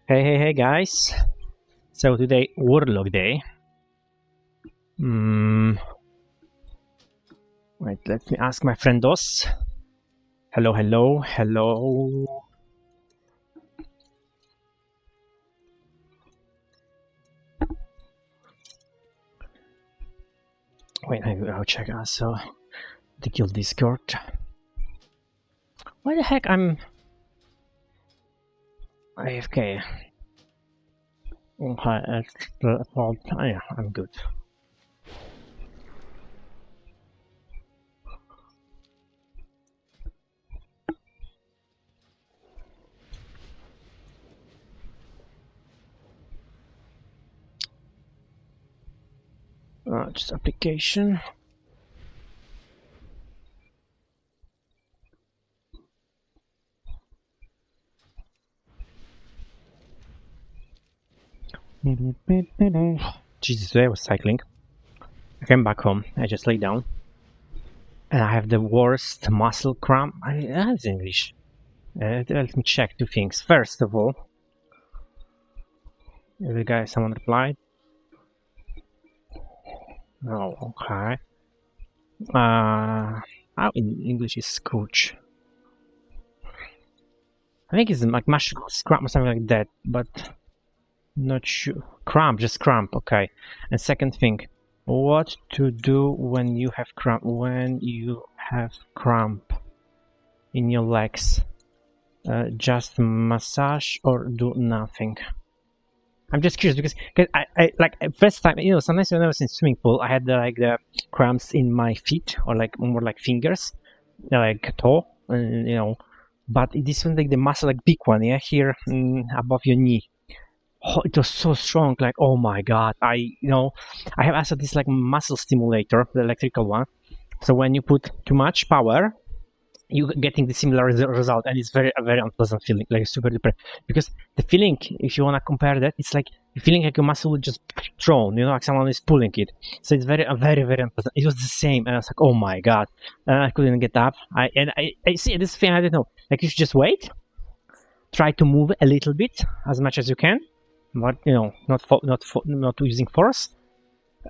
Hey guys. So today Warlock Day. Wait, let me ask my friend Dos. Hello. Wait, I'll check also the guild Discord. Why the heck I'm AFK? Okay, yeah, I'm good. Just application. Jesus, today I was cycling. I came back home. I just lay down, and I have the worst muscle cramp. That's English. Let me check two things. First of all, someone replied. Oh, okay. How in English is scooch? I think it's like mush cramp or something like that, but not sure. Cramp, just cramp. Okay. And second thing, what to do when you have cramp? When you have cramp in your legs, just massage or do nothing. I'm just curious because I like first time, sometimes when I was in swimming pool I had the cramps in my feet or like more like fingers, like toe, but this one like the muscle like big one, yeah, here above your knee. Oh, it was so strong, like oh my god. I have also this like muscle stimulator, the electrical one. So when you put too much power, you getting the similar result, and it's a very unpleasant feeling, like super duper. Because the feeling, if you want to compare that, it's like you're feeling like your muscle will just thrown, like someone is pulling it. So it's very unpleasant. It was the same, and I was like, oh my god, and I couldn't get up. I see this thing. I don't know. Like you should just wait, try to move a little bit as much as you can, but not using force,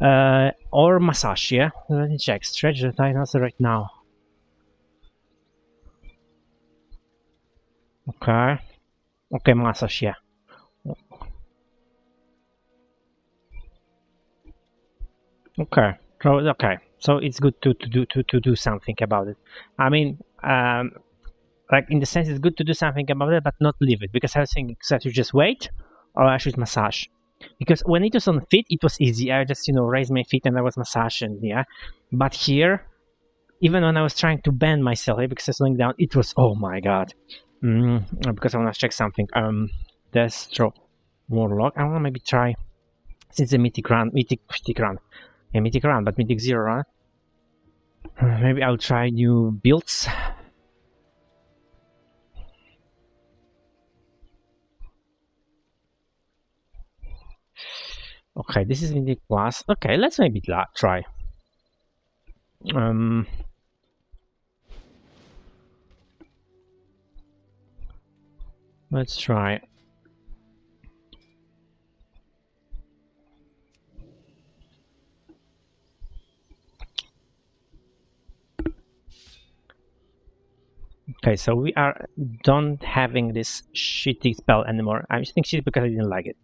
or massage. Yeah, let me check. Stretch the thighs right now. Okay, massage, yeah. Okay, so it's good to do something about it. I mean, like in the sense, it's good to do something about it, but not leave it, because I was thinking that you just wait, or I should massage. Because when it was on feet, it was easy. I just raised my feet and I was massaging, yeah. But here, even when I was trying to bend myself, because I was lying down, it was oh my god. Because I want to check something. Destro Warlock. I want to maybe try, since the mythic run, yeah, mythic run, but mythic 0 run. Maybe I'll try new builds. Okay, this is mythic plus. Okay, let's maybe try. Let's try. Okay, so we are don't having this shitty spell anymore. I'm just shitty because I didn't like it.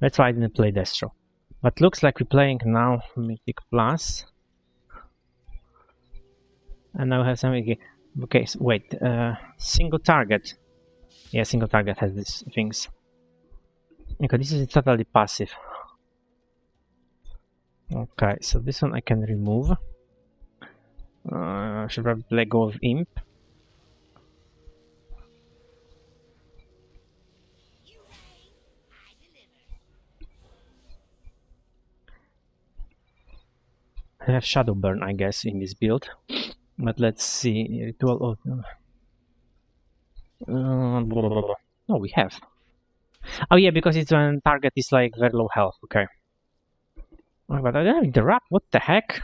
That's why I didn't play Destro. But looks like we're playing now Mythic Plus. And now we have something. Okay, so wait. Single target. Yeah, single target has these things. Okay, this is totally passive. Okay, so this one I can remove. Should probably let go of Imp. I have Shadow Burn, I guess, in this build. But let's see. Ritual. No, we have. Oh yeah, because it's when target is like very low health. Okay. Oh, but I don't have interrupt. What the heck?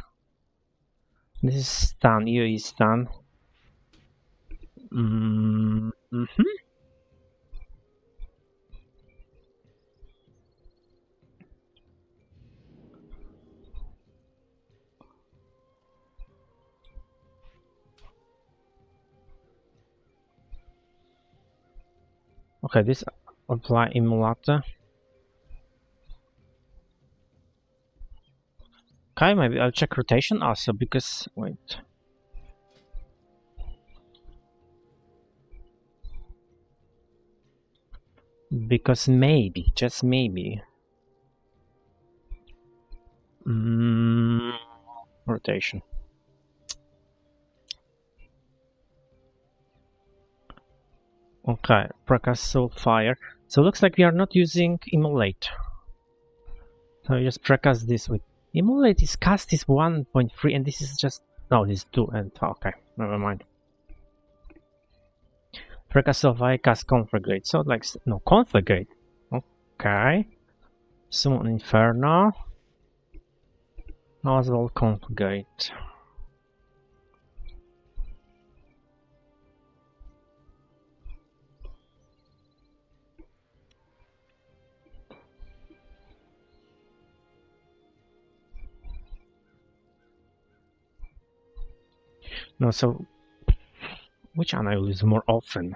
This is stun. EOE stun. Okay, this apply emulator. Okay, maybe I'll check rotation also because wait. Because maybe, just maybe. Rotation. Okay, percussive fire. So it looks like we are not using emulate. So you just percuss this with emulate is cast is 1.3 and this is just no, this is 2 and okay, never mind. Percussive fire cast conflagrate. So like no conflagrate. Okay. Summon Inferno. Oswald conflagrate. No, so which one I will use more often?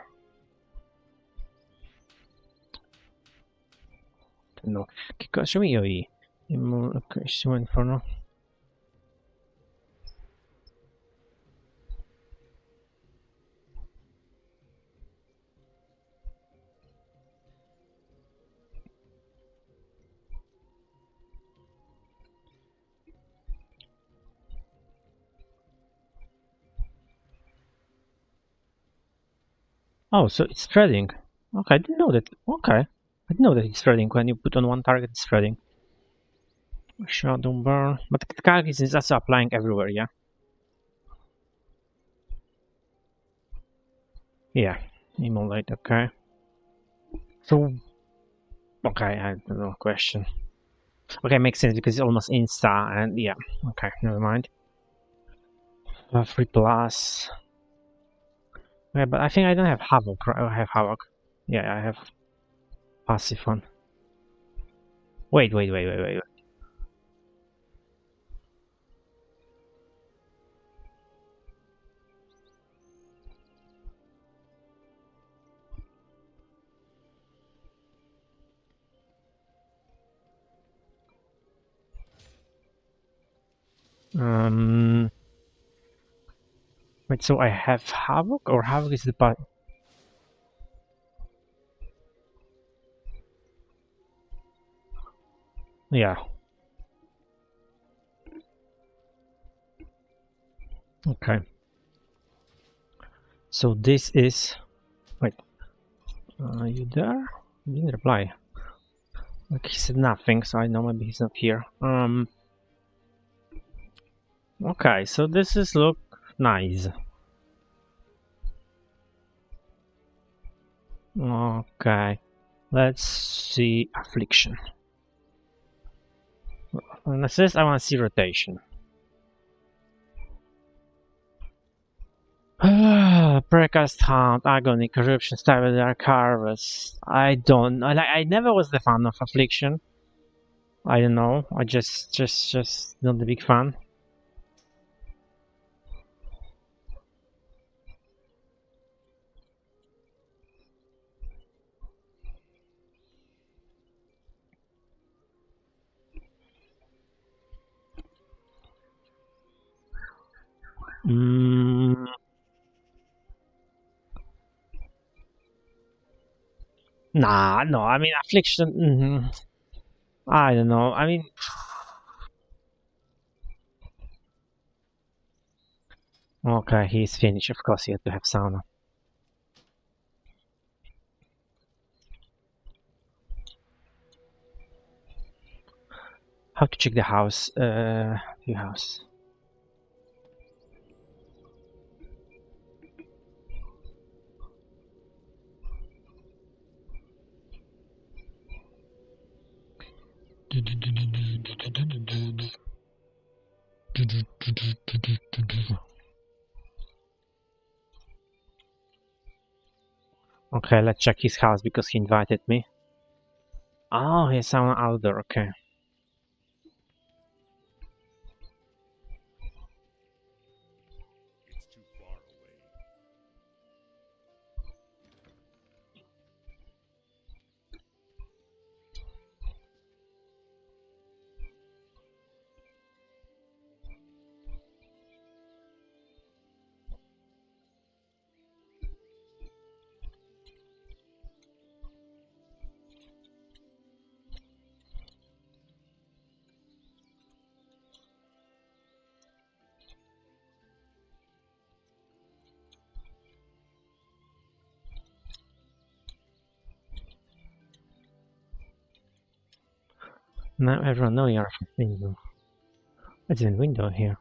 No, che cosa io i? Okay, Summon Inferno. Oh, so it's threading. Okay, I didn't know that. Okay, I didn't know that it's threading. When you put on one target, it's threading. Shadow burn, but the target is also applying everywhere. Yeah. Yeah. Emulate. Okay. So. Okay, I have no question. Okay, makes sense because it's almost insta, and yeah. Okay, never mind. 3 plus. Yeah, but I think I don't have Havoc. Right? I have Havoc. Yeah, I have passive one. Wait. Wait, so I have Havoc, or Havoc is the part? Yeah. Okay. So this is. Wait. Are you there? You didn't reply. Like he said nothing, so I know maybe he's not here. Okay, so this is look nice. Okay. Let's see affliction. And assist, I want to see rotation. Precast Hound, Agony, Corruption, Stable Dark Harvest. I don't. I never was the fan of affliction. I don't know. I just not a big fan. Nah, no. I mean, affliction. I don't know. I mean, okay, he's finished. Of course, he had to have sauna. How to check the house? View house. Okay, let's check his house because he invited me. Oh, he's sauna outdoor. Okay. It's too far away. Now everyone know you're from window. It's in window here.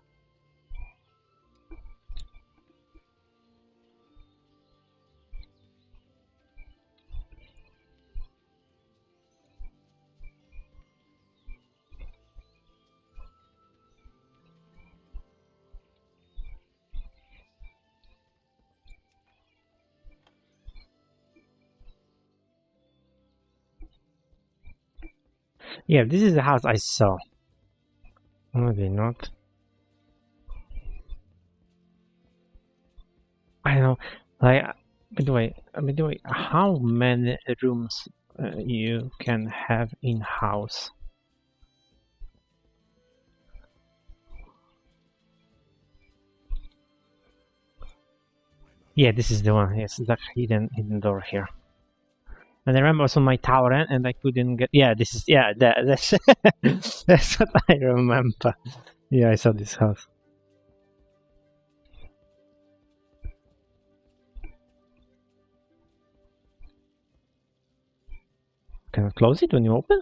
Yeah, this is the house I saw. Maybe not. I don't know. Like, by the way, how many rooms you can have in house? Yeah, this is the one. Yes, that hidden door here. And I remember also my tower and I couldn't get. Yeah, this is that's that's what I remember. Yeah, I saw this house. Can I close it when you open?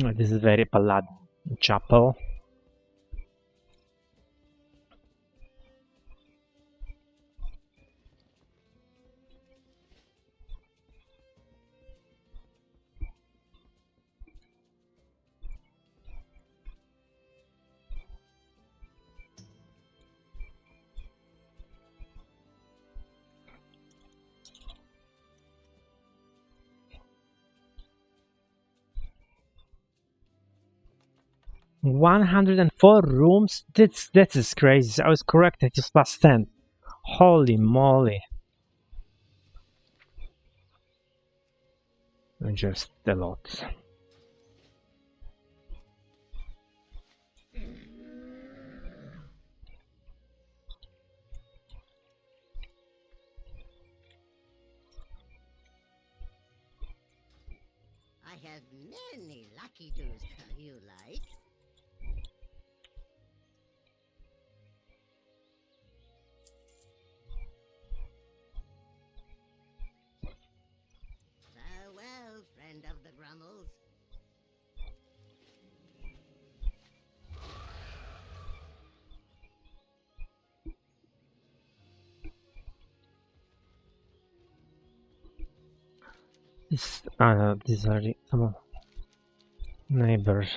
Oh, this is very Paladin chapel. $104 rooms? That is crazy. I was correct, it is plus 10. Holy moly. Just a lot. I have many lucky do's you like. Farewell, friend of the Grummels. These are the neighbors.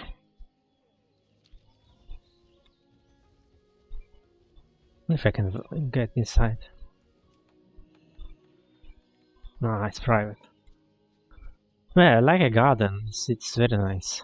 If I can get inside. No, it's private. Well, like a garden, it's very nice.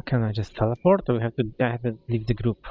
Can I just teleport, or I have to leave the group?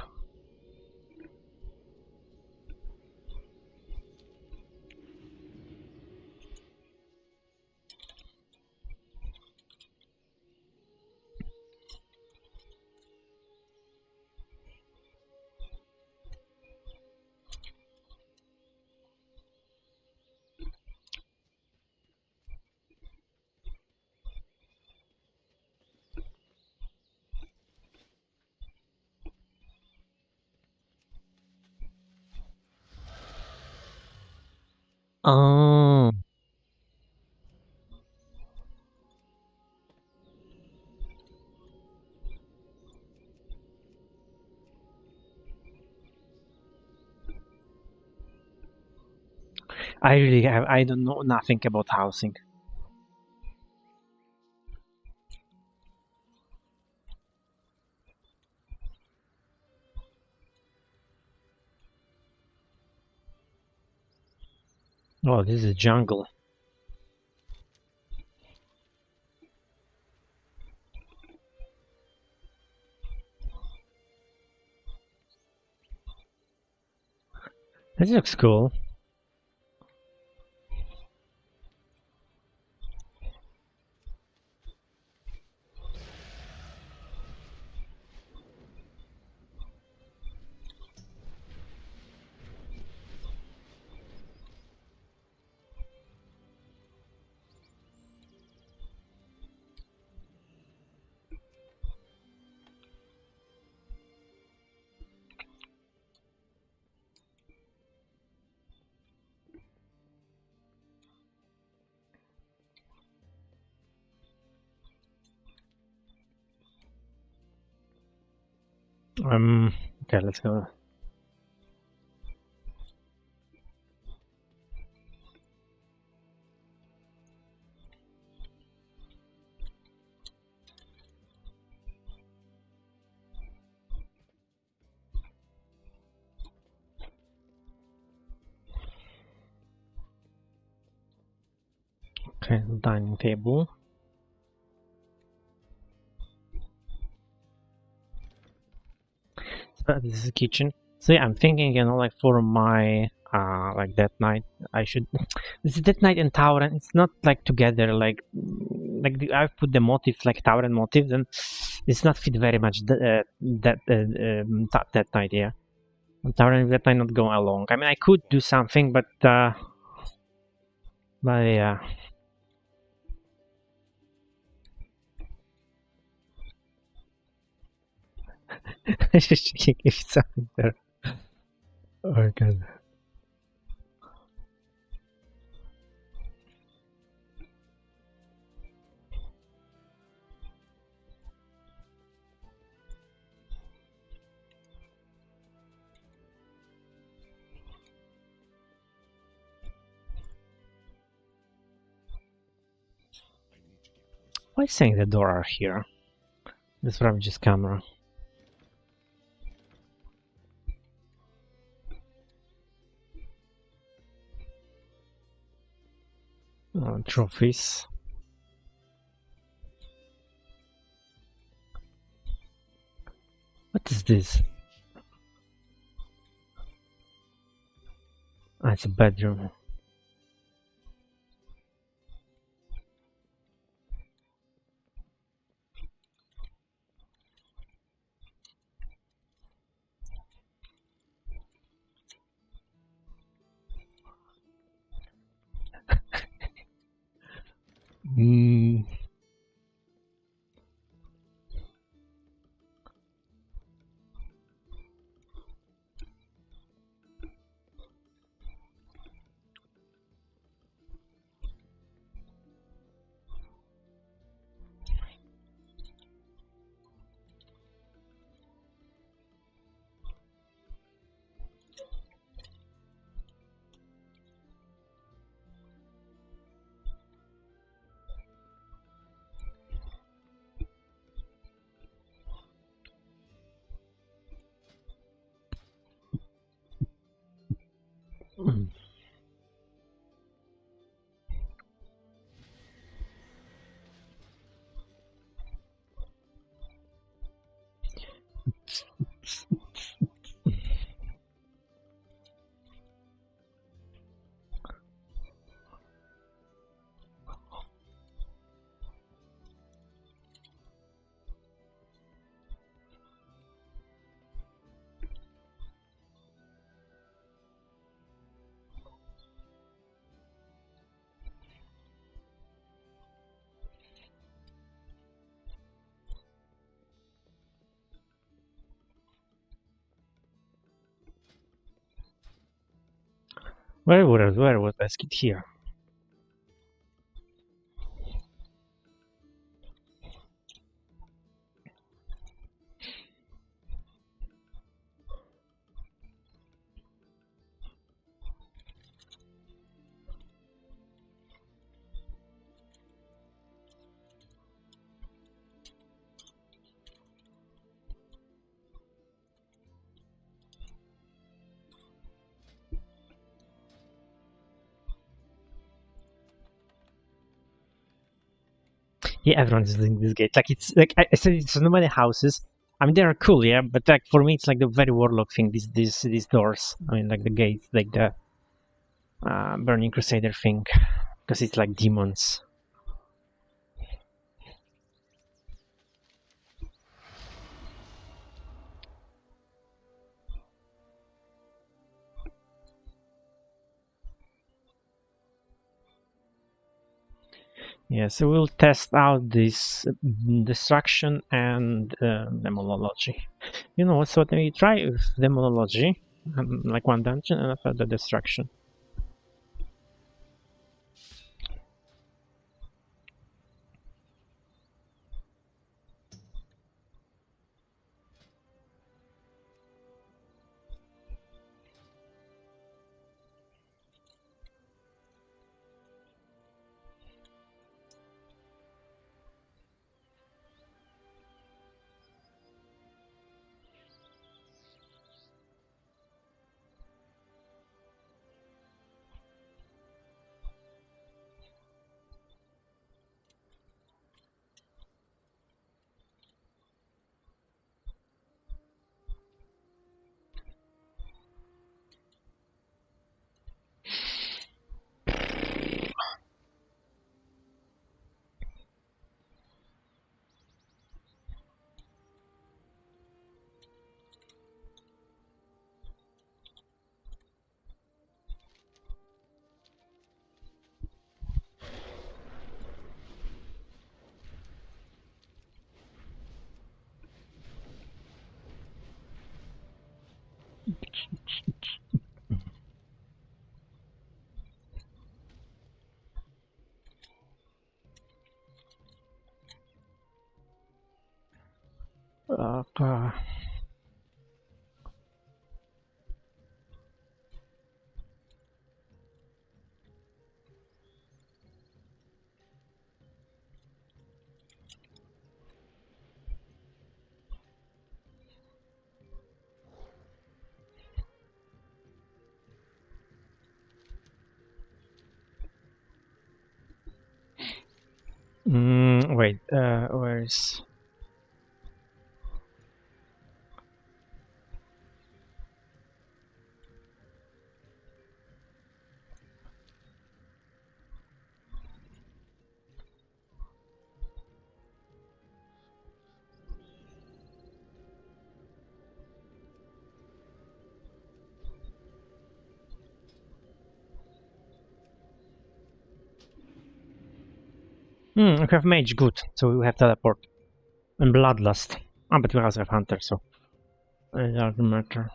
Oh, I don't know nothing about housing. Oh, this is jungle. This looks cool. Okay, let's go. Okay, dining table. So this is the kitchen. So yeah, I'm thinking, like for my like that night, I should. This is that night and tower, and it's not like together. I've put the motifs like tower and motifs, and it's not fit very much. That night, yeah. Tower and that night not go along. I mean, I could do something, but yeah. I just checking if it's something there. Oh god. Why is saying the door are here? That's probably just camera. Trophies. What is this? Ah, it's a bedroom. Mm. Where was this kid here? Yeah, everyone's doing this gate. Like it's like I said, it's so many houses. I mean, they are cool, yeah, but like for me, it's like the very warlock thing. These doors. I mean, like the gates, like the Burning Crusader thing, because it's like demons. Yeah, so we'll test out this destruction and demonology. You know what? So let me try with demonology, like one dungeon, and after the destruction. Uh, wait, where's... we have mage, good. So we have teleport. And bloodlust. Ah, but we also have hunter, so it doesn't matter.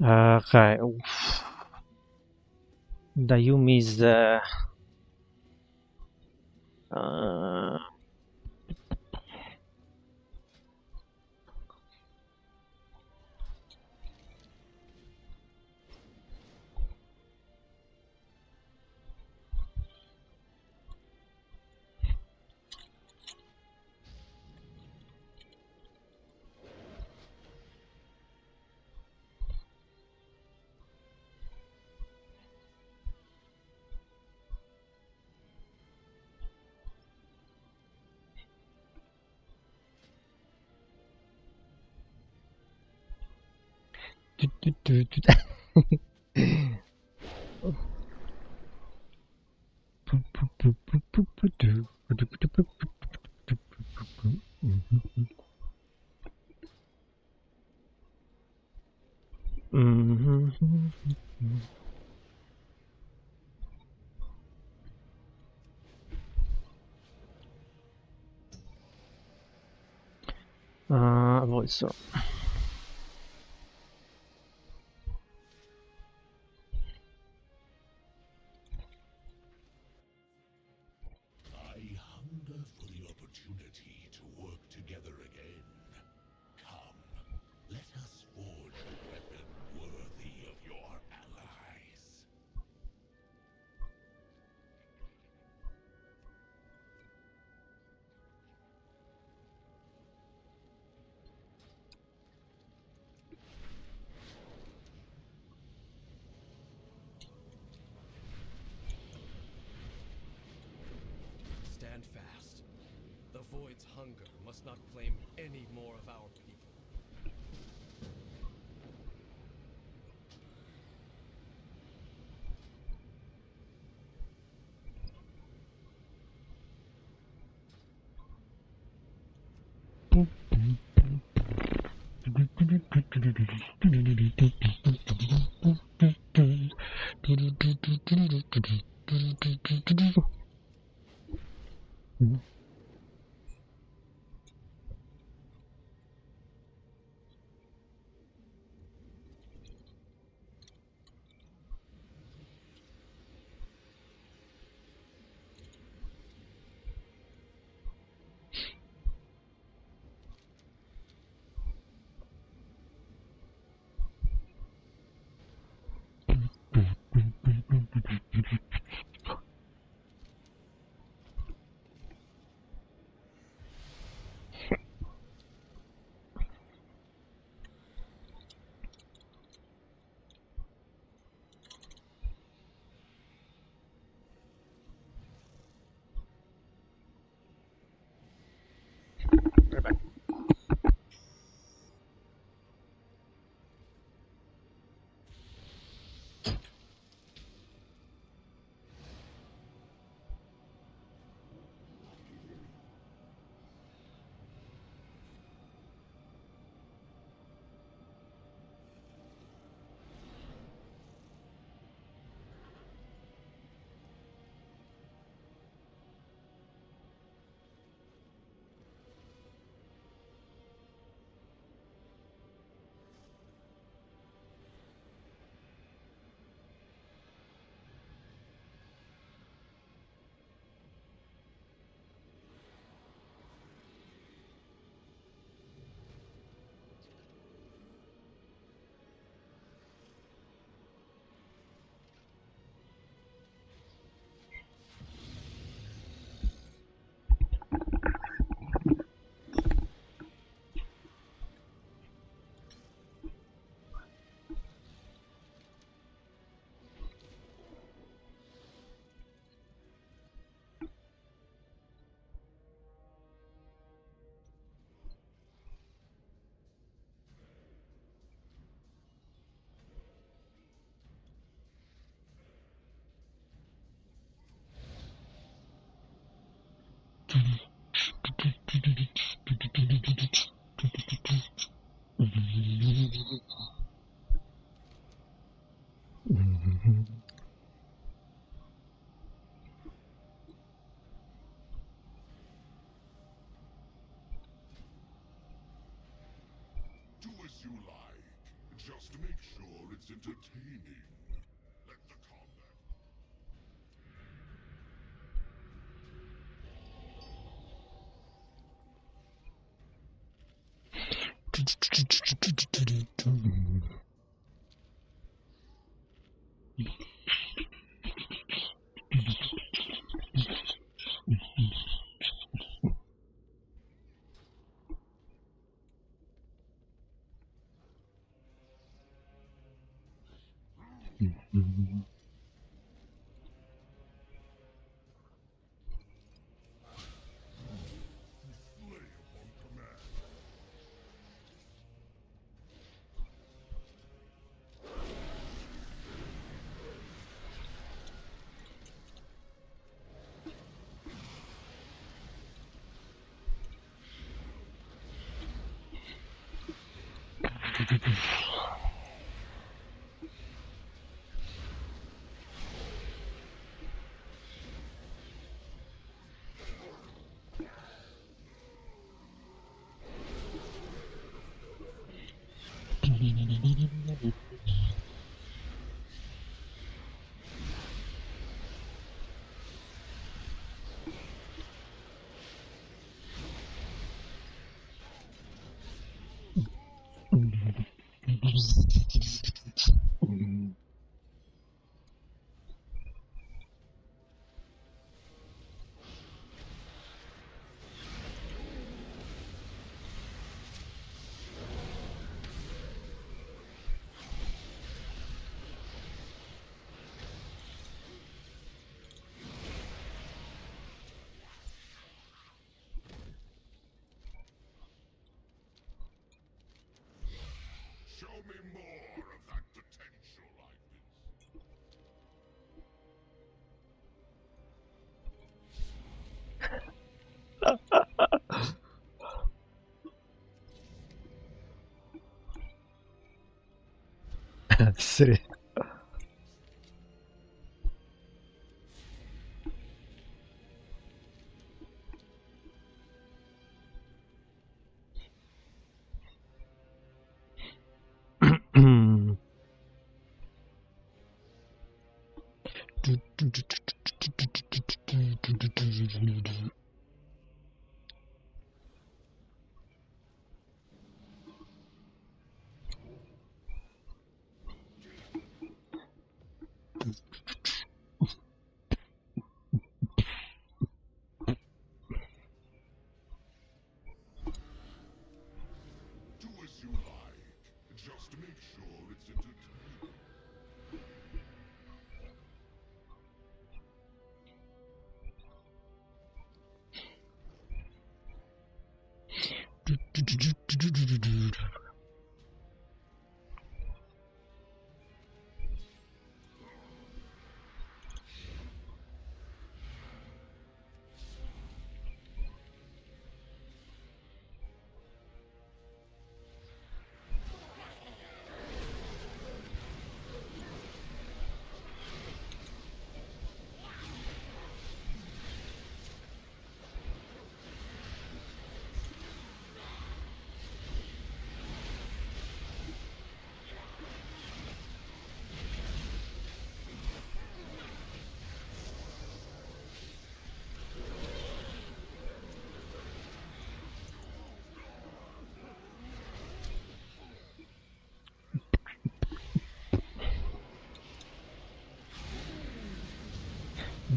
Okay. Oof. The Yumi's voice. I hunger for the opportunity to work together again. Come, let us forge a weapon worthy of your allies. Stand fast. The Void's hunger must not claim any more of our people. Do as you like. Just make sure it's entertaining. Let the combat. Slay upon command. Show me more of that potential I've been. City. Do as you like. Just make sure it's entertaining.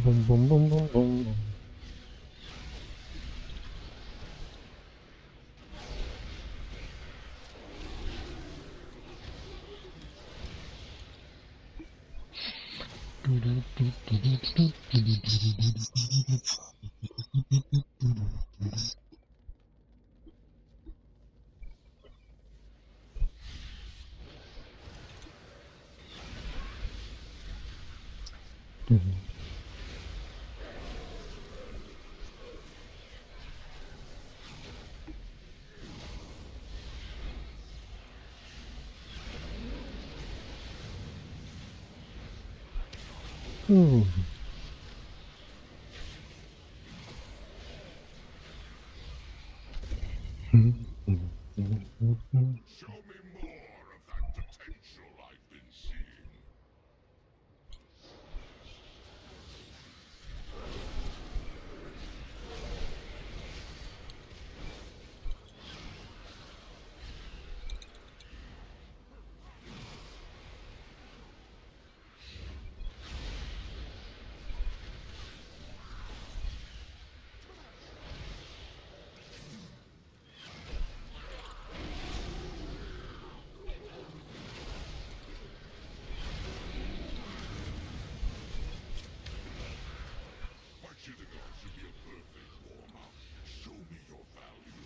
Boom, boom, boom, boom, boom. Ooh. Show me more of that potential I've been seeing. My shooting arm should be a perfect warm-up. Show me your value.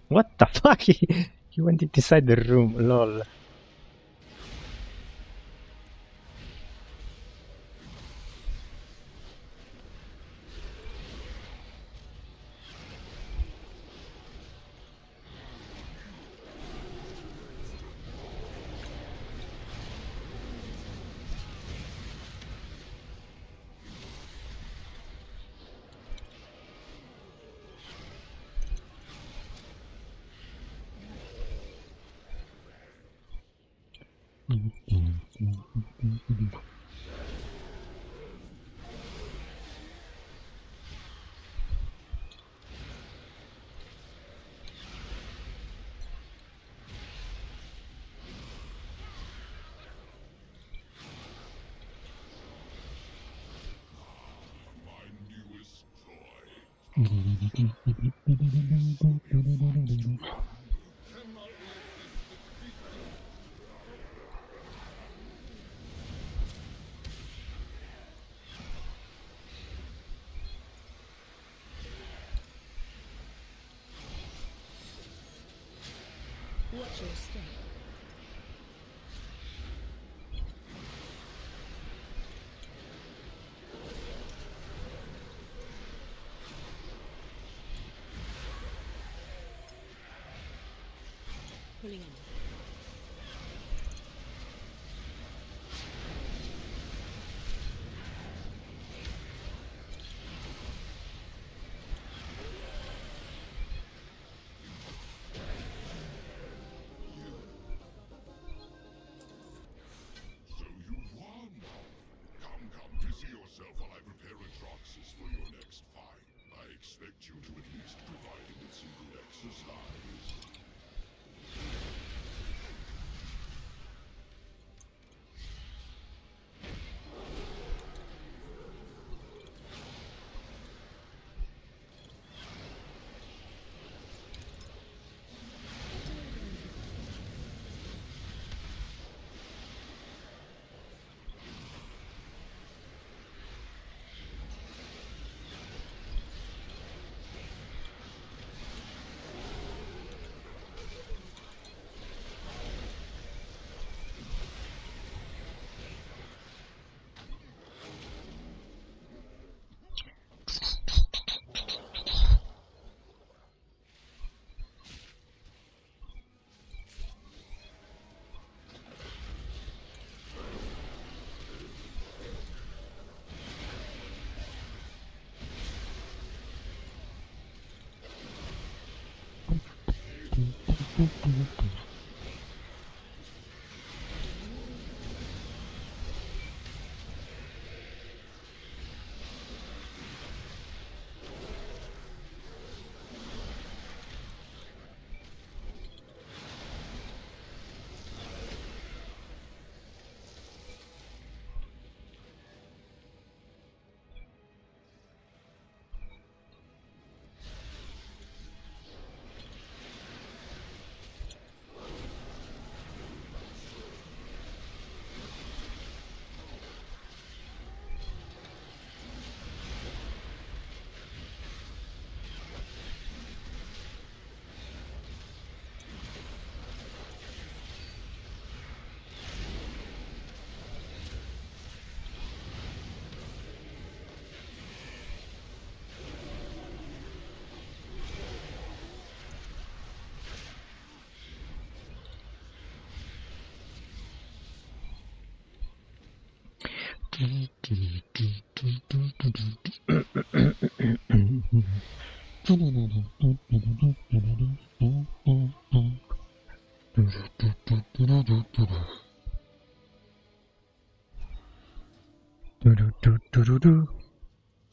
What the fuck? He went inside the room, lol. My newest toy. Watch your step. Pulling in.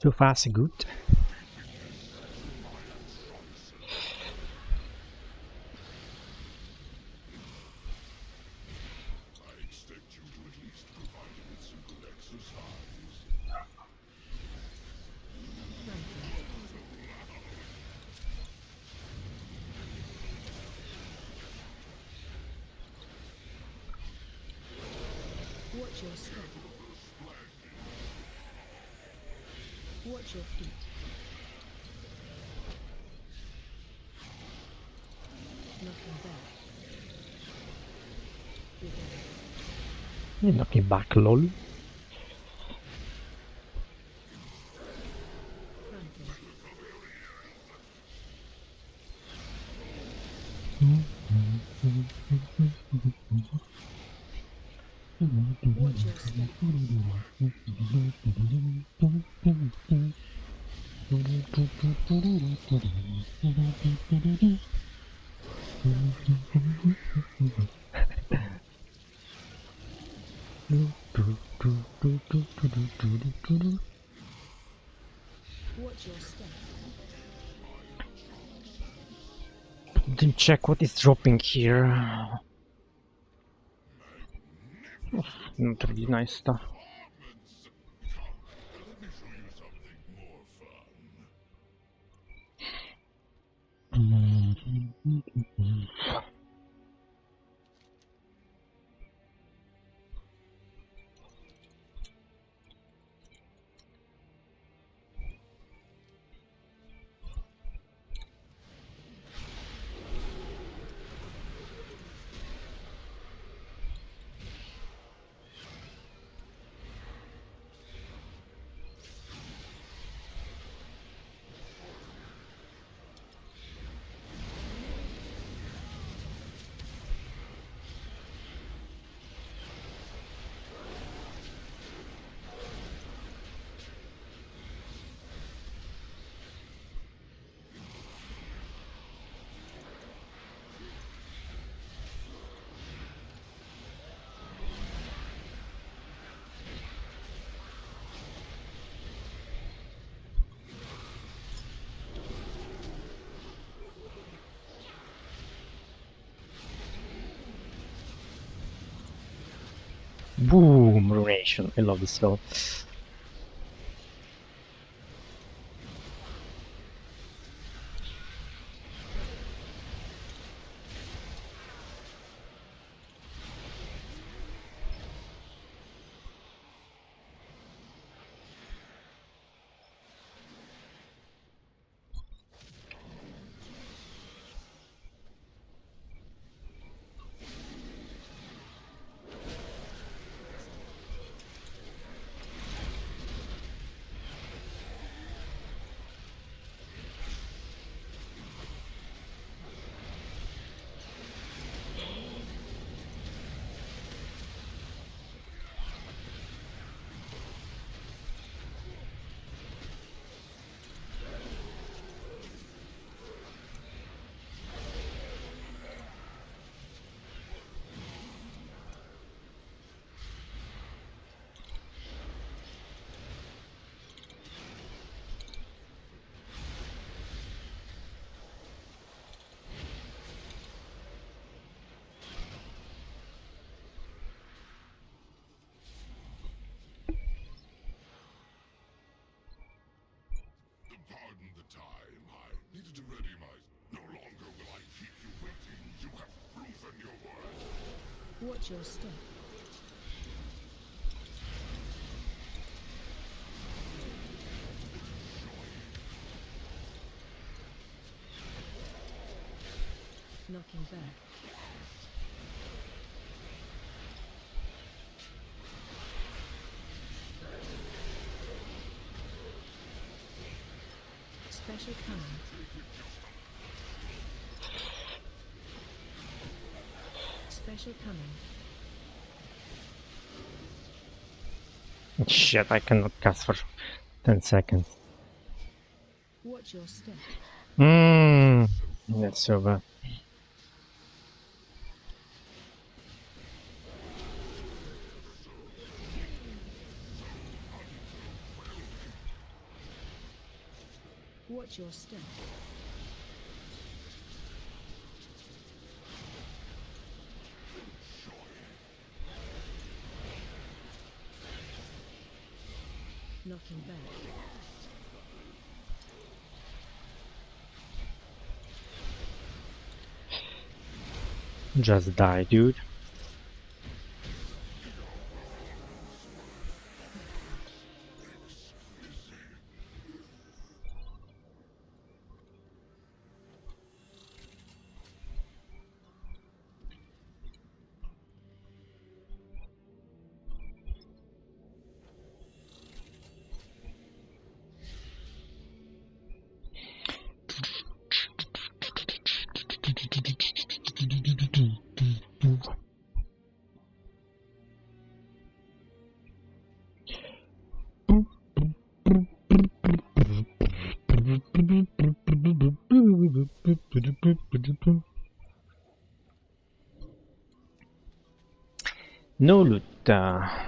Too fast, good. I expect you to at least provide me with some good exercise. Watch your step. Watch your feet. Knocking back. You're knocking back, lol. Fronting. Watch your step. Watch your step. Didn't check what is dropping here. Not really nice stuff. Let me show you something more fun. Boom! Ruination. I love this spell. Pardon the time. I needed to ready my... No longer will I keep you waiting. You have proven your worth. Watch your step. Knocking back. Special coming. Special coming. Shit, I cannot cast for 10 seconds. Watch your step. That's so bad. Watch your step. Knocking back. Just die, dude. No loot. I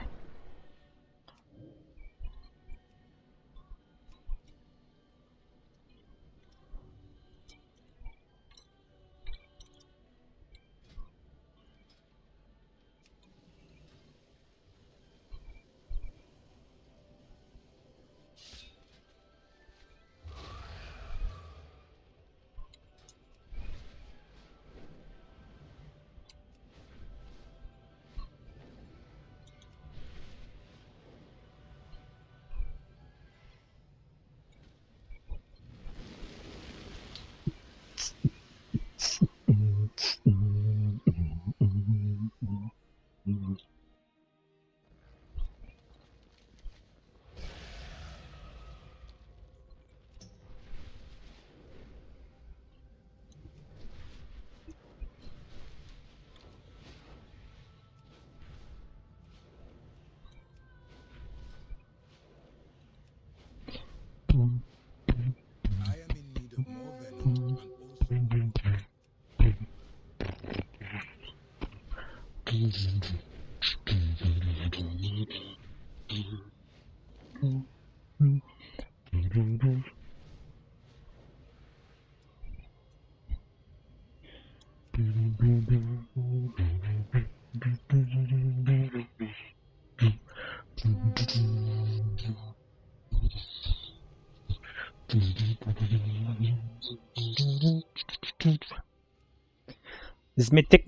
am in need of more venom and also This mythic.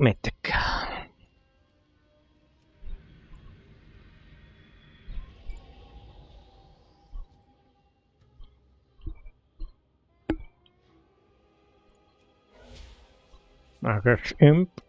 I guess imp.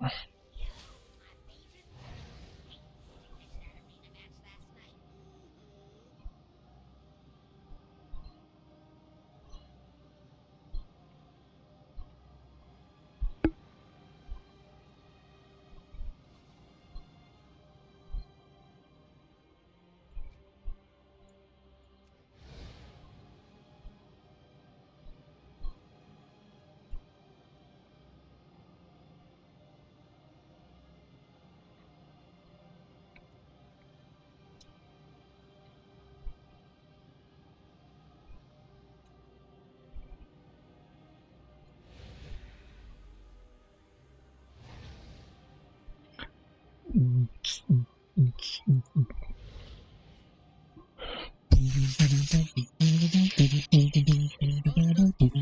Resources is limited, so we must go to the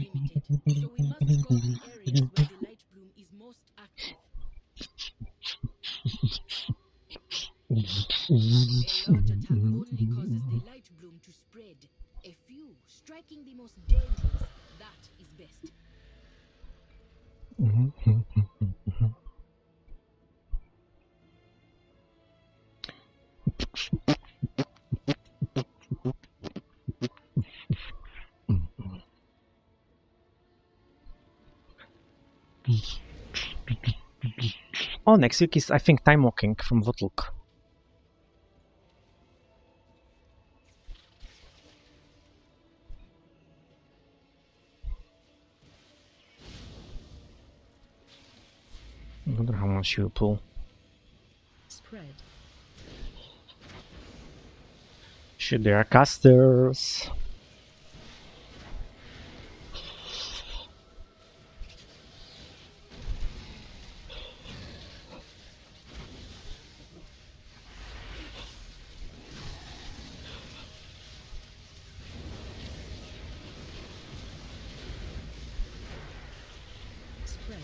area where the light bloom is most active. A large attack only causes the light bloom to spread. A few, striking the most dangerous, that is best. Oh, next week is, I think, Time Walking from Votluk. I wonder how much you pull. Spread. Shit, there are casters. Spread.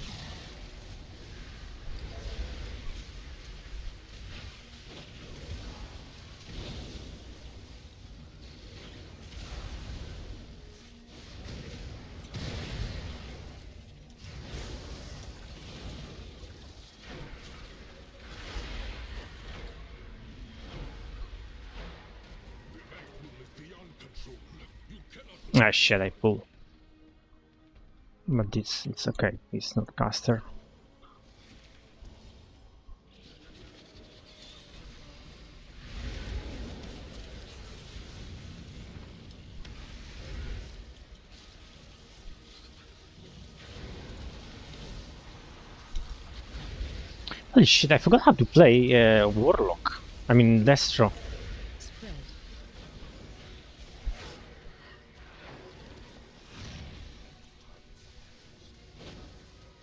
Beyond control. You cannot Ah shit, I pull. But it's okay, it's not caster. Holy shit, I forgot how to play Warlock. I mean Destro. Spread.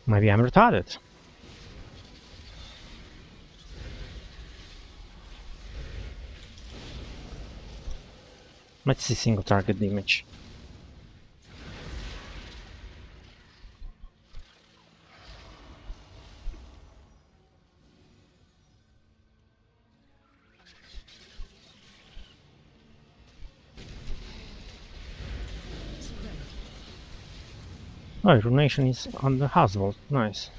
Maybe I'm retarded. Let's see single target damage. Spread. Oh, Ruination is on the household. Nice.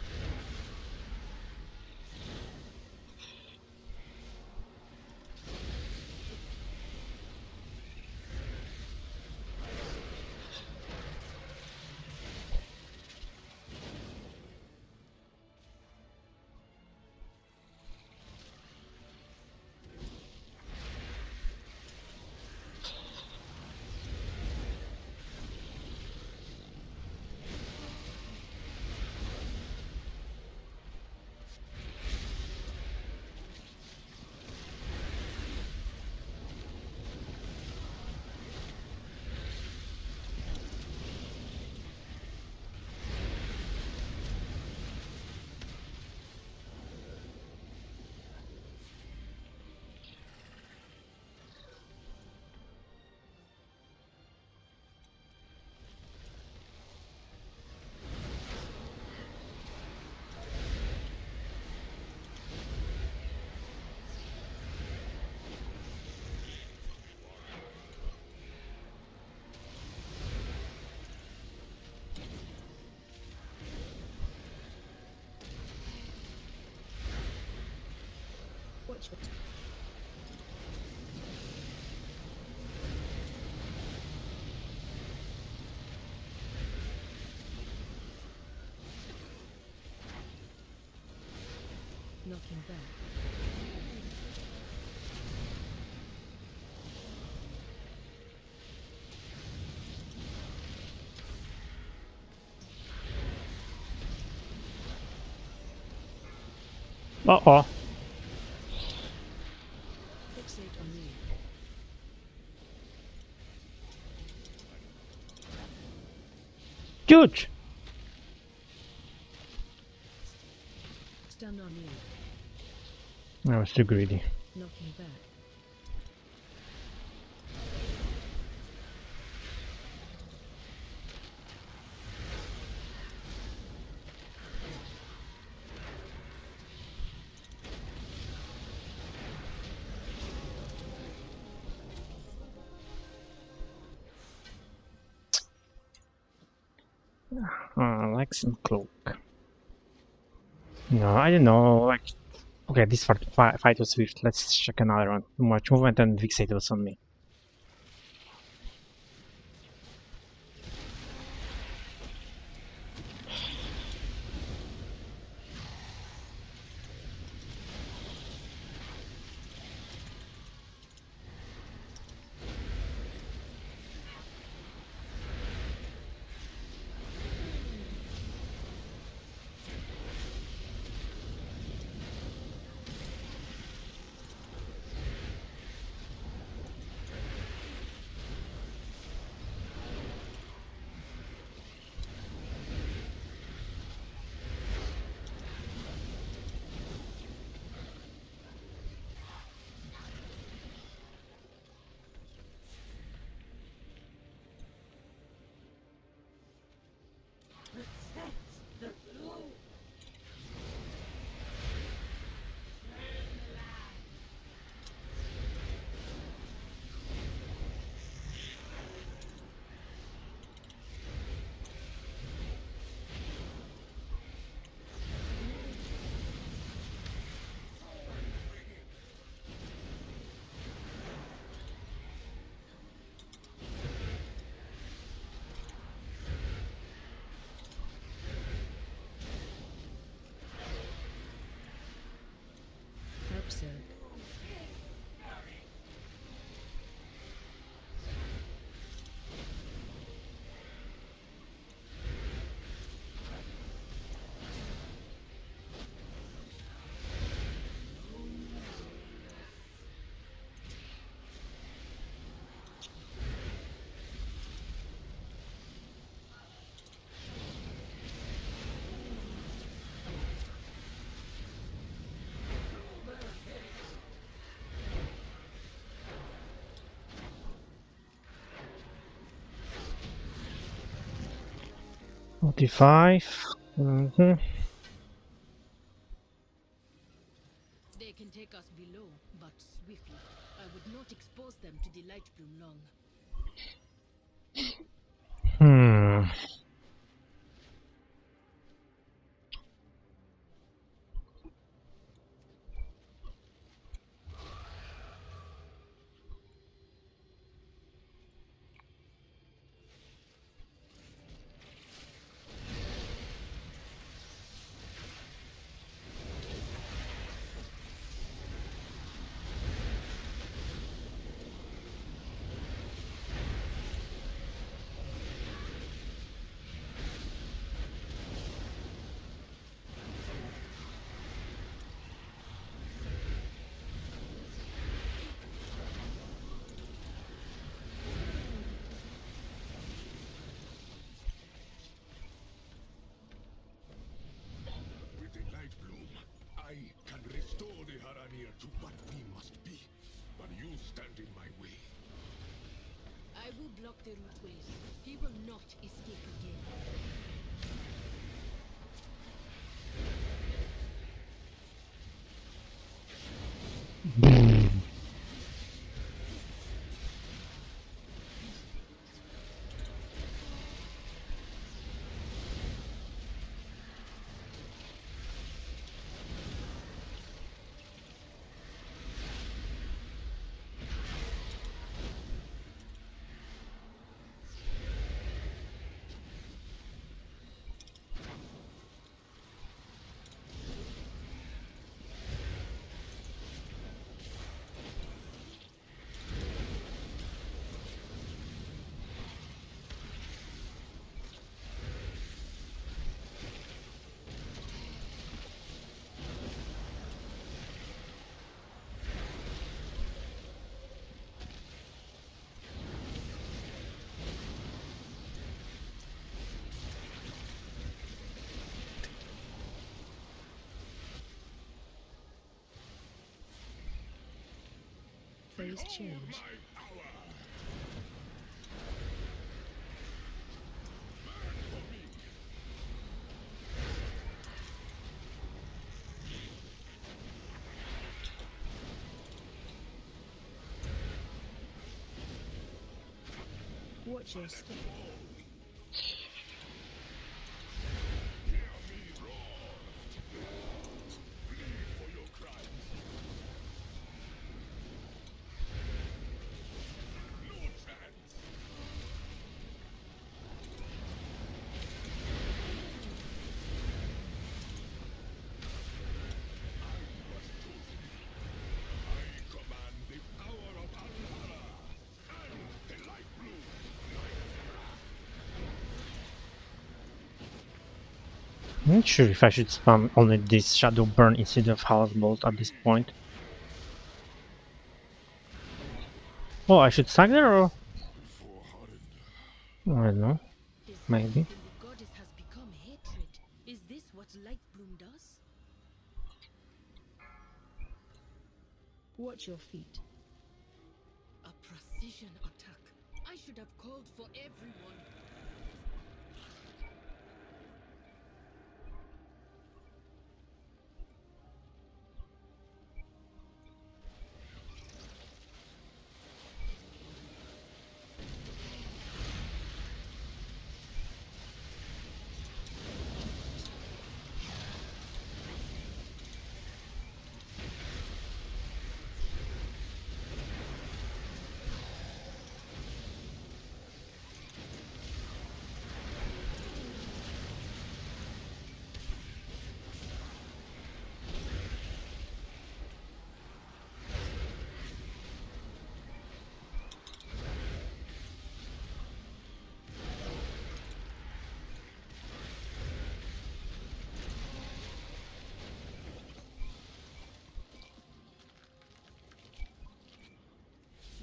Watch your knocking back. Uh-oh. Fixate on me. Dude! Stun on me. I was too greedy. Knocking back. Lex and Cloak. No, I don't know, like... Okay, this fight was swift. Let's check another one. Too much movement and Fixate was on me. 45. Mm-hmm. They can take us below, but swiftly. I would not expose them to the light bloom long. Hmm. With the light bloom, I can restore the Haranir to what we must be. But you stand in my way. I will block the root ways. He will not escape again. Phase change. My power! Watch your step. For your crimes. No chance! I command the power of Al-Hara and the light bloom. I'm not sure if I should spam only this Shadow Burn instead of Half Bolt at this point. Oh, I should sack there or? I don't know. His Maybe. faith in the goddess has become hatred. Is this what light bloom does? Watch your feet. A precision attack. I should have called for everyone.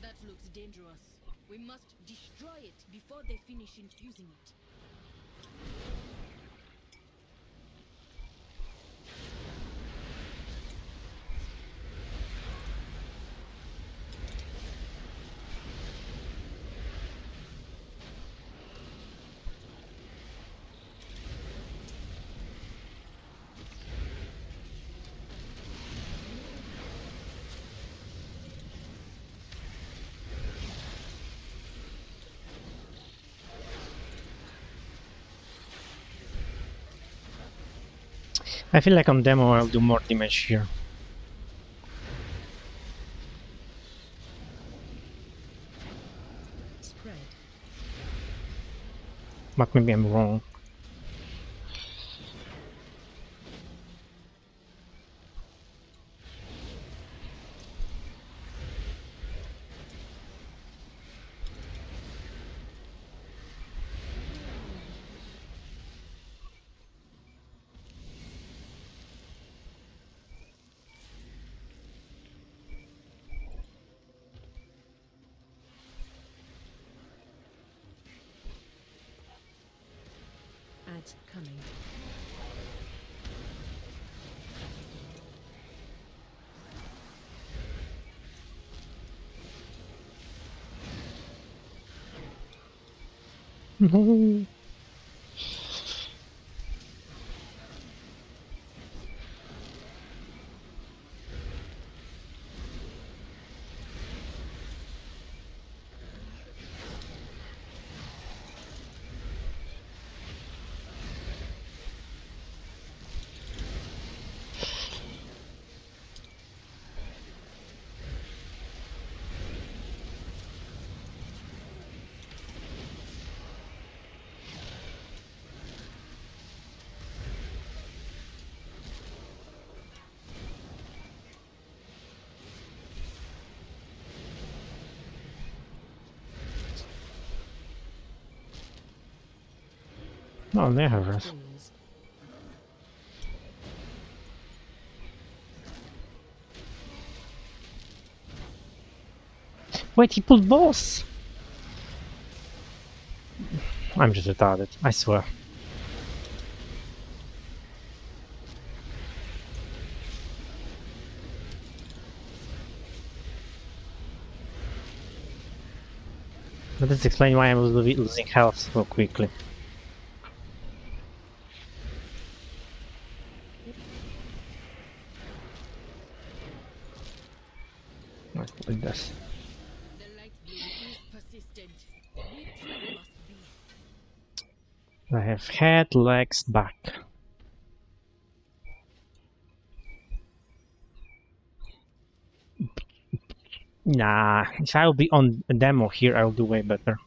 That looks dangerous. We must destroy it before they finish infusing it. I feel like on demo I'll do more damage here. Spread. But maybe I'm wrong. Ads coming. No. Oh, they have us. Balls. Wait, he pulled boss! I'm just retarded, I swear. But this explains why I was losing health so quickly. Like this. The light bloom is persistent. We too must be. I have head, legs, back. Nah, if I'll be on a demo here, I'll do way better.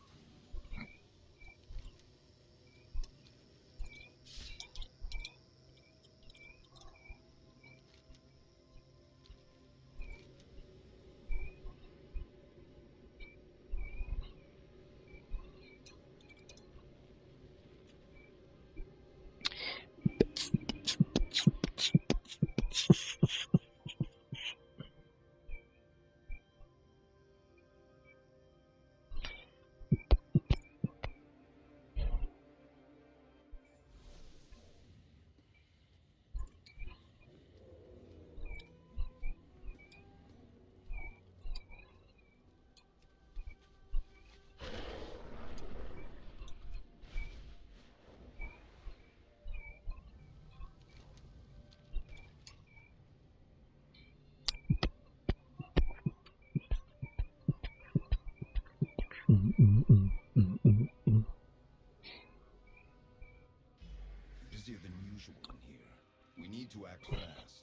Busier than usual in here. We need to act fast.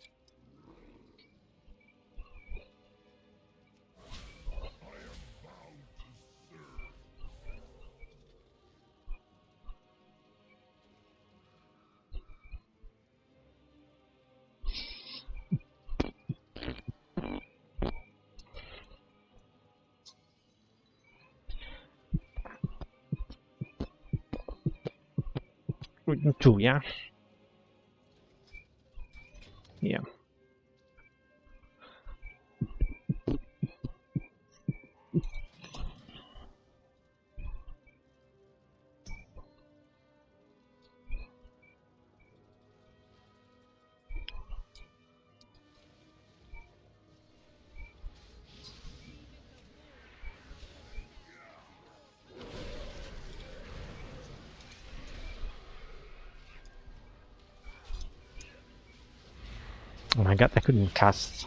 Two, yeah? Yeah. Oh my god, I couldn't cast.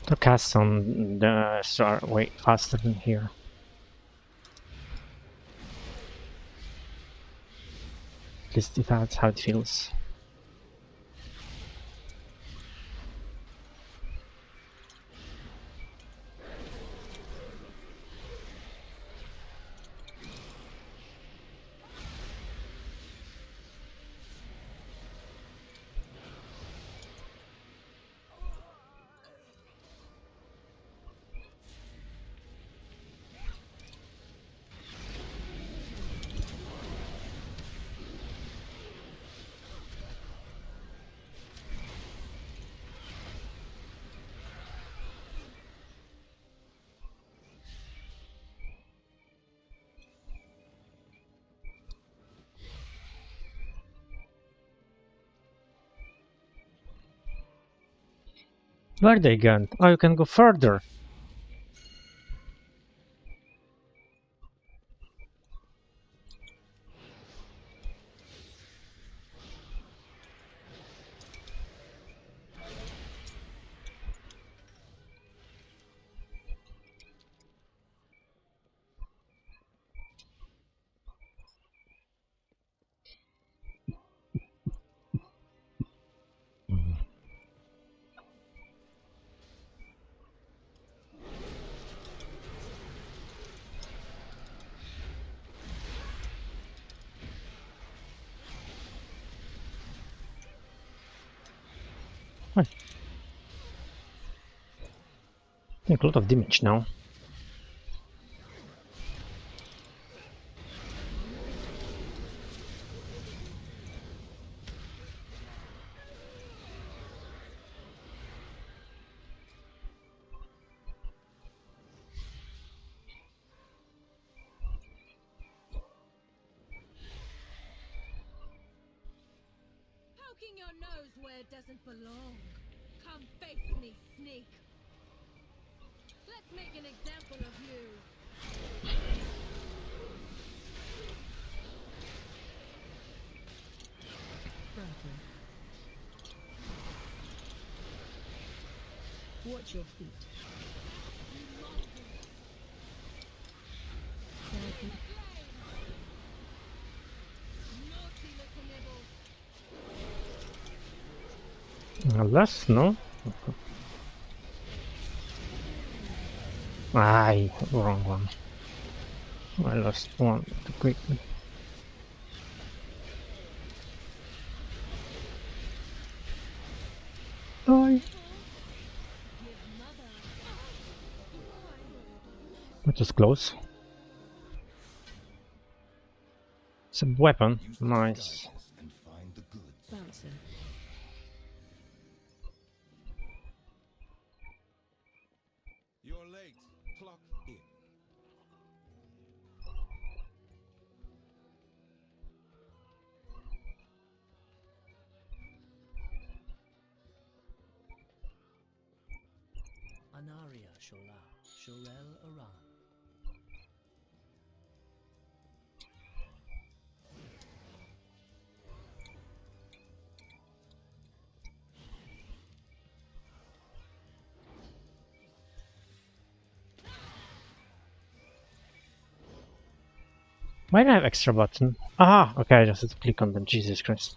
The casts on the star way faster than here. At least that's how it feels. Where they gone? Oh, you can go further. I think a lot of damage now. Poking your nose where it doesn't belong. Come face me, sneak. Let's make an example of you. Broken. Watch your feet. Broken. Naughty little nibbles. Less, no? Aye, wrong one. I lost one too quickly. Aye. That was close. It's a weapon. Nice. And find the goods. Bouncer. You're late. Clock in. Anaria Shola, Shorel Aran. Why do I have extra button? Ah, okay, I just have to click on them. Jesus Christ.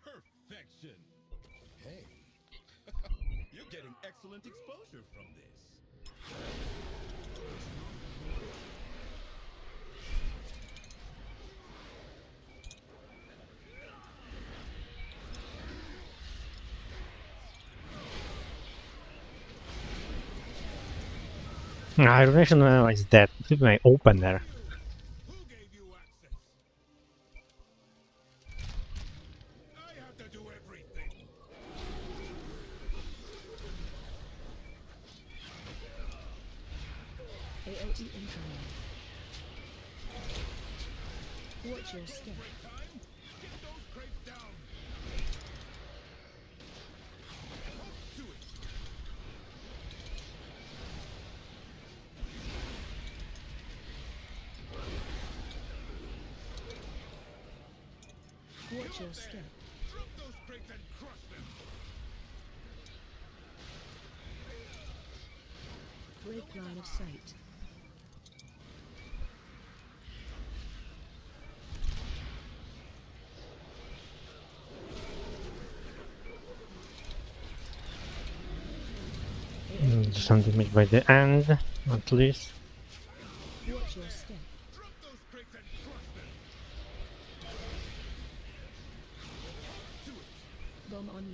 Perfection. Hey, you're getting excellent exposure from this. I don't know is dead. It may open there. Mighty incoming. Watch your step. Watch your step. Break line of sight. Some damage by the end, at least. Watch your step. Bomb on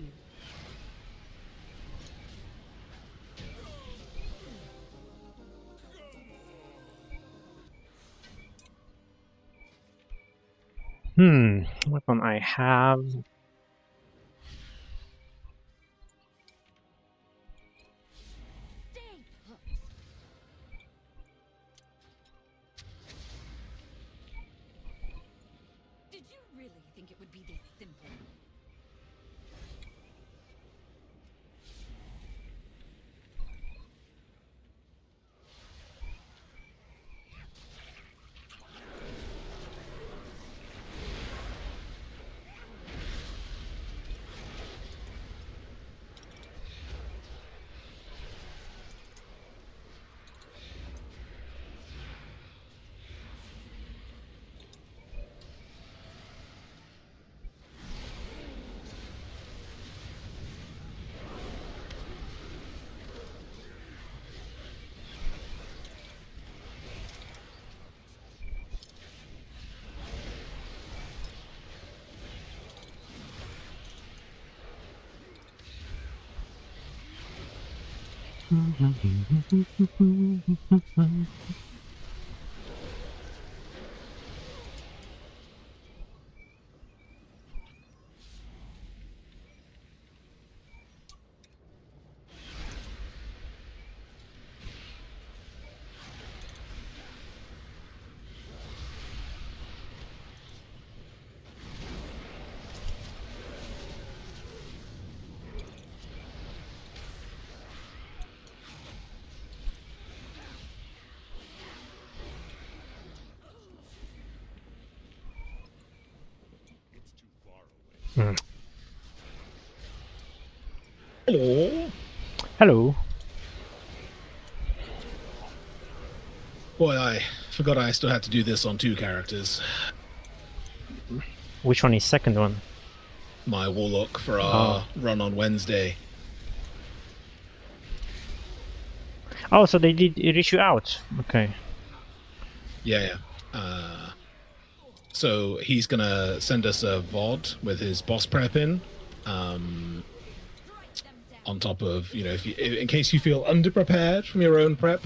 you. Weapon I have. Stay put. Did you really think it would be this simple? Hello. Hello. Boy, I forgot I still had to do this on 2 characters. Which one is second one? My Warlock for our run on Wednesday. Oh, so they did reach you out. Okay. Yeah. So he's gonna send us a VOD with his boss prep in. On top of, if you, in case you feel underprepared from your own prep,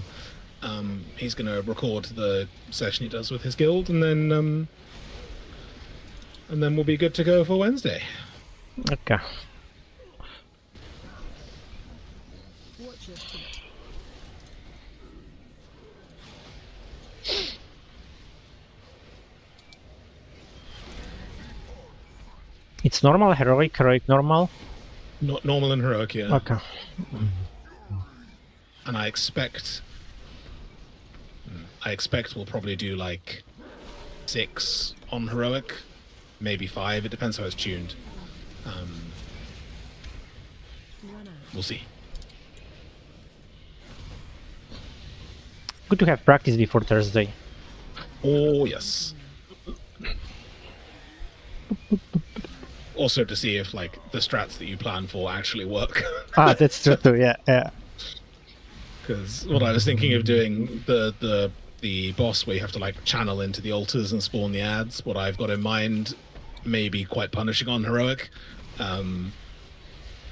he's gonna record the session he does with his guild, and then we'll be good to go for Wednesday. Okay. Watch your step. It's normal, heroic, normal. Normal and heroic, yeah. Okay. And I expect we'll probably do like 6 on heroic, maybe 5. It depends how it's tuned. Run out. We'll see. Good to have practice before Thursday. Oh yes. Also to see if like the strats that you plan for actually work. That's true too. Yeah. Because what I was thinking of doing the boss where you have to like channel into the altars and spawn the ads. What I've got in mind may be quite punishing on heroic.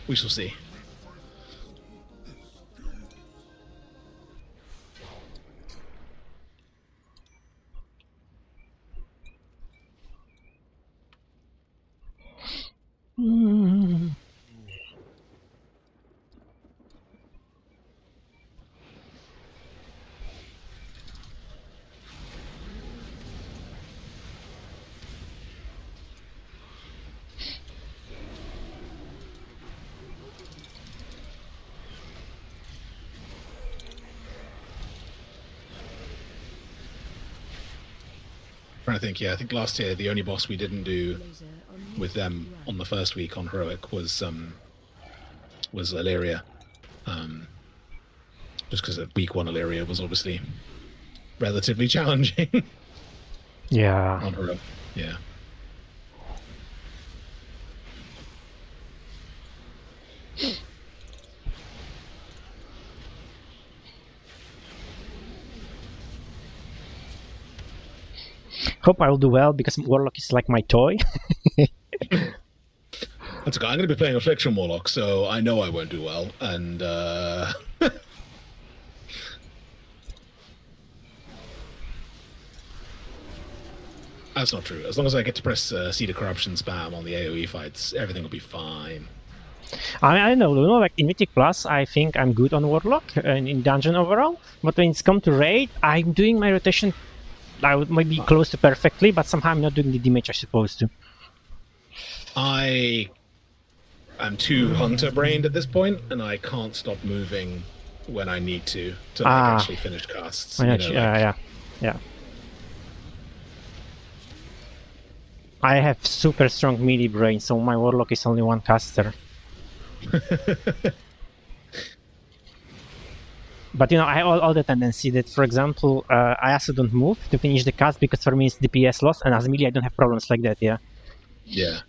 We shall see. trying to think. Yeah, I think last year the only boss we didn't do Laser on you. with them on the first week on heroic was Illyria. Just because week 1 Illyria was obviously relatively challenging Yeah. on heroic. Yeah. Hope I will do well because Warlock is like my toy. That's okay. I'm going to be playing Affliction Warlock, so I know I won't do well. And that's not true. As long as I get to press Seed of Corruption spam on the AoE fights, everything will be fine. I know, like in Mythic Plus, I think I'm good on Warlock and in dungeon overall. But when it's come to raid, I'm doing my rotation. I would maybe close to perfectly, but somehow I'm not doing the damage I'm supposed to. I am too hunter-brained at this point, and I can't stop moving when I need to like, actually finish casts. Yeah. I have super strong melee brain, so my Warlock is only one caster. But I have all the tendency that, for example, I also don't move to finish the cast because for me it's DPS loss, and as melee I don't have problems like that. Yeah.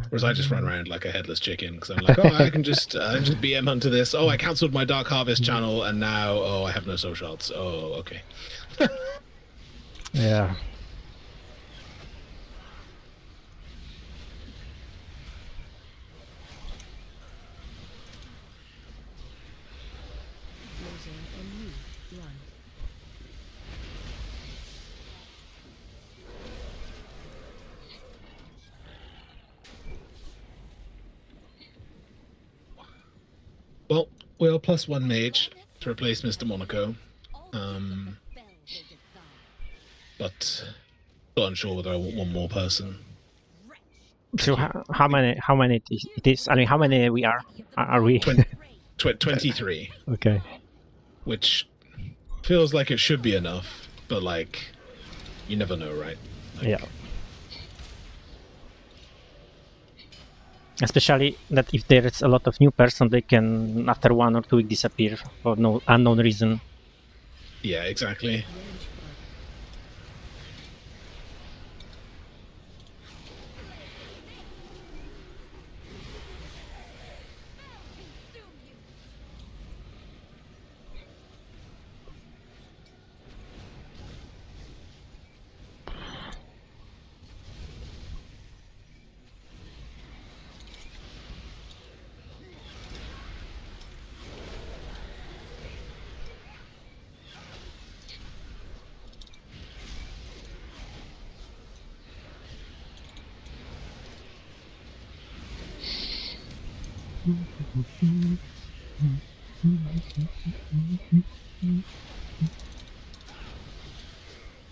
Whereas I just run around like a headless chicken because I'm like, I can just BM hunter this. Oh, I cancelled my Dark Harvest channel, and now I have no soul shards. Oh, okay. Yeah. Laser on you. Run. Well, we'll plus 1 mage to replace Mr. Monaco. But still unsure whether I want one more person. So how many it is? I mean, how many we are? Are we? 23, Okay. which feels like it should be enough, but like, you never know, right? Like, Yeah. Especially that if there's a lot of new person, they can after 1 or 2 weeks disappear for no unknown reason. Yeah, exactly.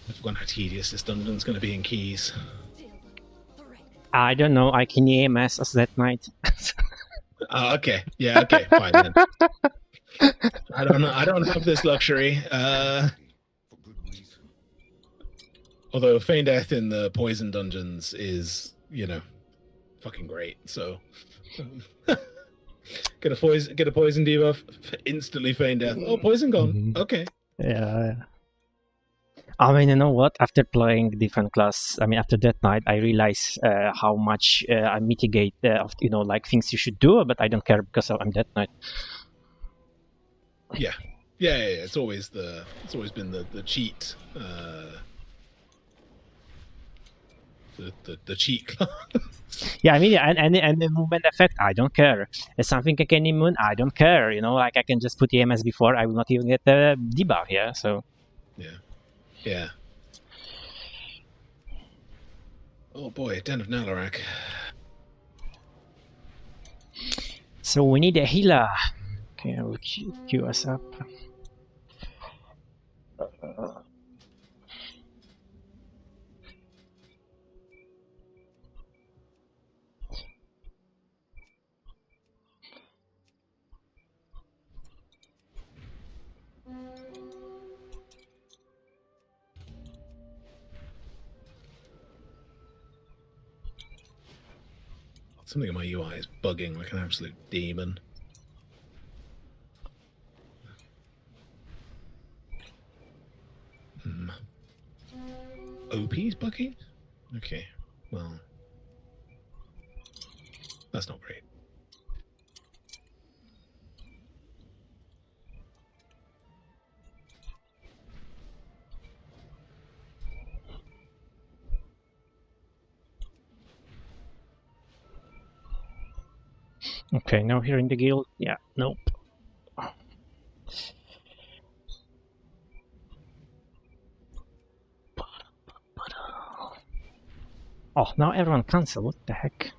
I forgot how tedious this dungeon's going to be in Keys. I don't know. I can EMS as that night. Oh, okay. Yeah, okay, fine then. I don't have this luxury. Although Feign Death in the poison dungeons is, fucking great. So get a poison debuff, instantly Feign Death. Oh, poison gone. Okay. Yeah. I mean, you know what? After playing different class, I mean, after that night, I realized how much I mitigate, like things you should do, but I don't care because I'm that night. Yeah. It's always been the cheat. The cheat class. Yeah, I mean, and the movement effect, I don't care. If something I can immune, I don't care. Like I can just put EMS before, I will not even get the debuff. Yeah, so. Yeah. Oh boy, Den of Nalarak. So we need a healer. Okay, I will queue us up. Something in my UI is bugging like an absolute demon. OP's bugging? Okay, well, that's not great. Okay, now here in the guild, yeah, nope. Oh, now everyone cancel, what the heck?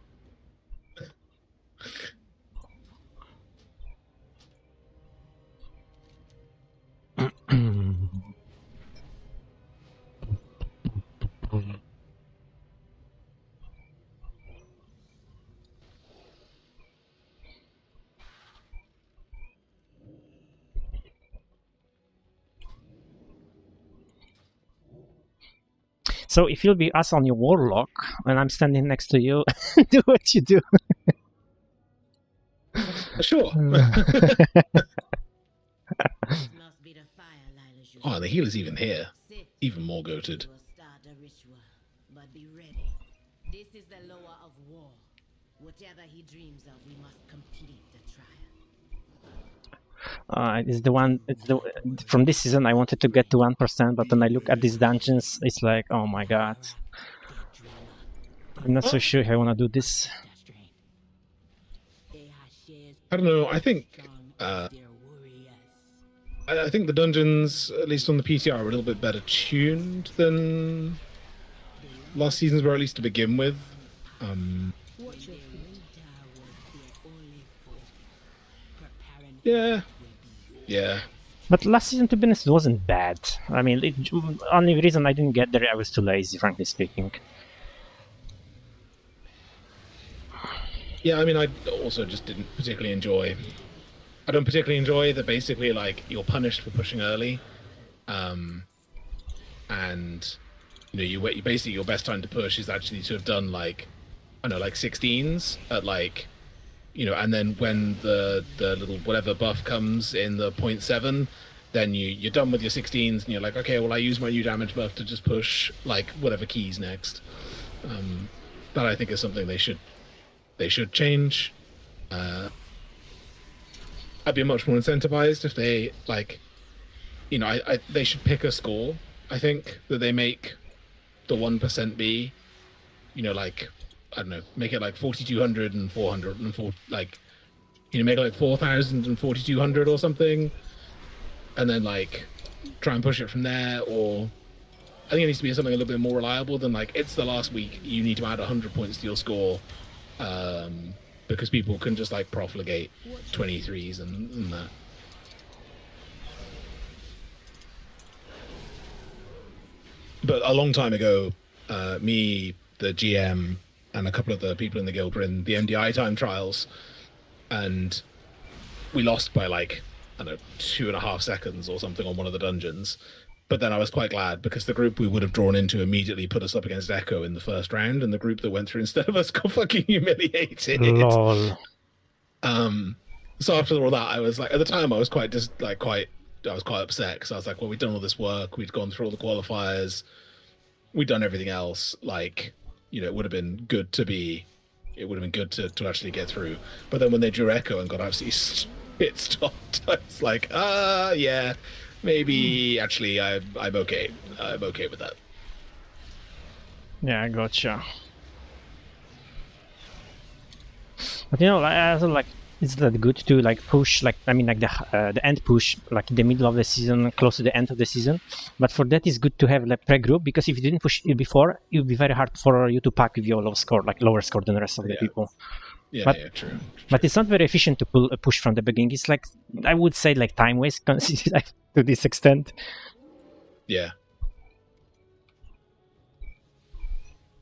So if you'll be us on your Warlock, and I'm standing next to you, do what you do. Sure. Must be the fire, Lila Ju. Oh, the healer's even here. Sit. Even more goated. We'll start a ritual, but be ready. This is the lower of war. Whatever he dreams of, we must complete the trial. It's the one. It's the from this season. I wanted to get to 1%, but when I look at these dungeons, it's like, oh my god. I'm not so sure I want to do this. I don't know. I think I think the dungeons, at least on the PTR, are a little bit better tuned than last season's were, at least to begin with. Yeah. Yeah. But last season, to be honest, it wasn't bad. I mean, only reason I didn't get there, I was too lazy, frankly speaking. Yeah, I mean, I also just didn't particularly enjoy... I don't particularly enjoy that basically, like, you're punished for pushing early. And, you know, you basically, your best time to push is actually to have done, like, I don't know, like 16s at, like, you know, and then when the little whatever buff comes in the 0.7, then you're done with your 16s, and you're like, okay, well, I use my new damage buff to just push, like, whatever keys next. That I think is something they should change. I'd be much more incentivized if they, like, you know, they should pick a score, I think, that they make the 1% be, you know, like, I don't know, make it like 4,200 and 400 and 4, like, you know, make it like 4,000 and 4,200 or something, and then, like, try and push it from there. Or I think it needs to be something a little bit more reliable than, like, it's the last week, you need to add 100 points to your score, because people can just, like, profligate 23s and that. But a long time ago, me, the GM, and a couple of the people in the guild were in the MDI time trials, and we lost by, like, I don't know, 2.5 seconds or something on one of the dungeons. But then I was quite glad, because the group we would have drawn into immediately put us up against Echo in the first round, and the group that went through instead of us got fucking humiliated. Lol. So after all that, I was like, at the time I was quite I was quite upset, because I was like, well, we'd done all this work, we'd gone through all the qualifiers, we'd done everything else, like, you know, it would have been good to actually get through. But then when they drew Echo and got absolutely spit stopped, I was like, yeah, maybe actually I'm okay. I'm okay with that. Yeah, I gotcha. But you know, I also like, it's that good to like push, like, I mean, like the end push, like in the middle of the season, close to the end of the season. But for that, it's good to have like pre-group, because if you didn't push it before, it would be very hard for you to pack with your low score, like lower score than the rest of the people. Yeah, but, yeah, true. But it's not very efficient to push from the beginning. It's like, I would say, like time waste like, to this extent. Yeah.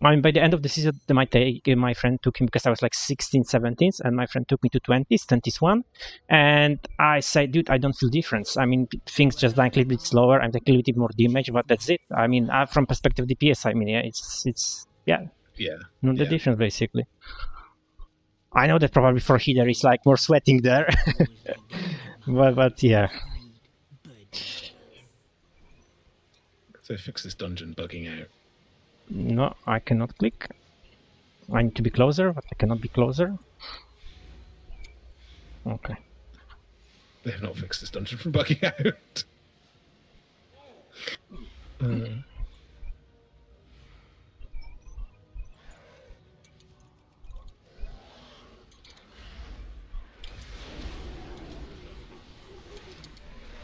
I mean, by the end of the season, my friend took him, because I was like 16, 17s, and my friend took me to 20s, 21, and I said, dude, I don't feel difference. I mean, things just like a little bit slower, and like a little bit more damage, but that's it. I mean, from perspective DPS, I mean, yeah, it's Yeah. not the Yeah. difference, basically. I know that probably for he there is like more sweating there, but yeah. So fix this dungeon bugging out. No, I cannot click. I need to be closer, but I cannot be closer. Okay. They have not fixed this dungeon from bugging out.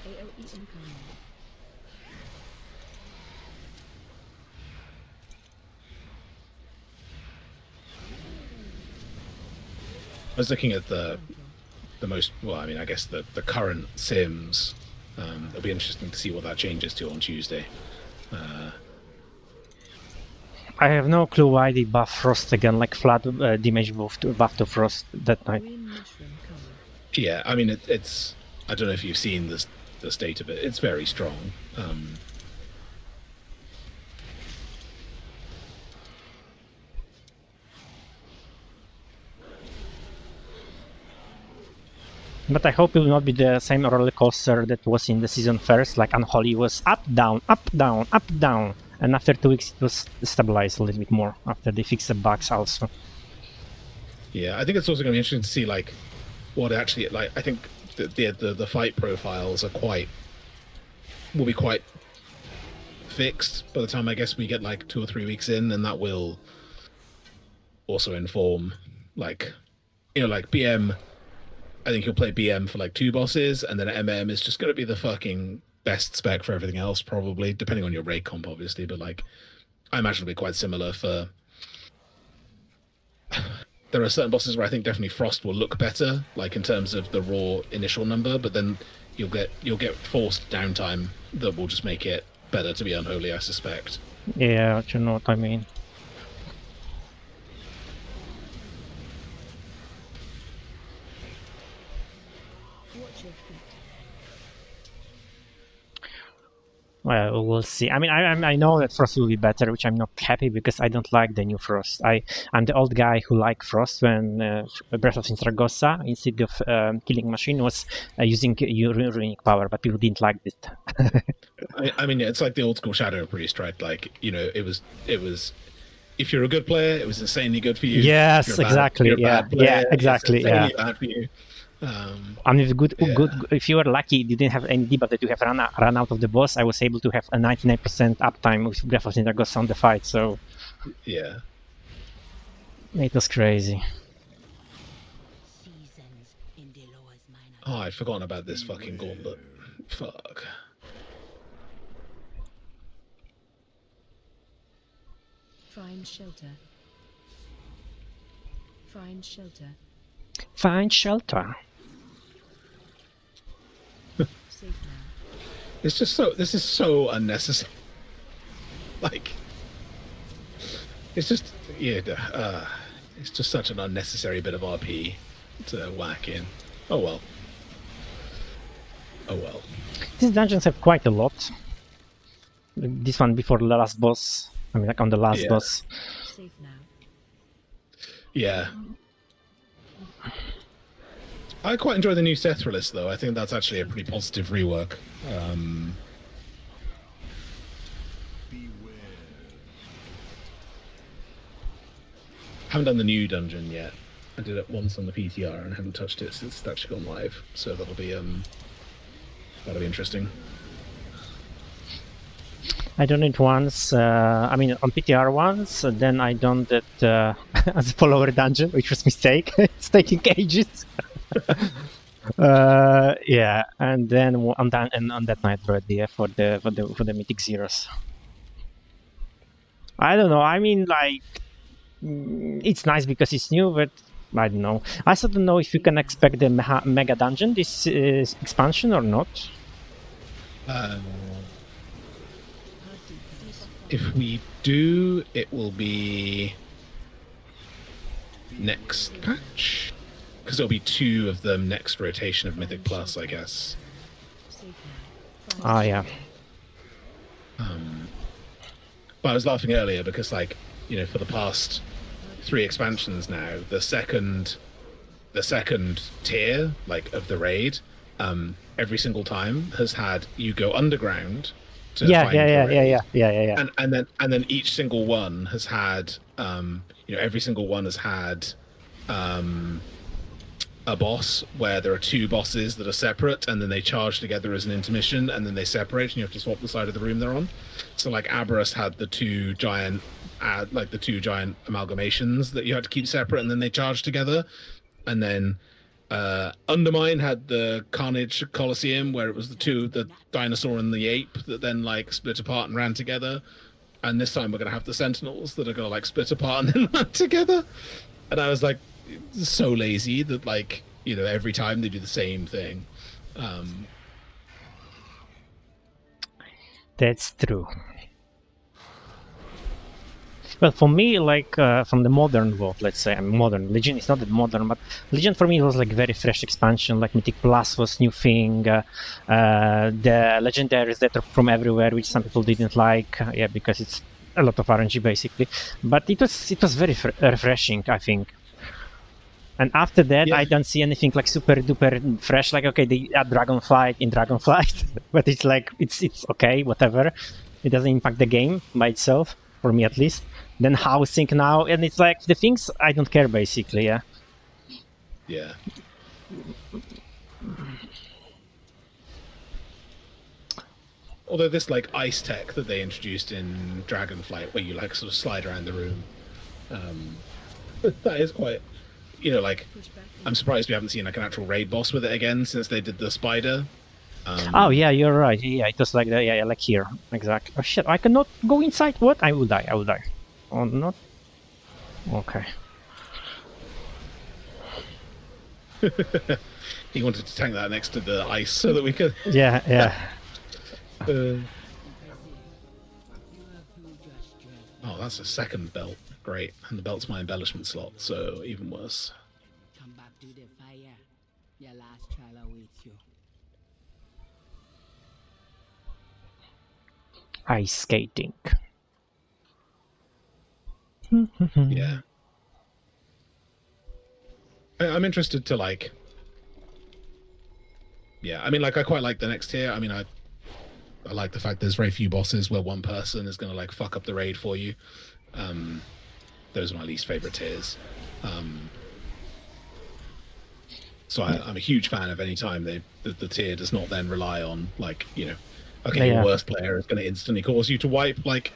AOE incoming. I was looking at the most, well, I mean, I guess the current Sims. It'll be interesting to see what that changes to on Tuesday. I have no clue why they buff Frost again, like flat damage buff to Frost that night. Green mushroom coming. Yeah, I mean, it's. I don't know if you've seen the state of it. It's very strong. But I hope it will not be the same roller coaster that was in the season first, like Unholy was up, down, up, down, up, down. And after 2 weeks it was stabilized a little bit more, after they fixed the bugs also. Yeah, I think it's also going to be interesting to see like what actually like. I think the fight profiles are will be quite fixed by the time I guess we get like 2 or 3 weeks in, and that will also inform like like BM. I think you'll play BM for like 2 bosses, and then MM is just going to be the fucking best spec for everything else, probably, depending on your raid comp, obviously. But like, I imagine it'll be quite similar for. There are certain bosses where I think definitely Frost will look better, like in terms of the raw initial number, but then you'll get forced downtime that will just make it better to be Unholy, I suspect. Yeah, you know what I mean. Watch your feet. Well, we'll see. I mean, I know that Frost will be better, which I'm not happy because I don't like the new Frost. I'm the old guy who liked Frost when Breath of Sintragosa, instead of Killing Machine, was using runic power, but people didn't like it. I mean, it's like the old school Shadow Priest, right? Like, it was. If you're a good player, it was insanely good for you. Yes, exactly. Yeah, exactly. It's insanely bad for you. I mean, good. If you were lucky, you didn't have any debuff that you have run out of the boss. I was able to have a 99% uptime with Breath of Sintragosa on the fight. So yeah, it was crazy. Seasons in Deloa's minor. Oh, I'd forgotten about this fucking gauntlet. Fuck. Find shelter. Find shelter. Find shelter. Safe now. It's just so. This is so unnecessary. Like, it's just it's just such an unnecessary bit of RP to whack in. Oh well. Oh well. These dungeons have quite a lot. This one before the last boss. I mean, like on the last boss. Safe now. Yeah. I quite enjoy the new Sethralist, though. I think that's actually a pretty positive rework. Haven't done the new dungeon yet. I did it once on the PTR and haven't touched it since it's actually gone live. So that'll be interesting. I done it once, I mean on PTR once, then I done it as a follower dungeon, which was a mistake. It's taking ages. Yeah, and then on that night already for the Mythic Zeros. I don't know, I mean like it's nice because it's new, but I don't know. I also don't know if you can expect the mega dungeon this expansion or not. If we do, it will be next patch, because there'll be 2 of them next rotation of Mythic Plus, I guess. Safe now. Ah, yeah. But I was laughing earlier because, like, for the past 3 expansions now, the second the second tier, like of the raid, every single time has had you go underground to find the raid. Yeah. And then each single one has had every single one has had a boss where there are two bosses that are separate, and then they charge together as an intermission, and then they separate, and you have to swap the side of the room they're on. So like Aberrus had the two giant amalgamations that you had to keep separate, and then they charged together. And then Undermine had the Carnage Colosseum, where it was the dinosaur and the ape that then like split apart and ran together. And this time we're gonna have the Sentinels that are gonna like split apart and then run together. And I was like, so lazy that like, every time they do the same thing. That's true. Well, for me, like from the modern WoW, let's say, modern Legion is not that modern, but Legion for me was like very fresh expansion. Like Mythic Plus was new thing. The legendaries that are from everywhere, which some people didn't like, because it's a lot of RNG basically. But it was very refreshing, I think. And after that, I don't see anything like super duper fresh. Like, okay, they add Dragonflight in Dragonflight, but it's like it's okay, whatever. It doesn't impact the game by itself, for me at least. Then housing now, and it's like the things I don't care basically. Yeah. Although this like ice tech that they introduced in Dragonflight, where you like sort of slide around the room, that is quite, like, I'm surprised we haven't seen like an actual raid boss with it again since they did the spider. Oh yeah, you're right. Yeah, it was like that. Yeah, like here, exactly. Oh shit, I cannot go inside. What? I will die. Oh, not. Okay. He wanted to tank that next to the ice so that we could. Yeah. Oh, that's a second belt. Great. And the belt's my embellishment slot, so even worse. Come back to the fire. Your last trial awaits you. Ice skating. Yeah. I'm interested to like. Yeah, I mean, like, I quite like the next tier. I mean, I like the fact there's very few bosses where one person is going to like fuck up the raid for you. Those are my least favorite tiers. So I'm a huge fan of any time the tier does not then rely on like, your worst player is going to instantly cause you to wipe like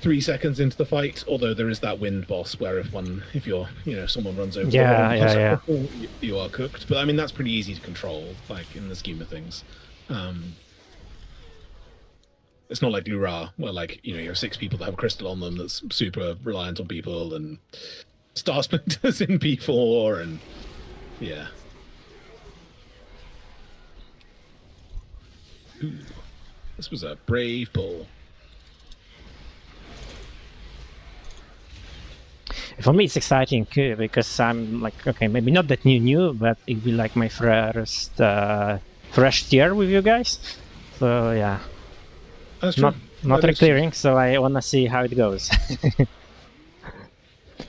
3 seconds into the fight. Although there is that wind boss where if someone runs over, you are cooked. But I mean, that's pretty easy to control, like in the scheme of things. It's not like Lura, where like you have 6 people that have a crystal on them that's super reliant on people, and Star Splinters in P4, and yeah. Ooh, this was a brave pull. For me, it's exciting because I'm like, okay, maybe not that new, but it'll be like my first fresh tier with you guys. So yeah. That's true. Not reclearing, so I wanna see how it goes.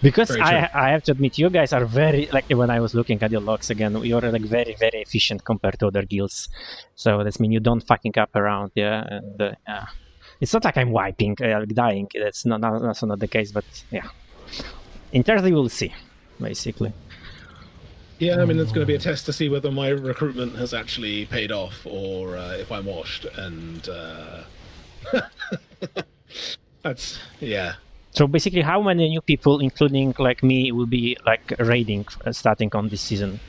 Because I have to admit, you guys are very, like, when I was looking at your logs again, you're like very, very efficient compared to other guilds. So that means you don't fucking up around, and it's not like I'm wiping, like dying. That's not the case, but yeah. Internally, we'll see, basically. Yeah, I mean, it's going to be a test to see whether my recruitment has actually paid off, or if I'm washed, and that's, yeah. So basically, how many new people, including like me, will be like raiding starting on this season?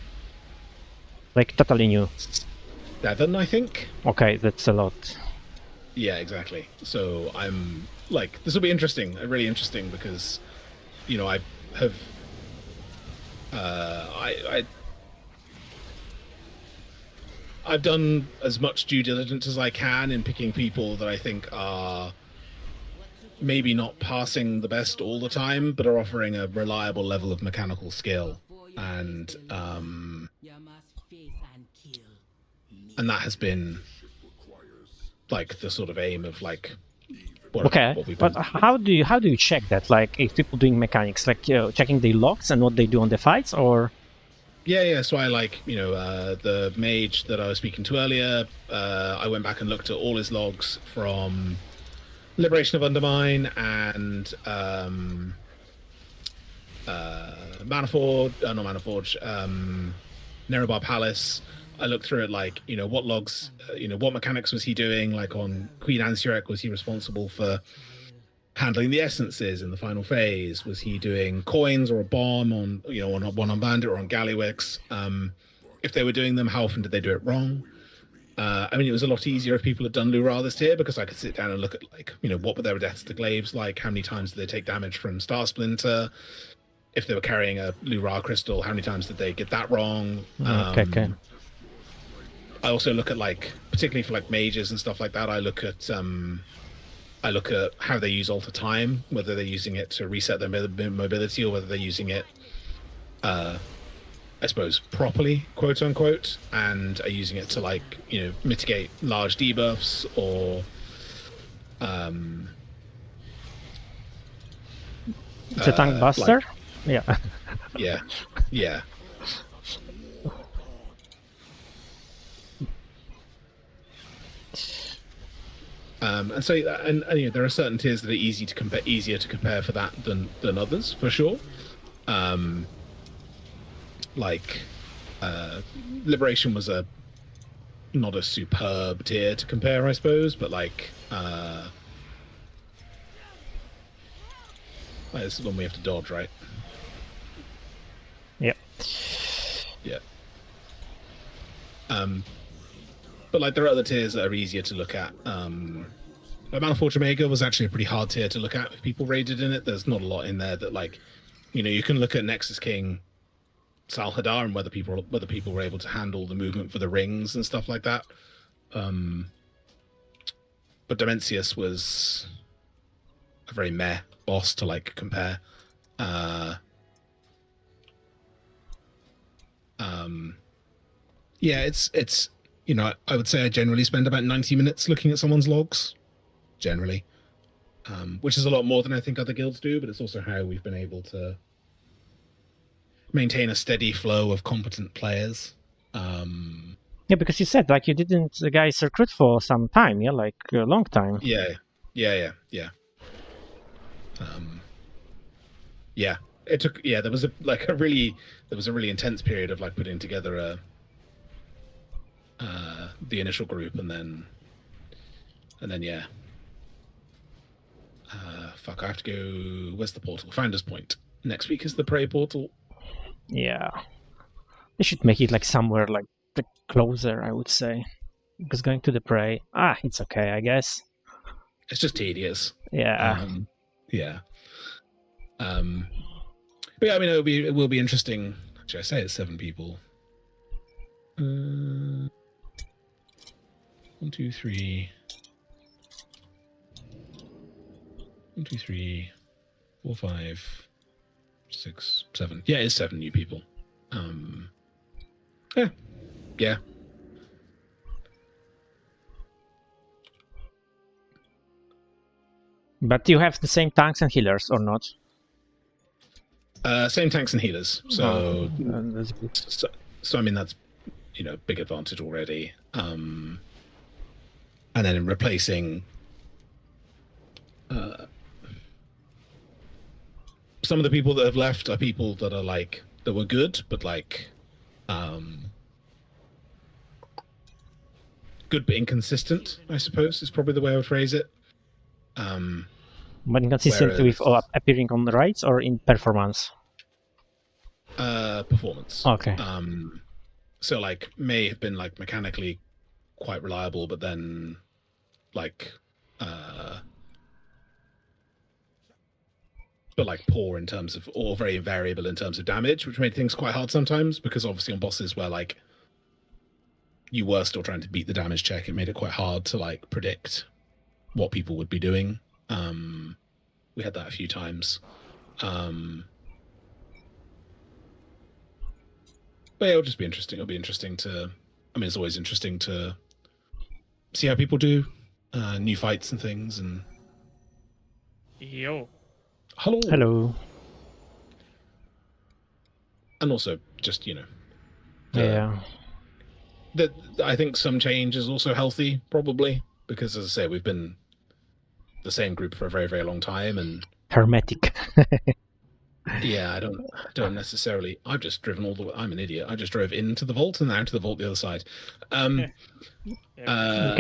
Like totally new. 7, I think. Okay, that's a lot. Yeah, exactly. So I'm like, this will be interesting, really interesting, because I have I've done as much due diligence as I can in picking people that I think are maybe not passing the best all the time, but are offering a reliable level of mechanical skill, and that has been like the sort of aim of like. But how do you check that? Like, if people doing mechanics, like checking the logs and what they do on the fights, or Yeah. So I like, the mage that I was speaking to earlier. I went back and looked at all his logs from Liberation of Undermine and Maniforge, not Maniforge, Nerebar Palace. I looked through it, like, what logs, what mechanics was he doing? Like on Queen Ansurek, was he responsible for handling the essences in the final phase? Was he doing coins or a bomb on, on one on Bandit or on Gallywix? If they were doing them, how often did they do it wrong? I mean, it was a lot easier if people had done Lurar this tier, because I could sit down and look at, like, what were their deaths to glaives like? How many times did they take damage from Star Splinter? If they were carrying a Lurar crystal, how many times did they get that wrong? Okay. I also look at, like, particularly for like mages and stuff like that, I look at how they use Alter Time, whether they're using it to reset their mobility or whether they're using it, I suppose, properly, quote unquote, and are using it to, like, mitigate large debuffs or It's a tank buster? Yeah. yeah. And so, and there are certain tiers that are easier to compare for that than others, for sure. Like, Liberation was not a superb tier to compare, I suppose, but like, this is when we have to dodge, right? Yep. Yeah. But like, there are other tiers that are easier to look at. Like Maniforge Omega was actually a pretty hard tier to look at if people raided in it. There's not a lot in there that, like, you can look at Nexus King Salhadar and whether people were able to handle the movement for the rings and stuff like that. But Dimensius was a very meh boss to, like, compare. Yeah, it's I would say I generally spend about 90 minutes looking at someone's logs, generally, which is a lot more than I think other guilds do, but it's also how we've been able to maintain a steady flow of competent players. Yeah, because you said, like, you didn't the guys recruit for some time, yeah, like a long time. Yeah. It took. Yeah, there was a really intense period of, like, putting together the initial group, and then yeah. Fuck, I have to go. Where's the portal? Founders Point. Next week is the Prey portal. Yeah. They should make it, like, somewhere, like, closer, I would say. Because going to the Prey, it's okay, I guess. It's just tedious. Yeah. Yeah. But yeah, I mean, it will be interesting. Actually, I say it's 7 people. 1, 2, 3. 1, 2, 3, 4, 5, 6, 7. Yeah, it's 7 new people. Yeah. But you have the same tanks and healers, or not? Same tanks and healers. So, That's good. so I mean, that's, big advantage already. And then in replacing some of the people that have left are people that are, like, that were good, but, like, good but inconsistent, I suppose, is probably the way I would phrase it. But inconsistent with appearing on the raids or in performance? Performance. Okay. So, like, may have been, like, mechanically quite reliable, but then, like, but, like, poor in terms of, or very variable in terms of damage, which made things quite hard sometimes, because obviously on bosses where, like, you were still trying to beat the damage check, it made it quite hard to, like, predict what people would be doing. We had that a few times. But yeah, it'll just be interesting. It'll be interesting to, I mean, it's always interesting to see how people do new fights and things. And Yo. hello. Hello. And also just, Yeah. I think some change is also healthy, probably, because as I say, we've been the same group for a very, very long time, and Hermetic. yeah, I don't necessarily. I've just driven all the way. I'm an idiot. I just drove into the vault and out to the vault the other side. Yeah,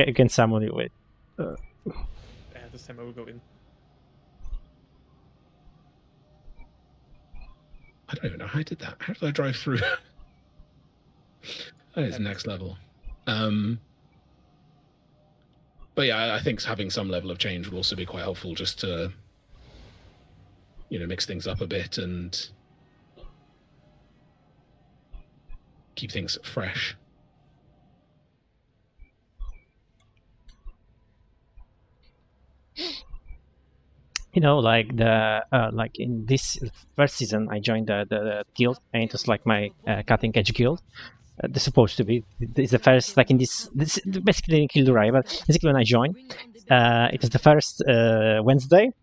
You can summon it with. this time I will go in. I don't even know how I did that. How did I drive through? That is next level. But yeah, I think having some level of change would also be quite helpful, just to, mix things up a bit and keep things fresh. Like like in this first season, I joined the guild, and it was like my cutting edge guild. They're supposed to be. It's the first, like in this basically in Kildurai, but basically when I joined, it was the first Wednesday,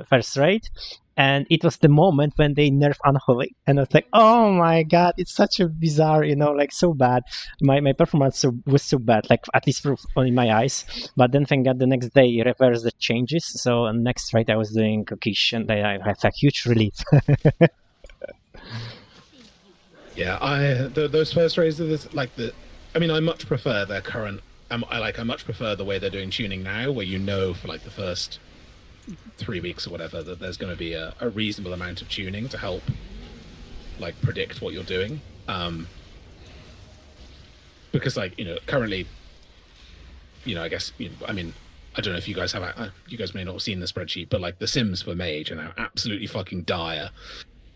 first raid, and it was the moment when they nerf Unholy, and I was like, oh my god, it's such a bizarre, like so bad. My performance was so bad, like at least in my eyes. But then thank god the next day reversed the changes. So next raid I was doing Kokish, and I had a huge relief. Yeah, those first raids of this, I much prefer their current. I much prefer the way they're doing tuning now, where for like the first 3 weeks or whatever that there's going to be a reasonable amount of tuning to help like predict what you're doing. Because currently, I guess I don't know if you guys have. You guys may not have seen the spreadsheet, but like the Sims for Mage are now absolutely fucking dire.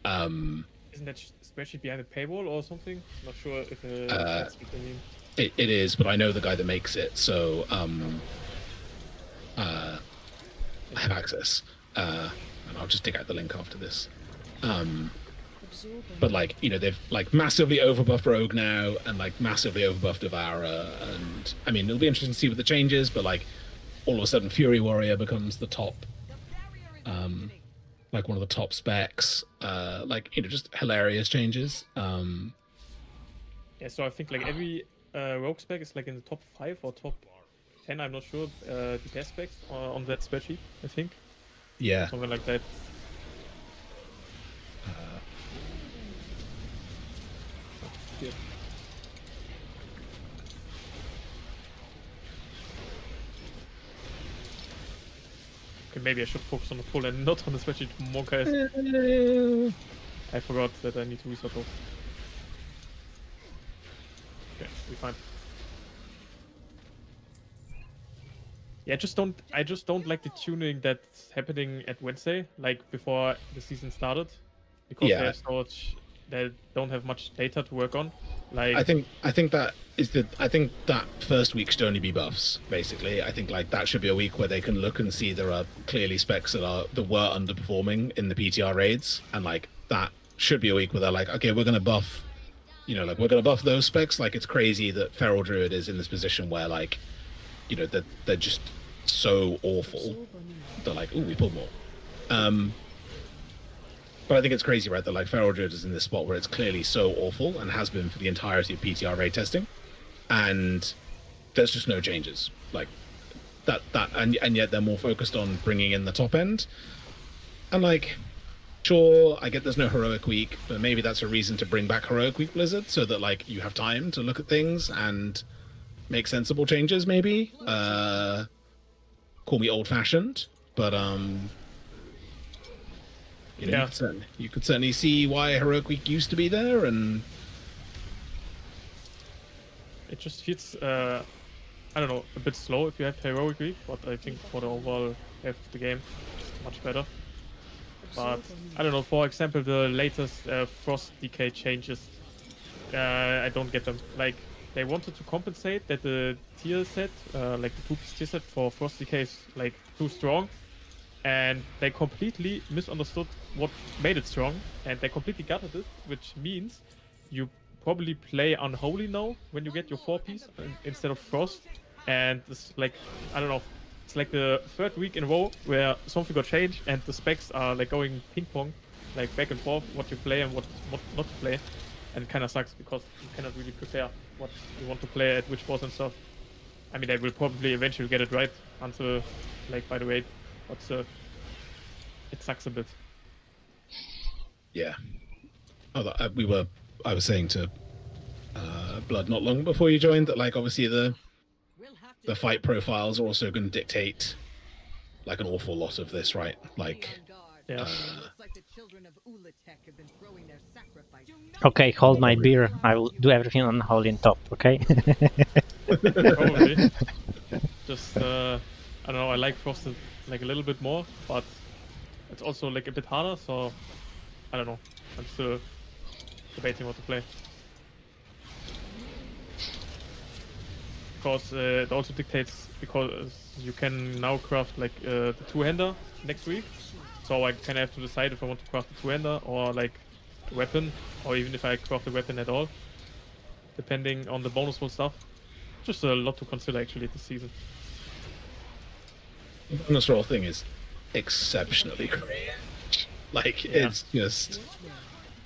Isn't that spreadsheet behind the paywall or something? Not sure if that's what they mean. It is, but I know the guy that makes it, so I have access, and I'll just dig out the link after this. But they've like massively overbuffed Rogue now, and like massively overbuffed Devourer, and it'll be interesting to see what the change is. But like all of a sudden, Fury Warrior becomes the top. Like one of the top specs, just hilarious changes. Yeah, so I think like every rogue spec is like in the top 5 or top 10, I'm not sure, DPS specs on that spreadsheet, I think. Yeah. Something like that. Yeah. Okay, maybe I should focus on the pull and not on the spreadsheet more, guys. I forgot that I need to reset those. Okay, we're fine. Yeah, I just don't like the tuning that's happening at Wednesday, like before the season started, because they don't have much data to work on. Like I think that first week should only be buffs. Basically, I think like that should be a week where they can look and see there are clearly specs that were underperforming in the PTR raids, and like that should be a week where they're like, okay, we're gonna buff, we're gonna buff those specs. Like it's crazy that Feral Druid is in this position where like, they're just so awful. They're like, ooh, we pulled more. But I think it's crazy, right, that like Feral Druid is in this spot where it's clearly so awful and has been for the entirety of PTR raid testing, and there's just no changes like that, and yet they're more focused on bringing in the top end. And like, sure, I get there's no heroic week, but maybe that's a reason to bring back heroic week, Blizzard, so that like you have time to look at things and make sensible changes. Maybe call me old-fashioned, but yeah. You could certainly see why heroic week used to be there, and it just feels I don't know, a bit slow if you have heroic week, but I think for the overall half of the game it's much better. But I don't know, for example, the latest Frost Decay changes, I don't get them. Like, they wanted to compensate that the tier set, like the 2-piece tier set for Frost Decay is like too strong, and they completely misunderstood what made it strong, and they completely gutted it, which means you probably play Unholy now when you get your 4-piece instead of Frost, and it's like, I don't know, it's like the 3rd week in a row where something got changed and the specs are like going ping pong, like back and forth, what you play and what not to play. and it kind of sucks because you cannot really prepare what you want to play at which boss and stuff. I mean, I will probably eventually get it right until like by the way, but it sucks a bit. Yeah. Oh, I was saying to Blood not long before you joined that, like, obviously the fight profiles are also going to dictate like an awful lot of this, right? Like, Yeah. Okay, hold my beer. I will do everything on holding top, okay? Probably. Just I don't know. I like Frosted like a little bit more, but it's also like a bit harder. So I don't know. I'm still debating what to play. Because it also dictates because you can now craft like the two-hander next week. So I kind of have to decide if I want to craft the two-hander or like a weapon, or even if I craft a weapon at all, depending on the bonus roll stuff. Just a lot to consider actually this season. the bonus roll thing is exceptionally great. Like, Yeah. it's just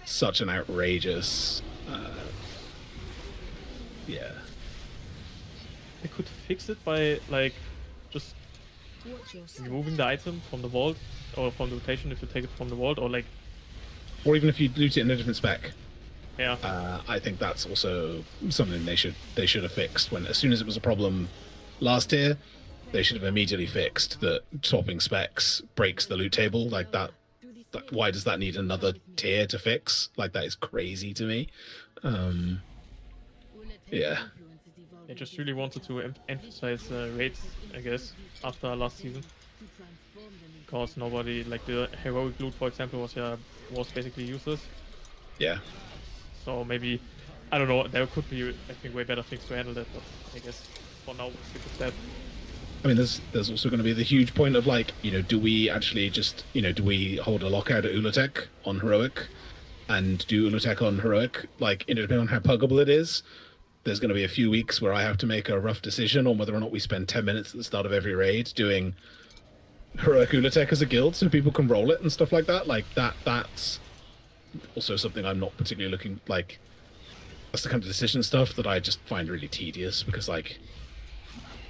such an outrageous. Yeah. They could fix it by like just removing the item from the vault or from the rotation if you take it from the vault, or like Or even if you loot it in a different spec. yeah. I think that's also something they should have fixed when, as soon as it was a problem last year, they should have immediately fixed that swapping specs breaks the loot table like that. Why does that need another tier to fix? Like, that is crazy to me. Yeah. They just really wanted to emphasize raids, I guess, after last season. Because nobody, like the heroic loot, for example, was basically useless. Yeah. So maybe, I don't know, there could be, I think, way better things to handle that, but I guess for now, we'll stick with that. I mean, there's also going to be the huge point of, like, you know, do we actually just, you know, do we hold a lockout at Ulatek on heroic and do Ulatek on heroic? Like, depending on how puggable it is, there's going to be a few weeks where I have to make a rough decision on whether or not we spend 10 minutes at the start of every raid doing heroic Ulatek as a guild so people can roll it and stuff like that. Like, that's also something I'm not particularly looking, like, that's the kind of decision stuff that I just find really tedious, because, like,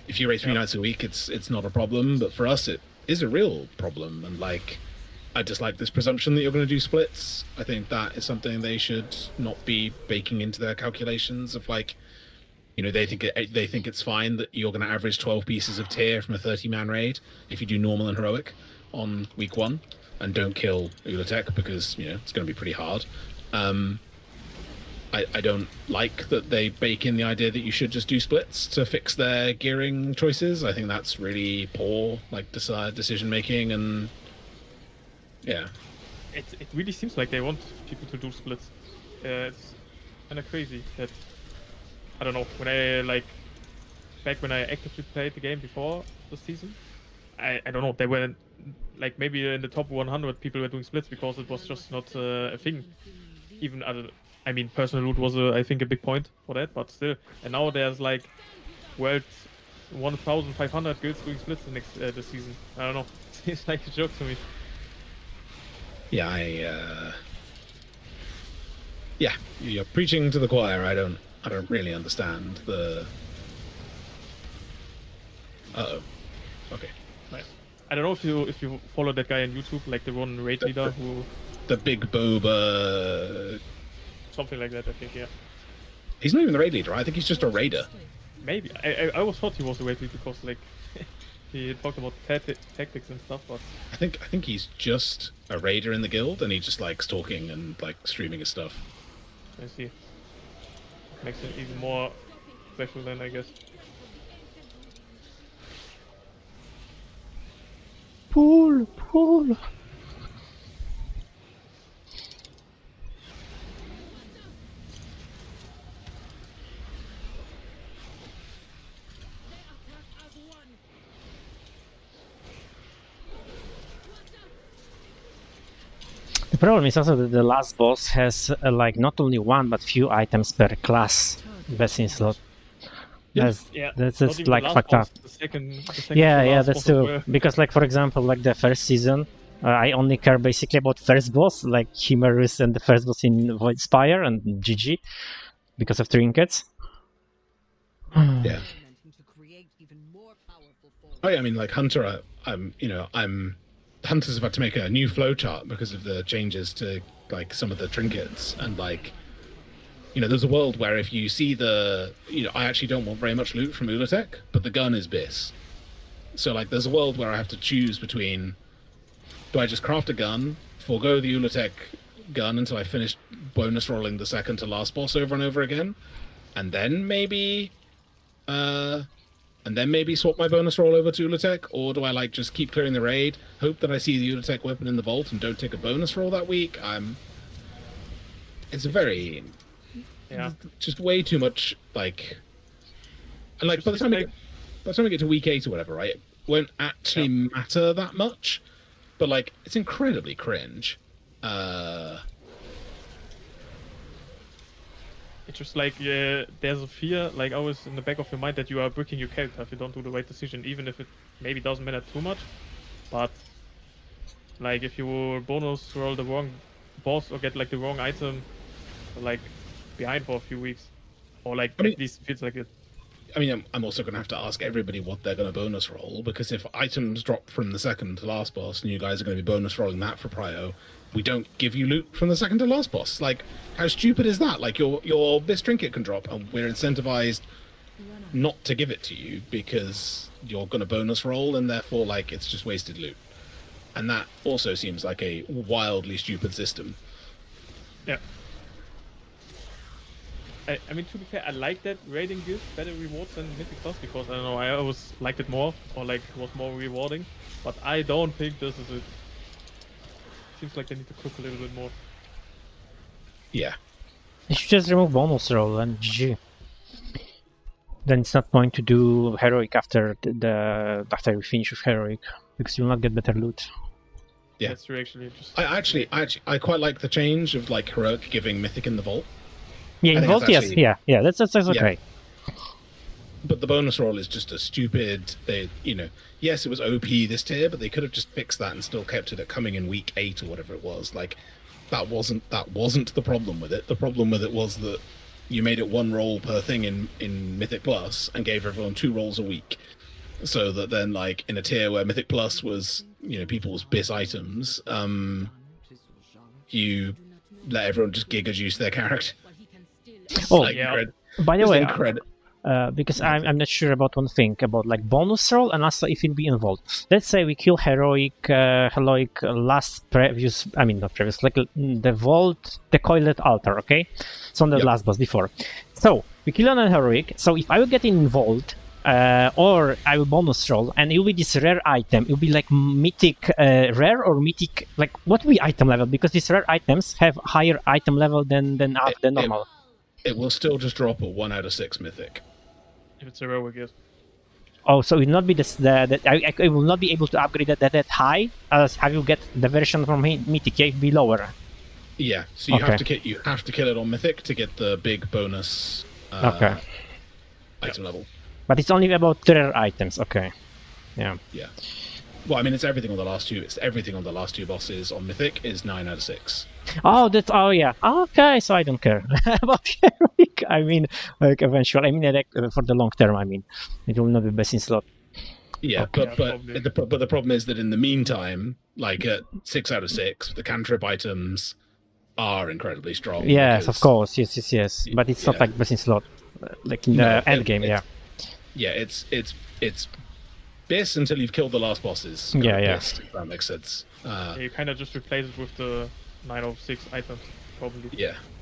if you raid 3 nights a week, it's not a problem, but for us it is a real problem. And, like, I dislike this presumption that you're going to do splits. I think that is something they should not be baking into their calculations of, like, you know, they think it's fine that you're going to average 12 pieces of tier from a 30-man raid if you do normal and heroic on week 1 and don't kill Ulatek, because, you know, it's going to be pretty hard. I don't like that they bake in the idea that you should just do splits to fix their gearing choices. I think that's really poor, like, decision making, and yeah. It really seems like they want people to do splits. It's kind of crazy that, I don't know, when I, like, back when I actively played the game before the season, I don't know, they were, like, maybe in the top 100 people were doing splits because it was just not a thing. Even I mean, personal loot was, I think, a big point for that, but still. And now there's, like, world 1,500 guilds doing splits this season. I don't know. It's like a joke to me. Yeah, yeah, you're preaching to the choir. I don't really understand the. Uh-oh. Okay. Nice. I don't know if you follow that guy on YouTube, like the one raid leader who. The big boba. Something like that, I think. Yeah. He's not even the raid leader. I think he's just a raider. Maybe. I always thought he was a raid leader because, like, he talked about tactics and stuff, but. I think he's just a raider in the guild, and he just likes talking and, like, streaming his stuff. I see. Makes it even more special then, I guess. Pull. The problem is also that the last boss has like not only one but few items per class vaccine slot. That's Not even like the last fucked boss, up. The second Yeah, to last that's boss as true. well. Because, like, for example, like the first season, I only care basically about first boss, like Chimerus and the first boss in Void Spire and GG, because of trinkets. Yeah. To create even more powerful foes. Oh yeah, I mean, like Hunter, Hunters have had to make a new flowchart because of the changes to like some of the trinkets, and like, there's a world where if you see I actually don't want very much loot from Ulatek, but the gun is Biss. So like, there's a world where I have to choose between, do I just craft a gun, forego the Ulatek gun until I finish bonus rolling the second to last boss over and over again, and then maybe swap my bonus roll over to Ulatek, or do I like just keep clearing the raid, hope that I see the Ulatek weapon in the vault and don't take a bonus roll that week? It's a very, just way too much like, and like by the time we get to week 8 or whatever, right, it won't actually matter that much, but like it's incredibly cringe. It's just like there's a fear, like always in the back of your mind, that you are bricking your character if you don't do the right decision, even if it maybe doesn't matter too much. But like if you bonus roll the wrong boss or get like the wrong item, like behind for a few weeks, or like at least feels like it. I mean, I'm also going to have to ask everybody what they're going to bonus roll, because if items drop from the second to last boss and you guys are going to be bonus rolling that for prio, we don't give you loot from the second to last boss. Like, how stupid is that? Like, your this trinket can drop, and we're incentivized not to give it to you because you're going to bonus roll, and therefore, like, it's just wasted loot. And that also seems like a wildly stupid system. Yeah. I mean, to be fair, I like that raiding gives better rewards than Mythic Plus, because I don't know, I always liked it more, or like it was more rewarding. But I don't think this is it. Seems like they need to cook a little bit more. Yeah. You should just remove bonus roll and GG. Then it's not going to do heroic after after you finish with heroic, because you'll not get better loot. Yeah. That's true, actually. I quite like the change of like heroic giving mythic in the vault. Yeah, in vault, yes, yeah, that's okay. But the bonus roll is just a stupid. Yes, it was OP this tier, but they could have just fixed that and still kept it at coming in week 8 or whatever it was. Like, that wasn't the problem with it. The problem with it was that you made it 1 roll per thing in Mythic Plus and gave everyone 2 rolls a week, so that then, like, in a tier where Mythic Plus was people's BIS items, you let everyone just giga juice their character. Oh, like, yeah. By the way, because Yeah. I'm not sure about one thing about like bonus roll and also if it be involved. Let's say we kill heroic last previous, I mean not previous, like the vault, the coiled altar, okay? It's on the last boss before. So we kill on a heroic. So if I will get involved, or I will bonus roll, and it will be this rare item. It will be like mythic rare or mythic, like what will be item level? Because these rare items have higher item level than normal. It will still just drop a 1 out of 6 mythic. If it's heroic, yes. Oh, so it will not be I will not be able to upgrade that high as I will get the version from mythic. It will be lower. Yeah, so you have to kill it on mythic to get the big bonus item level. But it's only about rare items. Okay. Yeah. Yeah. Well, I mean, it's everything on the last 2. It's everything on the last 2 bosses on mythic is 9 out of 6. Oh yeah. Okay, so I don't care about heroic. I mean, like eventually. I mean, like, for the long term. I mean, it will not be best in slot. Yeah, Okay. but the problem is that in the meantime, like at 6 out of 6, the cantrip items are incredibly strong. Yes, because- of course. Yes. But it's not like best in slot, like in the end game. Yeah. Yeah, it's BIS until you've killed the last bosses. Yeah. BIS, if that makes sense. You kind of just replace it with the 9 of 6 items, probably.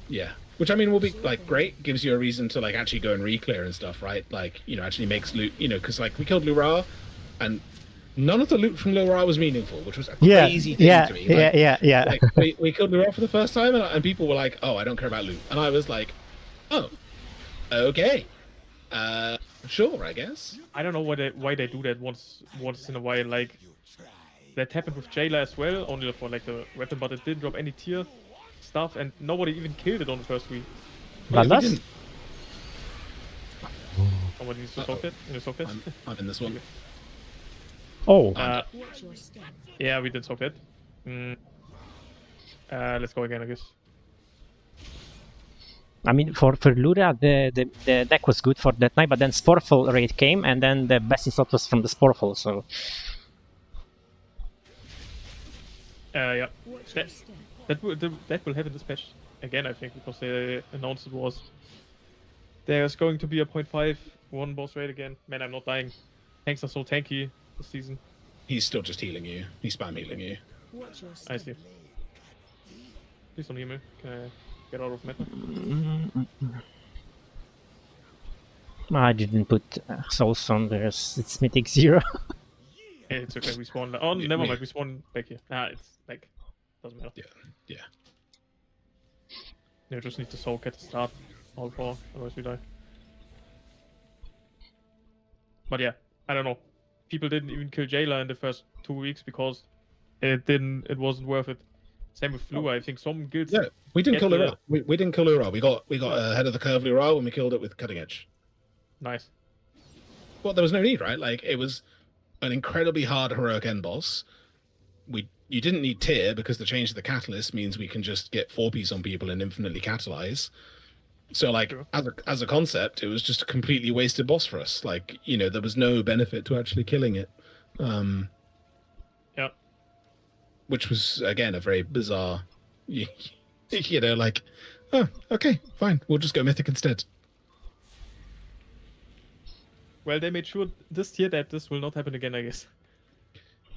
Yeah. Which, I mean, will be, like, great. Gives you a reason to, like, actually go and re-clear and stuff, right? Like, actually makes loot, because, like, we killed Lura, and none of the loot from Lura was meaningful, which was a crazy thing to me. Like, Yeah. Like, we killed Lura for the first time, and people were like, oh, I don't care about loot. And I was like, oh, okay. Sure, I guess. I don't know why they do that once in a while. Like, that happened with Jailer as well, only for like the weapon, but it didn't drop any tier stuff, and nobody even killed it on the first week. Bloodlust? Somebody needs to soak it in the socket. I'm in this one. Oh. Yeah, we did soak it. Let's go again, I guess. I mean, for Lura, the deck was good for that night, but then Sporeful raid came, and then the best slot was from the Sporeful, so... Yeah. That will happen this patch again, I think, because they announced it was... There's going to be a 0.5 one boss raid again. Man, I'm not dying. Tanks are so tanky this season. He's still just healing you. He's spam healing you. I see. Please don't heal me. Can I get out of meta? I didn't put Soulstone, there's it's Mythic 0. Hey, it's okay, we spawn. Oh, never mind, we spawn back here. It's like, doesn't matter. Yeah. You just need to soak at the start, all four, otherwise we die. But yeah, I don't know. People didn't even kill Jailer in the first 2 weeks because it wasn't worth it. Same with Flua. I think some guilds. Yeah, we didn't kill Lura. We didn't kill Lura. We got ahead of the curve Lura when we killed it with Cutting Edge. Nice. Well, there was no need, right? Like, it was an incredibly hard heroic end boss. You didn't need tier because the change to the catalyst means we can just get 4-piece on people and infinitely catalyze. So, like, True. as a concept, it was just a completely wasted boss for us. Like, you know, there was no benefit to actually killing it. Yeah. Which was, again, a very bizarre, you know, like, oh, okay, fine, we'll just go Mythic instead. Well, they made sure this year that this will not happen again, I guess.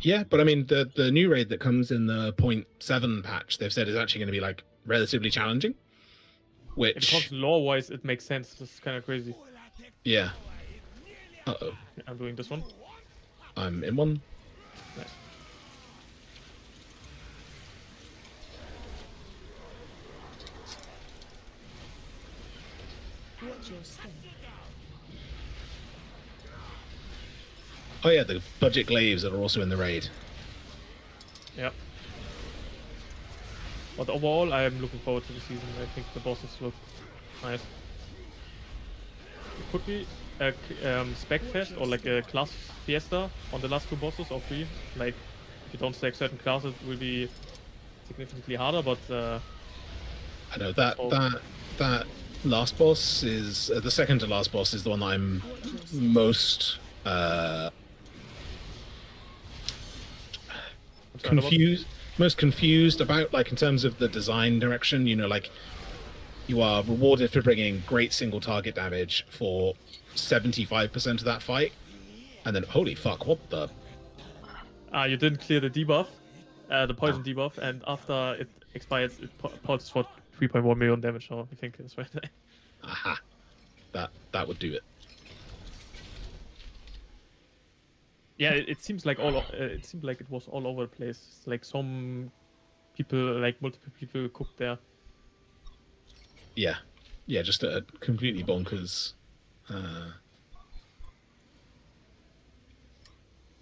Yeah, but I mean, the new raid that comes in the 0.7 patch, they've said is actually going to be, like, relatively challenging. Which... Because lore-wise, it makes sense. This is kind of crazy. Yeah. Uh-oh. I'm doing this one. I'm in one. Nice. Oh yeah, the budget glaives that are also in the raid. Yep. But overall, I am looking forward to the season. I think the bosses look nice. It could be a spec fest or like a class fiesta on the last 2 bosses or 3. Like, if you don't stack certain classes, it will be significantly harder. But I know that last boss is the second to last boss is the one that I'm most confused about, like, in terms of the design direction. You know, like, you are rewarded for bringing great single target damage for 75% of that fight, and then holy fuck, what the? you didn't clear the debuff, the poison debuff, and after it expires, it pulses for 3.1 million damage. So I think it's right. Aha, that would do it. Yeah, it seems like it seemed like it was all over the place. Like some people, like multiple people, cooked there. Yeah, just a completely bonkers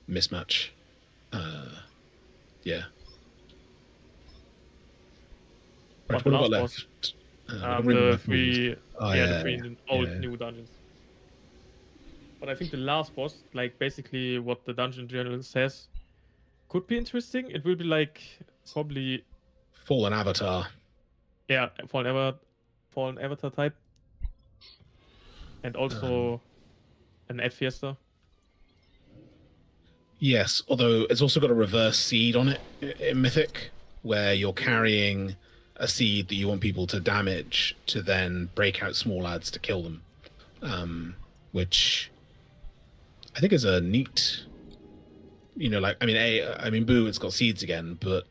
mismatch. Yeah. Right, what have we got left? The 3, the 3 old new dungeons. But I think the last boss, like basically what the dungeon general says, could be interesting. It will be like probably Fallen Avatar. Yeah, Fallen Avatar type, and also an Ed Fiesta. Yes, although it's also got a reverse seed on it in Mythic, where you're carrying a seed that you want people to damage to then break out small ads to kill them, which I think is a neat, you know, like, I mean, boo, it's got seeds again, but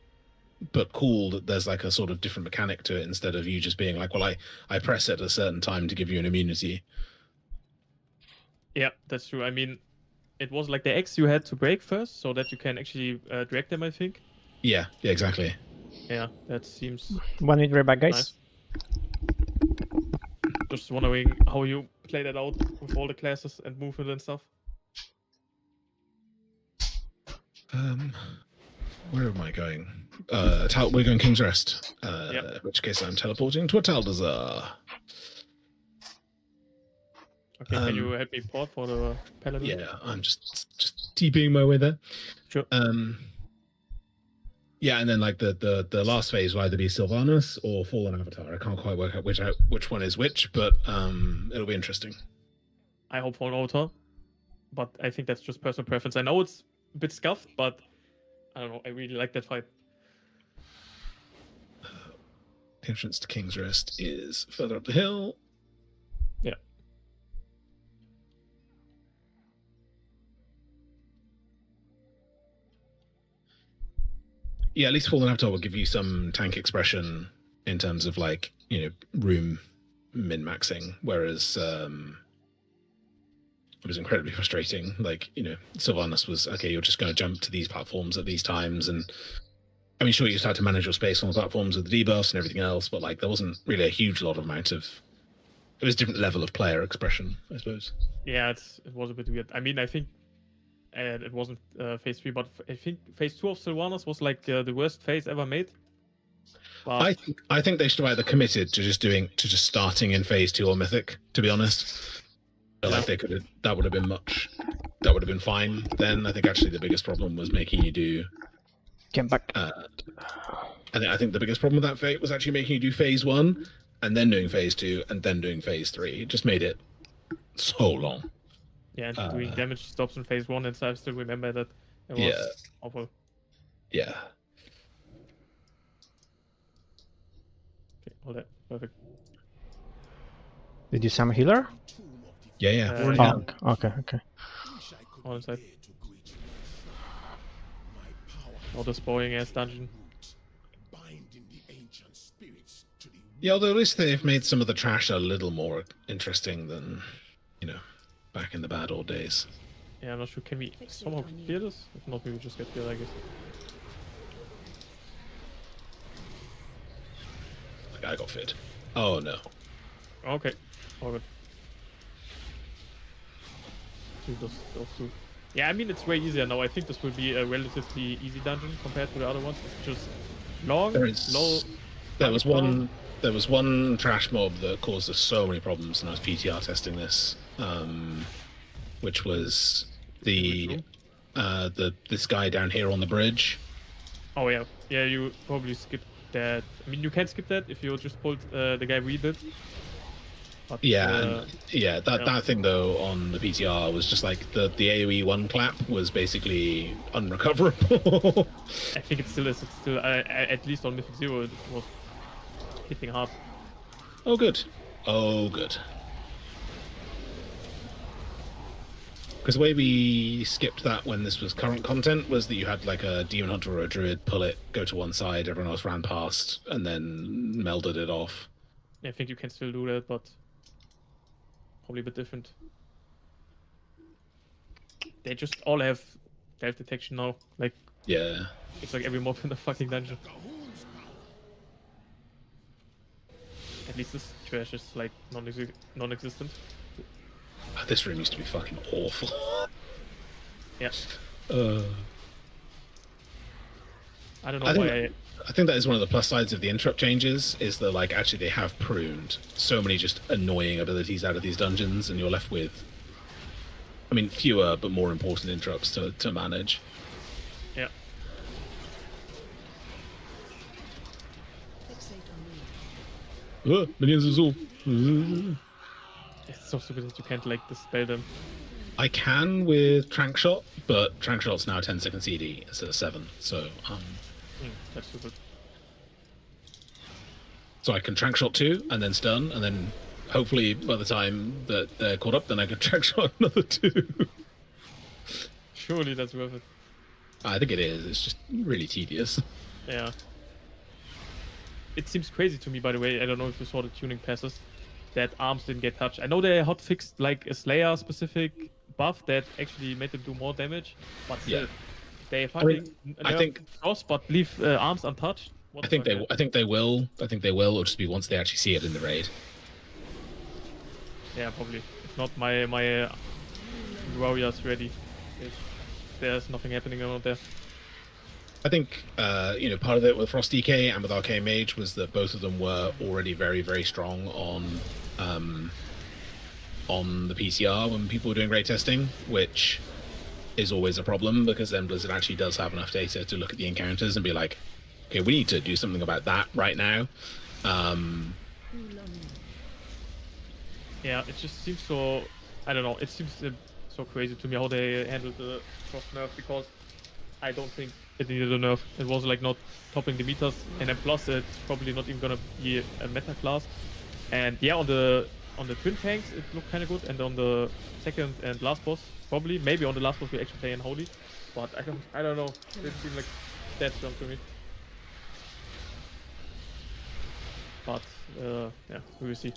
cool that there's like a sort of different mechanic to it instead of you just being like, well, I press it at a certain time to give you an immunity. Yeah, that's true. I mean, it was like the X you had to break first so that you can actually drag them, I think. Yeah, exactly. Yeah, that seems 1 minute, right back, guys. Nice. Just wondering how you play that out with all the classes and movement and stuff. Where am I going? We're going King's Rest. Yep. In which case I'm teleporting to a Taldazar. Okay, can you help me port for the Paladin? Yeah, I'm just TPing my way there. Sure. Yeah, and then like the last phase will either be Sylvanas or Fallen Avatar. I can't quite work out which one is which, but it'll be interesting. I hope for an auto, but I think that's just personal preference. I know it's a bit scuffed, but I don't know. I really like that fight. The entrance to King's Rest is further up the hill. Yeah. Yeah, at least Fallen Avatar will give you some tank expression in terms of like, you know, room min-maxing, whereas it was incredibly frustrating. Like, you know, Sylvanas was, okay, you're just going to jump to these platforms at these times, and I mean, sure, you just had to manage your space on the platforms with the debuffs and everything else, but like there wasn't really a huge lot of amount of. It was a different level of player expression, I suppose. Yeah, it was a bit weird. I mean, I think it wasn't phase 3, but I think phase 2 of Sylvanas was like the worst phase ever made. But I think they should have either committed to just starting in phase 2 or Mythic. To be honest, like they could have. That would have been fine. Then I think actually the biggest problem was making you do. Get back. I think the biggest problem with that fate was actually making you do phase 1 and then doing phase 2 and then doing phase 3. It just made it so long. yeah, and doing damage stops in phase 1, and so I still remember that it was awful. Yeah. Okay, all that perfect. Did you summon healer? Yeah. We're Oh, okay. On inside. Oh, this boring ass dungeon. Yeah, although at least they've made some of the trash a little more interesting than, you know, back in the bad old days. Yeah, I'm not sure. Can we somehow clear this? If not, we will just get killed, I guess. The guy got fit. Oh no. Okay, all good. Those two. Yeah, I mean, it's way easier now. I think this will be a relatively easy dungeon compared to the other ones. It's just long, low. There was one trash mob that caused us so many problems, and I was PTR testing this, which was this guy down here on the bridge. Oh yeah, you probably skipped that. I mean, you can skip that if you just pulled the guy we did. But, that thing though on the PTR was just like the AoE one clap was basically unrecoverable. I think it still is. It's still at least on Mythic 0 it was hitting hard. Oh good. Because the way we skipped that when this was current content was that you had like a demon hunter or a druid pull it, go to one side, everyone else ran past, and then melded it off. I think you can still do that, but probably a bit different. They just all have stealth detection now. Like, yeah, it's like every mob in the fucking dungeon. At least this trash is like non-existent. This room used to be fucking awful. Yeah. I don't know why. I think that is one of the plus sides of the interrupt changes, is that like actually they have pruned so many just annoying abilities out of these dungeons, and you're left with, I mean, fewer but more important interrupts to manage. Yeah. Minions of Zul. It's so stupid that you can't like dispel them. I can with Trank Shot, but Trank Shot's now 10 second CD instead of 7, so That's stupid. So I can Trank Shot 2 and then stun, and then hopefully by the time that they're caught up, then I can Trank Shot another 2. Surely that's worth it. I think it is. It's just really tedious. Yeah. It seems crazy to me, by the way. I don't know if you saw the tuning passes, that arms didn't get touched. I know they hotfixed like a Slayer specific buff that actually made them do more damage, but still, they fucking I think Frost, but leave arms untouched. I think they will. It'll just be once they actually see it in the raid. Yeah, probably. If not, my warrior's ready. If there's nothing happening around there. I think part of it with Frost DK and with Arcane Mage was that both of them were already very, very strong on the PCR when people were doing raid testing, which is always a problem, because then Blizzard actually does have enough data to look at the encounters and be like, okay, we need to do something about that right now. Yeah, it just seems so. I don't know. It seems so crazy to me how they handled the cross nerf, because I don't think it needed a nerf. It was like not topping the meters, and then plus it's probably not even gonna be a meta class. And yeah, on the twin tanks it looked kind of good, and on the second and last boss probably, maybe on the last boss we actually play in holy, but I don't know. It seemed like that strong to me. But yeah, we will see.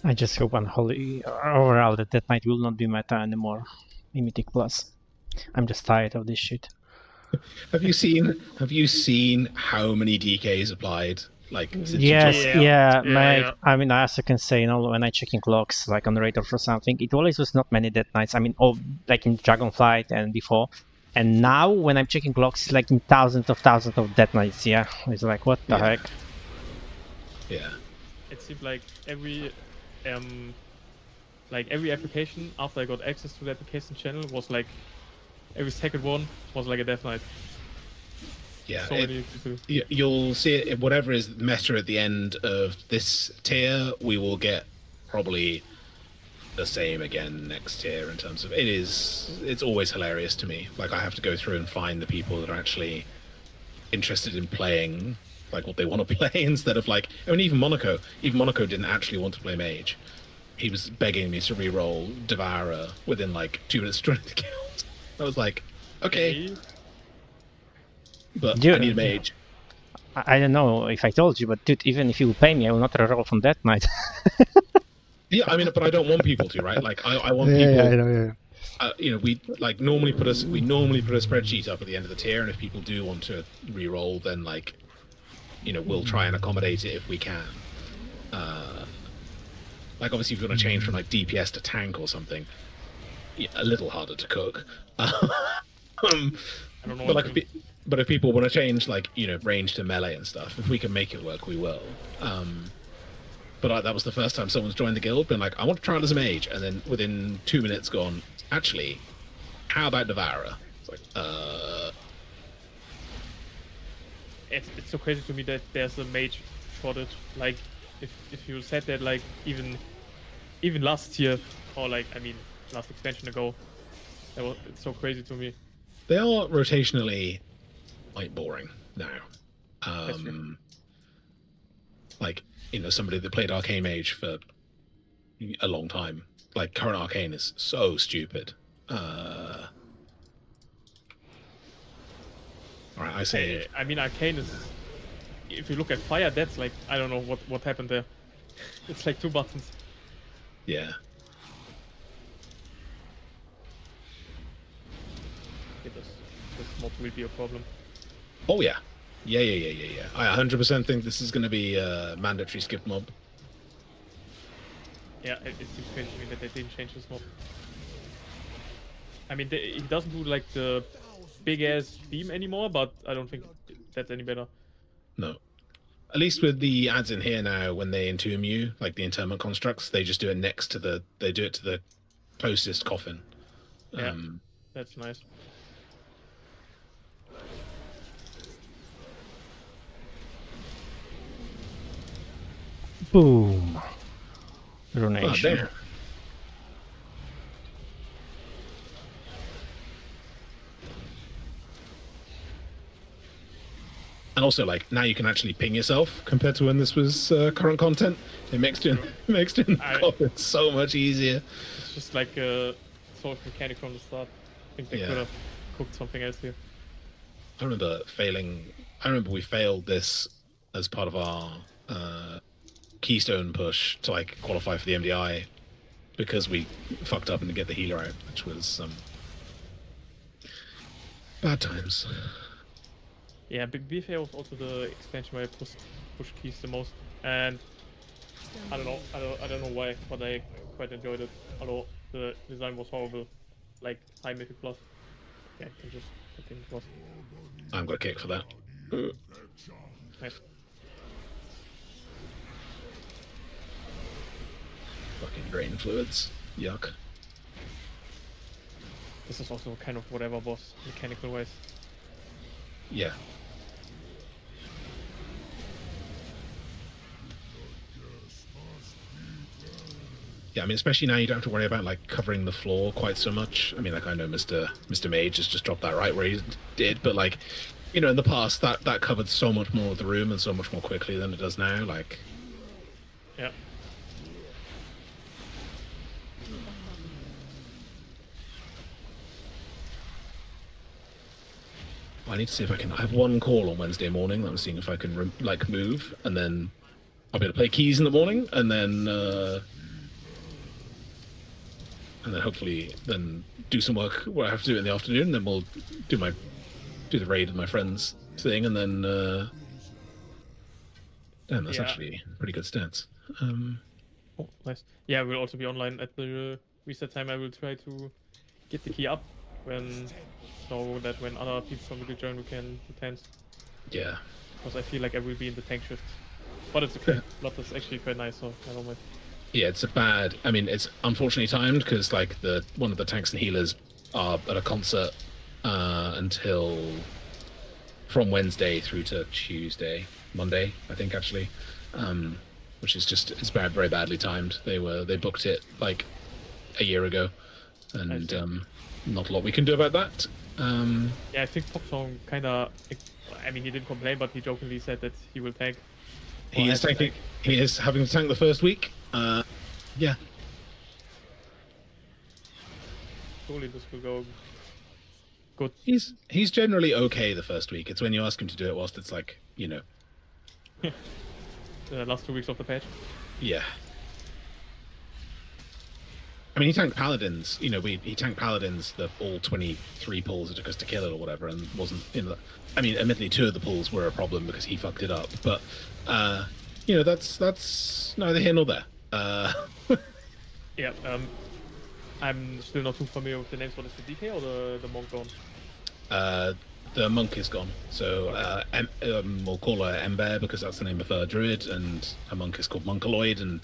I just hope unholy overall that that Knight will not be meta anymore in Mythic Plus. I'm just tired of this shit. Have you seen how many DKs applied? Like, since Yes, you took- yeah, mate. yeah. I mean, as you can say, you know, when I checking logs like on Raid or something, it always was not many Death Knights. I mean, all like in Dragonflight and before. And now when I'm checking logs, it's like in thousands of Death Knights. Yeah, it's like what the Yeah. heck. Yeah. It seemed like every application after I got access to the application channel was like every second one was like a Death Knight. Yeah. So many people. You'll see it, whatever is meta at the end of this tier, we will get probably the same again next tier in terms of it's always hilarious to me. Like, I have to go through and find the people that are actually interested in playing like what they want to play instead of like, I mean, even Monaco didn't actually want to play mage. He was begging me to re-roll Devourer within like 2 minutes to join the guild. I was like, okay, but Dude. I need a mage. I don't know if I told you, but dude, even if you pay me, I will not reroll from Death Knight. Yeah, I mean, but I don't want people to, right? Like, I want people. Yeah, I know, yeah. You know, we normally put a spreadsheet up at the end of the tier, and if people do want to re-roll, then like, you know, we'll try and accommodate it if we can. Like, obviously, if you want to change from like DPS to tank or something, yeah, a little harder to cook. I don't know. But like, if people want to change, like, you know, range to melee and stuff, if we can make it work, we will. But that was the first time someone's joined the guild, been like, I want to try it as a mage, and then within 2 minutes gone, actually, how about Devourer? It's like, It's so crazy to me that there's a mage shortage. Like, if you said that, like, even last year, or like, I mean, last expansion ago, it's so crazy to me. they are rotationally, like, boring now. That's true. Like, you know, somebody that played Arcane Mage for a long time. Like, current Arcane is so stupid. Alright, I say... I mean, Arcane is. If you look at Fire, that's like, I don't know what happened there. It's like 2 buttons. Yeah. This mod will be a problem. Oh, yeah. Yeah. I 100% think this is going to be a mandatory skip mob. Yeah, it seems strange to me that they didn't change this mod. I mean, he doesn't do like the big ass beam anymore, but I don't think that's any better. No. At least with the ads in here now, when they entomb you, like the interment constructs, they just do it next to they do it to the closest coffin. Yeah, that's nice. Boom. Oh, Runation. damn. And also, like, now you can actually ping yourself compared to when this was current content. It makes doing it's so much easier. It's just like a sort of mechanic from the start. I think they Yeah. could have cooked something else here. I remember we failed this as part of our Keystone push to like qualify for the MDI because we fucked up and to get the healer out, which was bad times. Yeah, BFA was also the expansion where I push keys the most, and I don't know why, but I quite enjoyed it. Although the design was horrible, like high mythic plus. Yeah, I think it was I'm gonna kick for that. nice. Fucking drain fluids. Yuck. This is also kind of whatever boss, mechanical wise. Yeah. Yeah, I mean, especially now you don't have to worry about like covering the floor quite so much. I mean, like I know Mr. Mage has just dropped that right where he did, but like, you know, in the past that covered so much more of the room and so much more quickly than it does now. Like, Yeah. I need to see if I can. I have one call on Wednesday morning that I'm seeing if I can like move, and then I'll be able to play keys in the morning, and then hopefully then do some work where I have to do it in the afternoon. Then we'll do the raid with my friends thing, and then damn, that's Yeah. actually pretty good stats. Oh, nice. Yeah, we'll also be online at the reset time. I will try to get the key up so that when other people from the guild join, we can attend. Yeah. Because I feel like I will be in the tank shift. But it's okay. Lot is actually quite nice, so I don't mind. Yeah, it's I mean, it's unfortunately timed because like one of the tanks and healers are at a concert until from Wednesday through to Monday, I think actually, which is it's very, very badly timed. They booked it like a year ago, and not a lot we can do about that. Yeah, I think Popsong kinda. I mean, he didn't complain, but he jokingly said that he will tank. He is tanking. He is having to tank the first week. Yeah. Surely this will go good. He's generally okay the first week. It's when you ask him to do it whilst it's like, you know. The last 2 weeks of the patch. Yeah. I mean, he tanked Paladins. You know, he tanked Paladins, all 23 pulls it took us to kill it or whatever, and wasn't in the. I mean, admittedly, 2 of the pulls were a problem because he fucked it up. But, you know, that's neither here nor there. Yeah. I'm still not too familiar with the names. What is the DK or the monk gone? The monk is gone. So we'll call her Ember because that's the name of her druid, and her monk is called Monkaloid, and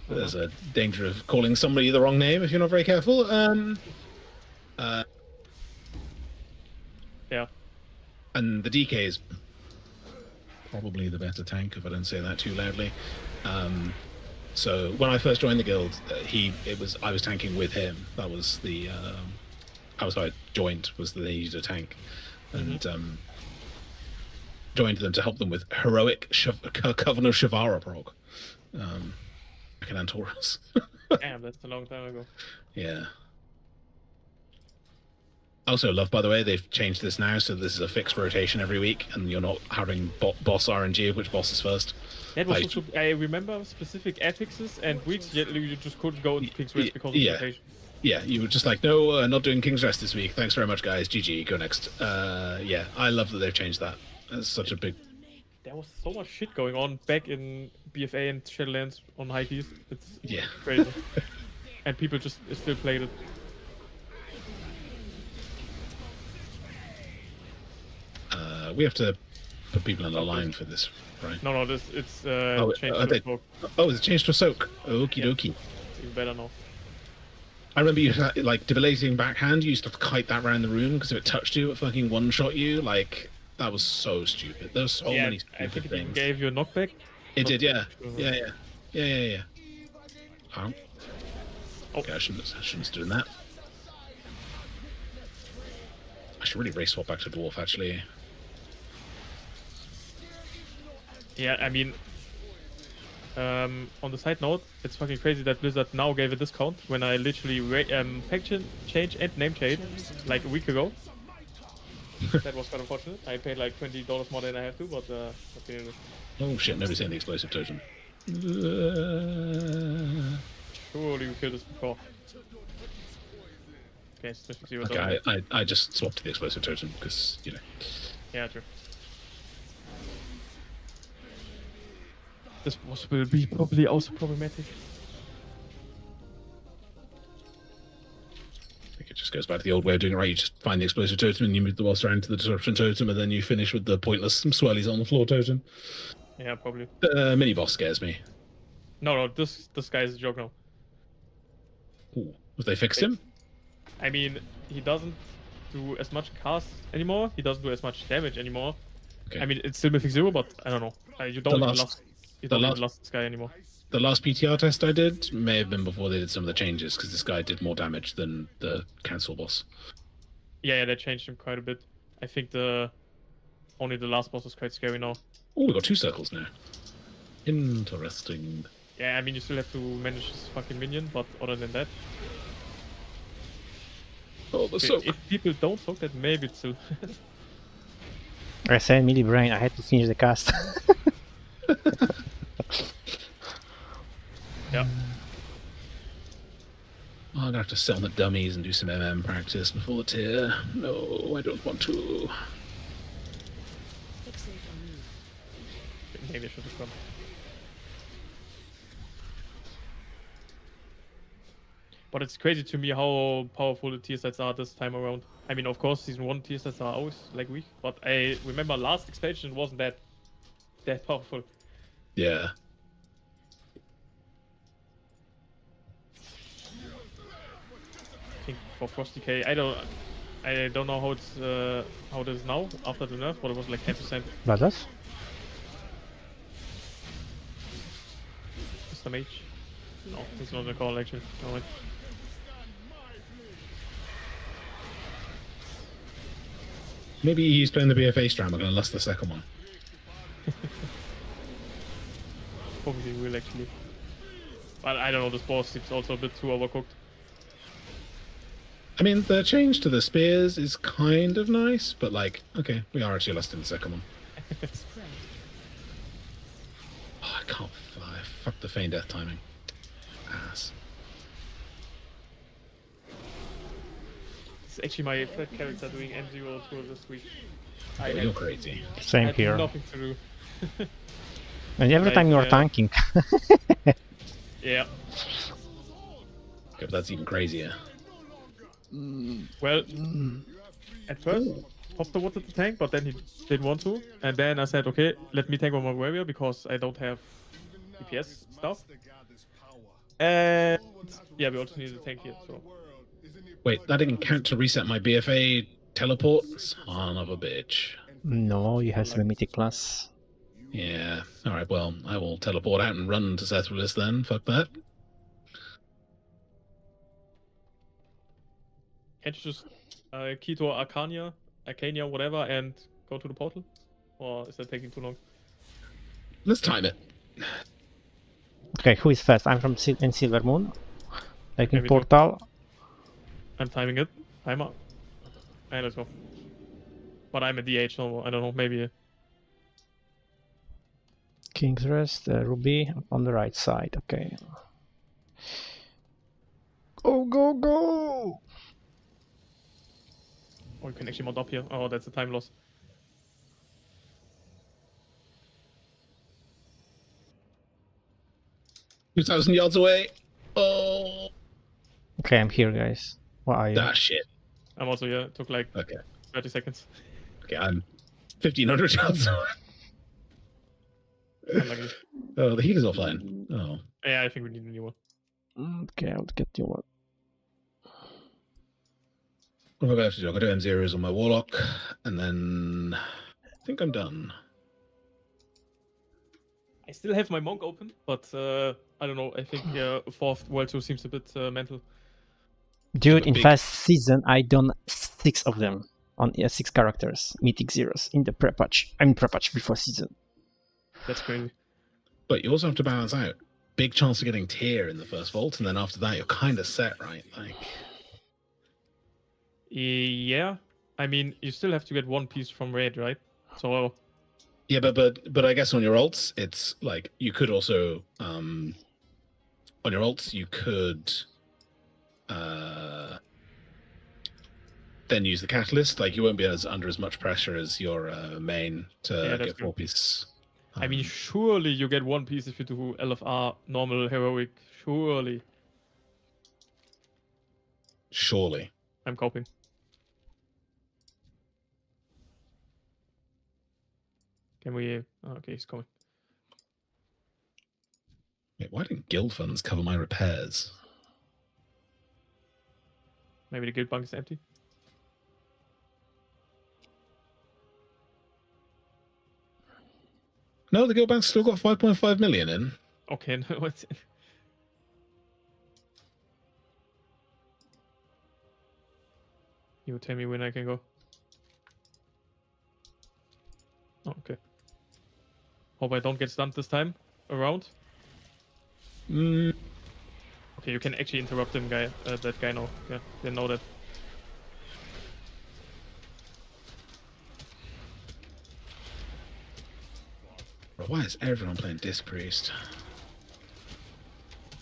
there's a danger of calling somebody the wrong name if you're not very careful. Yeah. And the DK is probably the better tank, if I don't say that too loudly. So when I first joined the guild, I was tanking with him. That was the I was like joined was that they needed a tank, and joined them to help them with heroic Coven of Shavara prog. Back in Antorus. Damn, that's a long time ago. Yeah. Also, love, by the way, they've changed this now, so this is a fixed rotation every week, and you're not having boss RNG of which boss is first. That was also, I remember specific affixes and weeks you just couldn't go into King's Rest because of the rotation. Yeah, you were just like, no, not doing King's Rest this week. Thanks very much, guys. GG, go next. Yeah, I love that they've changed that. That's such a big... There was so much shit going on back in BFA and Shadowlands on high keys. It's crazy. And people just still played it. We have to put people on the line for this, right? No, it's changed to smoke. Oh, it's changed to soak. Okie dokie. Even better now. I remember you had, like, debilitating backhand. You used to have to kite that around the room because if it touched you, it fucking one-shot you. Like, that was so stupid. There were so many stupid I think it things. gave you a knockback. It did, yeah. Yeah. Oh. Okay, I shouldn't have doing that. I should really race swap back to Dwarf, actually. Yeah, I mean, on the side note, it's fucking crazy that Blizzard now gave a discount when I literally faction change and name change like a week ago. That was quite unfortunate. I paid like $20 more than I had to, but okay. Oh shit, nobody's saying the explosive totem. Surely we killed this before. Okay, so let's see what okay, I just swapped to the explosive totem because, you know. Yeah, true. This will be probably also problematic. I think it just goes back to the old way of doing it, right? You just find the explosive totem and you move the boss around to the disruption totem, and then you finish with the pointless swirlies on the floor totem. Yeah, probably. Mini boss scares me. No, this guy is a joke now. Ooh, have they fixed him? I mean, he doesn't do as much cast anymore. He doesn't do as much damage anymore. Okay. I mean, it's still Mythic 0, but I don't know. You don't even love this guy anymore. The last PTR test I did may have been before they did some of the changes, because this guy did more damage than the council boss. Yeah, they changed him quite a bit. I think only the last boss is quite scary now. Oh, we got 2 circles now. Interesting. Yeah, I mean, you still have to manage this fucking minion, but other than that... Oh, the soak. If people don't soak that, maybe it's still... I said melee brain, I had to finish the cast. Yeah. Oh, I'm gonna have to sit on the dummies and do some MM practice before the tier. No, I don't want to. Maybe I should have gone. But it's crazy to me how powerful the tier sets are this time around. I mean, of course, season 1 tier sets are always like weak, but I remember last expansion wasn't that powerful. Yeah. I think for Frosty K, I don't know how it is now after the nerf, but it was like 10%. Brothers? Mr. Mage? No, it's not a call actually. No, wait. Maybe he's playing the BFA strat. I'm gonna lust the second one. Probably will actually. But I don't know, this boss seems also a bit too overcooked. I mean, the change to the spears is kind of nice, but like, okay, we are actually lusting the second one. Oh, I can't fly. Fuck the feign death timing. Ass. It's actually my third character doing M0 tour this week. Oh, you're crazy. I Same had here. nothing to do. And every time you're tanking. Yeah. Okay, but that's even crazier. Well, at first, Hopper wanted to tank, but then he didn't want to. And then I said, okay, let me tank on my warrior because I don't have DPS stuff. And yeah, we also need a tank here, so. Wait, that didn't count to reset my BFA teleport? Son of a bitch. No, you have some Mythic Plus. Yeah. Alright, well, I will teleport out and run to Sethulis then. Fuck that. Can't you just key to Arcania, whatever, and go to the portal? Or is that taking too long? Let's time it. Okay, who is first? I'm from in Silver Moon. Like in Maybe Portal. I'm timing it. Timer. And let's go. But I'm a DH, so I don't know, maybe. King's Rest, Ruby on the right side. Okay. Go, go, go! Or you can actually mod up here. Oh, that's a time loss. $2,000 yards away. Oh. Okay, I'm here, guys. What are you? Ah, shit. I'm also here. It took like Okay. 30 seconds. Okay, I'm 1,500 yards away. Unlucky. Oh, the heater's offline. Oh. Yeah, I think we need a new one. Okay, I'll get you one. What am I going to have to do? I'm going to do M0s on my Warlock, and then I think I'm done. I still have my Monk open, but I don't know. I think 4th World Tour seems a bit mental. Dude, in big- first season, I done 6 of them on 6 characters, Mythic Zeros, in the prep patch. I mean, prep patch before season. That's crazy. But you also have to balance out. Big chance of getting tier in the first vault, and then after that, you're kind of set, right? Like, Yeah. I mean, you still have to get one piece from Raid, right? So, yeah, but I guess on your ults, it's like you could also on your ults you could then use the catalyst. Like you won't be under as much pressure as your main to Yeah, that's get 4 piece. I mean, surely you get one piece if you do LFR, normal, heroic. Surely. surely. I'm coping. Can we... Oh, okay, he's coming. Wait, why didn't guild funds cover my repairs? Maybe the guild bank is empty. No, the guild bank's still got 5.5 million in. Okay, no, what's it? You tell me when I can go. Oh, okay. Hope I don't get stunned this time around. Mm, Okay, you can actually interrupt him, guy. That guy now. Yeah, didn't know that. bro, why is everyone playing Disc Priest? I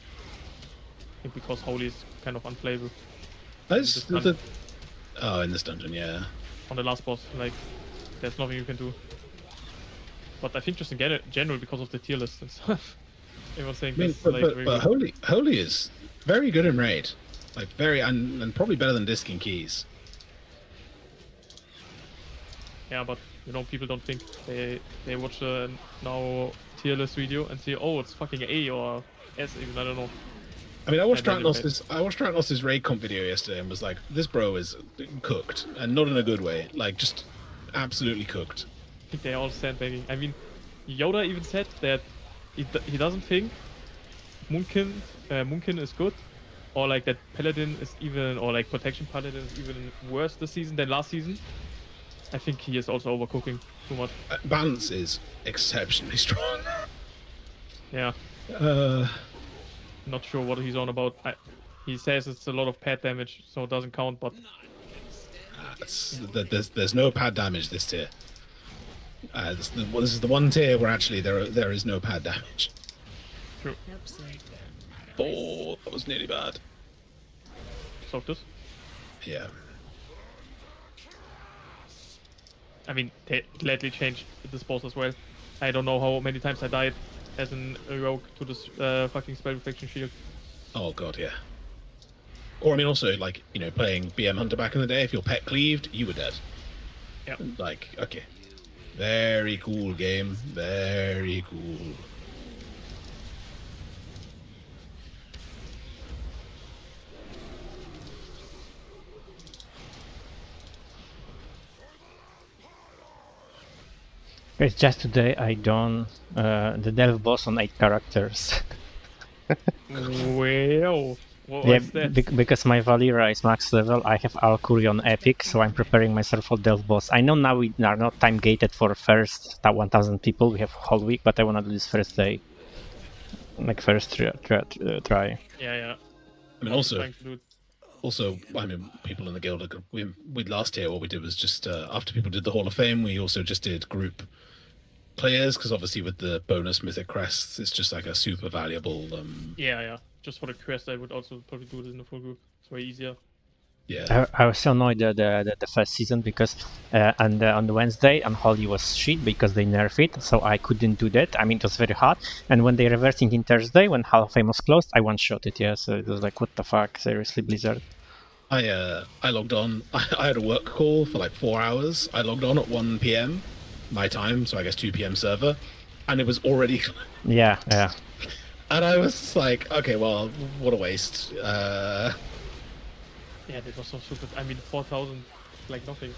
think because Holy is kind of unplayable That's This the... Oh, in this dungeon, yeah. on the last boss. Like, there's nothing you can do. But I think just in general, because of the tier list and stuff. Everyone's saying I mean, this like very but good. Holy is very good in raid, like very and probably better than Disc and Keys. Yeah, but you know, people don't think they watch a now tier list video and see, oh, it's fucking A or S even. I don't know. I mean, I watched Yeah, they're Stratnos's raid comp video yesterday and was like, this bro is cooked, and not in a good way, like just absolutely cooked. I think they all sandbagging. I mean, Yoda even said that he doesn't think Munkin is good, or like that Paladin is even, or like Protection Paladin is even worse this season than last season. I think he is also overcooking too much. Balance is exceptionally strong. Yeah, not sure what he's on about. He says it's a lot of pad damage, so it doesn't count, but there's no pad damage this tier. This is the one tier where actually there is no pad damage. true. Oh, that was nearly bad. Soak this. Yeah. I mean, they gladly changed this boss as well. I don't know how many times I died as an rogue to this fucking spell reflection shield. Oh god, yeah. Or I mean, also like playing BM Hunter back in the day. If your pet cleaved, you were dead. Yeah. Like, okay, very cool game, very cool. It's just today I done the delve boss on 8 characters. Well, what Yeah, was that? because my Valira is max level, I have Alcuri on epic, so I'm preparing myself for delve boss. I know now we are not time gated for first 1000 people, we have whole week, but I wanna do this first day. Like first try. Yeah. I mean, also, Trying to do it. I mean, people in the guild. We last year what we did was just after people did the Hall of Fame, we also just did group players because obviously with the bonus mythic crests, it's just like a super valuable. Yeah. Just for the quest, I would also probably do this in a full group. It's way easier. Yeah. I was so annoyed the first season because on the Wednesday on Holy was shit because they nerfed it, so I couldn't do that. I mean, it was very hard. And when they reversed it in Thursday, when Hall of Fame was closed, I one-shot it. Yeah, so it was like, what the fuck, seriously, Blizzard. I logged on. I had a work call for like 4 hours. I logged on at 1 p.m. my time, so I guess 2 p.m. server, and it was already. Yeah. And I was like, okay, well, what a waste. Yeah, that was so stupid. I mean, 4,000, like nothing.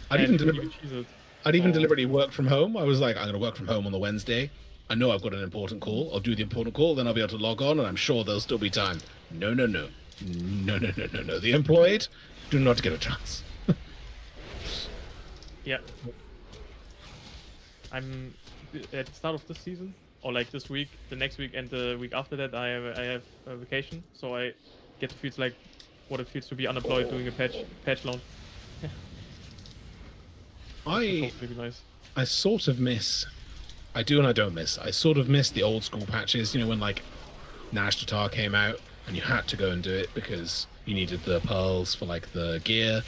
I'd And even you deliberately, cheese it. I'd even Oh. deliberately work from home. I was like, I'm going to work from home on the Wednesday. I know I've got an important call. I'll do the important call, then I'll be able to log on, and I'm sure there'll still be time. No. The employed do not get a chance. Yeah. I'm at the start of this season, or like this week, the next week, and the week after that, I have a vacation, so I get to feel like what it feels to be unemployed doing a patch launch. I Hopefully be nice. sort of miss. I do and I don't miss. I sort of miss the old school patches. When like Nash Tatar came out and you had to go and do it because you needed the pearls for like the gear,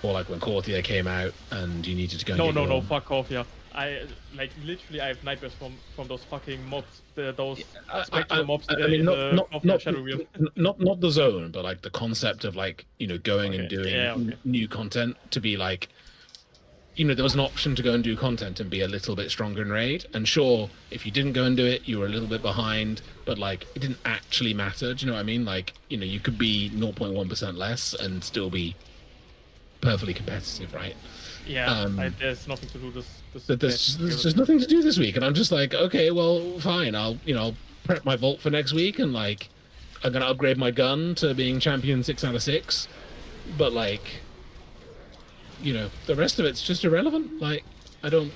or like when Courtier came out and you needed to go. And No, fuck off, yeah. I like literally I have nightmares from those fucking mobs, those spectral mobs I mean, not Shadow Wheel. not the zone, but like the concept of like going and Okay, doing yeah, okay. new content to be like, there was an option to go and do content and be a little bit stronger in raid. And sure, if you didn't go and do it, you were a little bit behind, but like it didn't actually matter. Do you know what I mean? Like, you could be 0.1% less and still be perfectly competitive, right? Yeah, there's nothing to do There's just nothing to do this week, and I'm just like, okay, well, fine. I'll prep my vault for next week, and like I'm gonna upgrade my gun to being champion 6 out of 6. But like, the rest of it's just irrelevant. Like, I don't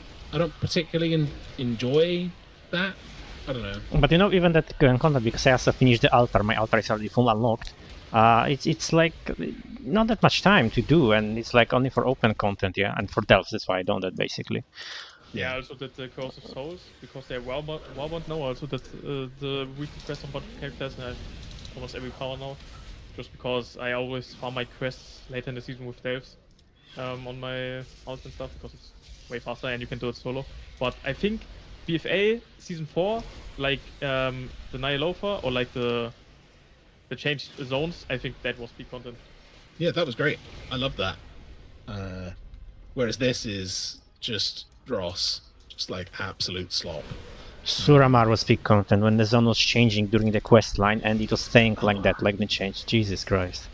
particularly enjoy that. I don't know. But even that content, because I also finished the altar. My altar is already full unlocked. It's like not that much time to do, and it's like only for open content, yeah, and for delves. That's why I don't do that basically. Yeah, also did the Curse of Souls, because they're Warbond now. Also did the weekly quest on bot characters, and I have almost every power now. Just because I always farm my quests later in the season with delves on my alts and stuff, because it's way faster and you can do it solo. But I think BFA Season 4, like the Nihilofa, or like the changed zones, I think that was peak content. Yeah, that was great. I love that. Whereas this is just dross, just like absolute slop. Suramar was peak content when the zone was changing during the quest line, and it was staying like that, like the change. Jesus Christ.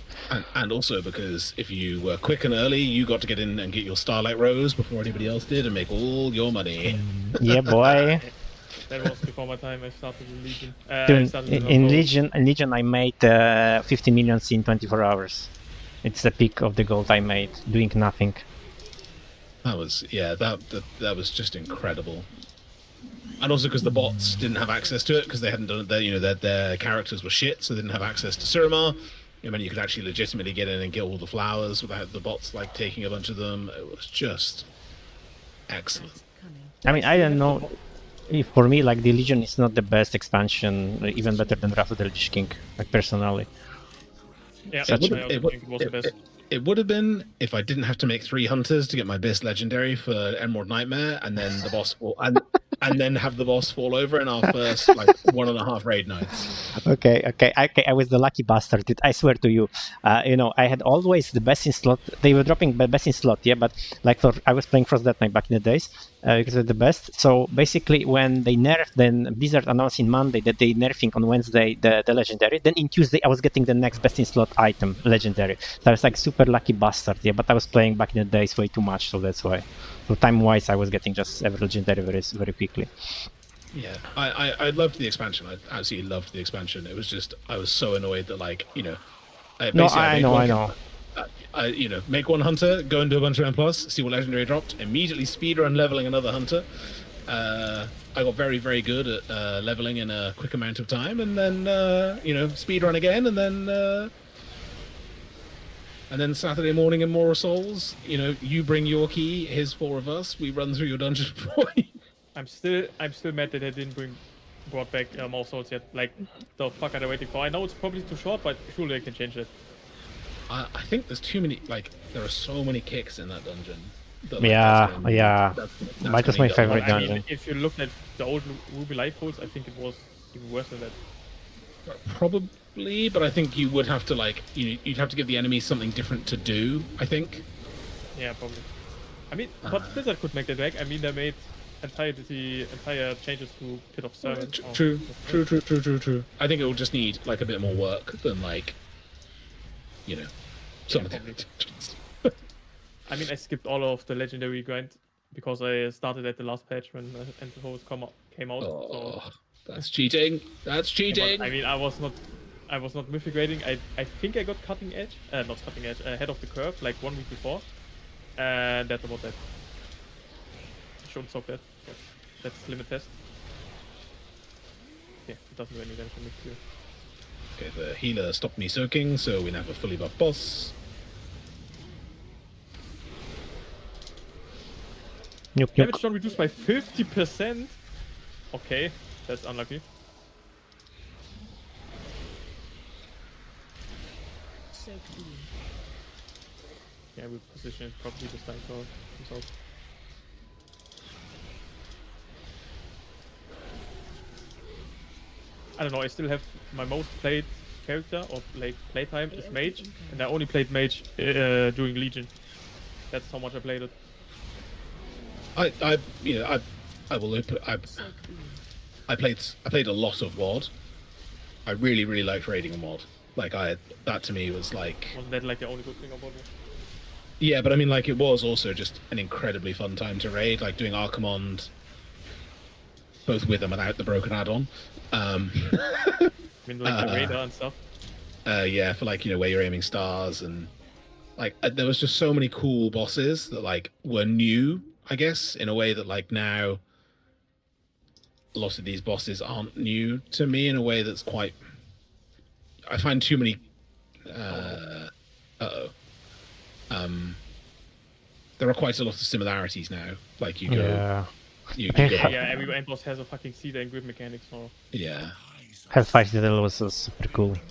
And also because if you were quick and early, you got to get in and get your Starlight Rose before anybody else did and make all your money. Yeah, boy. That was before my time. I started in Legion. In Legion, I made 50 millions in 24 hours. It's the peak of the gold I made, doing nothing. That was that was just incredible. And also because the bots didn't have access to it, because they hadn't done it. Their characters were shit, so they didn't have access to Suramar. I mean, you could actually legitimately get in and get all the flowers without the bots like taking a bunch of them. It was just excellent. I mean, I don't know. For me, like, the Legion is not the best expansion, even better than Wrath of the Lich King, like, personally. Yeah, I think it was the best. It would have been if I didn't have to make 3 hunters to get my best legendary for Emerald Nightmare, and then the boss and then have the boss fall over in our first like 1.5 raid nights. Okay. I was the lucky bastard. I swear to you. I had always the best in slot. They were dropping the best in slot, yeah. But like I was playing Frost Death Knight back in the days because they're the best. So basically, when they nerfed, then Blizzard announced in Monday that they nerfing on Wednesday the legendary. Then in Tuesday, I was getting the next best in slot item, legendary. So I was like super lucky bastard, yeah. But I was playing back in the days way too much, so that's why. So time-wise, I was getting just every legendary very quickly. Yeah, I loved the expansion. I absolutely loved the expansion. It was just I was so annoyed that I know. Make 1 hunter, go and do a bunch of M+, see what legendary dropped, immediately speedrun leveling another hunter. I got very, very good at leveling in a quick amount of time, and then speedrun again, and then Saturday morning in Moral Souls, you bring your key, here's 4 of us, we run through your dungeon for you. I'm still mad that they didn't brought back Moral Souls yet. Like, the fuck are they waiting for? I know it's probably too short, but surely they can change it. I think there's too many, there are so many kicks in that dungeon. That, That was my favorite dungeon. I mean, if you look at the old Ruby Life Holds, I think it was even worse than that. Probably, but I think you would have to you'd have to give the enemy something different to do, I think. Yeah, probably. I mean, but Blizzard could make that back. I mean, they made entire changes to Pit of Servants. True. I think it will just need a bit more work than some of the. I mean, I skipped all of the legendary grind because I started at the last patch when Antiphos came out. Oh, so. That's cheating. That's cheating. I mean, I was not mythic grading. I think I got cutting edge, not cutting edge, ahead of the curve like 1 week before, and that's about that. I shouldn't stop that. But that's limit test. Yeah, it doesn't do any damage on me too. Okay, the healer stopped me soaking, so we now have a fully buffed boss. Damage not reduced by 50%. Okay, that's unlucky. So clean. Yeah, we position it properly this time for himself. I don't know, I still have my most played character or playtime is Mage, and I only played Mage during Legion. That's how much I played it. you know, I will open. I played a lot of WoD. I really liked raiding a mod. Like that to me was like. Wasn't that like the only good thing about it? Yeah, but I mean, like, it was also just an incredibly fun time to raid, like doing Archimond, both with and without the broken add-on. I mean, like the radar and stuff. Yeah, for like, you know, where you're aiming stars, and like there was just so many cool bosses that like were new, I guess, in a way that like now a lot of these bosses aren't new to me in a way that's quite. I find too many. There are quite a lot of similarities now. Like you go, Yeah. you go, Yeah, every end boss has a fucking seeder and grip mechanics. So yeah. Hellfire Citadel was super cool. Recover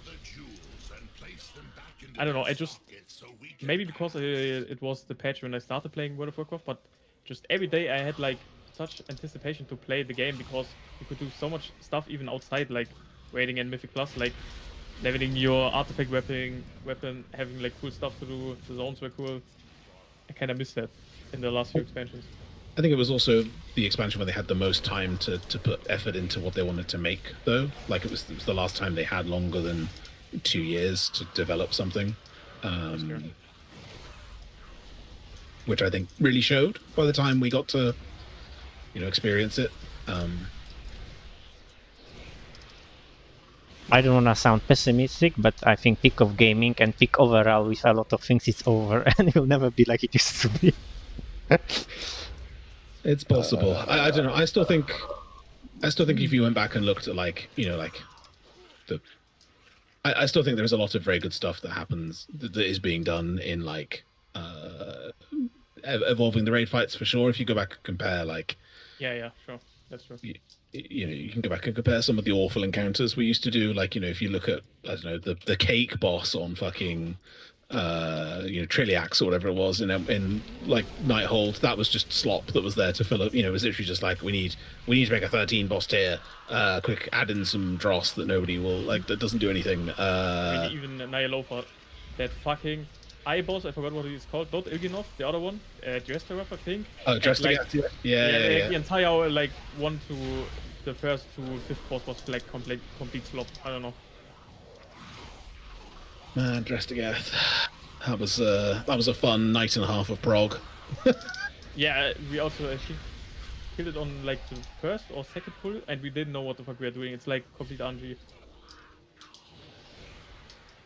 the jewels and place them back in I don't know. I just pocket so we can maybe because it was the patch when I started playing World of Warcraft, but just every day I had like such anticipation to play the game because you could do so much stuff even outside, like raiding and Mythic Plus, like leveling your artifact weapon, having like cool stuff to do. The zones were cool. I kind of missed that in the last few expansions. I think it was also the expansion where they had the most time to put effort into what they wanted to make, though. Like it was the last time they had longer than 2 years to develop something, which I think really showed by the time we got to, you know, experience it. I don't want to sound pessimistic, but I think peak of gaming and peak overall with a lot of things is over and it will never be like it used to be. It's possible. I don't know. I still think if you went back and looked at like, you know, like I still think there's a lot of very good stuff that happens that is being done in like evolving the raid fights for sure. If you go back and compare like Yeah, sure, that's true. You know, you can go back and compare some of the awful encounters we used to do. Like, you know, if you look at, I don't know, the cake boss on fucking, you know, Triliax or whatever it was in like Nighthold, that was just slop that was there to fill up. You know, it was literally just like we need to make a 13 boss tier. Quick, add in some dross that nobody will like. That doesn't do anything. I mean, even Nyalofa, that fucking boss, I forgot what it is called. Not Ilginov, the other one, Dresterov, I think. Oh, Dresterov, like, yeah. The entire like 1 to the first to 5th boss was like complete slop. I don't know. Man, Dresterov, that was a fun night and a half of prog. Yeah, we also actually killed it on like the first or second pull, and we didn't know what the fuck we were doing. It's like complete RNG.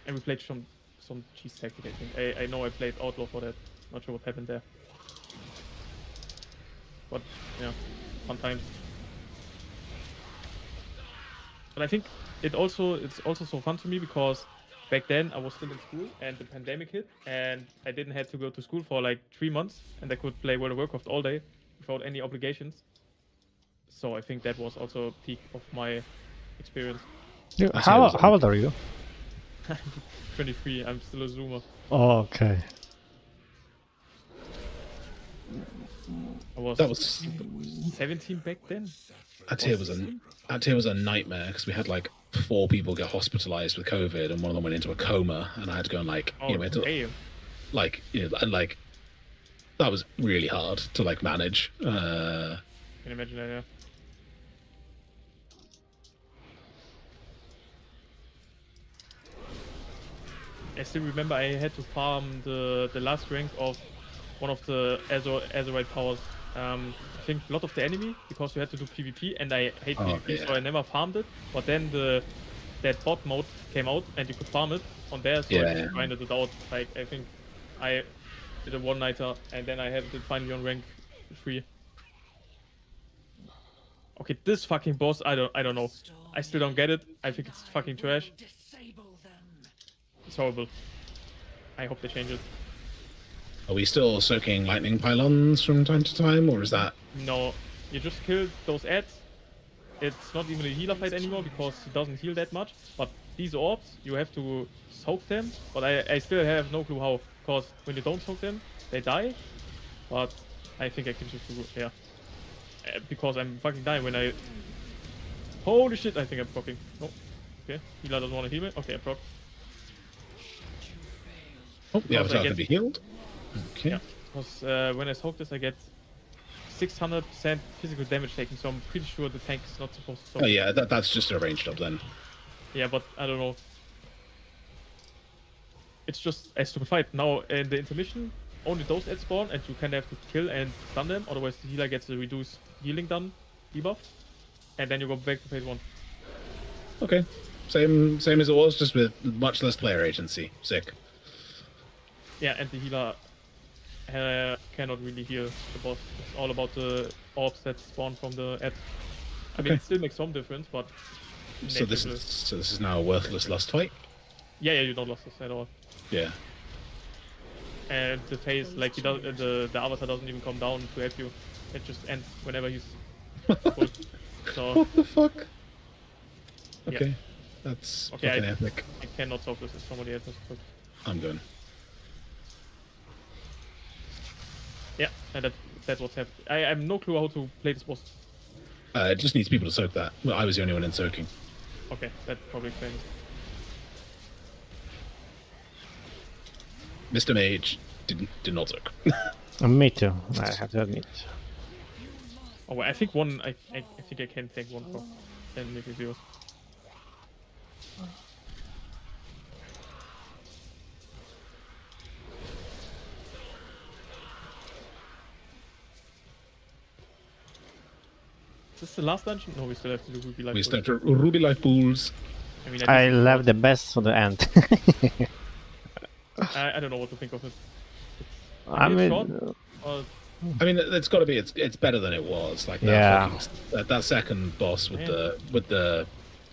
And we played some cheese tactic, I think. I know I played Outlaw for that. Not sure what happened there. But yeah, fun times. But I think it's also so fun to me because back then I was still in school and the pandemic hit and I didn't have to go to school for like 3 months and I could play World of Warcraft all day without any obligations. So I think that was also a peak of my experience. How old are you? 23, I'm still a Zoomer. Oh, okay. I was 17 back then. That tier was a nightmare because we had like 4 people get hospitalized with COVID and one of them went into a coma and I had to go and like, you know, like, you know, and like that was really hard to like manage. Can you imagine that? Yeah. I still remember I had to farm the last rank of one of the Azerite powers. I think a lot of the enemy because you had to do PvP and I hate PvP, so I never farmed it. But then that bot mode came out and you could farm it on there, so I just grinded it out. Like I think I did a one-nighter and then I had it finally on rank 3. Okay, this fucking boss, I don't know. I still don't get it. I think it's fucking trash. It's horrible. I hope they change it. Are we still soaking lightning pylons from time to time, or is that? No, you just kill those ads. It's not even a healer fight anymore because he doesn't heal that much. But these orbs, you have to soak them. But I still have no clue how. Because when you don't soak them, they die. But I think I can just do it, yeah. Because I'm fucking dying when I... Holy shit, I think I'm proccing. No. Okay, healer doesn't want to heal me. Okay, I proc. Oh, the avatar can be healed. Okay. Yeah, because when I soak this, I get 600% physical damage taken, so I'm pretty sure the tank is not supposed to soak. Oh yeah, that's just a ranged up then. Yeah, but I don't know. It's just a stupid fight. Now, in the intermission, only those ads spawn, and you kind of have to kill and stun them, otherwise the healer gets a reduced healing done debuff, and then you go back to phase 1. Okay. Same as it was, just with much less player agency. Sick. Yeah, and the healer cannot really heal the boss. It's all about the orbs that spawn from the ads. I mean, Okay. it still makes some difference, but... So this is now a worthless lust fight. Yeah, you don't lose this at all. Yeah. And the phase, like, the avatar doesn't even come down to help you. It just ends whenever he's full. So, What the fuck? Yeah. Okay. That's okay, fucking epic. I cannot solve this if somebody else has to solve. I'm going. Yeah, and that's what's happened. I have no clue how to play this boss. It just needs people to soak that. Well, I was the only one in soaking. Okay, that probably explains it. Mr. Mage did not soak. Me too, I have to admit. Oh, well, I think one. I think I can take one for 10 maybe zeros. Is this the last dungeon? No, we still have to do Ruby Life. We Pools. stepped to Ruby Life Pools. I mean, I I left the best for the end. I don't know what to think of it. I It's mean, short, or I mean, it's got to be. It's better than it was. Like that. Yeah. That second boss with Yeah. the.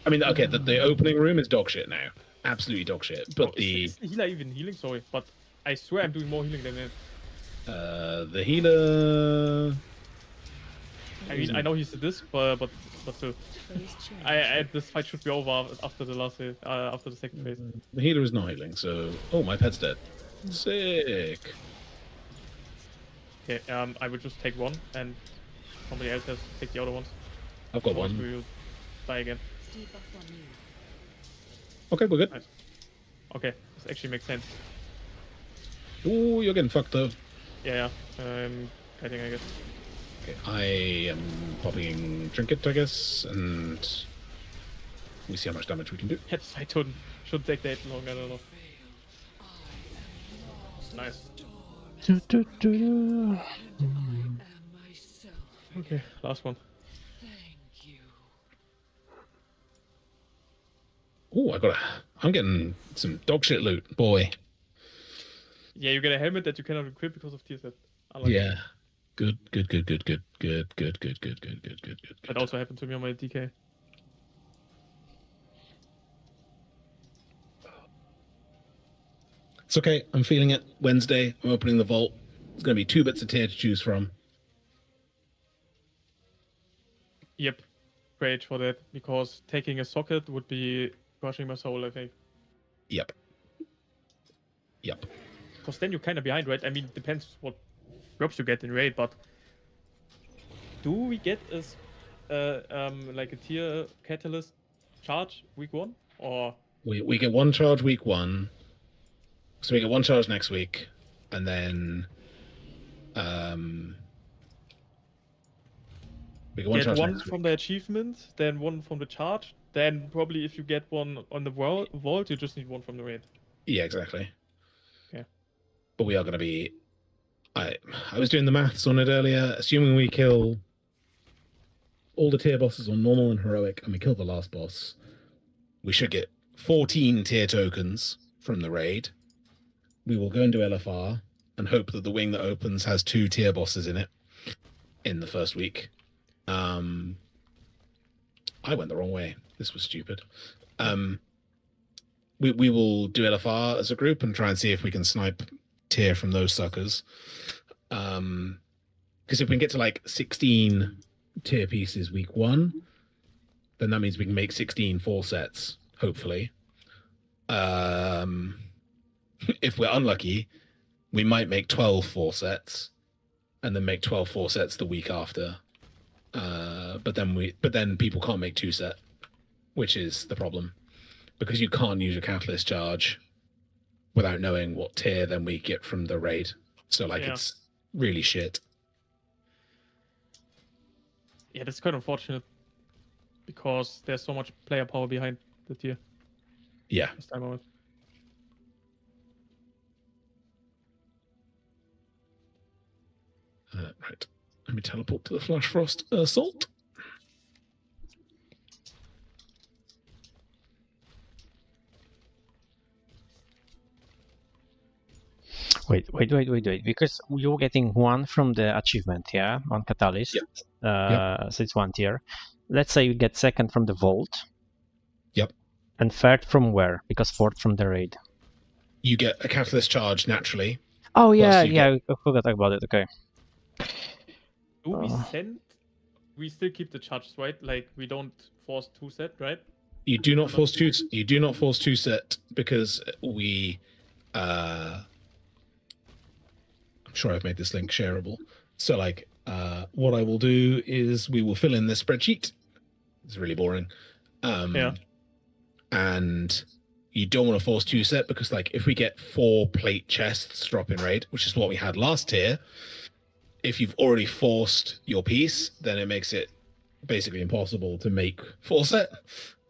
I mean, okay, the opening room is dog shit now. Absolutely dog shit. But oh, is the healer even healing? Sorry, but I swear I'm doing more healing than him. the healer. I mean, I know he's a disc, but still, this fight should be over after the last after the second phase. The healer is not healing. So, oh, my pet's dead. Sick. Okay, I would just take one, and somebody else has to take the other ones. I've got Otherwise one. we will die again. Okay, we're good. Nice. Okay, this actually makes sense. Ooh, you're getting fucked up. Yeah, I think I guess. Okay, I am popping trinket, I guess, and we see how much damage we can do. Yes, I should take that long. I don't know. Nice. Okay, last one. Ooh, I'm getting some dog shit loot, boy. Yeah, you get a helmet that you cannot equip because of tier set. Unlucky. Yeah. Good. That That also happened to me on my DK. It's okay. I'm feeling it. Wednesday, I'm opening the vault. There's going to be 2 bits of tier to choose from. Yep, great for that, because taking a socket would be crushing my soul, I think. Yep. Because then you're kind of behind, right? I mean, depends what drops you get in raid, but do we get like a tier catalyst charge week 1, or We get 1 charge week 1. So we get 1 charge next week, and then we get 1 get charge one next from week. the achievement, then 1 from the charge, then probably if you get 1 on the vault, you just need 1 from the raid. Yeah, exactly. Okay. But we are going to be. I was doing the maths on it earlier. Assuming we kill all the tier bosses on normal and heroic, and we kill the last boss, we should get 14 tier tokens from the raid. We will go into LFR and hope that the wing that opens has 2 tier bosses in it in the first week. I went the wrong way. This was stupid. We will do LFR as a group and try and see if we can snipe tier from those suckers. Because if we can get to like 16 tier pieces week 1, then that means we can make 16 full sets, hopefully. If we're unlucky, we might make 12 4 sets and then make 12 4 sets the week after. But then people can't make 2 set, which is the problem, because you can't use a catalyst charge without knowing what tier then we get from the raid. So like Yeah. it's really shit. Yeah, that's kind of unfortunate because there's so much player power behind the tier Yeah. this time around. Right. Let me teleport to the Flash Frost Assault. Wait. Because you're getting 1 from the achievement, yeah, on Catalyst. Yep. So it's 1 tier. Let's say you get 2nd from the Vault. Yep. And 3rd from where? Because 4th from the raid. You get a catalyst charge naturally. Oh yeah, you yeah. I forgot about it. Okay. Do we Oh. send? We still keep the charges, right? Like we don't force 2 set, right? You do not force two. You do not force 2 set because we. I'm sure I've made this link shareable. So like, what I will do is we will fill in this spreadsheet. It's really boring. Yeah. And you don't want to force 2 set because like if we get 4 plate chests drop in raid, which is what we had last tier, if you've already forced your piece, then it makes it basically impossible to make 4 set.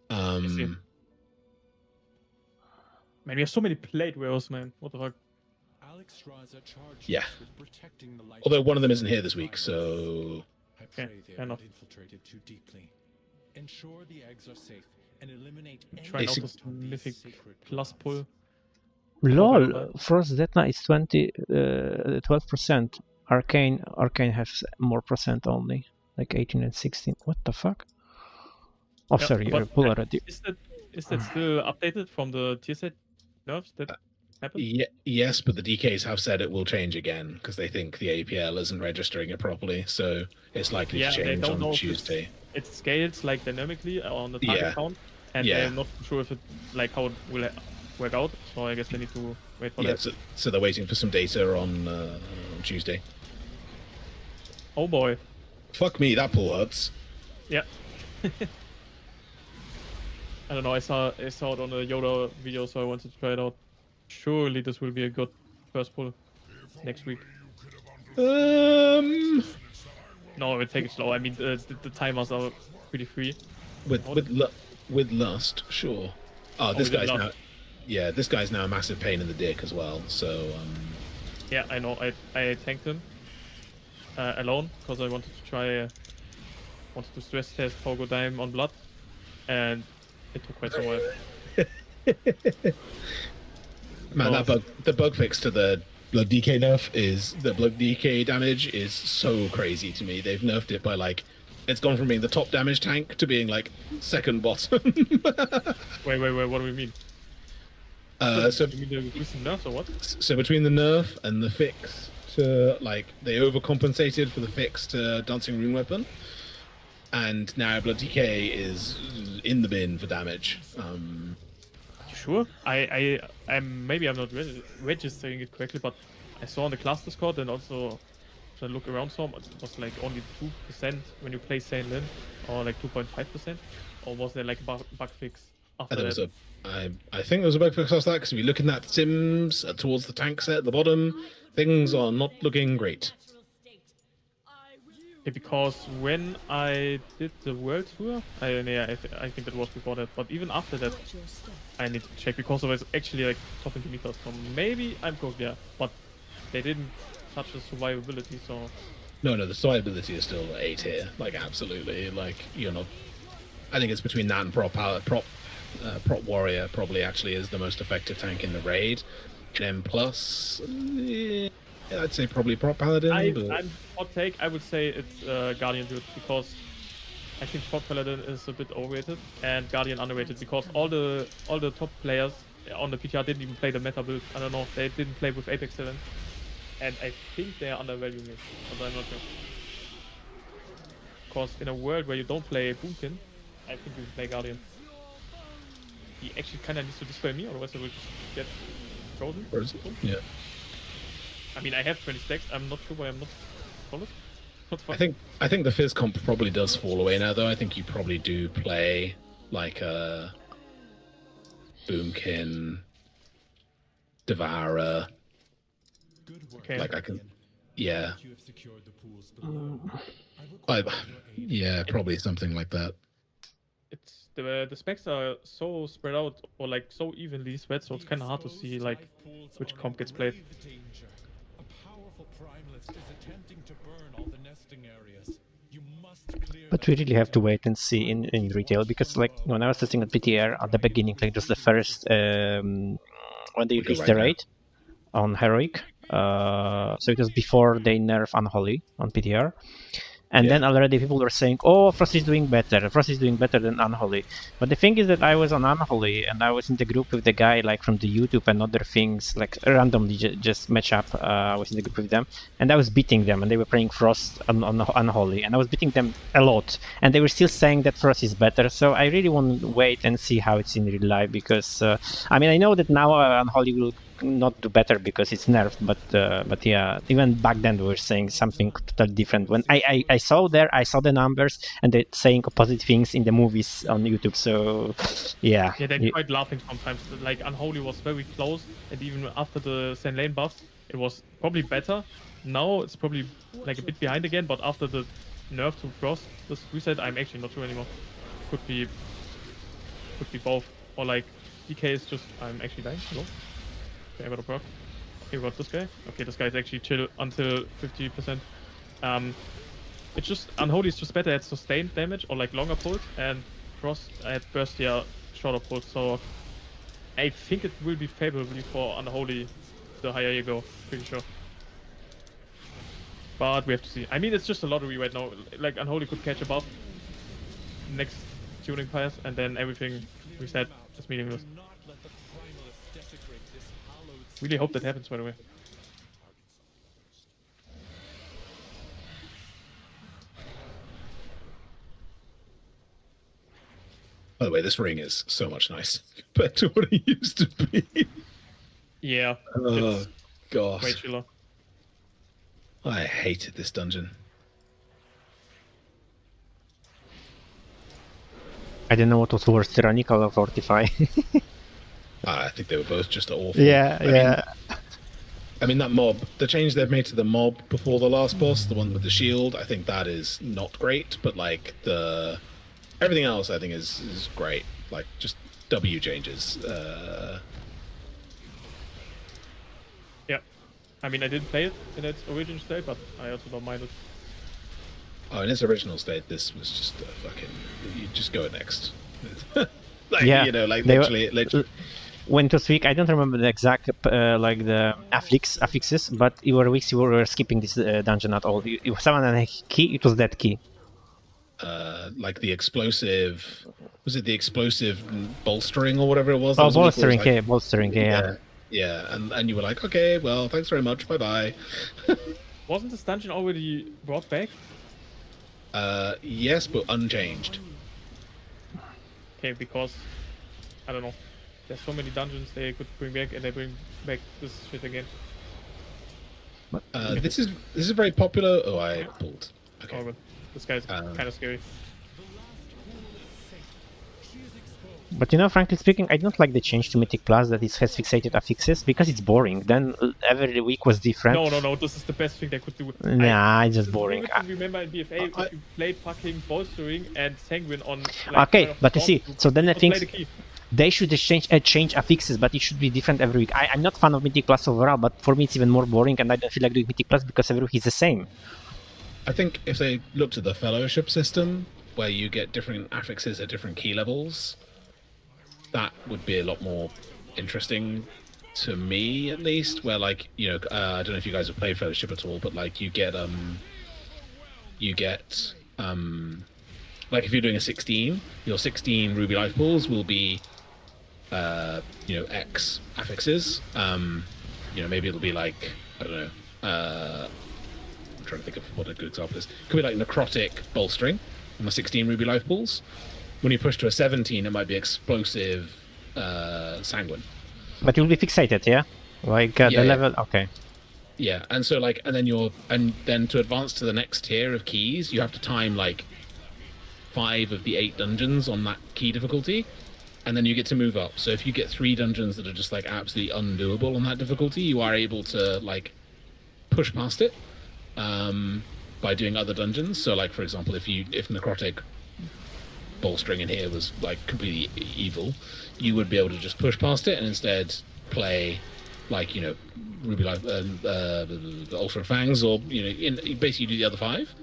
Man, we have so many plate wearers, man. What the fuck? Yeah. Although one of them isn't here this week, so I pray Okay, they fair are not enough. infiltrated too deeply. Ensure the eggs are safe and eliminate any Try out Basic- this on these mythic sacred plus plants. pull. Lol. Frost Detna is 12%. Arcane has more percent only, like 18 and 16. What the fuck? Oh, Yeah, sorry, but, pull already. Is that still updated from the tier set nerfs that happened? yes, but the DKs have said it will change again because they think the APL isn't registering it properly, so it's likely Yeah, to they change don't on know if Tuesday. It scales like dynamically on the target Yeah. count, and Yeah. they're not sure if it how it will work out. So I guess they need to wait for Yeah, that. so they're waiting for some data on Tuesday. Oh boy. Fuck me, that pull hurts. Yeah. I don't know. I saw it on a Yoda video, so I wanted to try it out. Surely this will be a good first pull next week. Um, No, I will take it slow. I mean, the timers are pretty free. with lust, sure. Oh, this with guy's Lust. now. Yeah, this guy's now a massive pain in the dick as well. So Yeah, I know. I tanked him alone because I wanted to try. Wanted to stress test Pogo Dime on blood, and it took quite a while. man, the bug fix to the blood DK nerf is the blood DK damage is so crazy to me. They've nerfed it by like, it's gone from being the top damage tank to being like second bottom. Wait, what do we mean? So You mean the recent nerfs or what? So between the nerf and the fix to like they overcompensated for the fix to Dancing Rune Weapon, and now Blood DK is in the bin for damage. You sure? I'm maybe I'm not registering it correctly, but I saw on the class Discord and also if I look around some, it was like only 2% when you play Saint Lin, or like 2.5%, or was there like a bug fix after There that? was I think there was a bug fix after that because if you look in that sims towards the tank set at the bottom, things are not looking great. Yeah, because when I did the world tour, I think that was before that, but even after that, I need to check because I was actually like top into meters, so maybe I'm cooked, yeah, but they didn't touch the survivability, so No, the survivability is still 8 here. Like absolutely, like you're not. I think it's between that and prop warrior probably actually is the most effective tank in the raid. And M plus, I'd say probably prop paladin. But I'm hot take. I would say it's Guardian dude because I think prop paladin is a bit overrated and Guardian underrated because all the top players on the PTR didn't even play the meta build. I don't know. They didn't play with Apex 7, and I think they are undervaluing it, but I'm not sure. Because in a world where you don't play Boomkin, I think you play Guardian. He actually kind of needs to destroy me, otherwise I will just get frozen. Or is it? Yeah. I mean, I have 20 stacks. I'm not sure why I'm not solid. What the fuck? I think the fizz comp probably does fall away now though. I think you probably do play like a Boomkin, Devourer, Okay. Like I can, yeah, You have secured the pools below. I I, require your aid. yeah, probably something like that. It's the specs are so spread out or like so evenly spread, so it's kind of hard to see like which comp gets played. Danger. A powerful primalist is attempting to burn all the nesting areas. You must clear But we really have to wait and see in retail, because like when I was testing at PTR at the beginning, like just the first when they We go released right the now. raid on Heroic, so it was before they nerf Unholy on PTR. And then already people were saying, "Oh, Frost is doing better. Frost is doing better than Unholy." But the thing is that I was on Unholy and I was in the group with the guy like from the YouTube and other things, like randomly just match up. I was in the group with them, and I was beating them, and they were playing Frost on Unholy, and I was beating them a lot, and they were still saying that Frost is better. So I really want to wait and see how it's in real life, because I mean I know that now Unholy will not do better because it's nerfed, but yeah, even back then we were saying something totally different. When I saw the numbers, and they're saying opposite things in the movies on YouTube. So yeah, Yeah, they're quite laughing sometimes. Like Unholy was very close, and even after the St. Lane buffs, it was probably better. Now it's probably like a bit behind again, but after the nerf to Frost, this reset, I'm actually not sure anymore. Could be both, or like DK is just I'm actually dying. Hello. Okay, I got a proc. Okay, we got this guy. Okay, this guy is actually chill until 50%. It's just Unholy is just better at sustained damage or like longer pulls, and Frost at Burstia shorter pulls. So I think it will be favorably for Unholy the higher you go. Pretty sure. But we have to see. I mean, it's just a lottery right now. Like Unholy could catch a buff next tuning pass, and then everything reset is meaningless. Do not let the primalist desecrate this hallowed Really hope that happens, by the way. By the way, this ring is so much nicer compared to what it used to be. Yeah, Oh it's gosh, way chiller. I hated this dungeon. I don't know what was worse, Tyrannical or Fortify. I think they were both just awful. I mean, that mob, the change they've made to the mob before the last boss, the one with the shield, I think that is not great, but like everything else I think is great. Like just W changes. Yeah. I mean, I didn't play it in its original state, but I also don't mind it. Oh, in its original state, this was just fucking. You just go next. Like, Yeah, you know, like they were- literally. When it was weak, I don't remember the exact like the affixes, but you were weak, you were skipping this dungeon at all. If someone had a key, it was that key. Like the explosive. Was it the explosive bolstering or whatever it was? That Oh, was what it was, bolstering, like- yeah, bolstering, yeah. Yeah, and you were like, okay, well, thanks very much, bye bye. Wasn't this dungeon already brought back? Yes, but unchanged. Okay, because I don't know. There's so many dungeons they could bring back, and they bring back this shit again. This is very popular. Oh, I pulled. Okay. Oh, but this guy's kind of scary. But you know, frankly speaking, I don't like the change to Mythic Plus that it has fixated affixes, because it's boring. Then every week was different. No, this is the best thing they could do. Nah, it's just boring. I remember in BFA if you played fucking bolstering and sanguine on. Like, Okay, kind of but you see, strong, so then the you could play things the key. they should change affixes, but it should be different every week. I'm not fan of Mythic Plus overall, but for me it's even more boring, and I don't feel like doing Mythic Plus because every week is the same. I think if they looked at the fellowship system, where you get different affixes at different key levels, that would be a lot more interesting to me, at least. Where, like, you know, I don't know if you guys have played Fellowship at all, but like you get like if you're doing a 16, your 16 Ruby Life pools will be, you know, X affixes. You know, maybe it'll be like, I don't know. I'm trying to think of what a good example is. Could be like necrotic bolstering on the 16 Ruby Life pools. When you push to a 17, it might be explosive sanguine. But you'll be fixated, yeah? Like Yeah, the yeah. level, okay. Yeah, and so like, and then to advance to the next tier of keys, you have to time like 5 of the 8 dungeons on that key difficulty, and then you get to move up. So if you get 3 dungeons that are just like absolutely undoable on that difficulty, you are able to like push past it by doing other dungeons. So, like for example, if necrotic bolstering in here was like completely evil, you would be able to just push past it and instead play like Ruby Life, the Ultra Fangs, or basically do the other 5.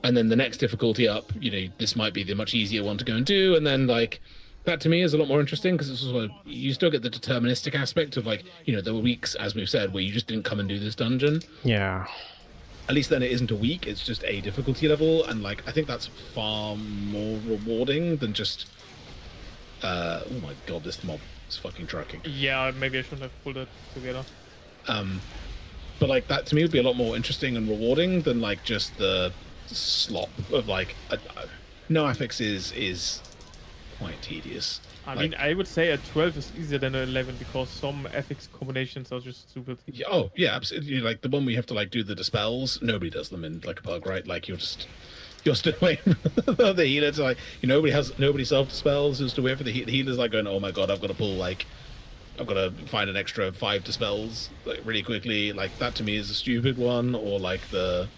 And then the next difficulty up, this might be the much easier one to go and do, and then like that to me is a lot more interesting because it's sort of, you still get the deterministic aspect of like there were weeks, as we've said, where you just didn't come and do this dungeon. Yeah. At least then it isn't a week; it's just a difficulty level, and like I think that's far more rewarding than just. Oh my god, this mob is fucking trucking. Yeah, maybe I shouldn't have pulled it together. But like that to me would be a lot more interesting and rewarding than like just the slop of like no affix is quite tedious. I mean, I would say a 12 is easier than an 11 because some affix combinations are just stupid. Yeah, oh yeah, absolutely. Like the one where you have to like do the dispels, nobody does them in like a bug, right? Like you're still waiting for the healer to like nobody self dispels. Just to wait for the healer's like going, oh my god, I've got to find an extra 5 dispels like really quickly. Like that to me is a stupid one, or like the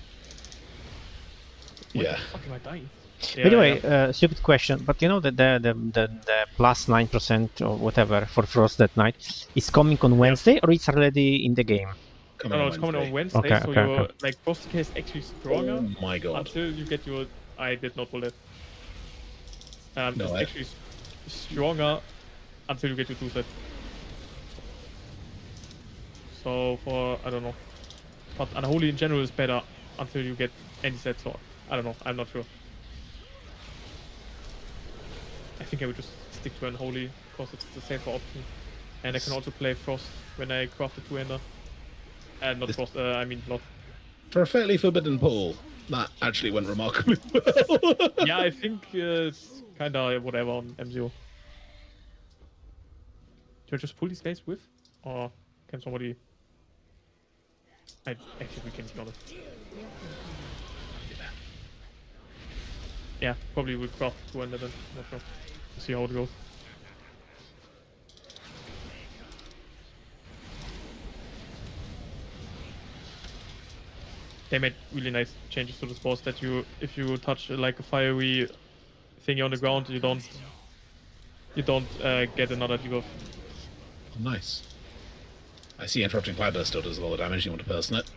What the fuck am I dying? By the way, stupid question, but the plus 9% or whatever for Frost that night is coming on Wednesday, or it's already in the game? No, it's coming on Wednesday, Okay, so okay, your okay. like Frost case actually stronger. Oh my god. Until you get your. I did not pull it. No, it's actually stronger until you get your 2 set. So for I don't know, but Unholy in general is better until you get any set. So I don't know. I'm not sure. I think I would just stick to Unholy because it's the safer option, and I can also play Frost when I craft the 2-hander. And not Frost. I mean not. For a fairly forbidden pull, that actually went remarkably well. Yeah, I think it's kinda whatever on MZO. Do I just pull these guys with, or can somebody? I think we can be honest. Yeah, probably we'll craft 200 then. Not sure. See how it goes. They made really nice changes to this boss that if you touch like a fiery thingy on the ground, you don't get another debuff. Oh, nice. I see interrupting cloudburst still does a lot of damage. You want to person it?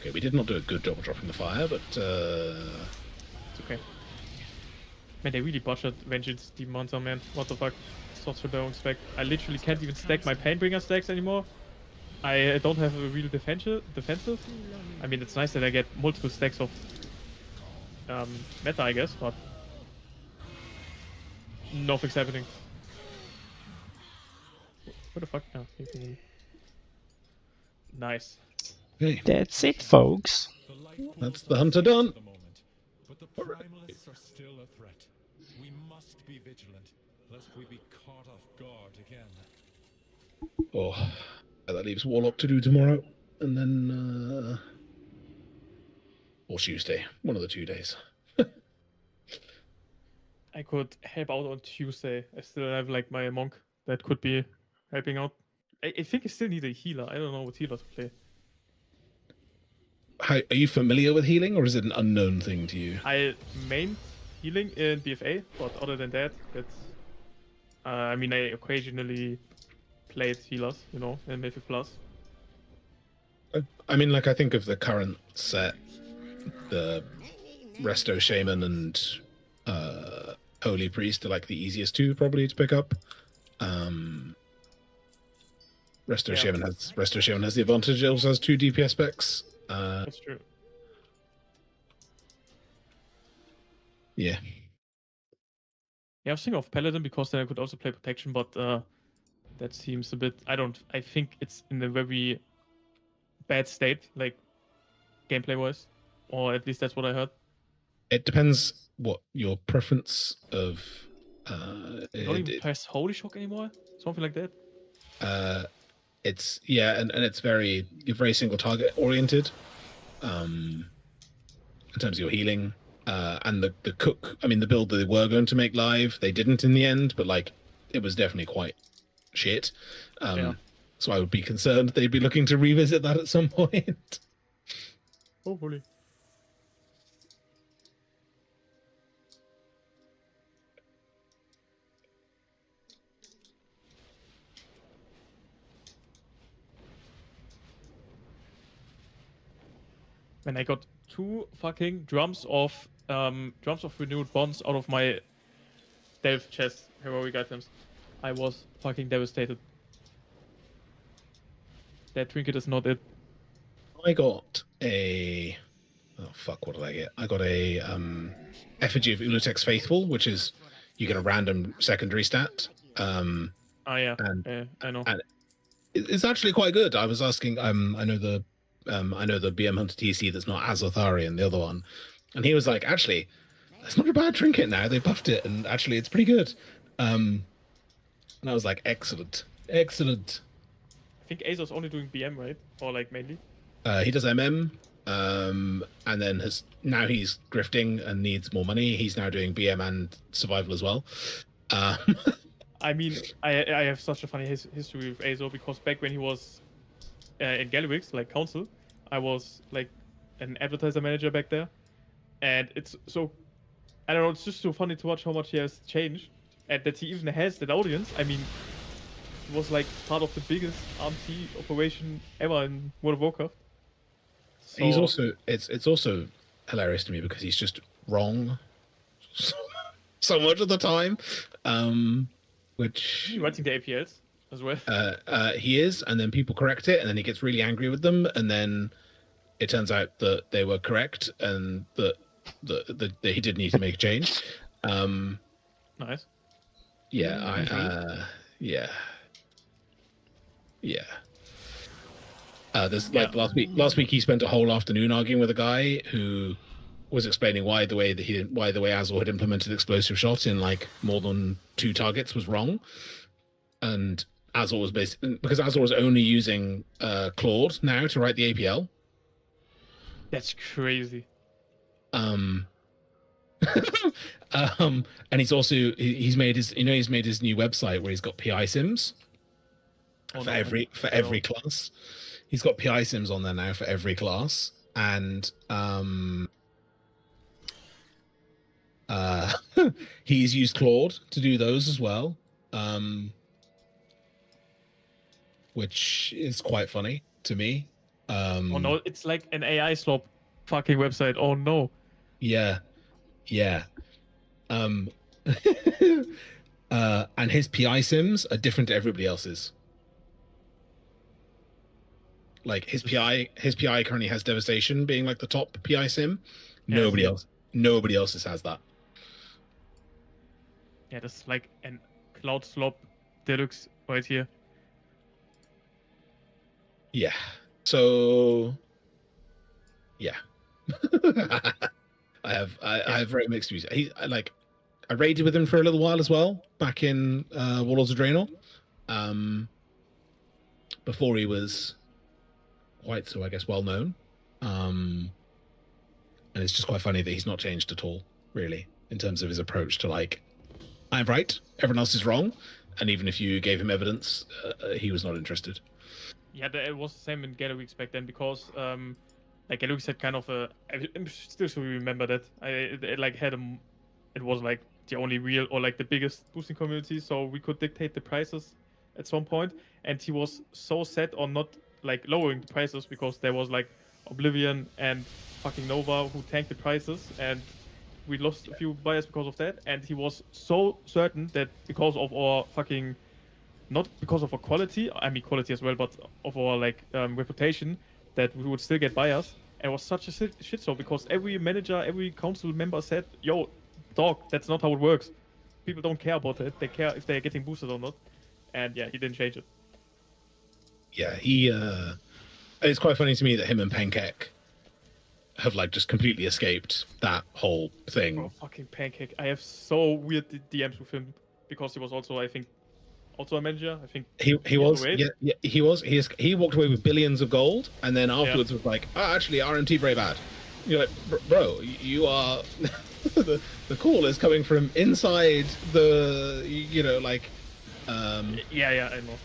Okay, we did not do a good job of dropping the fire, but It's okay. Man, they really butchered Vengeance Demon Hunter, man. What the fuck? Such a low spec. I literally can't even stack my Painbringer stacks anymore. I don't have a real defensive. I mean, it's nice that I get multiple stacks of meta, I guess, but nothing's happening. What the fuck? Oh, nice. okay, That's it, folks. that's the hunter done. But the primalists are still a threat. We must be vigilant, lest we be caught off guard again. Oh, that leaves Warlock to do tomorrow, and then or Tuesday, one of the 2 days. I could help out on Tuesday. I still have like my monk that could be helping out. I think I still need a healer. I don't know what healer to play. How, are you familiar with healing, or is it an unknown thing to you? I mained healing in BFA, but other than that, that's. I mean, I occasionally played healers, in Mythic Plus. I mean, like I think of the current set, the Resto Shaman and Holy Priest are like the easiest two probably to pick up. Resto Shaman has the advantage. It also has 2 DPS specs. That's true. Yeah. Yeah, I was thinking of Paladin because then I could also play Protection, but that seems a bit. I think it's in a very bad state, like gameplay wise, or at least that's what I heard. It depends what your preference of. You don't even press Holy Shock anymore, something like that. It's and it's you're very single target oriented, in terms of your healing, and the cook. I mean, the build that they were going to make live, they didn't in the end. But like it was definitely quite shit. Yeah. So I would be concerned they'd be looking to revisit that at some point. Hopefully. When I got 2 fucking drums of renewed bonds out of my delve chest heroic items, I was fucking devastated. That trinket is not it. I got a what did I get? I got a effigy of Ulutek's Faithful, which is you get a random secondary stat. Yeah, and I know. and it's actually quite good. I was asking, I know the BM Hunter TC that's not Azotharian, the other one, and he was like, actually, that's not a bad trinket now. They buffed it, and actually, it's pretty good. And I was like, excellent. I think Azor's only doing BM, right? Or like mainly? He does MM, and then now he's grifting and needs more money. He's now doing BM and survival as well. I mean, I have such a funny history with Azor, because back when he was in Galliwix, like Council, I was like an advertiser manager back there, and it's so, I don't know, it's just so funny to watch how much he has changed, and that he even has that audience. I mean, he was like part of the biggest RMT operation ever in World of Warcraft. So, he's also it's also hilarious to me because he's just wrong so much of the time. Which he's writing the APLs as well. He is, and then people correct it, and then he gets really angry with them, and then it turns out that they were correct, and that he did need to make a change. Nice. Yeah, yeah. There's like last week he spent a whole afternoon arguing with a guy who was explaining why the way Azor had implemented explosive shot in like more than 2 targets was wrong, and Azor was because Azor was only using Claude now to write the APL. That's crazy. And he's also he's made his new website where he's got PI sims for every class. He's got PI sims on there now for every class, and he's used Claude to do those as well, which is quite funny to me. Oh no, it's like an AI slop fucking website. Oh no. Yeah. And his PI sims are different to everybody else's. Like his PI currently has Devastation being like the top PI sim. Nobody else has that. Yeah, that's like an Cloud Slop Deluxe right here. Yeah. So yeah. I have very mixed views. I raided with him for a little while as well, back in Warlords of Draenor. Before he was quite so, I guess, well known. And it's just quite funny that he's not changed at all, really, in terms of his approach to like, I'm right, everyone else is wrong, and even if you gave him evidence, he was not interested. Yeah, it was the same in Galliwix back then, because like Galliwix had kind of I'm still so remember that it was like the only real or like the biggest boosting community, so we could dictate the prices at some point, and he was so set on not like lowering the prices because there was like Oblivion and fucking Nova who tanked the prices, and we lost a few buyers because of that, and he was so certain that because of our fucking, not because of our quality, I mean quality as well, but of our like reputation, that we would still get buyers. And it was such a shitstorm because every manager, every council member said, yo, dog, that's not how it works. People don't care about it. They care if they're getting boosted or not. And yeah, he didn't change it. Yeah, it's quite funny to me that him and Pancake have like just completely escaped that whole thing. Oh, fucking Pancake. I have so weird DMs with him because he was also, I think, also a manager. I think he was. Yeah, he was. He walked away with billions of gold, and then afterwards was like, "Oh, actually, RMT very bad." You're like, bro, you are the call is coming from inside the like Yeah, I know.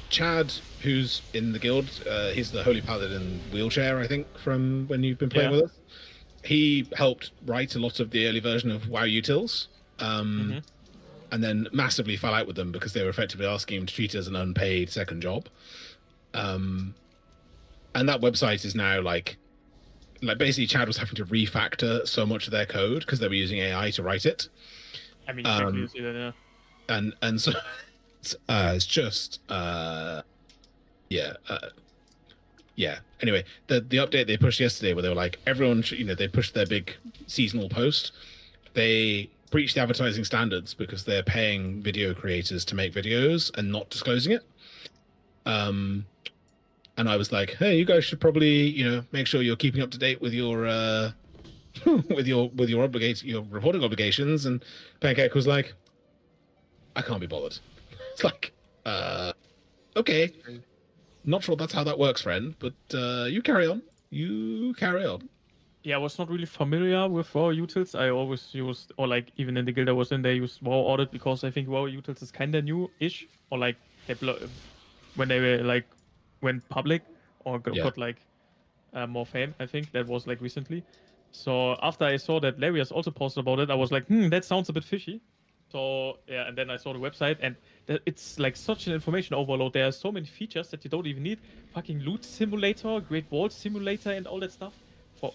Chad, who's in the guild, he's the Holy Paladin wheelchair, I think, from when you've been playing Yeah. with us. He helped write a lot of the early version of WoW Utils, and then massively fell out with them because they were effectively asking him to treat it as an unpaid second job. And that website is now like basically Chad was having to refactor so much of their code because they were using AI to write it. I mean, exactly, you see that, yeah. And so it's just yeah. Anyway, the update they pushed yesterday, where they were like, everyone should, they pushed their big seasonal post. They breached the advertising standards because they're paying video creators to make videos and not disclosing it. And I was like, hey, you guys should probably, make sure you're keeping up to date with your with your reporting obligations. And Pancake was like, I can't be bothered. It's like, okay. Not sure that's how that works, friend, but you carry on. You carry on. Yeah, I was not really familiar with WoW Utils. I always used, or like even in the guild I was in, they used WoW Audit because I think WoW Utils is kind of new-ish, or like when they were like went public or got like more fame. I think that was like recently. So after I saw that Larius also posted about it, I was like, that sounds a bit fishy. So yeah, and then I saw the website, and it's like such an information overload. There are so many features that you don't even need. Fucking loot simulator, Great Wall simulator, and all that stuff. I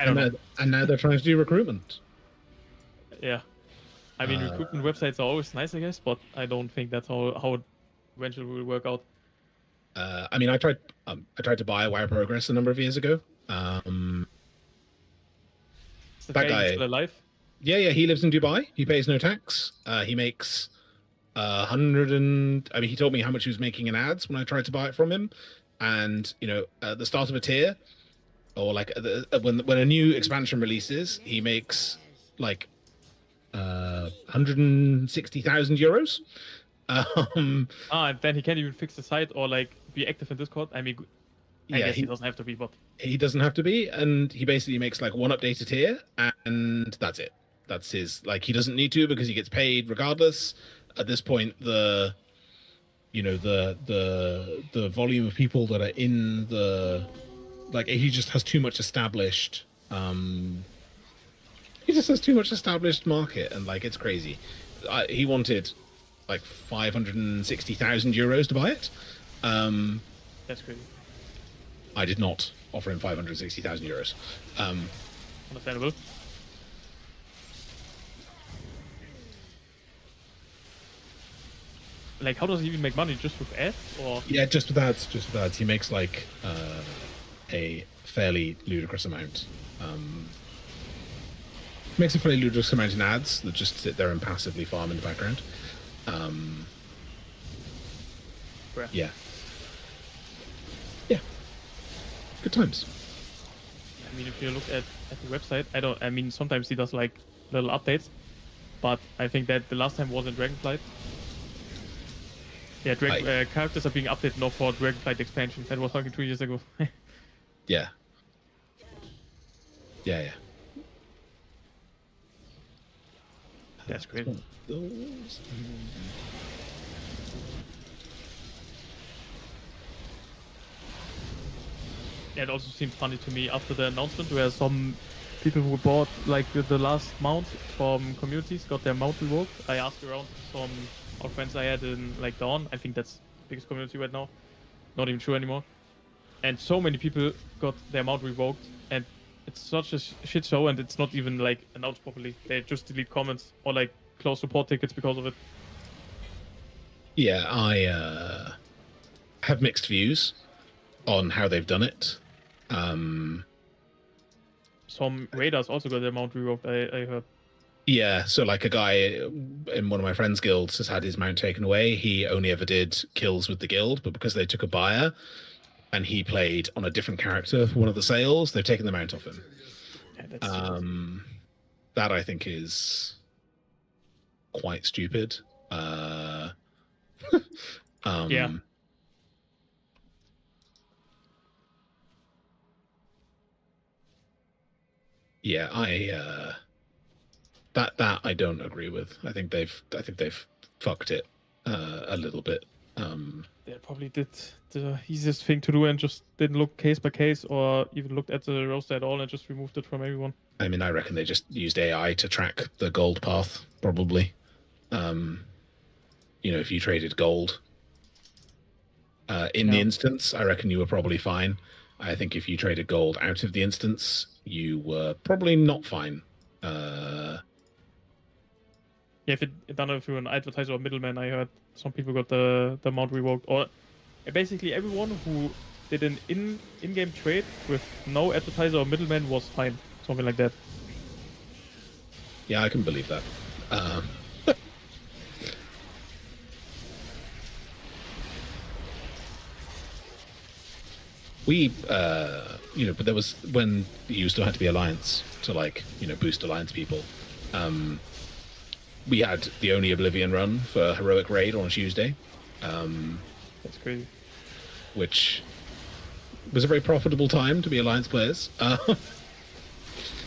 don't know. And now they're trying to do recruitment. Yeah, I mean, recruitment websites are always nice, I guess, but I don't think that's how it eventually will work out. I mean, I tried to buy WoW Progress a number of years ago. Is the that guy guy still alive? Yeah, he lives in Dubai. He pays no tax. He makes 100 and... I mean, he told me how much he was making in ads when I tried to buy it from him. And, at the start of a tier, or like when a new expansion releases, he makes like 160,000 euros. And then he can't even fix the site or like be active in Discord. I mean, I guess he doesn't have to be, but... He doesn't have to be, and he basically makes like one update a tier, and that's it. That's his, like, he doesn't need to because he gets paid regardless. At this point, the volume of people that are in the, like, he just has too much established, he just has too much established market, and like, it's crazy. He wanted like 560,000 euros to buy it. That's crazy. I did not offer him 560,000 euros. Understandable. Like, how does he even make money? Just with ads, or? Yeah, just with ads. Just with ads. He makes like a fairly ludicrous amount. Makes a fairly ludicrous amount in ads that just sit there and passively farm in the background. Yeah. Yeah. Good times. I mean, if you look at the website, I mean, sometimes he does like little updates, but I think that the last time was in Dragonflight. Yeah, characters are being updated now for Dragonflight expansion. That was fucking 2 years ago. Yeah. That's crazy. It also seemed funny to me after the announcement where some people who bought like the last mount from communities got their mount revoked. I asked around some of friends I had in like Dawn. I think that's the biggest community right now. Not even sure anymore. And so many people got their mount revoked, and it's such a shit show, and it's not even like announced properly. They just delete comments or like close support tickets because of it. Yeah, I have mixed views on how they've done it. Some raiders also got their mount revoked, I heard. Yeah, so like a guy in one of my friends' guilds has had his mount taken away. He only ever did kills with the guild, but because they took a buyer and he played on a different character for one of the sales, they've taken the mount off him. Yeah, that I think is quite stupid. Yeah. Yeah, that I don't agree with. I think they've fucked it. a little bit. They probably did the easiest thing to do and just didn't look case by case or even looked at the roster at all and just removed it from everyone. I mean, I reckon they just used AI to track the gold path, probably. If you traded gold in the instance, I reckon you were probably fine. I think if you traded gold out of the instance, you were probably not fine. Yeah, if it done through an advertiser or middleman, I heard some people got the amount revoked. Or basically everyone who did an in-game trade with no advertiser or middleman was fine. Something like that. Yeah, I can believe that. But there was when you still had to be Alliance to boost Alliance people. We had the only Oblivion run for Heroic Raid on Tuesday. That's crazy. Which was a very profitable time to be Alliance players.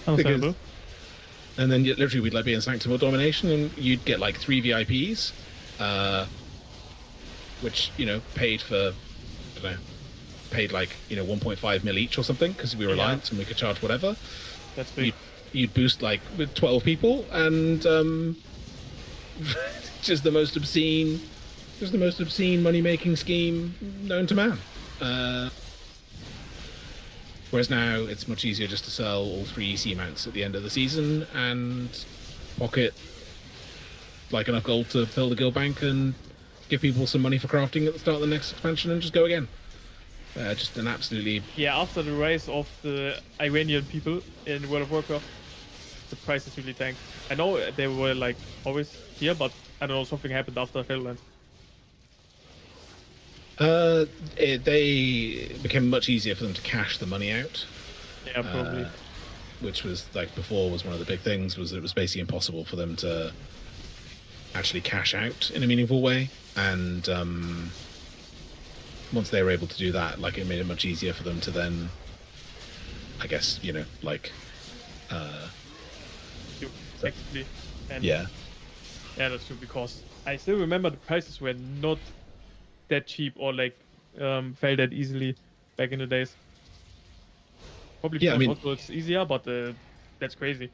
Understandable. And then literally we'd be in Sanctum or Domination and you'd get 3 VIPs, which, paid for, I don't know, paid 1.5 mil each or something because we were Alliance and we could charge whatever. That's big. You'd boost with 12 people and just the most obscene money-making scheme known to man. Whereas now it's much easier just to sell all 3 EC mounts at the end of the season and pocket enough gold to fill the guild bank and give people some money for crafting at the start of the next expansion and just go again. Just an absolutely... Yeah, after the rise of the Iranian people in World of Warcraft, the prices really tanked. I know they were always here, but I don't know, something happened after Shadowlands. They became much easier for them to cash the money out. Yeah, probably. Which was before was one of the big things was that it was basically impossible for them to actually cash out in a meaningful way. And once they were able to do that, it made it much easier for them to then, I guess, Effectively. And yeah, that's true because I still remember the prices were not that cheap or fell that easily back in the days. Probably because also it's easier, but that's crazy.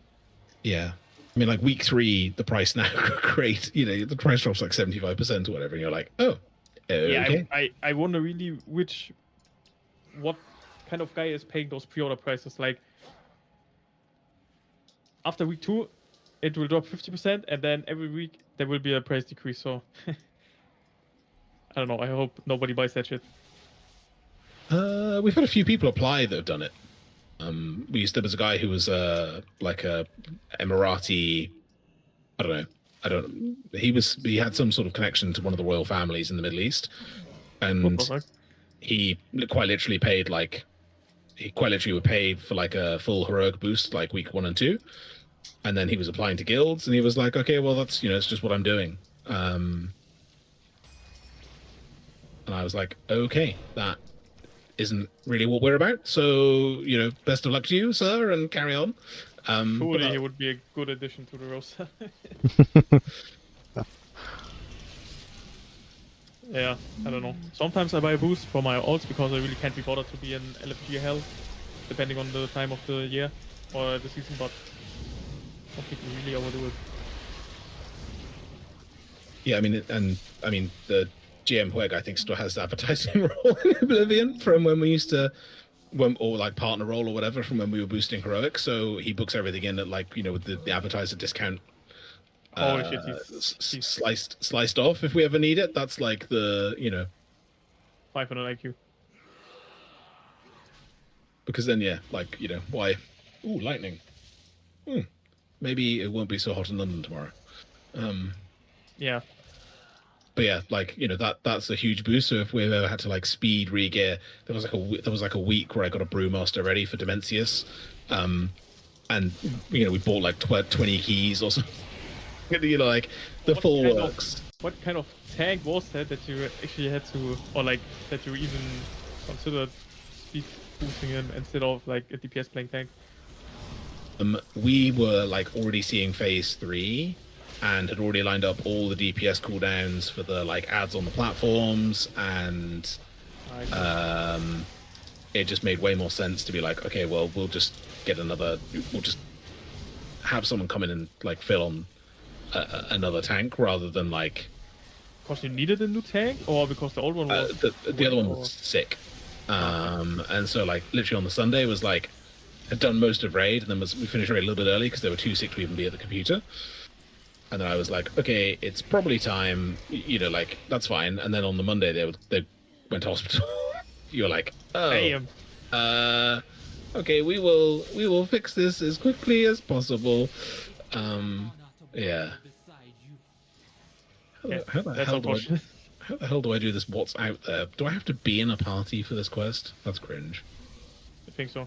Yeah. I mean, week 3, the price now great. The price drops 75% or whatever, and you're like, oh, okay. Yeah, I wonder really what kind of guy is paying those pre-order prices. After week 2, it will drop 50%, and then every week there will be a price decrease. So I don't know. I hope nobody buys that shit. We've had a few people apply that have done it. There was a guy who was a Emirati. I don't know. He had some sort of connection to one of the royal families in the Middle East, and he quite literally paid he quite literally would pay for a full heroic boost week 1 and 2, and then he was applying to guilds, and he was like, okay, well that's it's just what I'm doing. And I was like, okay, that isn't really what we're about. So, best of luck to you, sir, and carry on. Surely he would be a good addition to the roster. Yeah, I don't know. Sometimes I buy a boost for my alts because I really can't be bothered to be in LFG hell, depending on the time of the year or the season, but some people really overdo it. Yeah, I mean, the GM Hueg, I think, still has the advertising role in Oblivion from when we used to, or partner role or whatever from when we were boosting heroic. So he books everything in at with the advertiser discount. Shit, he's sliced off if we ever need it. That's the 500 IQ. Because then why? Ooh, lightning. Maybe it won't be so hot in London tomorrow. Yeah. But yeah, that's a huge boost. So if we've ever had to speed regear, there was a week where I got a Brewmaster ready for Dimensius, and we bought 20 keys or something. Full works. What kind of tank was that you actually had to, or that you even considered speed boosting him instead of a DPS playing tank? We were already seeing phase 3 and had already lined up all the DPS cooldowns for the like ads on the platforms, and it just made way more sense to be like, okay, well, we'll just have someone come in and like fill on another tank rather than like Because you needed a new tank, or because the old one was the other one was sick. And so like literally on the Sunday was like had done most of raid, and then we finished raid a little bit early because they were too sick to even be at the computer. And then I was like, okay, it's probably time, you know, like that's fine. And then on the Monday they went to hospital. You're like, oh, Damn. Okay, we will fix this as quickly as possible. Yeah. How the That's hell do I, unfortunate. how the hell do I do this? What's out there? Do I have to be in a party for this quest? That's cringe. I think so.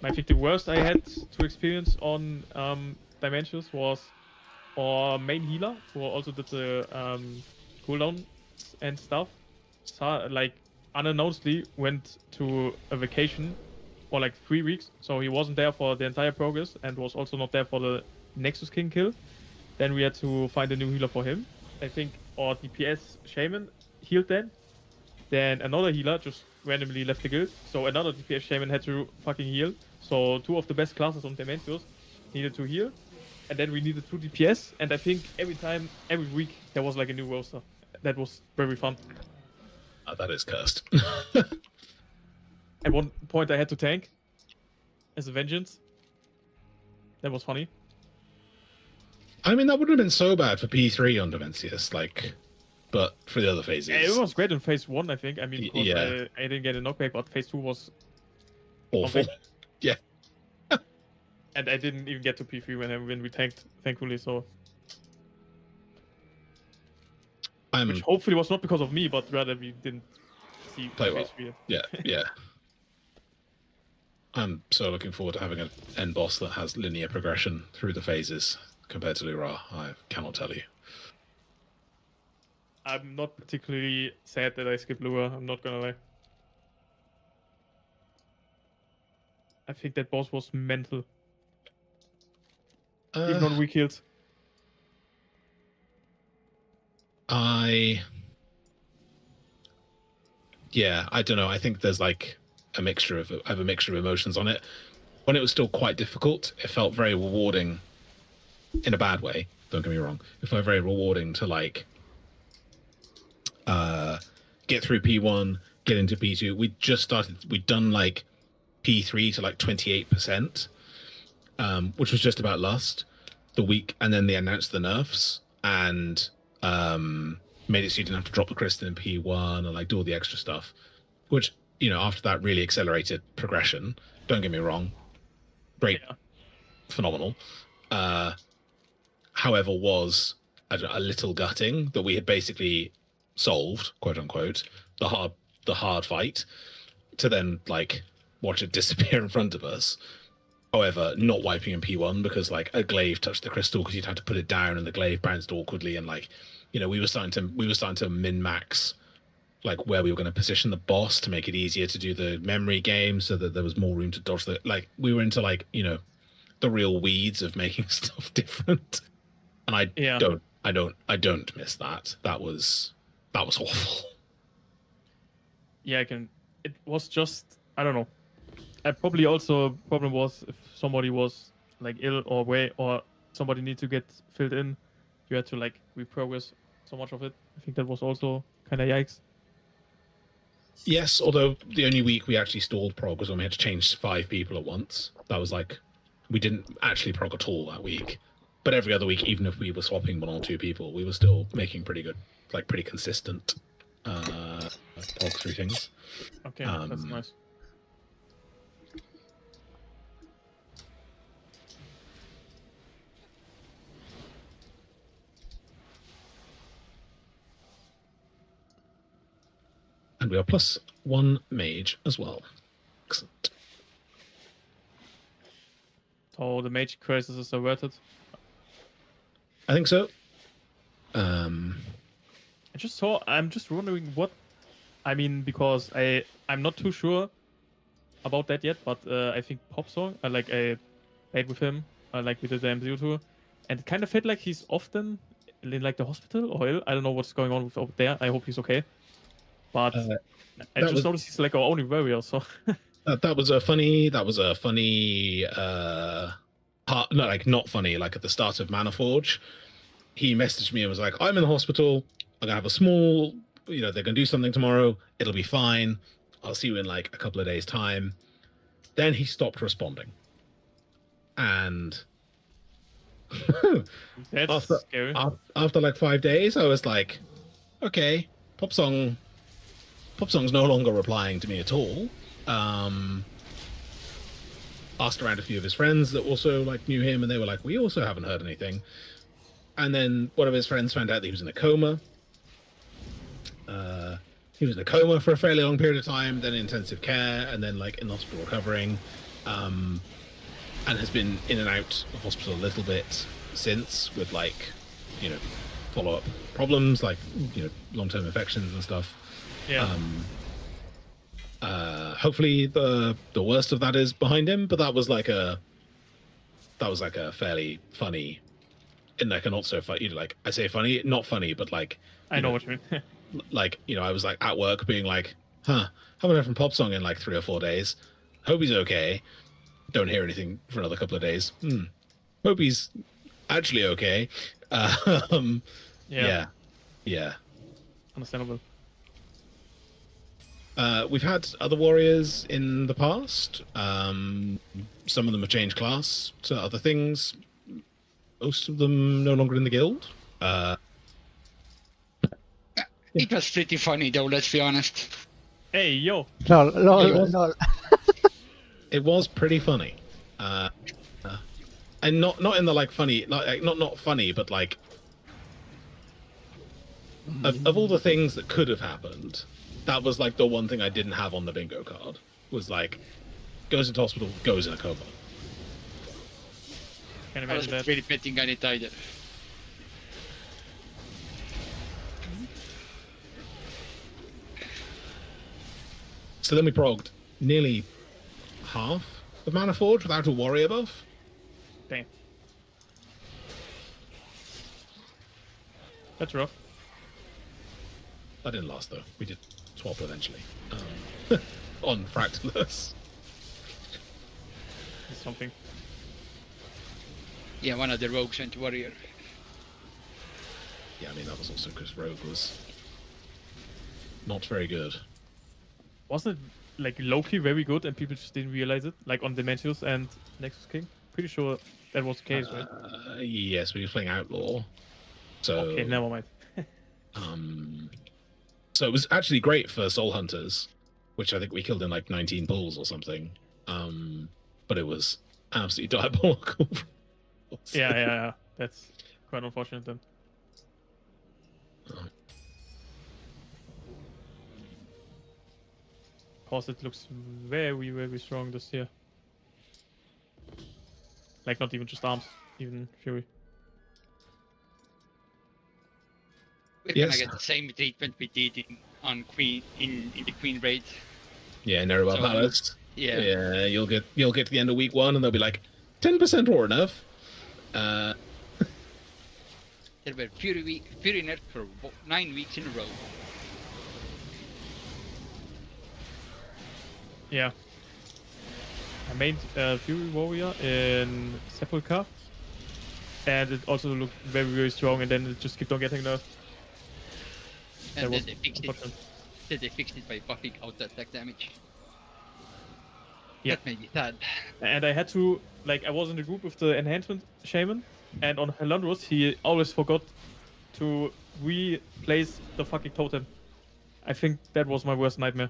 I think the worst I had to experience on Dimensions was our main healer, who also did the cooldown and stuff. Like unannouncedly went to a vacation for like 3 weeks, so he wasn't there for the entire progress and was also not there for the Nexus King kill. Then we had to find a new healer for him. I think our DPS shaman healed then another healer just randomly left the guild, so another DPS shaman had to fucking heal. So 2 of the best classes on Dimensions needed to heal, and then we needed 2 DPS, and I think every week there was like a new roster. That was very fun. That is cursed. At one point I had to tank as a vengeance. That was funny. I mean, that wouldn't have been so bad for P3 on Dimensius, like, but for the other phases, Yeah, it was great in phase 1, I think. I mean, because yeah. I didn't get a knockback, but phase 2 was awful. awful. Yeah. And I didn't even get to P3 when we tanked, thankfully. So, which hopefully was not because of me, but rather we didn't see play phase well. 3. Yeah. I'm so looking forward to having an end boss that has linear progression through the phases compared to Lura. I cannot tell you. I'm not particularly sad that I skipped Lua, I'm not gonna lie. I think that boss was mental. Even on weak heals. I don't know. I think there's like a mixture of emotions on it. When it was still quite difficult, it felt very rewarding in a bad way. Don't get me wrong. It felt very rewarding to like get through P1, get into P2. We'd done like P3 to like 28%, which was just about lust the week, and then they announced the nerfs and made it so you didn't have to drop the crystal in P1 and like do all the extra stuff, which, you know, after that really accelerated progression. Don't get me wrong, great, phenomenal. However, was a little gutting that we had basically solved, quote unquote, the hard fight, to then like watch it disappear in front of us. However, not wiping in P1 because like a glaive touched the crystal because you'd had to put it down and the glaive bounced awkwardly, and like, you know, we were starting to min-max like where we were going to position the boss to make it easier to do the memory game so that there was more room to dodge the, like, we were into like, you know, the real weeds of making stuff different. And I don't miss that. That was awful. Yeah, it was just, I don't know. Probably also problem was if somebody was like ill or away or somebody need to get filled in, you had to like reprogress so much of it. I think that was also kind of yikes. Yes, although the only week we actually stalled prog was when we had to change 5 people at once. That was like, we didn't actually prog at all that week. But every other week, even if we were swapping 1 or 2 people, we were still making pretty good, like pretty consistent prog through things. Okay, that's nice. And we are +1 mage as well. Excellent. So the mage crisis is averted. I think so. I'm just wondering what, I mean, because I'm not too sure about that yet, but I think Pop Song, I played with him, like we did the MCU tour, and it kind of felt like he's often in like the hospital or ill. I don't know what's going on with over there. I hope he's okay. But I that just was- noticed he's like our only warrior, so that was a funny part, no, like not funny, like at the start of Mana Forge, he messaged me and was like, I'm in the hospital, I'm gonna have a small, they're gonna do something tomorrow, it'll be fine, I'll see you in like a couple of days time. Then he stopped responding, and that's scary. after like 5 days I was like, okay, Popsong's no longer replying to me at all. Asked around a few of his friends that also like knew him, and they were like, we also haven't heard anything. And then one of his friends found out that he was in a coma. He was in a coma for a fairly long period of time, then in intensive care, and then like in the hospital recovering, and has been in and out of hospital a little bit since with like, follow-up problems like, long-term infections and stuff. Yeah. Hopefully the worst of that is behind him, but that was like a fairly funny, and like a not so funny, like I say funny, not funny, but like I know what you mean. like, I was like at work being like, haven't heard from Pop Song in like 3 or 4 days. Hope he's okay. Don't hear anything for another couple of days. Hope he's actually okay. Yeah. Understandable. We've had other warriors in the past. Some of them have changed class to other things. Most of them no longer in the guild. It was pretty funny though, let's be honest. Hey, yo. Lol. It was pretty funny, and not in the like funny, like not funny, but like of all the things that could have happened, that was like the one thing I didn't have on the bingo card. Was like, goes into hospital, goes in a coma. Can I imagine wasn't that. really betting on it either. So then we progged nearly half of Mana Forge without a warrior buff. Damn. That's rough. That didn't last though. We did swap eventually on Fractalus. It's something. Yeah, one of the rogues went warrior. Yeah, I mean that was also because Rogue was not very good. Wasn't it like low-key very good and people just didn't realize it? Like on Dementius and Nexus King? Pretty sure that was the case, right? Yes, we were playing Outlaw. So Okay, never mind. so it was actually great for Soul Hunters, which I think we killed in like 19 pulls or something. But it was absolutely diabolical. Yeah. That's quite unfortunate then. Of course, it looks very, very strong this year. Like not even just arms, even Fury. We're Yes. gonna get the same treatment we did in the Queen raid. Yeah, Nerubal So, Palace. Yeah. Yeah, you'll get to the end of week 1 and they'll be like 10% or enough. There were Fury nerfs for 9 weeks in a row. Yeah. I made Fury Warrior in Sepulchre. And it also looked very, very strong, and then it just kept on getting nerfed. And That then was they fixed it. unfortunate. Then they fixed it by buffing out the attack damage. Yeah. That made me sad. And I had to, like, I was in the group with the enhancement shaman, and on Helandros, he always forgot to replace the fucking totem. I think that was my worst nightmare.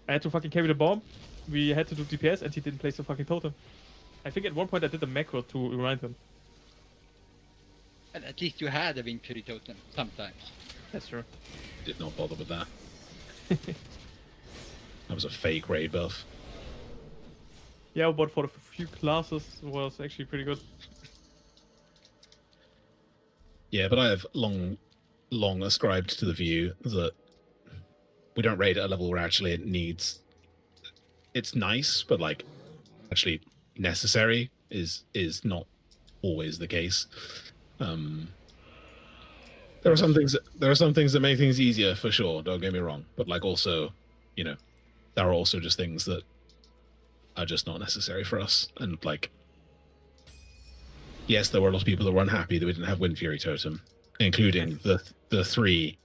I had to fucking carry the bomb, we had to do DPS, and he didn't place the fucking totem. I think at one point I did a macro to remind him. And at least you had a Victory totem sometimes. That's true. Did not bother with that. That was a fake raid buff. Yeah, but for the few classes, it was actually pretty good. Yeah, but I have long ascribed to the view that we don't raid at a level where actually it's nice, but like actually necessary is not always the case. There are some things that make things easier for sure, don't get me wrong, but like also, you know, there are also just things that are just not necessary for us. And like, yes, there were a lot of people that were unhappy that we didn't have Wind Fury Totem, including the three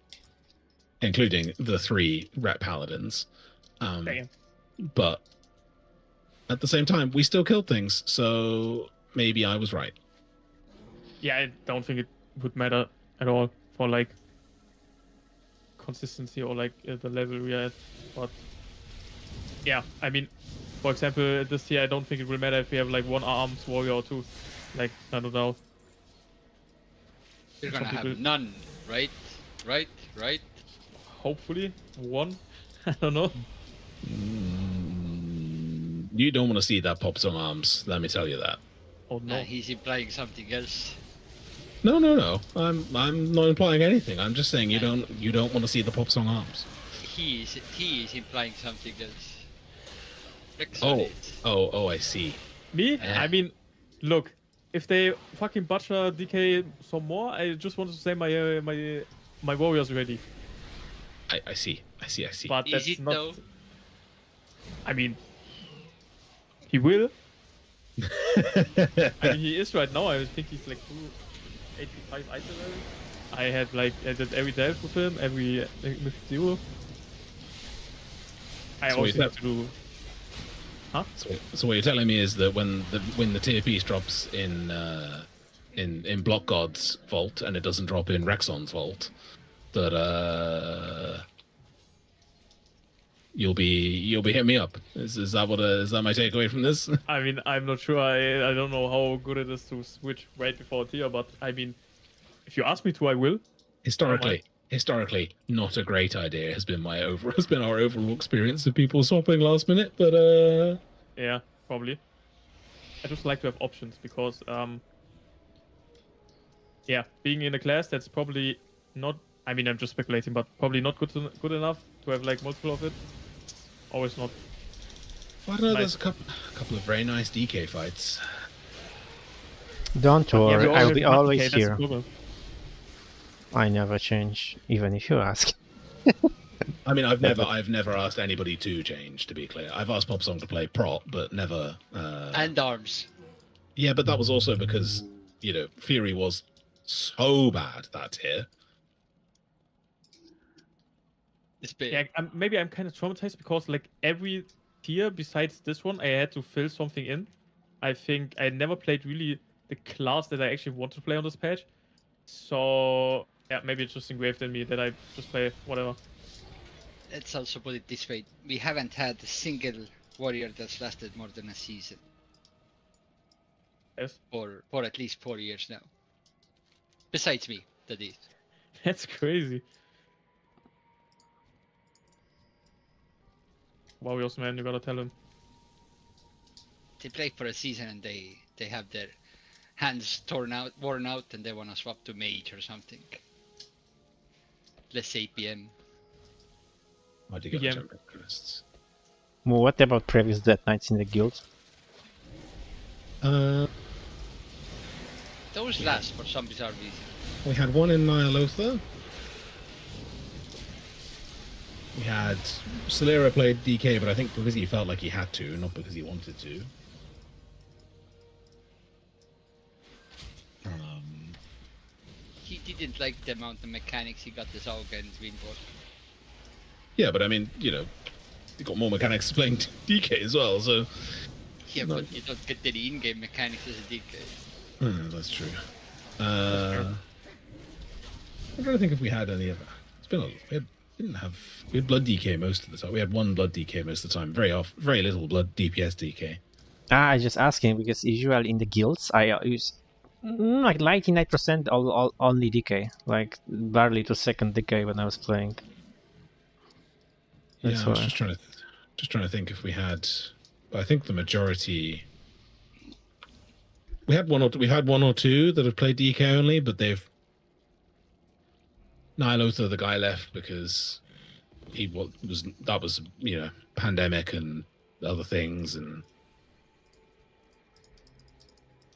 Ret Paladins. But at the same time, we still killed things, so maybe I was right. Yeah, I don't think it would matter at all for like consistency or like the level we are at. But yeah, I mean, for example, this year I don't think it will matter if we have like one arms warrior or two. Like, I don't know. You're gonna Some have people- none, right? Right? Hopefully one. I don't know. You don't want to see that Pops on arms, let me tell you that. Oh no. He's implying something else. No. I'm not implying anything. I'm just saying you don't want to see the Pops on arms. He is implying something else. Oh, Excellent. I see. Me? I mean, look, if they fucking butcher DK some more, I just wanted to say my warriors ready. I see. But Is that's it not. though? I mean, he will. I mean, he is right now. I think he's like 285 item level. I did every delve with him, every mythic 0. I So also is need that- to do. Huh? So what you're telling me is that when the tier piece drops in Block God's vault and it doesn't drop in Rexon's vault, that you'll be hitting me up. Is that my takeaway from this? I mean, I'm not sure. I don't know how good it is to switch right before tier, but I mean, if you ask me to, I will. Historically, not a great idea has been our overall experience of people swapping last minute, but Yeah, probably. I just like to have options because, yeah, being in a class that's probably not. I mean, I'm just speculating, but probably not good enough to have like multiple of it. Always not. I don't know. Nice. There's a couple of very nice DK fights. Don't worry, we I'll be have always multi-K, that's the here. problem. I never change, even if you ask. I mean, I've never asked anybody to change. To be clear, I've asked Popsong to play prop, but never. And arms. Yeah, but that was also because Fury was so bad that tier. It's big. Yeah, maybe I'm kind of traumatized because like every tier besides this one, I had to fill something in. I think I never played really the class that I actually want to play on this patch. So yeah, maybe it's just engraved in me that I just play whatever. Let's also put it this way: we haven't had a single warrior that's lasted more than a season, Yes, for at least 4 years now. Besides me, that is. that's crazy. Warriors, man, you gotta tell him. They play for a season and they have their hands worn out, and they want to swap to mage or something. Less APM. I do get Yeah. jump interests. Well, what about previous Death Knights in the guild? Those last for some bizarre reason. We had one in Nyalotha. We had Solera played DK, but I think because he felt like he had to, not because he wanted to. He didn't like the amount of mechanics he got this Auga and Dreambot. Yeah, but I mean, he got more mechanics playing DK as well, so Yeah, but you don't get any in-game mechanics as a DK. that's true. I'm trying to think if we had any other. It's been we had blood DK most of the time. We had one blood DK most of the time. Very little blood DPS DK. I just asking because usually in the guilds I use like 99% all only DK, like barely to second DK when I was playing. That's Yeah, I was why. just trying to think if we had. I think the majority. We had one or two that have played DK only, but they've. Nyalotha, the guy left because that was pandemic and other things, and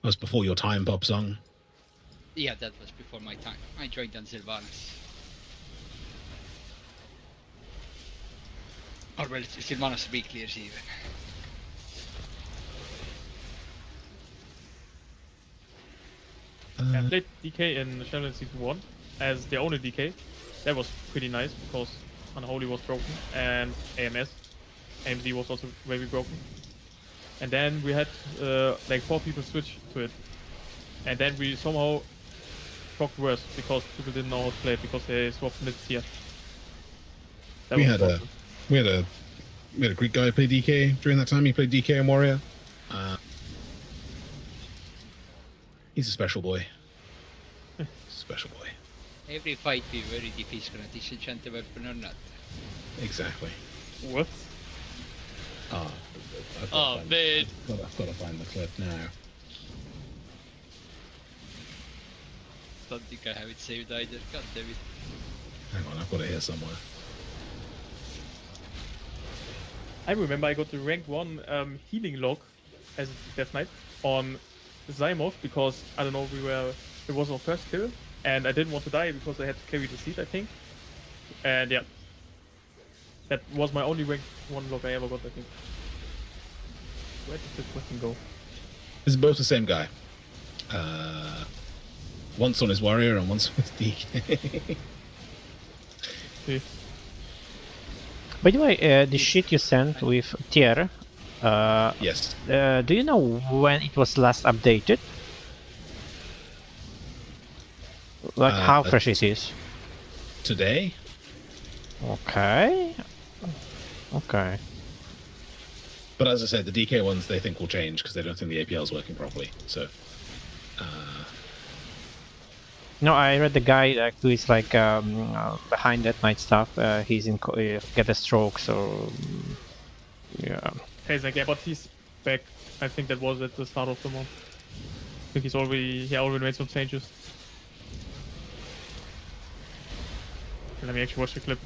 that was before your time, Pop Song. Yeah, that was before my time. I joined on Sylvanas. Or well, Sylvanas Weekliers even. I played DK in Shadow Season 1 as the only DK. That was pretty nice because Unholy was broken and AMD was also very broken. And then we had like 4 people switch to it. And then we somehow got worse because people didn't know how to play it because they swapped mid tier. We had a Greek guy play DK during that time. He played DK and Warrior. He's a special boy. Special boy. Every fight we worried if he's gonna disenchant the weapon or not. Exactly. What? Oh, man. I've got to find the clip now. Don't think I have it saved either. God damn it. Hang on, I've got it here somewhere. I remember I got the rank 1 healing log as Death Knight on Zymoth because, I don't know, it was our first kill and I didn't want to die because I had to carry the seed, I think. And yeah, that was my only rank 1 log I ever got, I think. Where did this weapon go? This is both the same guy. Once on his Warrior and once on his DK. See. By the way, the shit you sent with tier, Yes. do you know when it was last updated? Like how fresh it is? Today? Okay. Okay. But as I said, the DK ones they think will change because they don't think the APL is working properly. So, No, I read the guy who is like behind that night stuff. He's in get a stroke, so yeah. Hey, Zach, yeah, but he's back. I think that was at the start of the month. I think he already made some changes. Let me actually watch the clip.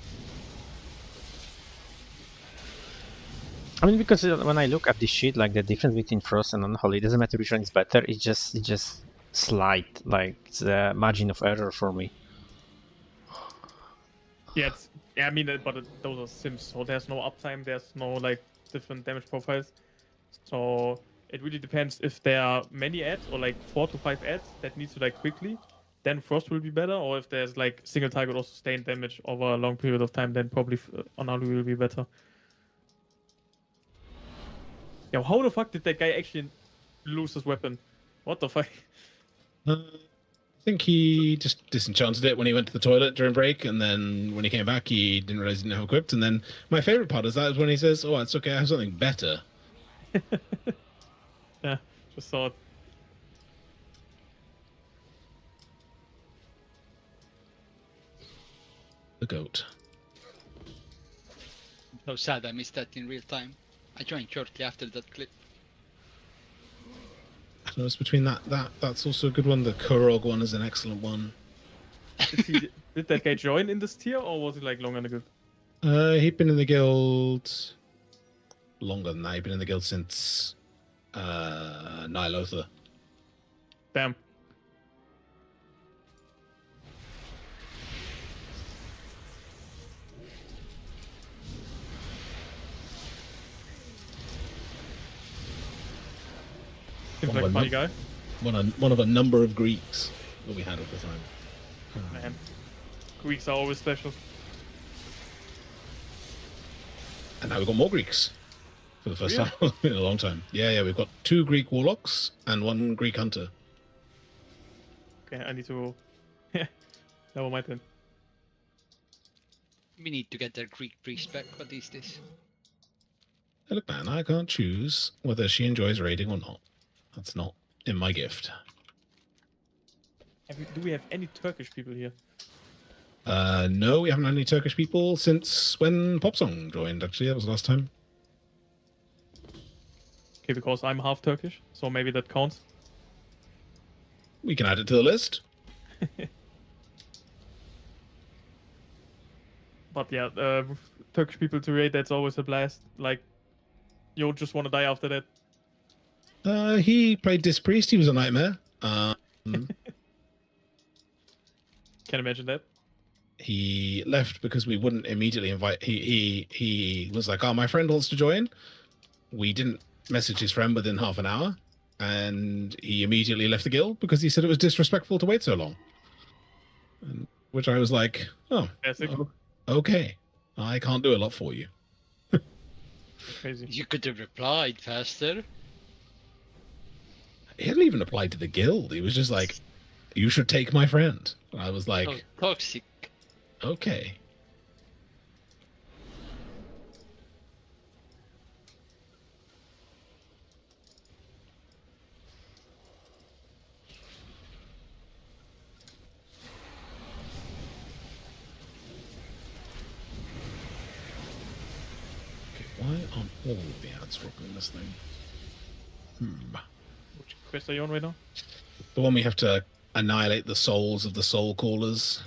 I mean, because when I look at this shit, like the difference between Frost and Unholy, it doesn't matter which one is better. It's just slight, like it's a margin of error for me. Yeah, I mean, but those are sims, so there's no uptime, there's no like different damage profiles. So it really depends if there are many ads or like 4 to 5 ads that need to like quickly, then Frost will be better. Or if there's like single target or sustained damage over a long period of time, then probably Unholy will be better. Yo, how the fuck did that guy actually lose his weapon? What the fuck? I think he just disenchanted it when he went to the toilet during break, and then when he came back, he didn't realize he didn't have equipped. And then my favorite part is when he says, "Oh, it's okay, I have something better." Yeah, just saw it. The goat. So sad I missed that in real time. I joined shortly after that clip. I noticed between that's also a good one. The Kurog one is an excellent one. Did that guy join in this tier, or was he like long in the guild? He'd been in the guild longer than that. He'd been in the guild since Nihilotha. Damn. Seems like a funny guy. One of a number of Greeks that we had at the time. Man, Greeks are always special. And now we've got more Greeks for the first time in a long time. Yeah, we've got 2 Greek Warlocks and 1 Greek Hunter. Okay, I need to... Yeah, never mind then. We need to get their Greek priest back. What is this? Hey, look, man, I can't choose whether she enjoys raiding or not. That's not in my gift. Do we have any Turkish people here? No, we haven't had any Turkish people since when Popsong joined, actually. That was the last time. Okay, because I'm half Turkish, so maybe that counts. We can add it to the list. But yeah, Turkish people to raid, that's always a blast. Like, You'll just want to die after that. He played Disc Priest. He was a nightmare. Can imagine that. He left because we wouldn't immediately invite. He was like, "Oh, my friend wants to join." We didn't message his friend within half an hour, and he immediately left the guild because he said it was disrespectful to wait so long. Which I was like, "Oh, Classic. okay, I can't do a lot for you." Crazy. You could have replied faster. He hadn't even applied to the guild. He was just like, "You should take my friend." I was like, Oh, toxic. "Okay." Why aren't all of the ads dropping this thing? Which quest are you on right now? The one we have to annihilate the souls of the soul callers.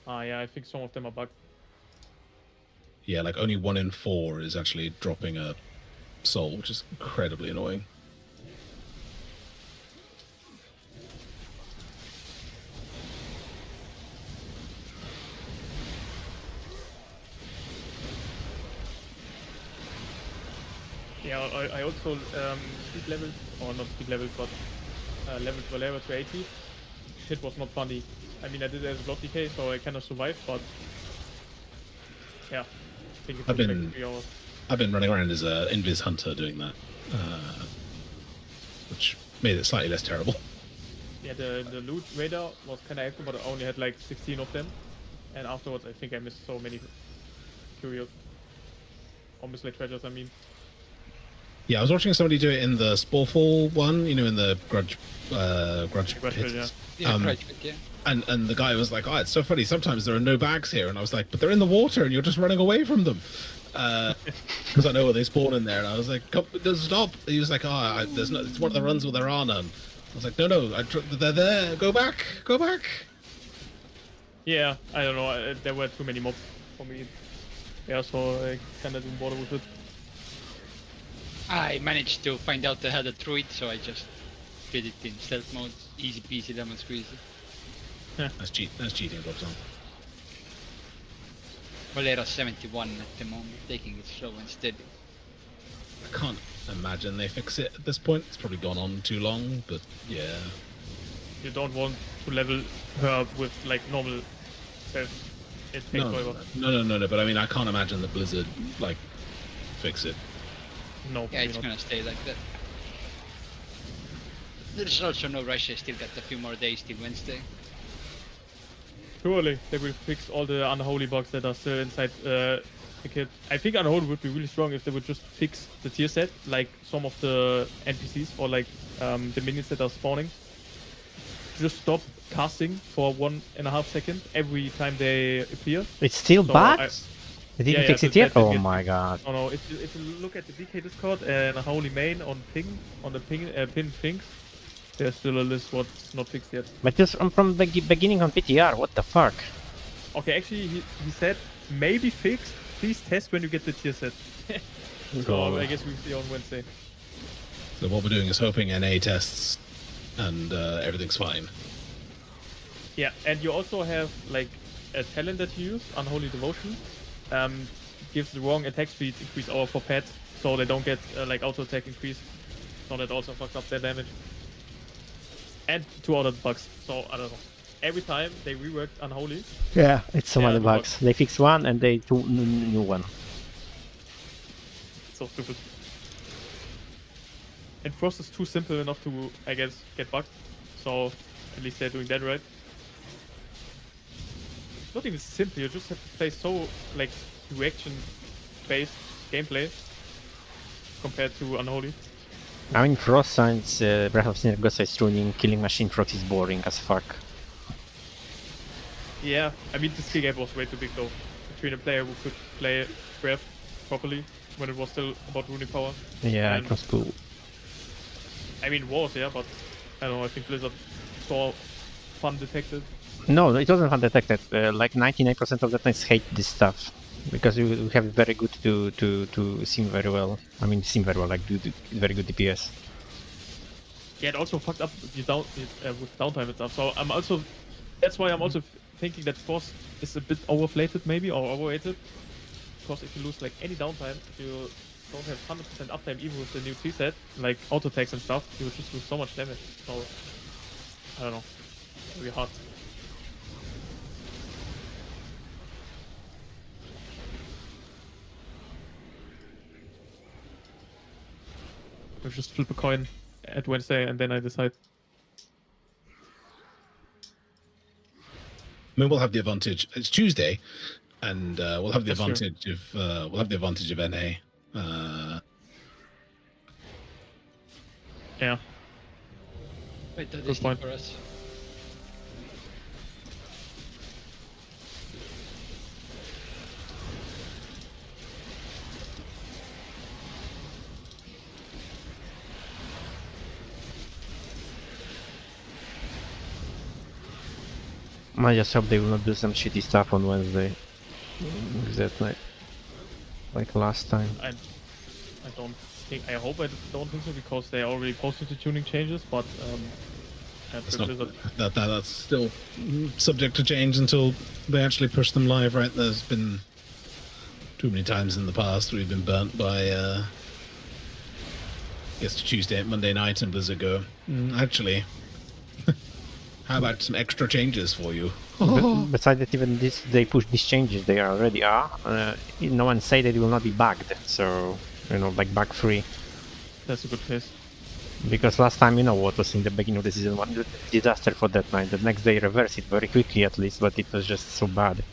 Ah, yeah, I think some of them are bugged. Yeah, like only 1 in 4 is actually dropping a soul, which is incredibly annoying. Yeah, I also speed leveled, or not speed leveled, but leveled Valera to 80. Shit was not funny. I mean, I did it as a block decay, so I kind of survived, but yeah, I think it took like 3 hours. I've been running around as a Invis Hunter doing that, which made it slightly less terrible. Yeah, the loot radar was kind of active, but I only had like 16 of them, and afterwards I think I missed so many curious, or misplaced treasures, I mean. Yeah, I was watching somebody do it in the Sporefall one, you know, in the Grudge Grudge pit. pit, Yeah, Grudge pit, yeah. And the guy was like, "Oh, it's so funny. Sometimes there are no bags here," and I was like, "But they're in the water, and you're just running away from them." Because I know where they spawn in there, and I was like, "Stop!" He was like, "Oh, there's no. It's one of the runs where there are none." I was like, "No, they're there. Go back, go back." Yeah, I don't know. There were too many mobs for me. Yeah, so I kind of didn't bother with it. I managed to find out they had a druid, so I just did it in stealth mode. Easy peasy lemon squeezy. That's cheating, Bob's on. Valera's 71 at the moment, taking it slow and steady. I can't imagine they fix it at this point. It's probably gone on too long, but yeah. You don't want to level her with like normal stealth. It takes forever. No. But I mean, I can't imagine that Blizzard like fix it. No. Yeah, it's not. gonna stay like that. There's also no rush, I still got a few more days till Wednesday. Surely they will fix all the unholy bugs that are still inside the kit. I think unholy would be really strong if they would just fix the tier set, like some of the NPCs or like the minions that are spawning. Just stop casting for 1.5 seconds every time they appear. It's still So bugged? They didn't fix it yet? that Oh gets- my god. No, no. If you look at the DK Discord and Holy Main on the pinned things, there's still a list what's not fixed yet. But just from the beginning on PTR, what the fuck? Okay, actually he said maybe fixed. Please test when you get the tier set. So I guess we'll see on Wednesday. So what we're doing is hoping NA tests and everything's fine. Yeah, and you also have like a talent that you use, Unholy Devotion, gives the wrong attack speed increase over for pets, so they don't get like auto attack increase. So that also fucks up their damage. And 2 other bugs. So I don't know. Every time they reworked Unholy. Yeah, it's so Yeah, many the bugs. They fix one and they do new one. So stupid. And Frost is too simple enough to, I guess, get bugged. So at least they're doing that right. Not even simple, you just have to play so like reaction-based gameplay compared to Unholy. I mean, Frost Signs, Breath of Sinner, Ghost Size Tuning, Killing Machine Frogs is boring as fuck. Yeah, I mean the skill gap was way too big though. Between a player who could play Breath properly when it was still about runic power. Yeah, And- it was cool. I mean was, yeah, but I don't know, I think Blizzard saw fun detected. No, it wasn't undetected. Like 99% of the times hate this stuff. because you have very good to sim very well. I mean, sim very well, like do very good DPS. Yeah, it also fucked up with downtime and stuff. So I'm also, that's why I'm also thinking that Force is a bit overflated maybe or overrated. Because if you lose like any downtime, if you don't have 100% uptime even with the new T set, like auto attacks and stuff, you would just lose so much damage. So I don't know, really hard. We'll just flip a coin at Wednesday and then I decide. I mean, we'll have the advantage. It's Tuesday, and we'll have the That's true. advantage of NA. Yeah. Wait, that Good is point. for us. I just hope they will not do some shitty stuff on Wednesday. That night, like last time. I don't think. I hope I don't think so because they already posted the tuning changes. But That's not, that's still subject to change until they actually push them live, right? There's been too many times in the past we've been burnt by gets to Tuesday, Monday night, and Blizzard go, actually, how about some extra changes for you? Besides that, even this, they push these changes. They already are. No one say that it will not be bugged. So like bug free. That's a good case. Because last time, what was in the beginning of the season, one disaster for that night. The next day reversed it very quickly at least, but it was just so bad.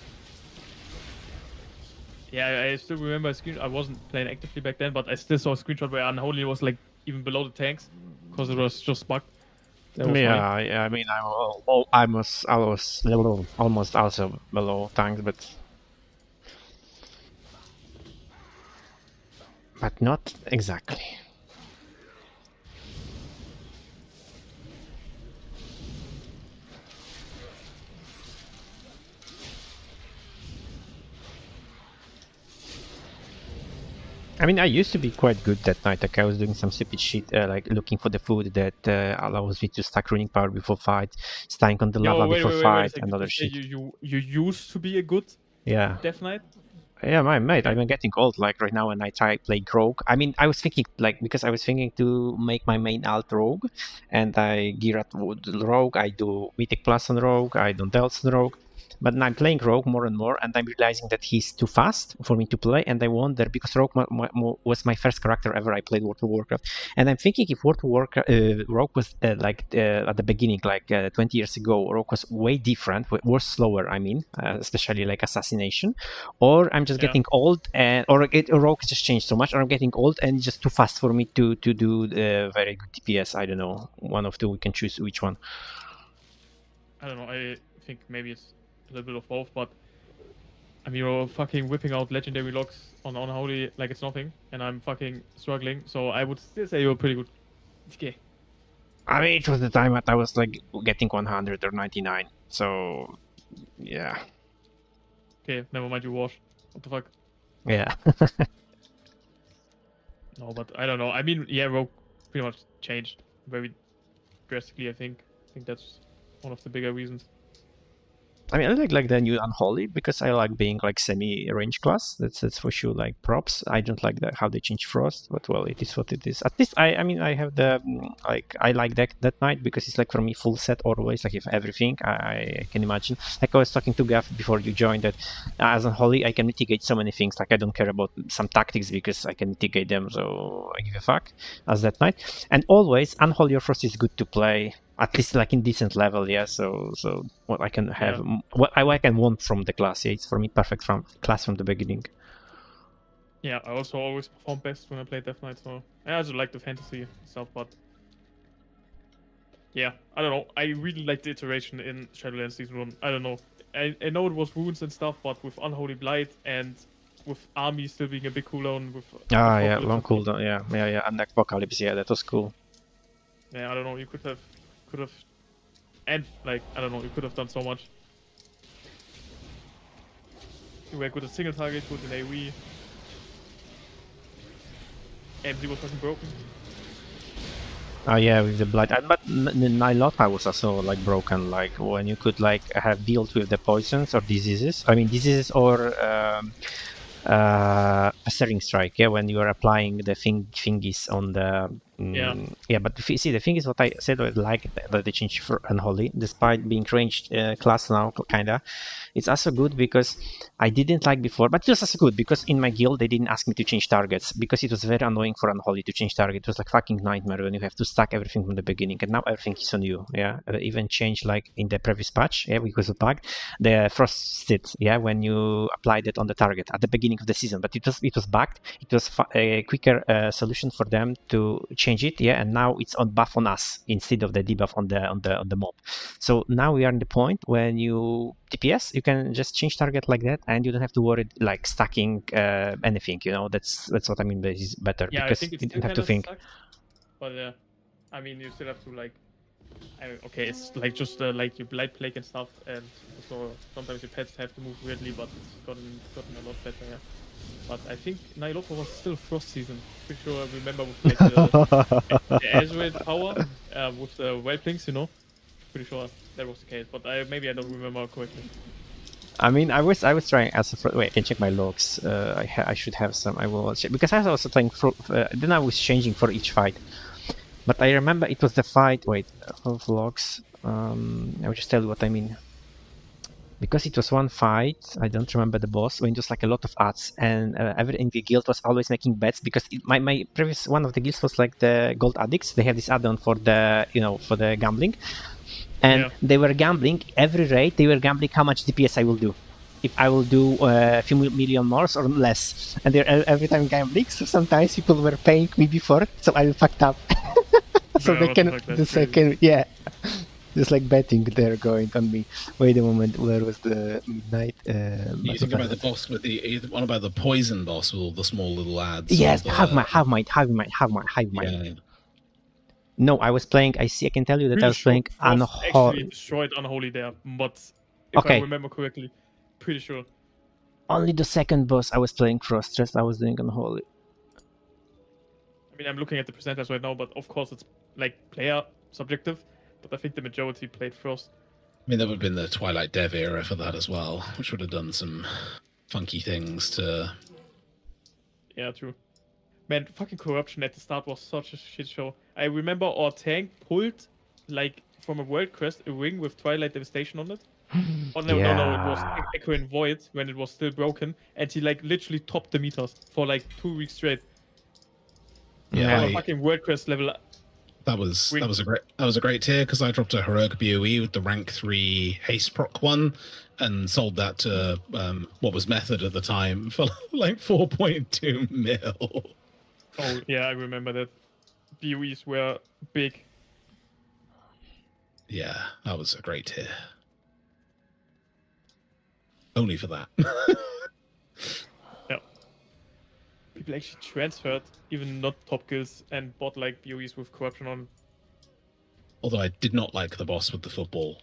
Yeah, I still remember a screen. I wasn't playing actively back then, but I still saw a screenshot where Unholy was like even below the tanks because it was just bugged. I mean, I was almost also below tanks, but not exactly. I mean, I used to be quite good that night. Like I was doing some stupid shit, like looking for the food that allows me to stack runing power before fight, staying on the lava before fight, and other shit. You used to be a good Death Knight? Yeah, my mate, I'm getting old. Like right now, when I try play Rogue, I mean, I was thinking because I was thinking to make my main alt Rogue, and I gear up Rogue. I do Mythic Plus on Rogue. I do Delts on Rogue. But now I'm playing Rogue more and more, and I'm realizing that he's too fast for me to play. And I wonder, because Rogue was my first character ever I played World of Warcraft, and I'm thinking if World of Warcraft Rogue was at the beginning, 20 years ago, Rogue was way different, was slower. I mean, especially like assassination, or I'm just getting old, or Rogue just changed so much, or I'm getting old and just too fast for me to do very good DPS. I don't know. One of two. We can choose which one. I don't know. I think maybe it's a little bit of both, but I mean, you're fucking whipping out legendary locks on Unholy like it's nothing, and I'm fucking struggling, so I would still say you're pretty good. Okay. I mean, it was the time that I was like getting 100 or 99, so yeah. Okay, never mind, you wash. What the fuck? Yeah. No, but I don't know. I mean, yeah, Rogue pretty much changed very drastically, I think. I think that's one of the bigger reasons. I mean, I like the new Unholy because I like being like semi-range class. That's for sure. Like props. I don't like how they change Frost, but well, it is what it is. At least I mean, I have the I like that night because it's like for me full set always. Like if everything I can imagine. Like I was talking to Gav before you joined that as Unholy I can mitigate so many things. Like I don't care about some tactics because I can mitigate them. So I give a fuck as that night. And always Unholy or Frost is good to play. At least like in decent level, yeah. So what I can have, what I can want from the class, yeah, it's for me perfect from class from the beginning. Yeah, I also always perform best when I play Death Knight, so I also like the fantasy stuff, but yeah, I don't know. I really like the iteration in Shadowlands Season 1. I don't know. I know it was runes and stuff, but with Unholy Blight and with Army still being a big cooldown with yeah, long cooldown, yeah, and Apocalypse, yeah, that was cool. Yeah, I don't know. You could have, and like I don't know, you could have done so much. You were good at single target, good in AoE. AMZ was fucking broken. Oh yeah, with the blight. But Nilota was also like broken. Like when you could like have dealt with the poisons or diseases. I mean diseases or a stirring strike. Yeah, when you are applying the thingies on the. Yeah, but if you see the thing is what I said. I like that they changed for Unholy, despite being ranged class now, kinda. It's also good because I didn't like before, but it was also good because in my guild they didn't ask me to change targets because it was very annoying for Unholy to change target. It was like fucking nightmare when you have to stack everything from the beginning, and now everything is on you. Yeah, even changed like in the previous patch. Yeah, because of bug, the frosted. Yeah, when you applied it on the target at the beginning of the season, but it was bugged. It was a quicker solution for them to change it. Yeah, and now it's on buff on us instead of the debuff on the mob. So now we are in the point when you DPS, you can just change target like that, and you don't have to worry like stacking anything. You know, that's what I mean. This is better Yeah, because I think you it's don't have to think. sucks, but I mean, you still have to like. Okay, it's like just like your blight plague and stuff, and so sometimes your pets have to move weirdly, but it's gotten a lot better. Yeah. But I think Nailopo was still Frost season. Pretty sure I remember with like the Azrael power with the Whelplings, you know. Pretty sure that was the case, but maybe I don't remember correctly. I mean, I was trying as a wait. I can check my logs. I should have some. I will check because I was also playing. Then I was changing for each fight, but I remember it was the fight. Wait, of logs. I will just tell you what I mean. Because it was one fight, I don't remember the boss, when it was like a lot of ads, and every in the guild was always making bets because my previous one of the guilds was like the gold addicts. They have this add-on for the for the gambling, and they were gambling every raid. They were gambling how much DPS I will do, if I will do a few million more or less, and they're every time gambling. So sometimes people were paying me before, so I fucked up. So they can the second Just like betting they're going on me. Wait a moment, where was the midnight? You think about the boss with the one about the poison boss with all the small little ads. Yes, have my. Yeah. No, I was playing. I can tell you that I was playing Unholy. Actually destroyed Unholy there, but if I remember correctly, pretty sure. Only the second boss I was playing Frost. Rest I was doing Unholy. I mean, I'm looking at the percentages right now, but of course it's like player subjective. But I think the majority played Frost. I mean, there would have been the Twilight Dev era for that as well, which would have done some funky things to... Yeah, true. Man, fucking corruption at the start was such a shit show. I remember our tank pulled, like, from a world quest, a ring with Twilight Devastation on it. Oh, no, it was Echo and Void when it was still broken, and he, like, literally topped the meters for, like, 2 weeks straight. Yeah, a fucking world quest level... That was a great tier because I dropped a heroic BOE with the rank 3 haste proc one and sold that to what was Method at the time for like 4.2 mil. Oh yeah, I remember that. BOEs were big. Yeah, that was a great tier. Only for that. Yeah. People actually transferred, even not top kills, and bought like BOEs with corruption on. Although I did not like the boss with the football.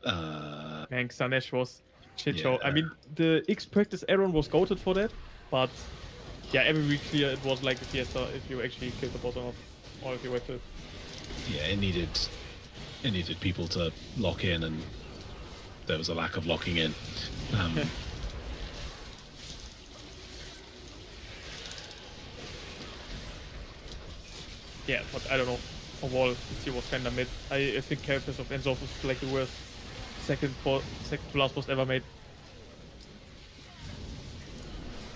Man, Xanesh was shit show. I mean, the X practice Aaron was goated for that, but yeah, every week clear it was like a fiesta if you actually killed the boss or not, or if you were to. Yeah, it needed people to lock in, and there was a lack of locking in. Yeah, but I don't know. Overall, it was kind of mid. I think characters of Enzo was like the worst second to last boss ever made.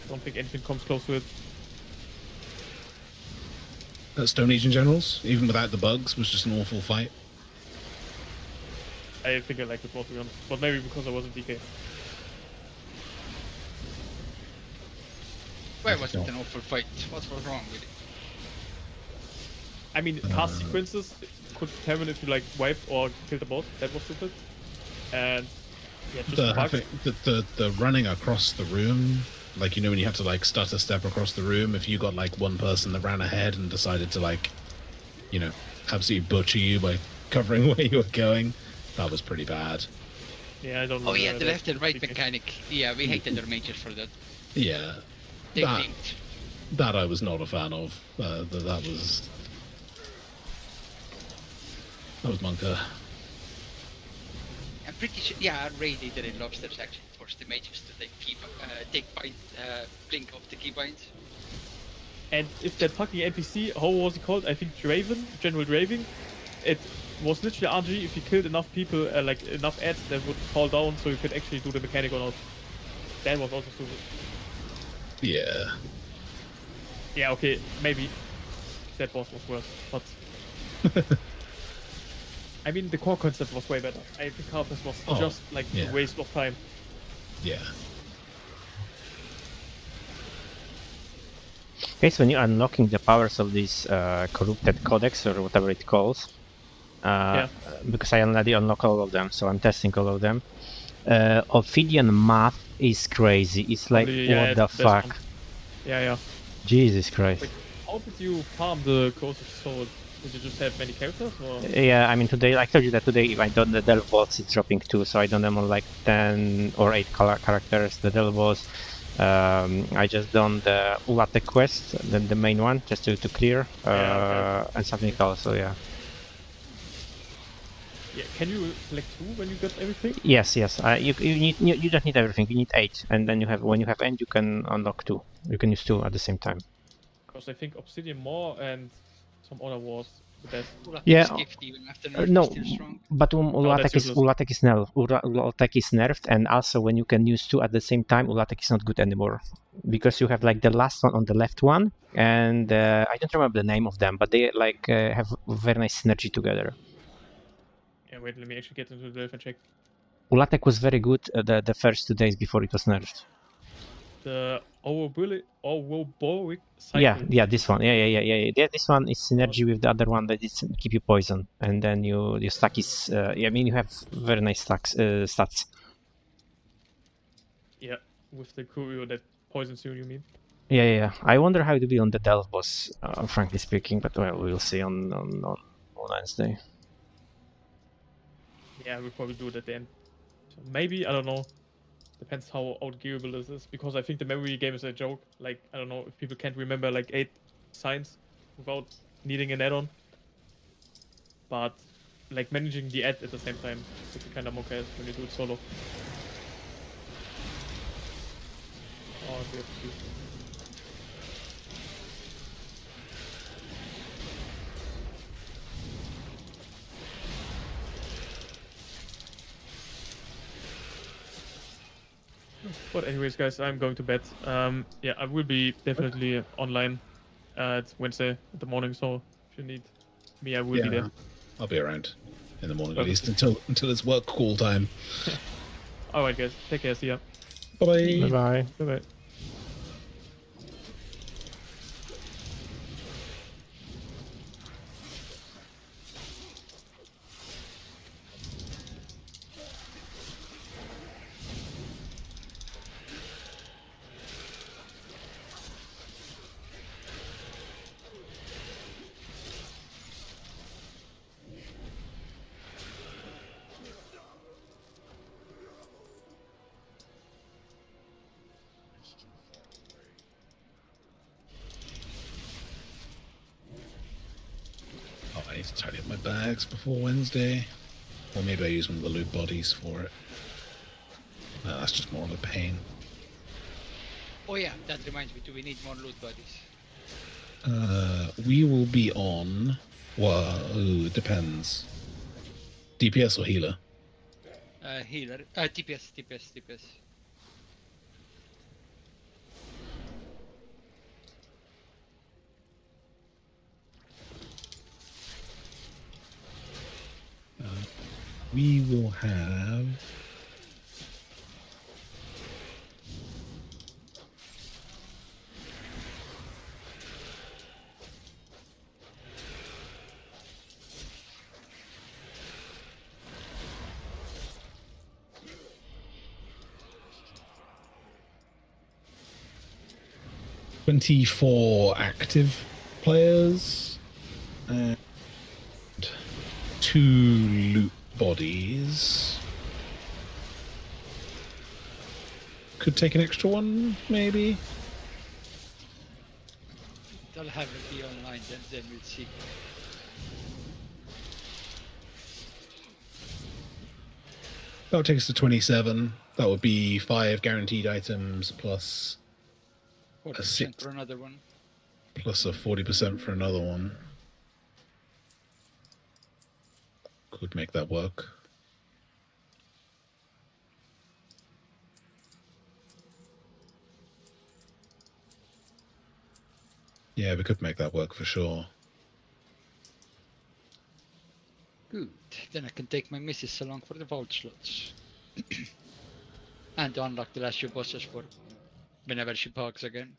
I don't think anything comes close to it. Stone Age in Generals, even without the bugs, was just an awful fight. I think I liked it more, to be honest. But maybe because I wasn't DK. Where was it an awful fight? What was wrong with it? I mean, cast sequences could determine if you like wiped or killed the boss. That was stupid. And yeah, just the running across the room, like, you know, when you have to like stutter step across the room, if you got like one person that ran ahead and decided to like, you know, absolutely butcher you by covering where you were going, that was pretty bad. Yeah, I don't know. Oh yeah, the left and right thinking. mechanic. Yeah, we hated their mages for that. Yeah, They that, blinked. that I was not a fan of. That was Monka. I'm pretty sure. Yeah, Ray did in Lobsters actually forced the mages to take blink off the keybinds. And if that fucking NPC, how was he called? I think Draven, General Draven. It was literally RG. If you killed enough people, like enough ads, that would fall down, so you could actually do the mechanic or not. That was also stupid. Yeah. Yeah, okay, maybe that boss was worse, but I mean the core concept was way better. I think Harvest was just like yeah. a waste of time. Yeah. Okay, so when you're unlocking the powers of this corrupted codex or whatever it calls, because I already unlock all of them, so I'm testing all of them. Ophidian math is crazy. It's like, Probably, what the fuck? One. Yeah. Jesus Christ. Like, how did you farm the Corrosive Sword? Did you just have many characters? Or? Yeah, I mean today, I told you that today if I done the Delve boss, it's dropping 2, so I done them on like 10 or 8 characters, the Delve boss. I just done the Ulate quest, the main one, just to clear, and something else, so yeah. Yeah, can you select 2 when you got everything? Yes. You don't need everything. You need 8, and then when you have 8, you can unlock 2. You can use 2 at the same time. Because I think Obsidian more and some other was the best. Yeah. No, still strong. but Ulatek is nerfed, and also when you can use 2 at the same time, Ulatek is not good anymore, because you have like the last one on the left one, and I don't remember the name of them, but they like have very nice synergy together. Yeah, wait, let me actually get into the Delve and check. Ulatek was very good the first 2 days before it was nerfed. The Overboric cycle. Yeah, this one. Yeah. This one is synergy with the other one that is keep you poison, and then your stack is. I mean, you have very nice stats. Yeah, with the Curio that poisons you mean? Yeah. I wonder how it will be on the Delve boss, frankly speaking, but well, we'll see on Wednesday. Yeah, we'll probably do it at the end. So maybe, I don't know. Depends how outgearable this is, because I think the memory game is a joke. Like, I don't know if people can't remember like 8 signs without needing an add-on. But like managing the ad at the same time is kind of okay when you do it solo. Oh, we have to. But anyways, guys, I'm going to bed. Yeah, I will be definitely online at Wednesday at the morning, so if you need me, I will be there. I'll be around in the morning at least until it's work call time. Alright, guys, take care. See ya. Bye-bye. Bye. Bye-bye. I need to tidy up my bags before Wednesday. Or maybe I use one of the loot bodies for it. That's just more of a pain. Oh yeah, that reminds me, do we need more loot bodies? We will be on... Well, it depends. DPS or healer? Healer. TPS. We will have... ...24 active players and 2 loot bodies. could take an extra one, maybe. I'll have it be online, then we'll see. That would take us to 27. That would be 5 guaranteed items plus 40% for another one. plus a 40% for another one. Could make that work. Yeah, we could make that work for sure. Good. Then I can take my missus along for the vault slots. And unlock the last few bosses for whenever she parks again.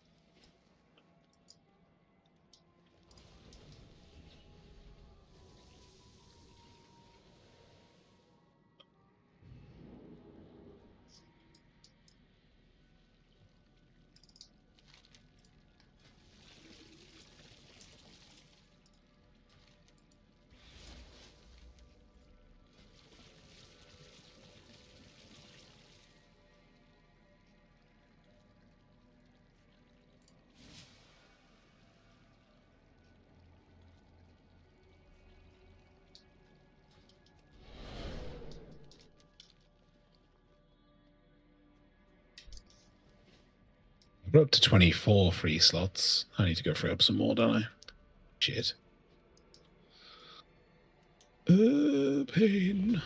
We're up to 24 free slots. I need to go free up some more, don't I? Shit. Pain.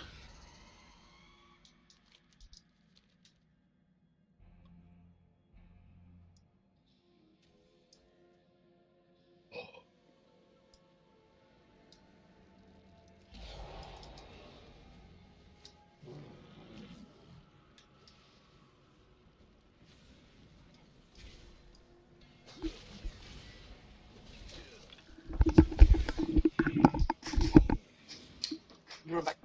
You're back.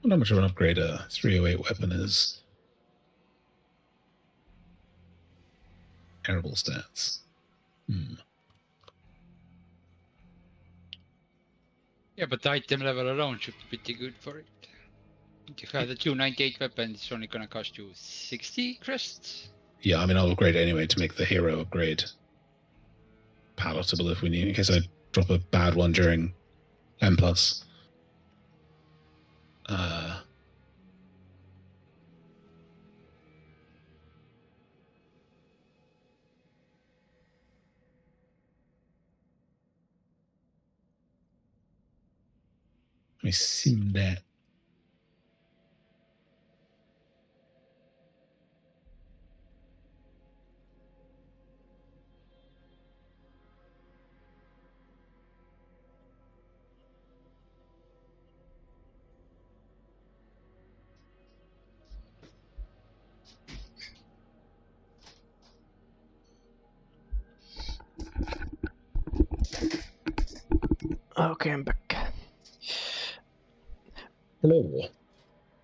I wonder how much of an upgrade a 308 weapon is. Terrible stats. Yeah, but the item level alone should be pretty good for it. If you have the 298 weapon, it's only gonna cost you 60 crests. Yeah, I mean, I'll upgrade it anyway to make the hero upgrade palatable if we need, in case I drop a bad one during M+. Let me sim that. Okay, I'm back. Hello.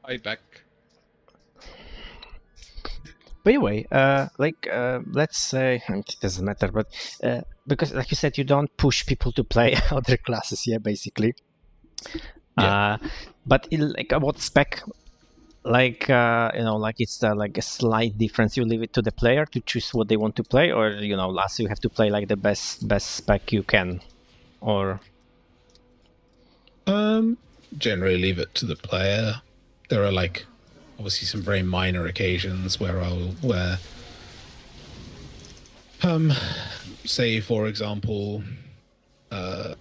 I back. By the way, let's say it doesn't matter, but because, like you said, you don't push people to play other classes, yeah, basically. Yeah. But like about spec, like like it's like a slight difference. You leave it to the player to choose what they want to play, or last you have to play like the best spec you can, or. Generally leave it to the player. There are like obviously some very minor occasions where say for example, trying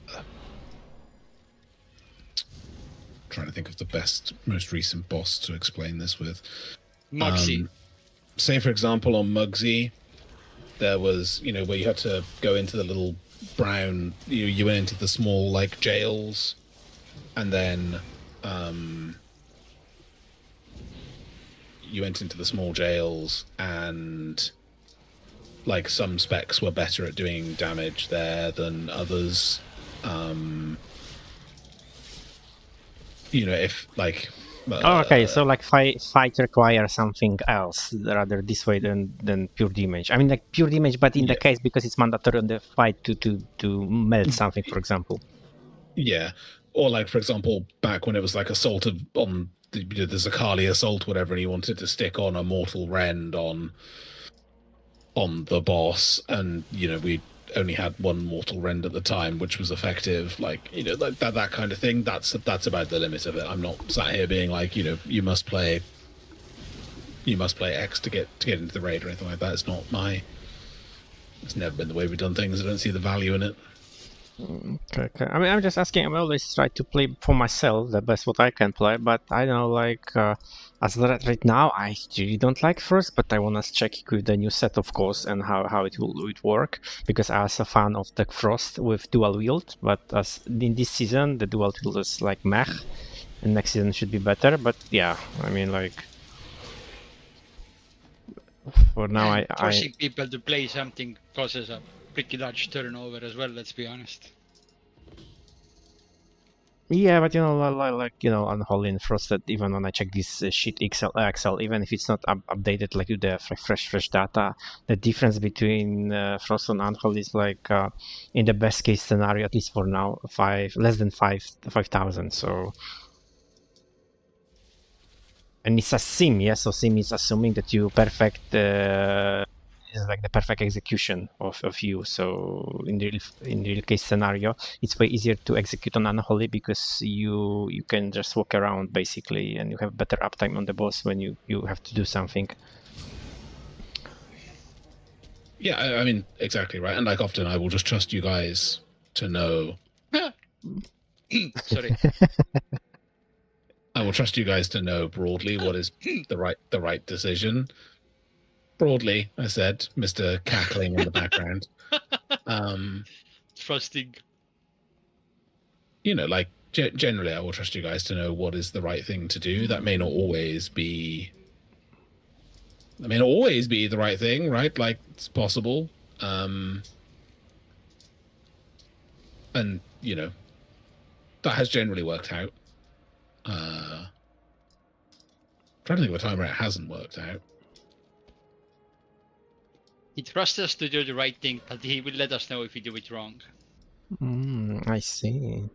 to think of the most recent boss to explain this with. Moxie. Say for example on Mugsy, there was, you know, where you had to go into the little brown, you went into the small like jails, and then you went into the small jails, and like some specs were better at doing damage there than others. You know, if like Oh, okay, so like fight requires something else rather this way than pure damage. I mean, like pure damage, but in the case because it's mandatory on the fight to melt something, for example. Yeah, or like for example, back when it was like assault on the Zakali assault, whatever, and he wanted to stick on a mortal rend on the boss, and you know we only had one mortal rend at the time, which was effective. Like, you know, like that kind of thing. That's about the limit of it. I'm not sat here being like, you know, you must play X to get into the raid or anything like that. It's never been the way we've done things. I don't see the value in it. Okay. I mean, I'm just asking. I'm always try to play for myself the best what I can play, but I don't know, like as right now, I really don't like Frost, but I wanna check with the new set, of course, and how it will work, because I was a fan of the Frost with dual wield, but as in this season the dual wield is like meh, and next season should be better. But yeah, I mean, like for now, I Forcing people to play something causes a pretty large turnover as well, let's be honest. yeah, but you know, like you know, Unholy and Frosted, even when I check this shit Excel, even if it's not updated like with the fresh data, the difference between Frost and Unholy is like in the best case scenario, at least for now, less than 5,000. So, and it's a sim, yeah. So sim is assuming that you perfect is like the perfect execution of you. So in real case scenario, it's way easier to execute on Unholy because you can just walk around basically, and you have better uptime on the boss when you have to do something. Yeah, I mean, exactly right. And like often, I will just trust you guys to know. Sorry. I will trust you guys to know broadly what is the right decision. Broadly, I said, Mr. Cackling in the background. Trusting. You know, like generally, I will trust you guys to know what is the right thing to do. That may not always be. The right thing, right? Like it's possible. And you know, that has generally worked out. Trying to think of a time where it hasn't worked out. He trusts us to do the right thing, but he will let us know if we do it wrong. I see.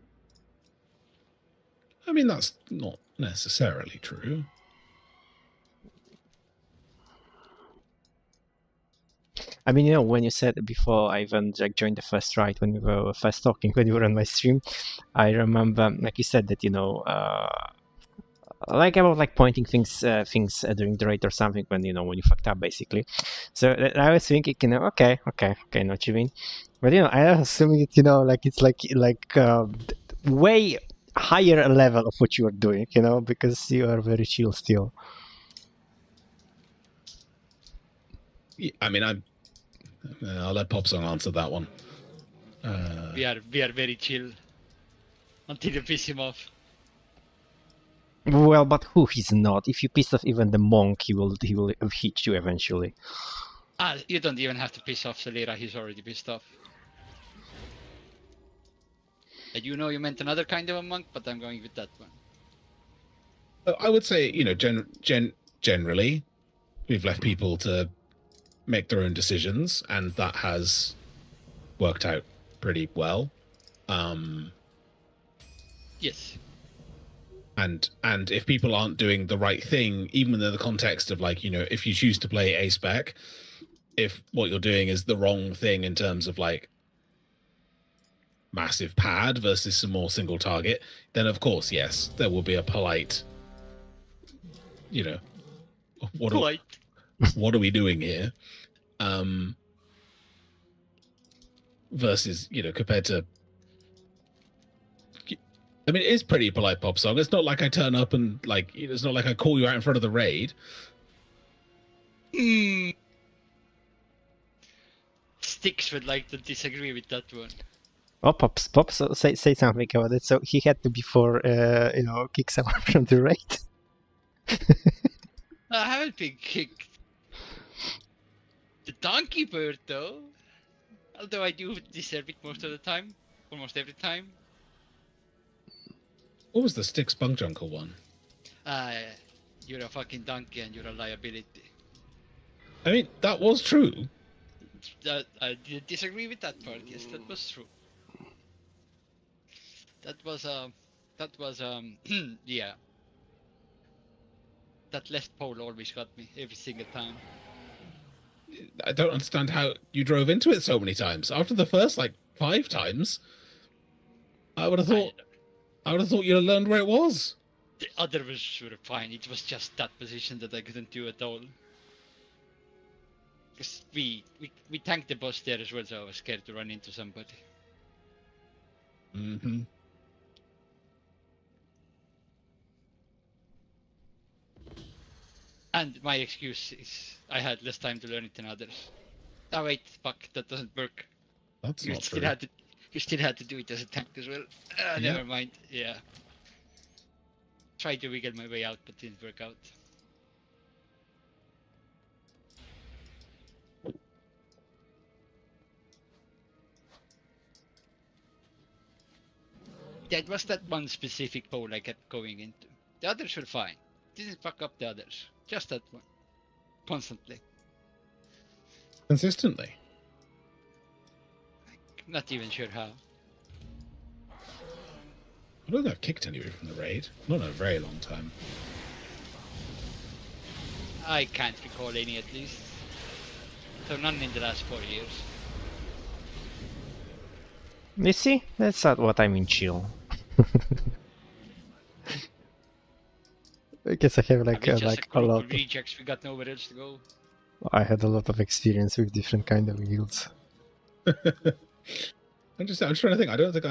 I mean, that's not necessarily true. I mean, you know, when you said before I even like joined the first raid, when we were first talking, when you were on my stream, I remember, like you said that, you know, like about like pointing things during the raid or something when you know when you fucked up basically. So I was thinking, you know, okay, know what you mean. But you know, I was assuming it, you know, like it's like way higher level of what you are doing, you know, because you are very chill still. Yeah, I mean, I'll let Popsong answer that one. We are very chill until you piss him off. Well, but who is not? If you piss off even the monk, he will hit you eventually. You don't even have to piss off Celera, he's already pissed off. And you know you meant another kind of a monk, but I'm going with that one. I would say, you know, generally, we've left people to make their own decisions, and that has worked out pretty well. Yes. And if people aren't doing the right thing, even in the context of like, you know, if you choose to play a spec, if what you're doing is the wrong thing in terms of like massive pad versus some more single target, then of course, yes, there will be a polite, you know, what Quite. what are we doing here? Versus, compared to, I mean, it is pretty polite pop song. It's not like I turn up and it's not like I call you out in front of the raid. Sticks would like to disagree with that one. Oh, Pops, say something about it. So he had to before, kick someone from the raid. I haven't been kicked. The donkey bird, though. Although I do deserve it most of the time. Almost every time. What was the Stick Spunk Uncle one? You're a fucking donkey and you're a liability. I mean, that was true. I disagree with that part. Yes, that was true. That was yeah. That left pole always got me every single time. I don't understand how you drove into it so many times. After the first 5 times, I would have thought you'd have learned where it was. The other was sort of fine. It was just that position that I couldn't do at all. Because we tanked the boss there as well, so I was scared to run into somebody. Mm-hmm. And my excuse is I had less time to learn it than others. Oh wait, fuck, that doesn't work. That's You not still true. had to do it as a tank as well. Yeah. Never mind. Yeah. Tried to wiggle my way out, but didn't work out. That was that one specific pole I kept going into. The others were fine. Didn't fuck up the others. Just that one. Constantly. Consistently. Not even sure how. I don't think I've kicked anybody from the raid. Not in a very long time. I can't recall any at least. So none in the last 4 years. You see, that's not what I mean chill. I guess I have I mean, just a group lot. of rejects, we got nowhere else to go. I had a lot of experience with different kind of guilds. I'm trying to think. I don't think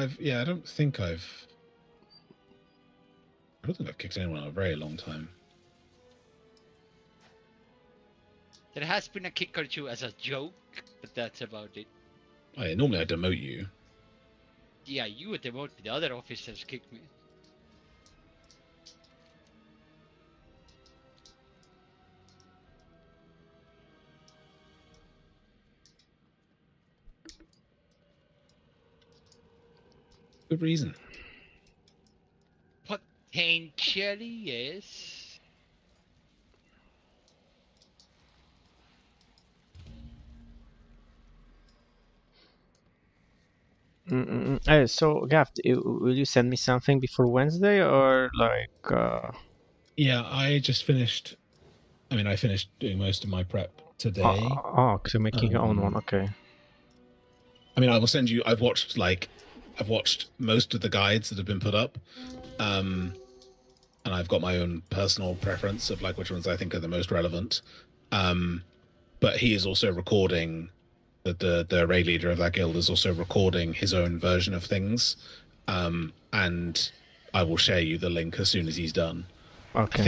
I've kicked anyone in a very long time. There has been a kick or two as a joke, but that's about it. Oh, yeah, normally I demote you. Yeah, you would demote me. The other officers kicked me. Good reason. Potentially, yes. So, Gav, will you send me something before Wednesday or Yeah, I just finished. I mean, I finished doing most of my prep today. So making your own one, okay. I mean, I will send you. I've watched most of the guides that have been put up, and I've got my own personal preference of which ones I think are the most relevant. But he is also recording. The raid leader of that guild is also recording his own version of things, and I will share you the link as soon as he's done. Okay.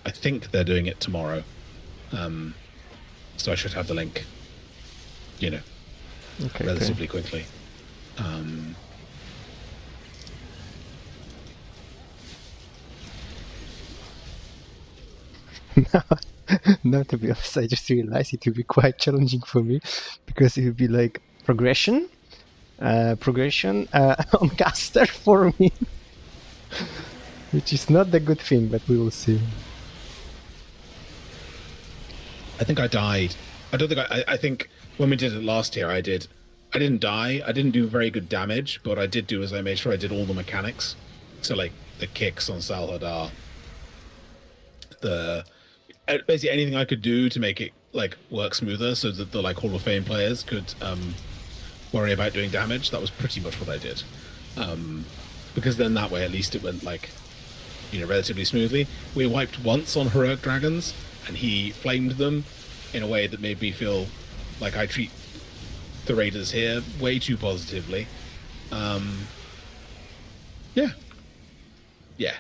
I think they're doing it tomorrow, so I should have the link, relatively quickly. No, to be honest, I just realized it would be quite challenging for me because it would be progression on caster for me, which is not the good thing, but we will see. I think I died. I think when we did it last year, I didn't die. I didn't do very good damage, but what I did do is I made sure I did all the mechanics. So the kicks on Salhadar, basically anything I could do to make it work smoother so that the Hall of Fame players could worry about doing damage. That was pretty much what I did. Because then that way at least it went relatively smoothly. We wiped once on heroic dragons, and he flamed them in a way that made me feel like I treat the raiders here way too positively. Yeah. Yeah.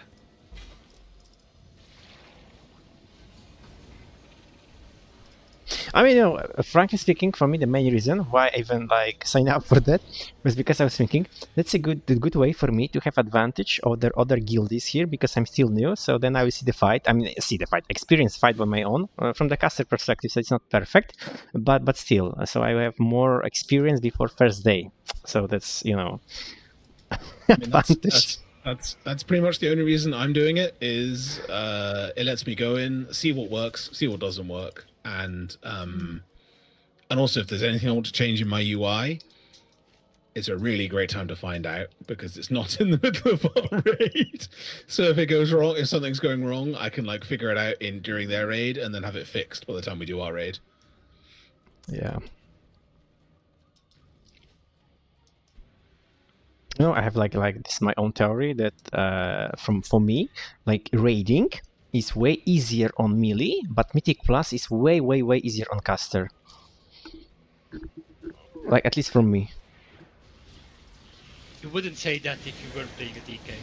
I mean, you know, frankly speaking, for me, the main reason why I even like sign up for that was because I was thinking that's a good way for me to have advantage over other guildies here because I'm still new. So then I will see the fight. I mean, experience fight by my own from the caster perspective. So it's not perfect, but still. So I have more experience before first day. So that's I mean, advantage. that's pretty much the only reason I'm doing it is it lets me go in, see what works, see what doesn't work, and also if there's anything I want to change in my UI, it's a really great time to find out because it's not in the middle of our raid. So if it goes wrong, if something's going wrong, I can like figure it out during their raid and then have it fixed by the time we do our raid. Yeah. You know, I have like this is my own theory that for me, like raiding is way easier on melee, but Mythic Plus is way easier on caster. Like at least for me. You wouldn't say that if you weren't playing a DK.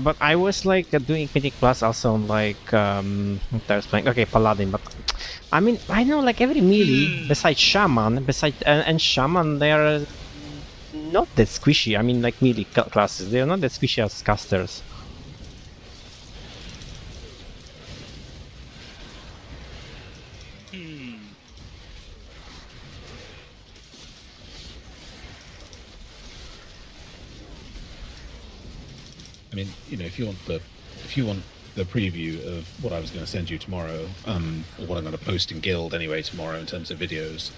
But I was like doing Mythic Plus also on like what I was playing. Okay, Paladin, but I mean I know like every melee besides Shaman, and Shaman they are not that squishy. I mean like melee classes, they are not that squishy as casters. I mean, you know, if you want the preview of what I was going to send you tomorrow, or what I'm going to post in Guild anyway tomorrow in terms of videos,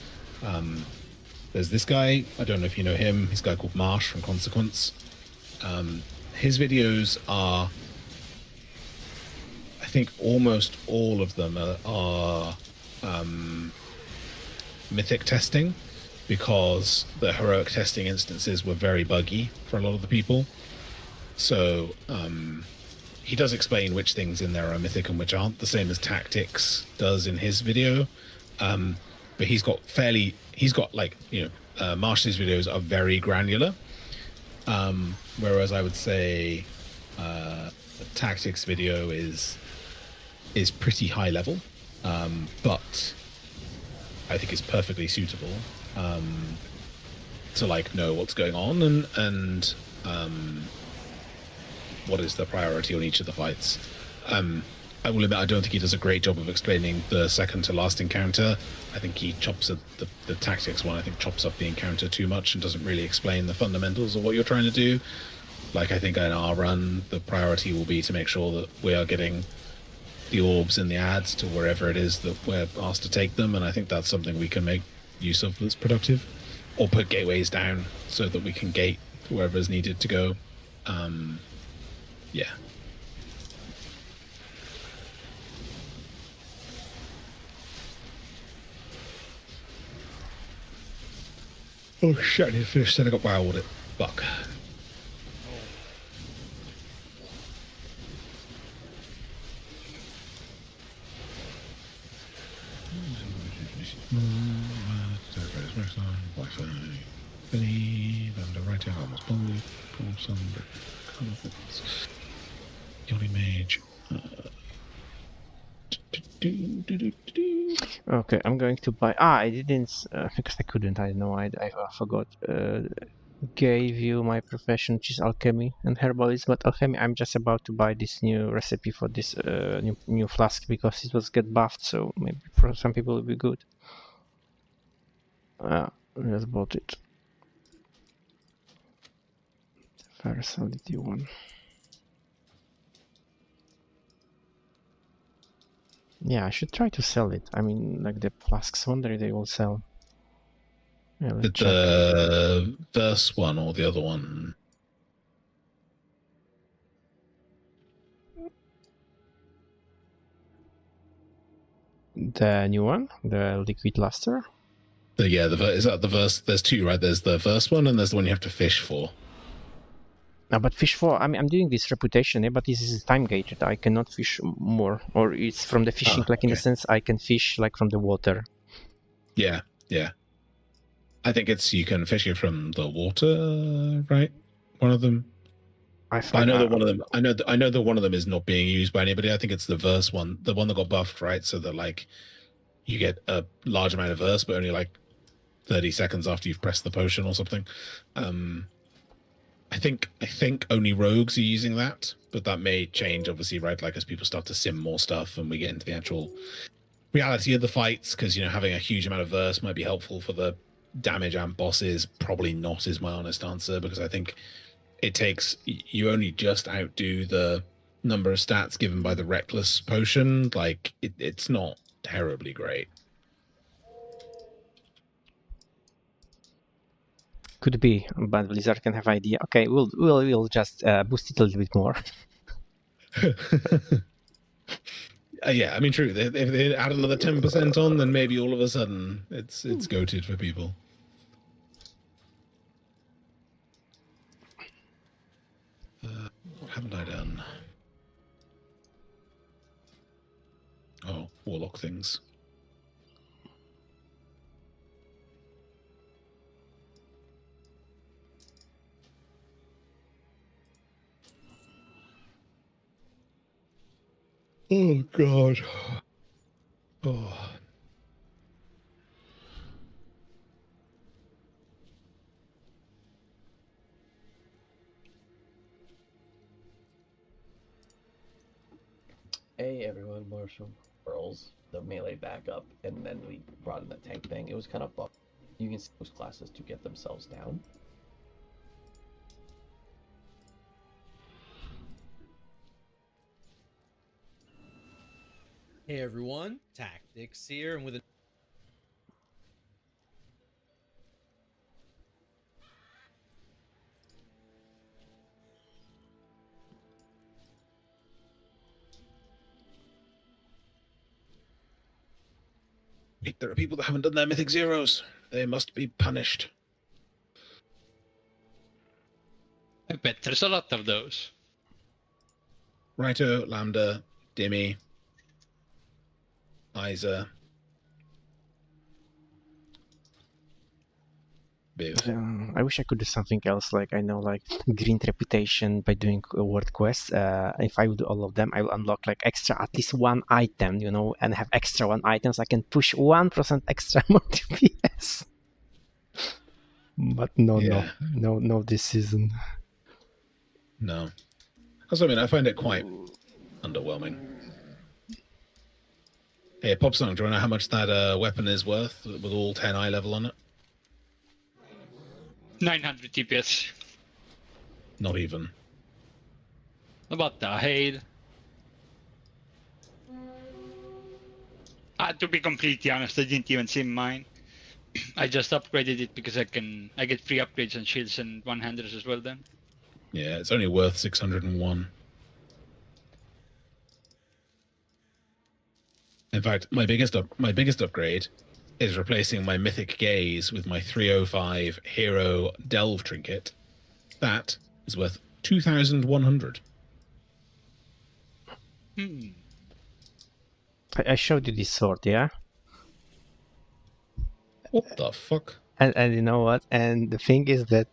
there's this guy. I don't know if you know him. He's a guy called Marsh from Consequence. His videos are, I think, almost all of them are mythic testing, because the heroic testing instances were very buggy for a lot of the people. So he does explain which things in there are mythic and which aren't, the same as Tactics does in his video. But he's got like, you know, Marsh's videos are very granular. Whereas I would say Tactics video is pretty high level, but I think it's perfectly suitable to like know what's going on and what is the priority on each of the fights. I will admit I don't think he does a great job of explaining the second to last encounter. I think he chops at the Tactics one. I think chops up the encounter too much and doesn't really explain the fundamentals of what you're trying to do. Like, I think in our run, the priority will be to make sure that we are getting the orbs and the ads to wherever it is that we're asked to take them, and I think that's something we can make use of that's productive. Or put gateways down so that we can gate wherever is needed to go. Yeah. Oh shit, I need to finish setting up my audit. Fuck. Wi-Fi. Believe underwriting almost bully. Pull some confidence. Yoli Mage. Okay, I'm going to buy. I didn't because I couldn't. I know. I forgot. Gave you my profession, which is alchemy and herbalism. But alchemy, I'm just about to buy this new recipe for this new flask because it was get buffed. So maybe for some people it'll be good. Just bought it. Versatility one. Yeah, I should try to sell it. I mean, like the flasks one, they will sell. Yeah, the verse one or the other one? The new one, the liquid luster. Is that the verse? There's two, right? There's the first one, and there's the one you have to fish for. No, but fish for I'm doing this reputation, but this is time gated. I cannot fish more, or it's from the fishing, like in the okay. sense I can fish like from the water. Yeah, yeah. I think it's you can fish it from the water, right? One of them. I know that one of them. I know that one of them is not being used by anybody. I think it's the verse one, the one that got buffed, right? So that like you get a large amount of verse, but only like 30 seconds after you've pressed the potion or something. I think only rogues are using that, but that may change, obviously, right? Like as people start to sim more stuff and we get into the actual reality of the fights, because having a huge amount of verse might be helpful for the damage and bosses. Probably not is my honest answer, because I think it takes you only just outdo the number of stats given by the reckless potion. Like it's not terribly great. Could be, but Blizzard can have idea. Okay, we'll just boost it a little bit more. Yeah, I mean, true. If they add another 10% on, then maybe all of a sudden it's goated for people. What haven't I done? Oh, Warlock things. Oh, God. Oh. Hey everyone, Marshall. Pearls, the melee backup, and then we brought in the tank thing. It was kind of bugged. You can see those classes to get themselves down. Hey everyone, Tactics here, and with a There are people that haven't done their Mythic Zeros. They must be punished. I bet there's a lot of those. Righto, Lambda, Dimmy, Isa, Biv. I wish I could do something else, like I know, like green reputation by doing word quests. If I would do all of them, I will unlock like extra at least one item, and have extra one items. I can push 1% extra more DPS. But no, this season. No. That's what I mean. I find it quite underwhelming. Hey, Popsong, do you want to know how much that weapon is worth with all 10 eye level on it? 900 TPS. Not even. About the hell? To be completely honest, I didn't even see mine. I just upgraded it because I get free upgrades on shields and one-handers as well then. Yeah, it's only worth 601. In fact, my biggest upgrade is replacing my Mythic Gaze with my 305 Hero Delve Trinket. That is worth 2,100. I showed you this sword, yeah? What the fuck? And you know what? And the thing is that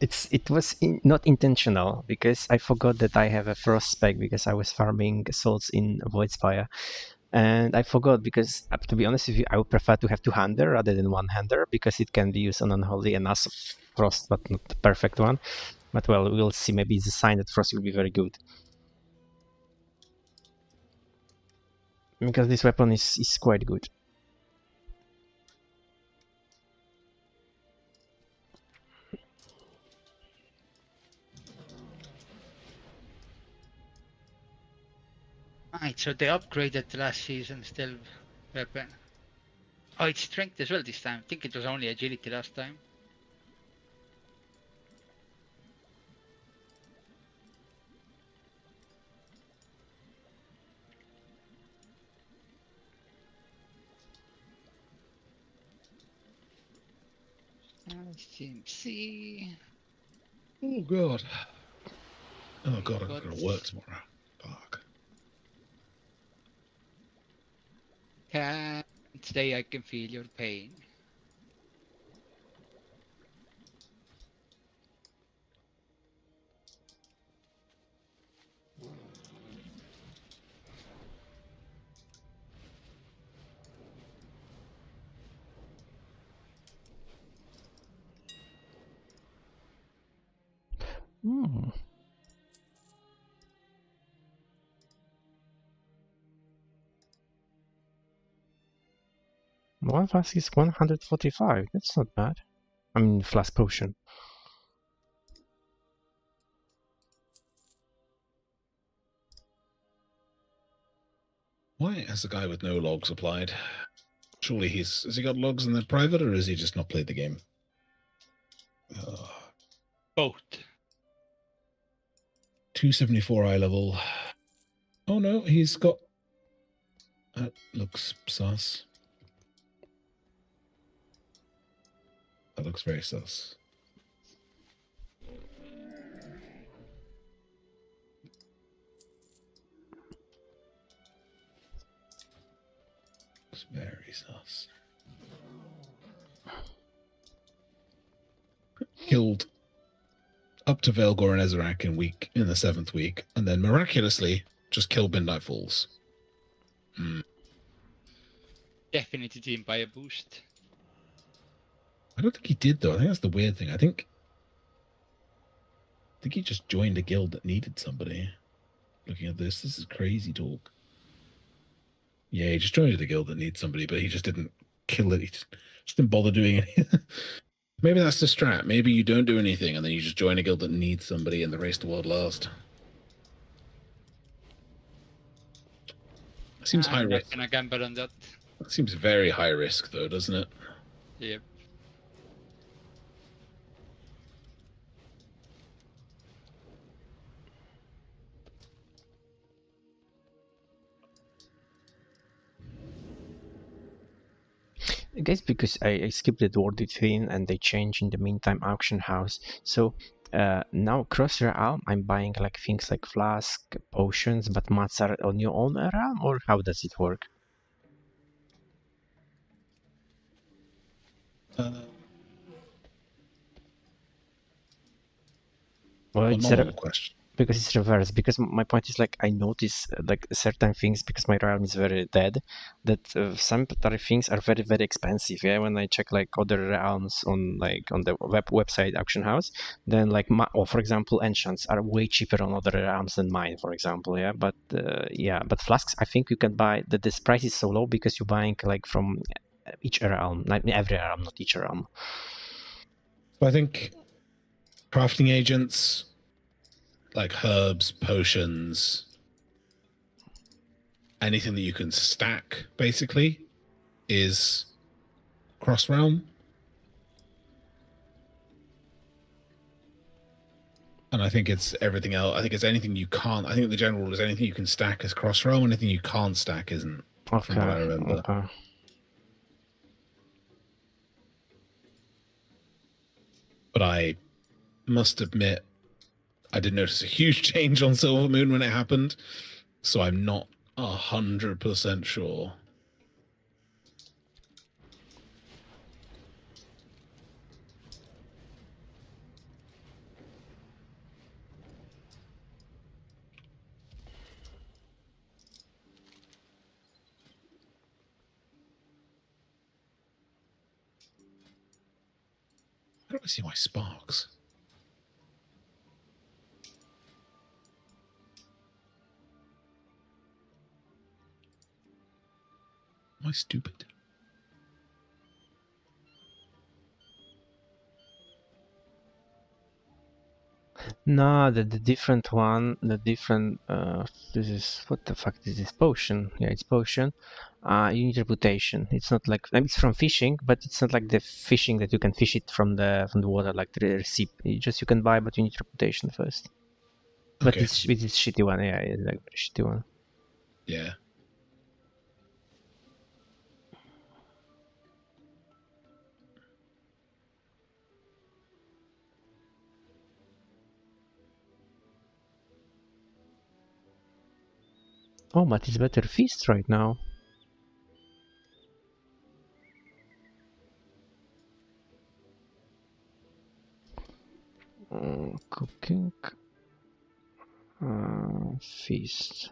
it was not intentional, because I forgot that I have a frost spec because I was farming souls in Voidspire. And I forgot because, to be honest with you, I would prefer to have two-hander rather than one-hander, because it can be used on Unholy and as Frost, but not the perfect one. But well, we'll see. Maybe it's a sign that Frost will be very good. Because this weapon is quite good. Right, so they upgraded the last season's Delve weapon. Oh, it's strength as well this time. I think it was only agility last time. CMC. Oh god. Oh god, I'm But gonna work tomorrow. Fuck. can't say I can feel your pain. Hmm. One flask is 145. That's not bad. I mean, flask potion. Why has the guy with no logs applied? Surely has he got logs in the private, or has he just not played the game? Both. 274 eye level. Oh no, he's got. That looks sus. That looks very sus. Looks very sus. Killed up to Velgor and Ezrak in the 7th week, and then miraculously just killed Midnight Falls. Definitely didn't buy a boost. I don't think he did though. I think that's the weird thing. I think he just joined a guild that needed somebody. Looking at this is crazy talk. Yeah, he just joined a guild that needs somebody, but he just didn't kill it. He just didn't bother doing it. Maybe that's the strat. Maybe you don't do anything and then you just join a guild that needs somebody and the race to world last. Seems high I'm not risk. gonna gamble on that. That seems very high risk though, doesn't it? Yep. I guess because I skipped the worded thing and they changed in the meantime auction house. So now cross realm, I'm buying like things like flask, potions, but mats are on your own realm, or how does it work? Well, Well, it's normal question. because it's reverse. Because my point is like I notice like certain things because my realm is very dead. That some things are very very expensive. Yeah, when I check like other realms on the website auction house, then like or for example, enchants are way cheaper on other realms than mine, for example. Yeah, but flasks I think you can buy. That this price is so low because you're buying like from each realm, not every realm, not each realm. So I think crafting agents, like herbs, potions, anything that you can stack, basically, is cross realm. And I think it's everything else. I think it's anything you can't. I think the general rule is anything you can stack is cross realm. Anything you can't stack isn't. From what I remember. Okay. But I must admit, I did notice a huge change on Silver Moon when it happened, so I'm not 100% sure. How do I see my sparks? Am I stupid? No, the different one, this is, what the fuck is this? Potion. Yeah, it's potion. You need reputation. It's not like, it's from fishing, but it's not like the fishing that you can fish it from the water, like the receipt. You can buy, but you need reputation first. But Okay. it's shitty one, yeah, it's like a shitty one. Yeah. Oh, but it's better feast right now. Cooking. Feast.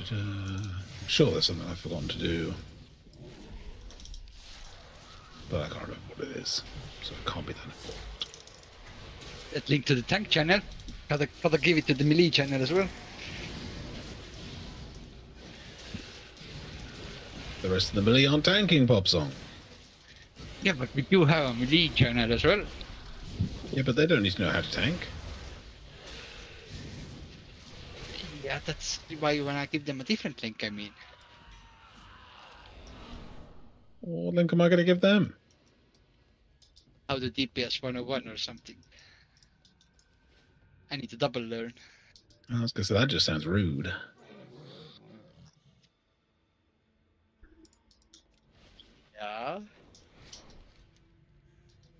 I'm sure there's something I've forgotten to do. But I can't remember what it is. So it can't be that important. That link to the tank channel. Gotta give it to the melee channel as well. The rest of the melee aren't tanking pop song. Yeah, but we do have a melee channel as well. Yeah, but they don't need to know how to tank. Yeah, that's why when I give them a different link, I mean. What link am I going to give them? How to DPS 101 or something. I need to double learn. I was going to say, that just sounds rude. Yeah.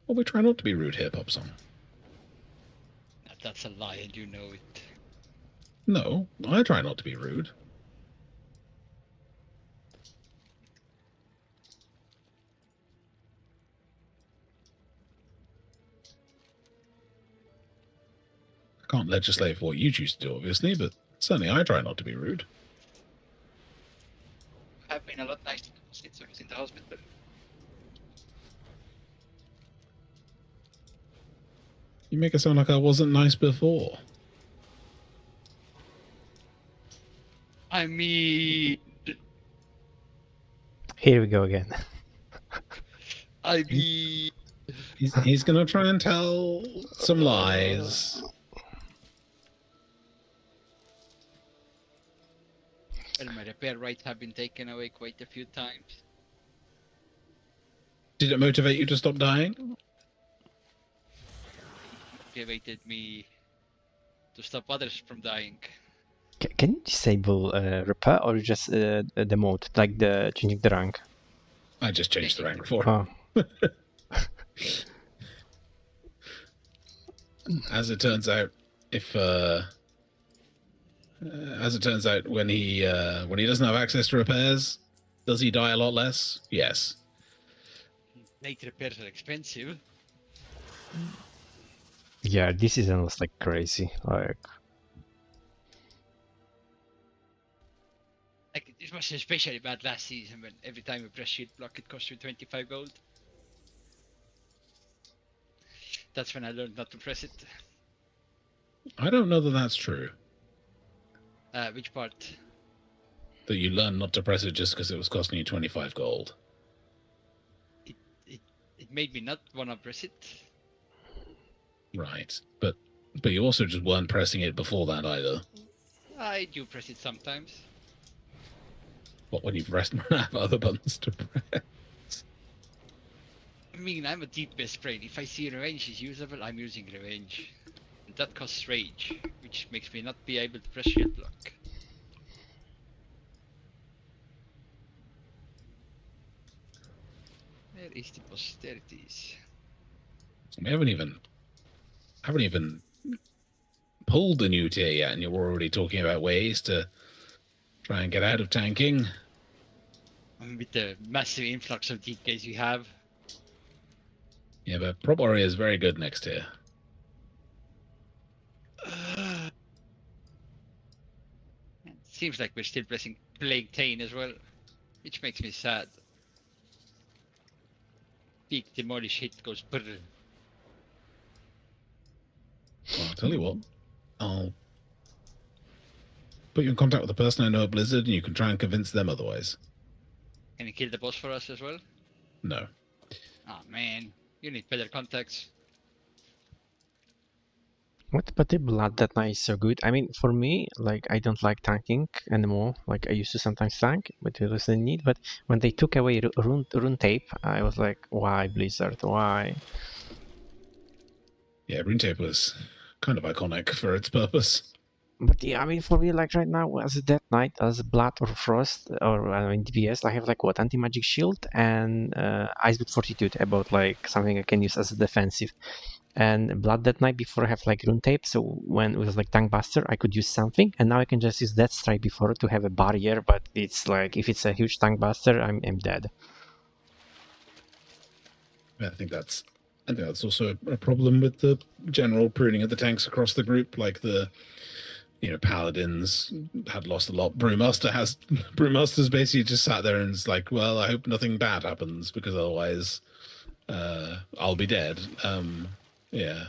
Well, we try not to be rude here, pop song. That's a lie and you know it. No, I try not to be rude. I can't legislate for what you choose to do, obviously, but certainly I try not to be rude. I've been a lot nicer since I was in the hospital. You make it sound like I wasn't nice before. I mean... Here we go again. I mean... He's going to try and tell some lies. Well, my repair rights have been taken away quite a few times. Did it motivate you to stop dying? Motivated me to stop others from dying. Can you disable repair or just the mode, like the changing the rank? I just changed the rank for him. Oh, As it turns out, when he doesn't have access to repairs, does he die a lot less? Yes. Night repairs are expensive. yeah, this season was like crazy. Like, Like, it was especially bad last season when every time you press shield block it cost you 25 gold. That's when I learned not to press it. I don't know that that's true. Which part? That you learn not to press it just because it was costing you 25 gold. It made me not want to press it. Right. But you also just weren't pressing it before that either. I do press it sometimes. What, when you've run out of other buttons to press? I mean, I'm a deep best brain. If I see revenge is usable, I'm using revenge. And that costs rage, which makes me not be able to press shield block. Where is the posterities? We haven't even pulled the new tier yet, and you're already talking about ways to try and get out of tanking. With the massive influx of DKs we have. Yeah, but Prop Warrior is very good next tier. Seems like we're still playing Tane as well, which makes me sad. Big demolish hit goes brr. Well, I'll tell you what, I'll put you in contact with the person I know at Blizzard, and you can try and convince them otherwise. Can you kill the boss for us as well? No. Oh man, you need better contacts. what? But the blood that night is so good. I mean, for me, like I don't like tanking anymore. Like I used to sometimes tank, but it was a need. But when they took away rune tape, I was like, why Blizzard? Why? Yeah, Rune Tape was kind of iconic for its purpose. But yeah, I mean, for me, like right now, as a Death Knight, as Blood or Frost, or I mean DPS, I have like what, anti-magic shield and Ice Boot Fortitude, about like something I can use as a defensive. And Blood Death Knight before I have like rune tape, so when it was like Tank Buster, I could use something, and now I can just use Death Strike before to have a barrier. But it's like if it's a huge Tank Buster, I'm dead. I think that's also a problem with the general pruning of the tanks across the group. Like the, Paladins had lost a lot. Brewmaster's basically just sat there and is like, well, I hope nothing bad happens because otherwise, I'll be dead. Yeah.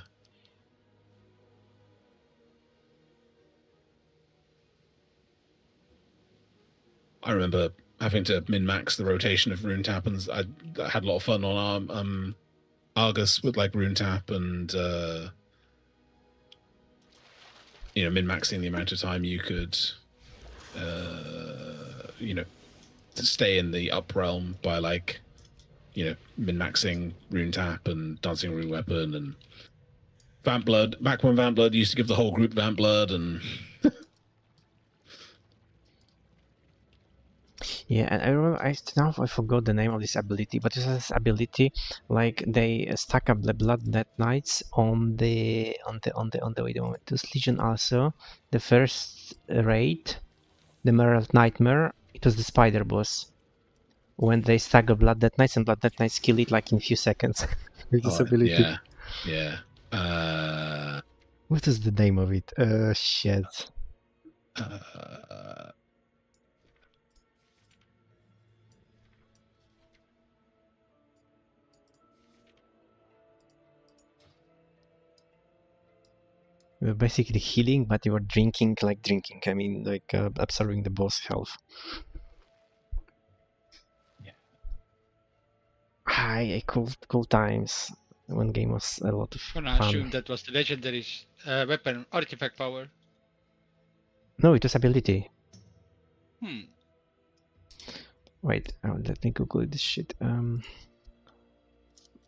I remember having to min-max the rotation of rune tap, and I had a lot of fun on our Argus with like rune tap and min-maxing the amount of time you could stay in the up realm by like min-maxing rune tap and dancing rune weapon and Vamp Blood. Back when Vamp Blood used to give the whole group Vamp Blood, and Yeah, and I remember I forgot the name of this ability, but this ability, like they stack up the Blood Death Knights on the wait a moment, this Legion also. The first raid, the Merald Nightmare, it was the spider boss. When they stack up Blood Death Knights, and Blood Death Knights kill it like in a few seconds with this ability. Yeah. What is the name of it? Shit. You were basically healing, but you were drinking. I mean, like absorbing the boss health. Yeah. Cool times. One game was a lot of I'm gonna fun. assume that was the legendary weapon artifact power. No, it was ability. Hmm. Wait, let me Google this shit.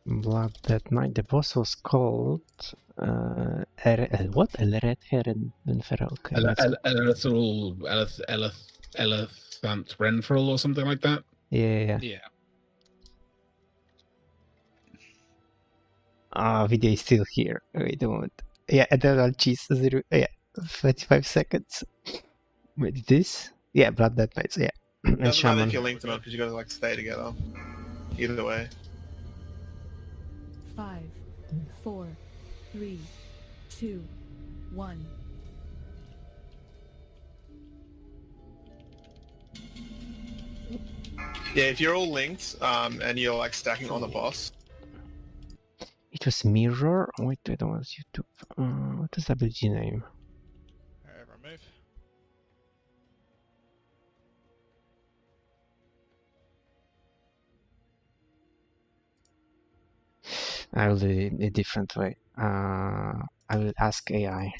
Blood that night. The boss was called what? El Red Heron Benferro. Okay, let's go. Elephant Renfrel or something like that. Yeah. Yeah. Video is still here. Wait a moment. Yeah, Eternal Cheese 0. Yeah, 35 seconds. Wait, this? Yeah, Blood that night. Yeah, and Doesn't matter Shaman. if you link them up because you gotta like stay together. Either way. 5, 4, 3, 2, 1. Yeah, if you're all linked, and you're like stacking on the boss. It was Mirror. Wait, I don't want YouTube. What is WG name? Alright, remove. I will do it a different way. I will ask AI.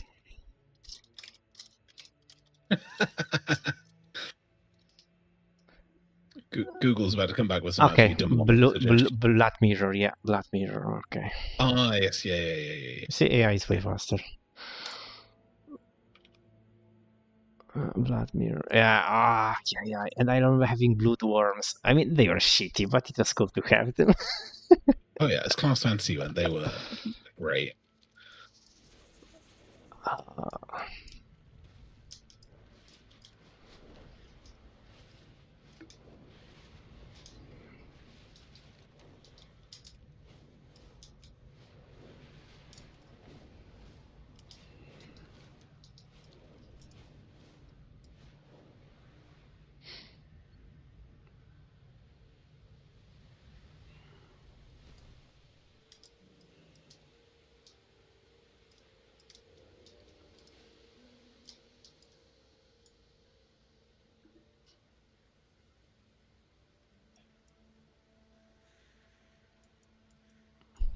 Google's about to come back with some Okay, suggestions. Blood Mirror. Yeah, Blood Mirror. Okay. Ah, yes, yeah. See, AI is way faster. Blood Mirror. Yeah, yeah. And I remember having Blood Worms. I mean, they were shitty, but it was cool to have them. Oh yeah, it's class fantasy when they were great.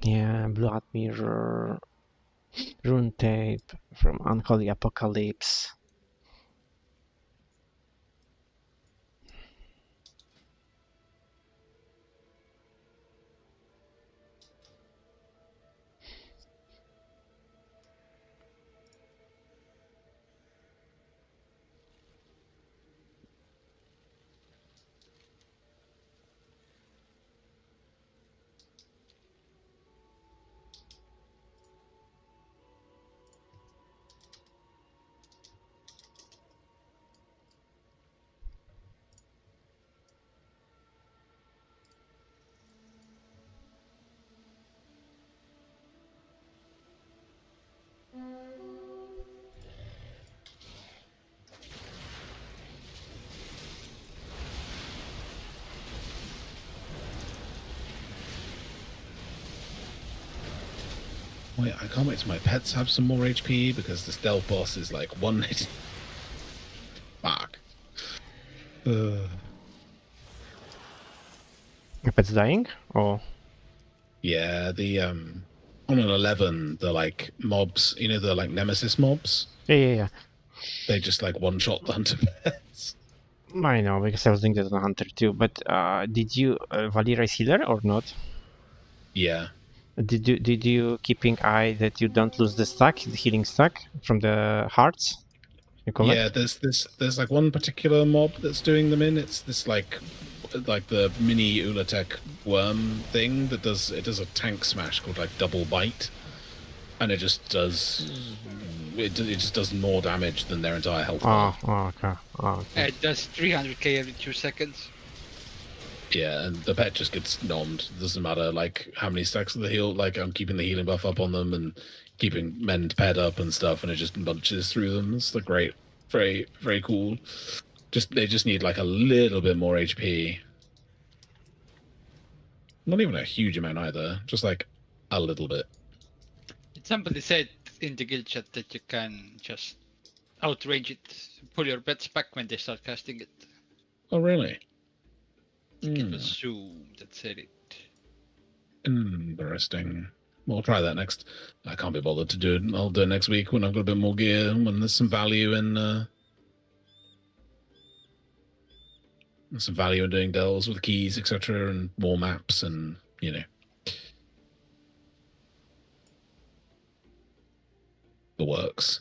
Yeah, Blood Mirror, Rune Tape from Unholy Apocalypse. Wait, I can't wait till my pets have some more HP because the stealth boss is like 180. Fuck. Your pet's dying? Or Yeah, the on an 11, the like mobs, you know, the like nemesis mobs. yeah. They just like one shot the hunter pets. I know because I was doing that on Hunter too. But did you Valeri's healer or not? Yeah. Did you keeping eye that you don't lose the stack, the healing stack from the hearts? You collect? Yeah, there's like one particular mob that's doing them in. It's this like the mini Ulatek worm thing that does a tank smash called like double bite, and it just does more damage than their entire health bar. Okay. It does 300k every 2 seconds. Yeah, and the pet just gets nommed. Doesn't matter like how many stacks of the heal. Like I'm keeping the healing buff up on them and keeping mend pet up and stuff, and it just munches through them. It's like great, very very cool. They just need like a little bit more HP. Not even a huge amount either. Just like a little bit. Somebody said in the guild chat that you can just outrange it, pull your pets back when they start casting it. Oh really? It was Zoom that said it. Interesting. We'll try that next. I can't be bothered to do it. I'll do it next week when I've got a bit more gear, when there's some value in some value in doing delves with keys, etc., and more maps, and the works.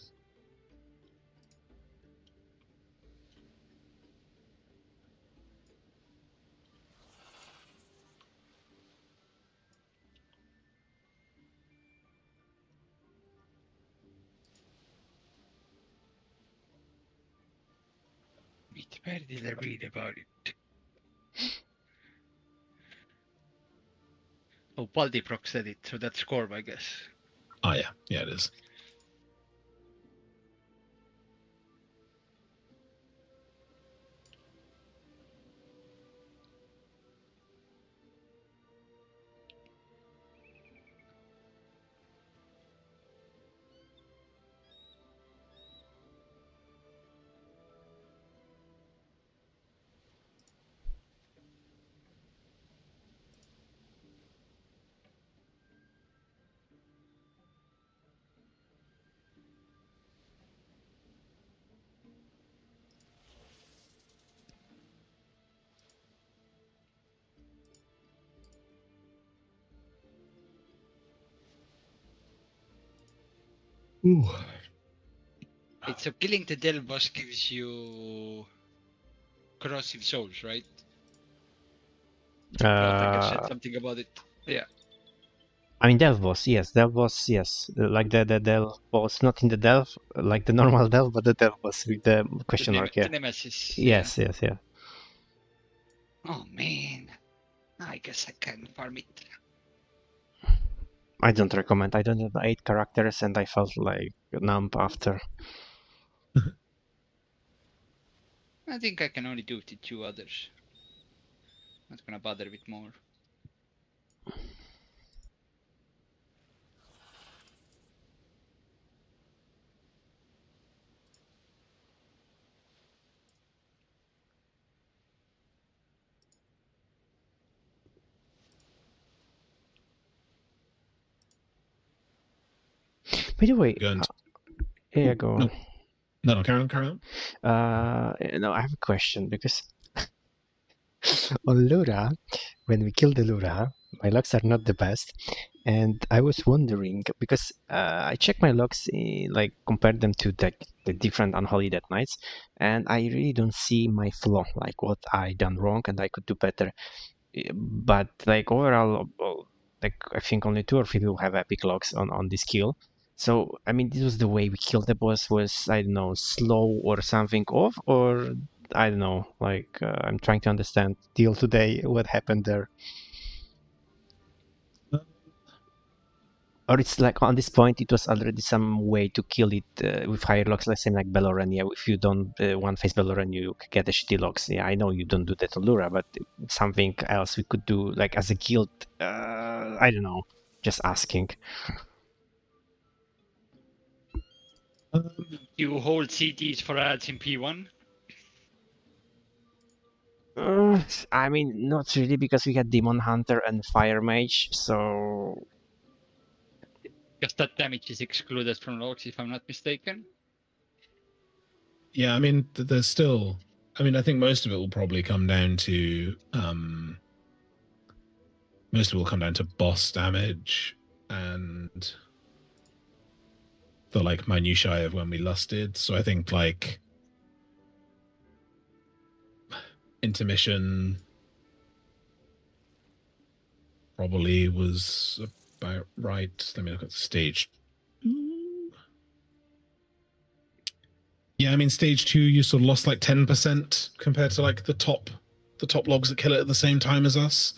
Where did I read about it? Oh, Baldiprox said it, so that's Corv, I guess. Oh yeah, it is. Ooh. Wait, so killing the Delve boss gives you corrosive souls, right? Like said something about it. Yeah. I mean, Delve boss, yes. Delve boss, yes. Like the Delve boss, not in the Delve, like the normal Delve, but the Delve boss with the question mark, yeah. The Nemesis. Yes, yeah. yeah. Oh man. I guess I can farm it. I don't recommend. I don't have 8 characters and I felt like numb after. I think I can only do it to 2 others. Not gonna bother with more. By the way, Go on. No, carry on. No, I have a question because on Lura, when we kill the Lura, my logs are not the best, and I was wondering because I check my logs, like compare them to the different Unholy Death Knights, and I really don't see my flaw, like what I done wrong and I could do better. But like overall, like I think only 2 or 3 people have epic logs on this kill. So I mean, this was the way we killed the boss. Was, I don't know, slow or something off, or I don't know. Like I'm trying to understand till today what happened there. Or it's like on this point it was already some way to kill it with higher logs, like same like Beloran. Yeah, if you don't one face Beloran, you get the shitty logs. Yeah, I know you don't do that on Lura, but something else we could do, like as a guild. I don't know. Just asking. You hold CTs for ads in P1? I mean, not really, because we had Demon Hunter and Fire Mage, so... Because that damage is excluded from logs, if I'm not mistaken. Yeah, I mean, there's still... I mean, I think most of it will probably come down to... most of it will come down to boss damage and the, like, minutiae of when we lusted. So I think, like... Intermission probably was about right. Let me look at the stage. Yeah, I mean, stage 2, you sort of lost like 10% compared to like the top logs that kill it at the same time as us.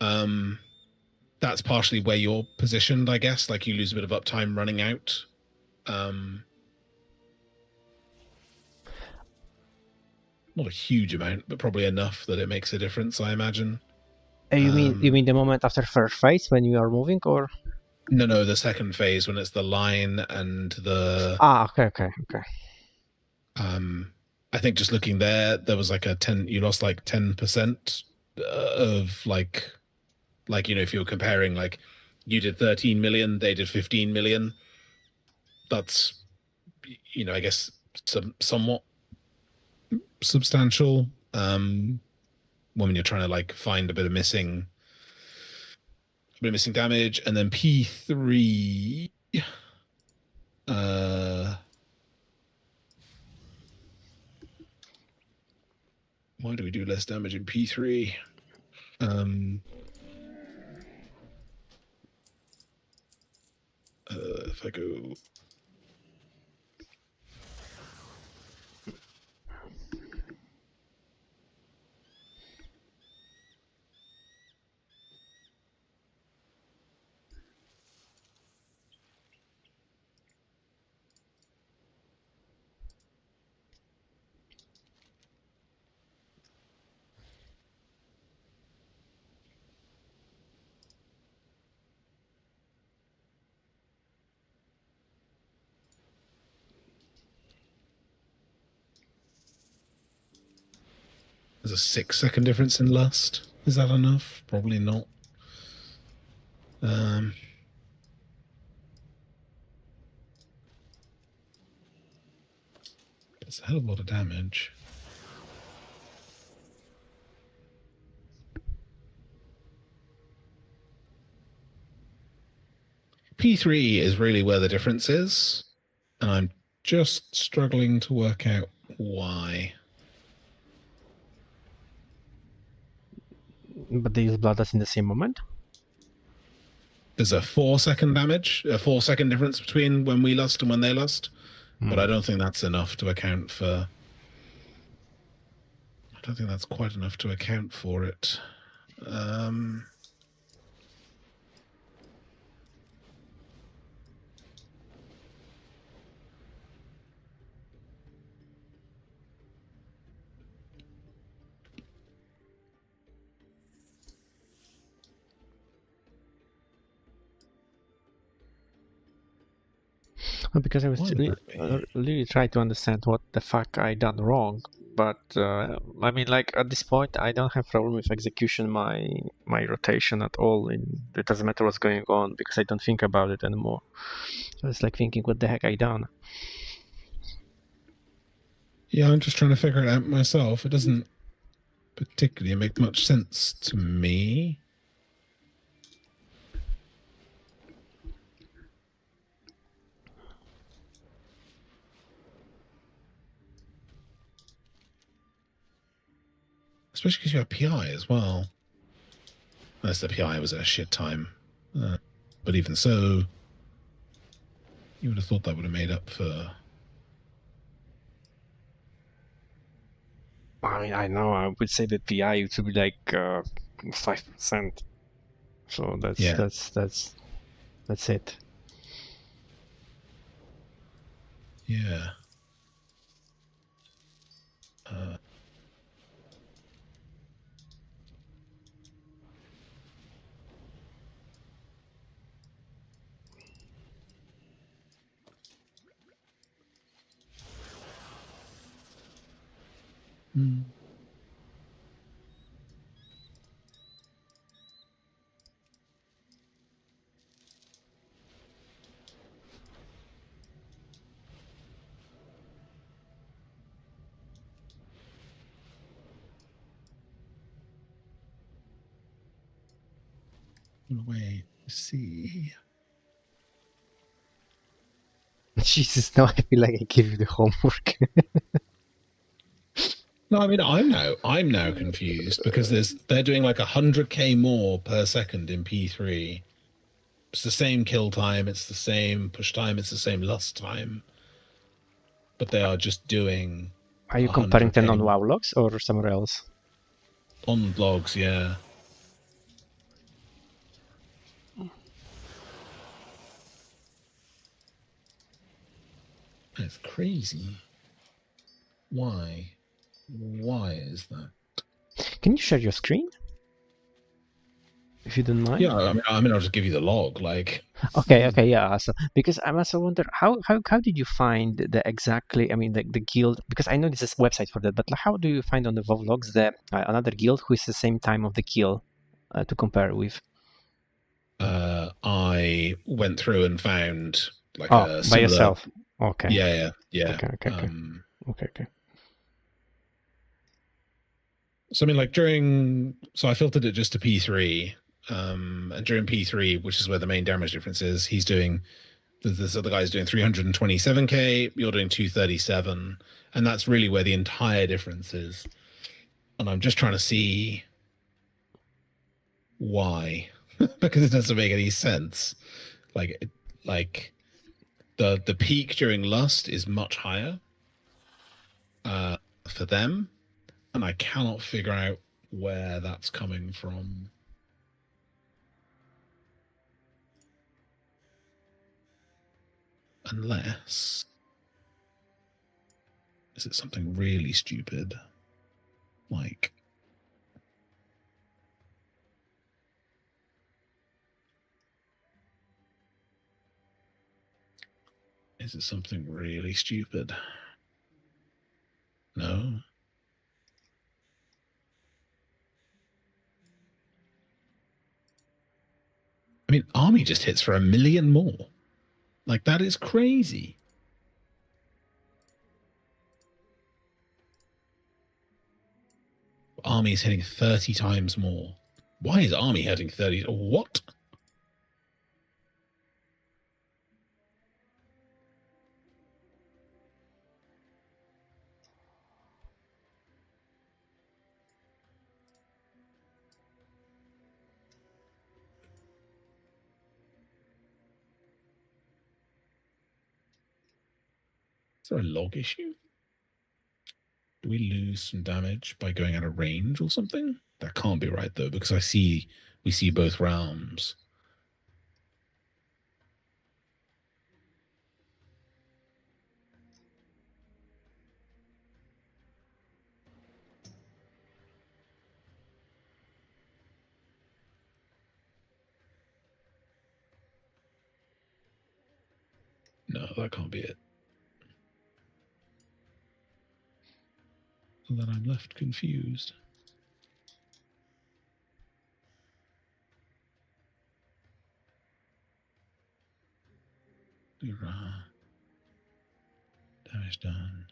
That's partially where you're positioned, I guess. Like you lose a bit of uptime running out. Not a huge amount, but probably enough that it makes a difference, I imagine. You mean the moment after first phase when you are moving, or? No, the second phase when it's the line and the... Okay. I think just looking there was like you lost like 10% of like, you know, if you were comparing, like you did 13 million, they did 15 million. That's, you know, I guess somewhat substantial. when you're trying to like find a bit of missing damage, and then P3. Why do we do less damage in P3? If I go. There's a 6-second difference in lust. Is that enough? Probably not. It's a hell of a lot of damage. P3 is really where the difference is, and I'm just struggling to work out why. But they use Bloodlust in the same moment? There's a 4-second damage, a 4-second difference between when we lust and when they lust, but I don't think that's enough to account for... I don't think that's quite enough to account for it. Because I was really trying to understand what the fuck I done wrong. But I mean, like at this point, I don't have problem with execution my rotation at all. It doesn't matter what's going on because I don't think about it anymore. So it's like thinking, what the heck I done? Yeah, I'm just trying to figure it out myself. It doesn't particularly make much sense to me. Especially because you have PI as well. Unless the PI was a shit time. But even so, you would have thought that would have made up for... I mean, I know, I would say that PI would be like 5%. So that's it. Yeah. Wait, see. Jesus, now I feel like I give you the homework. No, I mean I'm now confused because they're doing like 100k more per second in P3. It's the same kill time, it's the same push time, it's the same lust time, but they are just doing. Are you comparing them on WoW logs or somewhere else? On logs, yeah. That's crazy. Why? Why is that? Can you share your screen? If you don't mind? Yeah, I mean, I'll just give you the log, like... Okay, yeah, so, because I also wonder, how did you find the exactly, I mean, the guild, because I know this is a website for that, but how do you find on the WoW logs another guild who is the same time of the kill to compare with? I went through and found, like, a similar... by yourself? Okay. Yeah. Okay. Okay. So I mean, like so I filtered it just to P3, and during P3, which is where the main damage difference is, he's doing this other guy's doing 327k, you're doing 237, and that's really where the entire difference is. And I'm just trying to see why, because it doesn't make any sense. Like the peak during Lust is much higher for them, and I cannot figure out where that's coming from. Unless, is it something really stupid? Like, is it something really stupid? No. I mean, Army just hits for 1 million more. Like, that is crazy. Army's hitting 30 times more. Why is Army hitting 30? What? Is there a log issue? Do we lose some damage by going out of range or something? That can't be right, though, because we see both realms. No, that can't be it. And then I'm left confused. Damage done.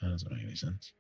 That doesn't make any sense.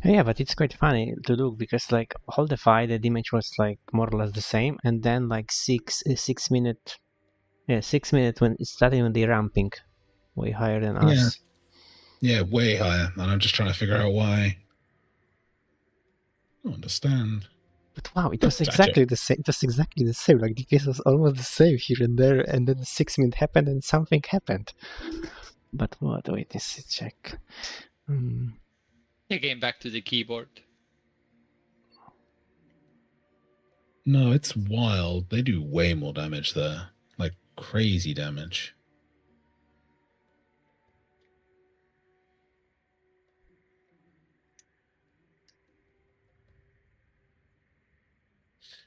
Yeah, but it's quite funny to look because like all the fight, the damage was like more or less the same, and then like 6 minute, yeah, 6 minutes when it started when they ramping way higher than us. Yeah, way higher, and I'm just trying to figure out why. I don't understand. But wow, it was exactly the same. It was exactly the same. Like DPS was almost the same here and there, and then the 6 minute happened, and something happened. But what? Wait, let's check. Again, back to the keyboard. No, it's wild. They do way more damage there. Like crazy damage.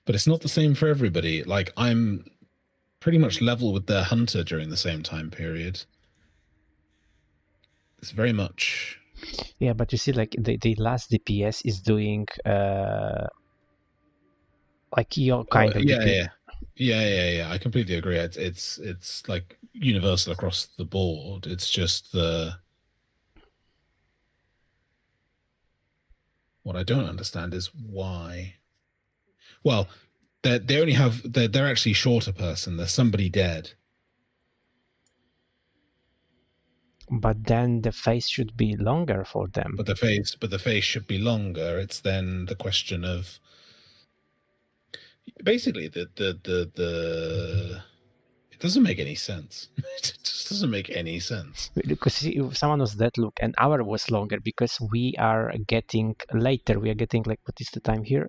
but it's not the same for everybody. Like, I'm pretty much level with their hunter during the same time period. It's very much... Yeah, but you see, like, the last DPS is doing like your kind of DPS. Yeah. I completely agree. It's like universal across the board. It's just what I don't understand is why. Well, they only have they're actually short a person. There's somebody dead. But then the phase should be longer for them. But the phase should be longer. It's then the question of basically the it doesn't make any sense. It just doesn't make any sense. Because see, if someone was dead, look, an hour was longer because we are getting later. We are getting like, what is the time here?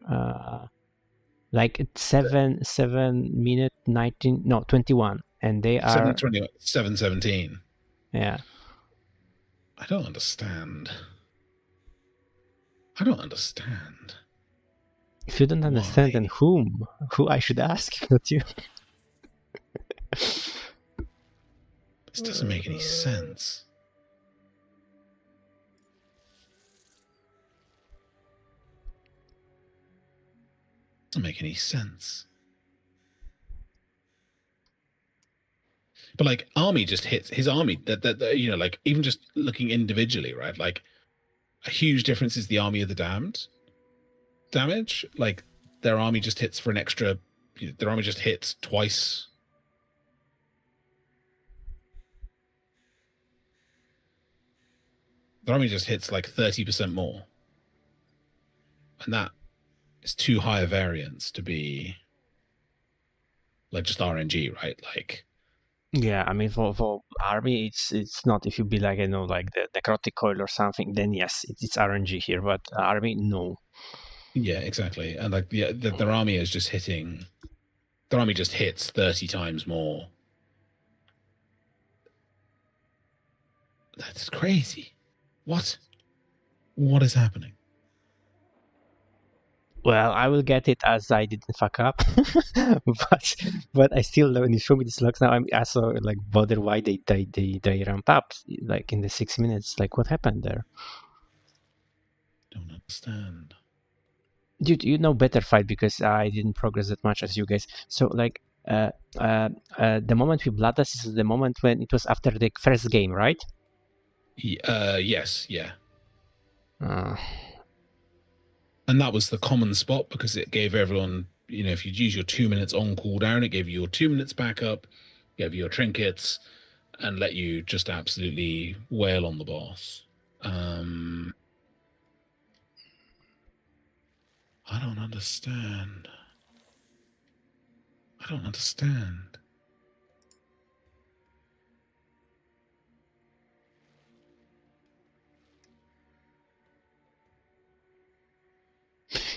Like 7 minute 19, no, 21, and they are 7:17. Yeah. I don't understand. If you don't understand, then who I should ask, not you. This doesn't make any sense. Doesn't make any sense. But like, army just hits his army. That you know, like, even just looking individually, right? Like, a huge difference is the army of the damned damage. Like, their army just hits for an extra. Their army just hits twice. Their army just hits like 30% more, and that is too high a variance to be like just RNG, right? Like. Yeah, I mean, for army, it's not. If you be like, you know, like the necrotic coil or something, then yes, it's RNG here. But army, no. Yeah, exactly. And like their army is just hitting. Their army just hits 30 times more. That's crazy. What is happening? Well, I will get it as I didn't fuck up, but I still, when you show me these logs now, I'm also like bothered why they ramp up like in the 6 minutes. Like, what happened there? Don't understand. Dude, you know better fight because I didn't progress that much as you guys. So like, the moment we bloodlust is the moment when it was after the first game, right? Yes, yeah. And that was the common spot because it gave everyone, you know, if you'd use your 2 minutes on cooldown, it gave you your 2 minutes back up, gave you your trinkets, and let you just absolutely wail on the boss. I don't understand.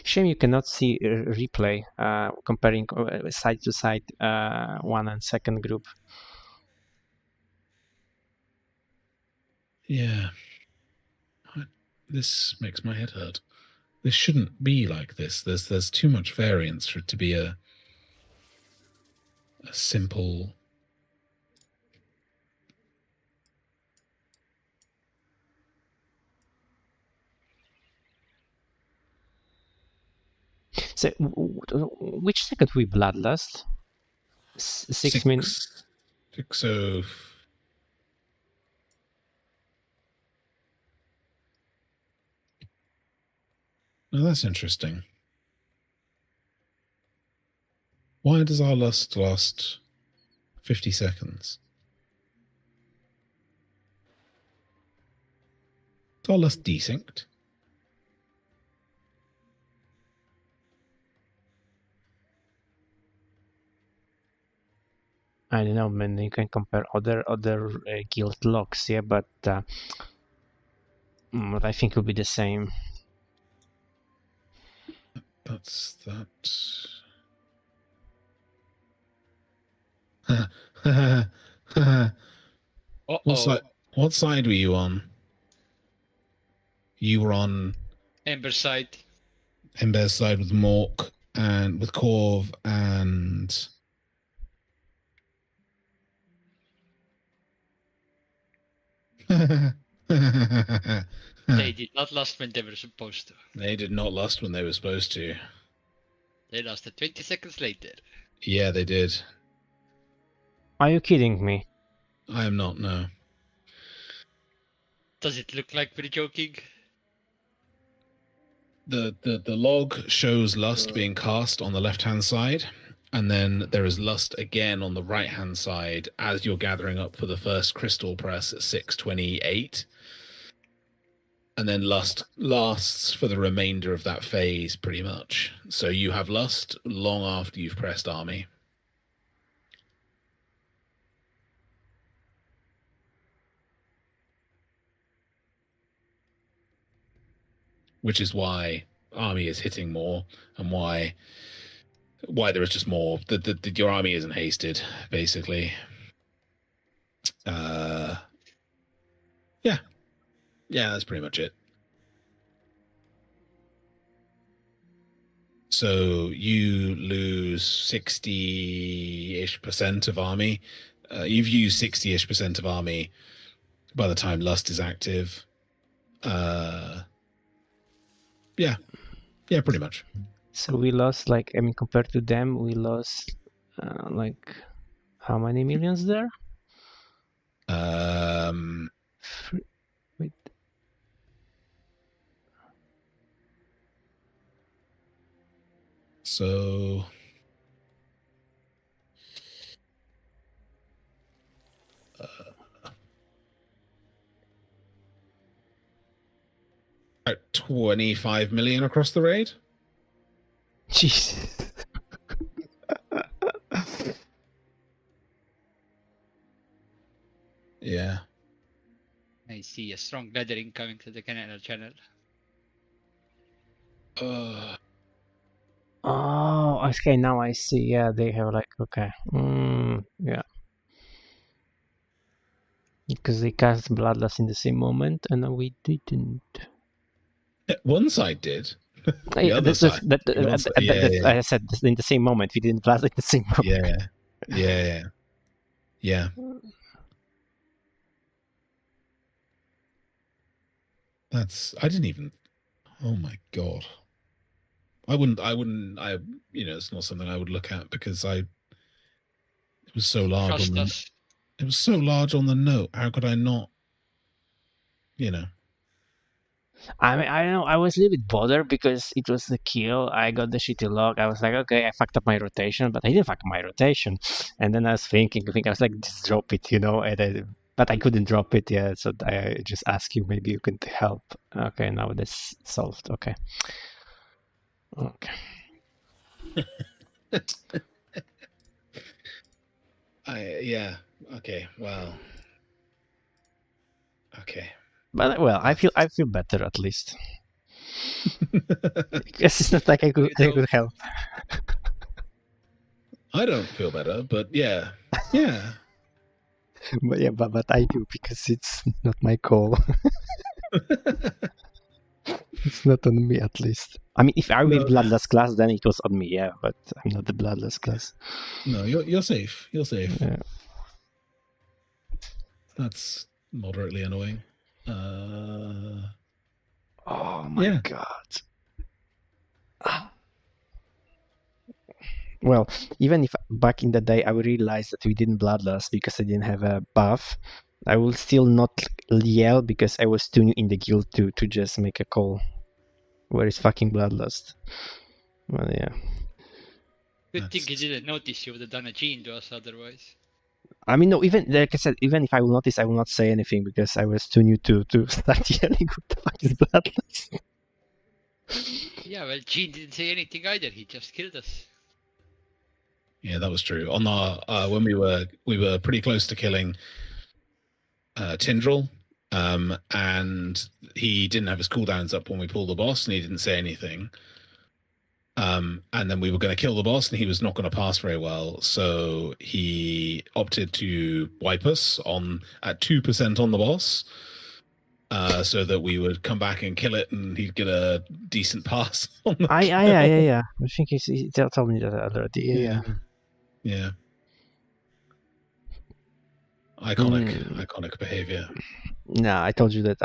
Shame you cannot see replay comparing side to side one and second group. Yeah. This makes my head hurt. This shouldn't be like this. There's too much variance for it to be a simple. So, which second we bloodlust? 6 minutes. 6:0. Oh, that's interesting. Why does our lust last 50 seconds? Is our lust desynced? I don't know, man. You can compare other guild logs, yeah, but I think it will be the same. That's that. What side were you on? You were on Ember's side. Ember's side with Mork. and with Corv and They did not last when they were supposed to. They did not lust when they were supposed to. They lasted 20 seconds later. Yeah, they did. Are you kidding me? I am not, no. Does it look like we're joking? The log shows lust being cast on the left-hand side, and then there is lust again on the right-hand side as you're gathering up for the first crystal press at 6:28. And then lust lasts for the remainder of that phase, pretty much. So you have lust long after you've pressed army. Which is why army is hitting more, and why there is just more. Your army isn't hasted, basically. Yeah, that's pretty much it. So you lose 60-ish% of army. You've used 60-ish% of army by the time lust is active. Yeah, pretty much. So we lost, like, I mean, compared to them, we lost, like, how many millions there? Wait. So at 25 million across the raid. Jesus. Yeah. I see a strong gathering coming to the Canada channel. Oh, okay, now I see. Yeah, they have, like, okay. Yeah. Because they cast Bloodlust in the same moment, and we didn't. One side did. I said in the same moment. We didn't Bloodlust in the same moment. Yeah. I didn't even. Oh my god. I wouldn't. It's not something I would look at because it was so large. It was so large on the note. How could I not? I mean, I don't know. I was a little bit bothered because it was the kill. I got the shitty log. I was like, okay, I fucked up my rotation, but I didn't fuck up my rotation. And then I was thinking, I was like, just drop it, but I couldn't drop it yet. So I just asked you, maybe you could help. Okay, now that's solved. Okay. Yeah. Okay. Well. Okay. But I feel better at least. Because it's not like I could help. I don't feel better, but yeah. but I do because it's not my call. It's not on me, at least. I mean, if I were Bloodlust class, then it was on me, yeah, but I'm not the Bloodlust class. No, you're safe. You're safe. Yeah. That's moderately annoying. Oh my god. Well, even if back in the day I realized that we didn't Bloodlust because I didn't have a buff, I will still not yell because I was too new in the guild to just make a call. Where is fucking Bloodlust? Well, yeah. Good thing you didn't notice. You would have done a gene to us otherwise. I mean, no, even like I said, even if I will notice, I will not say anything because I was too new to start yelling. What the fuck is Bloodlust? Yeah, well, Gene didn't say anything either. He just killed us. Yeah, that was true. On our when we were pretty close to killing Tindril, and he didn't have his cooldowns up when we pulled the boss, and he didn't say anything. And then we were going to kill the boss, and he was not going to pass very well, so he opted to wipe us at 2% on the boss. so that we would come back and kill it, and he'd get a decent pass. On the Yeah. I think he told me that already. Yeah. Yeah. Iconic behavior. No, I told you that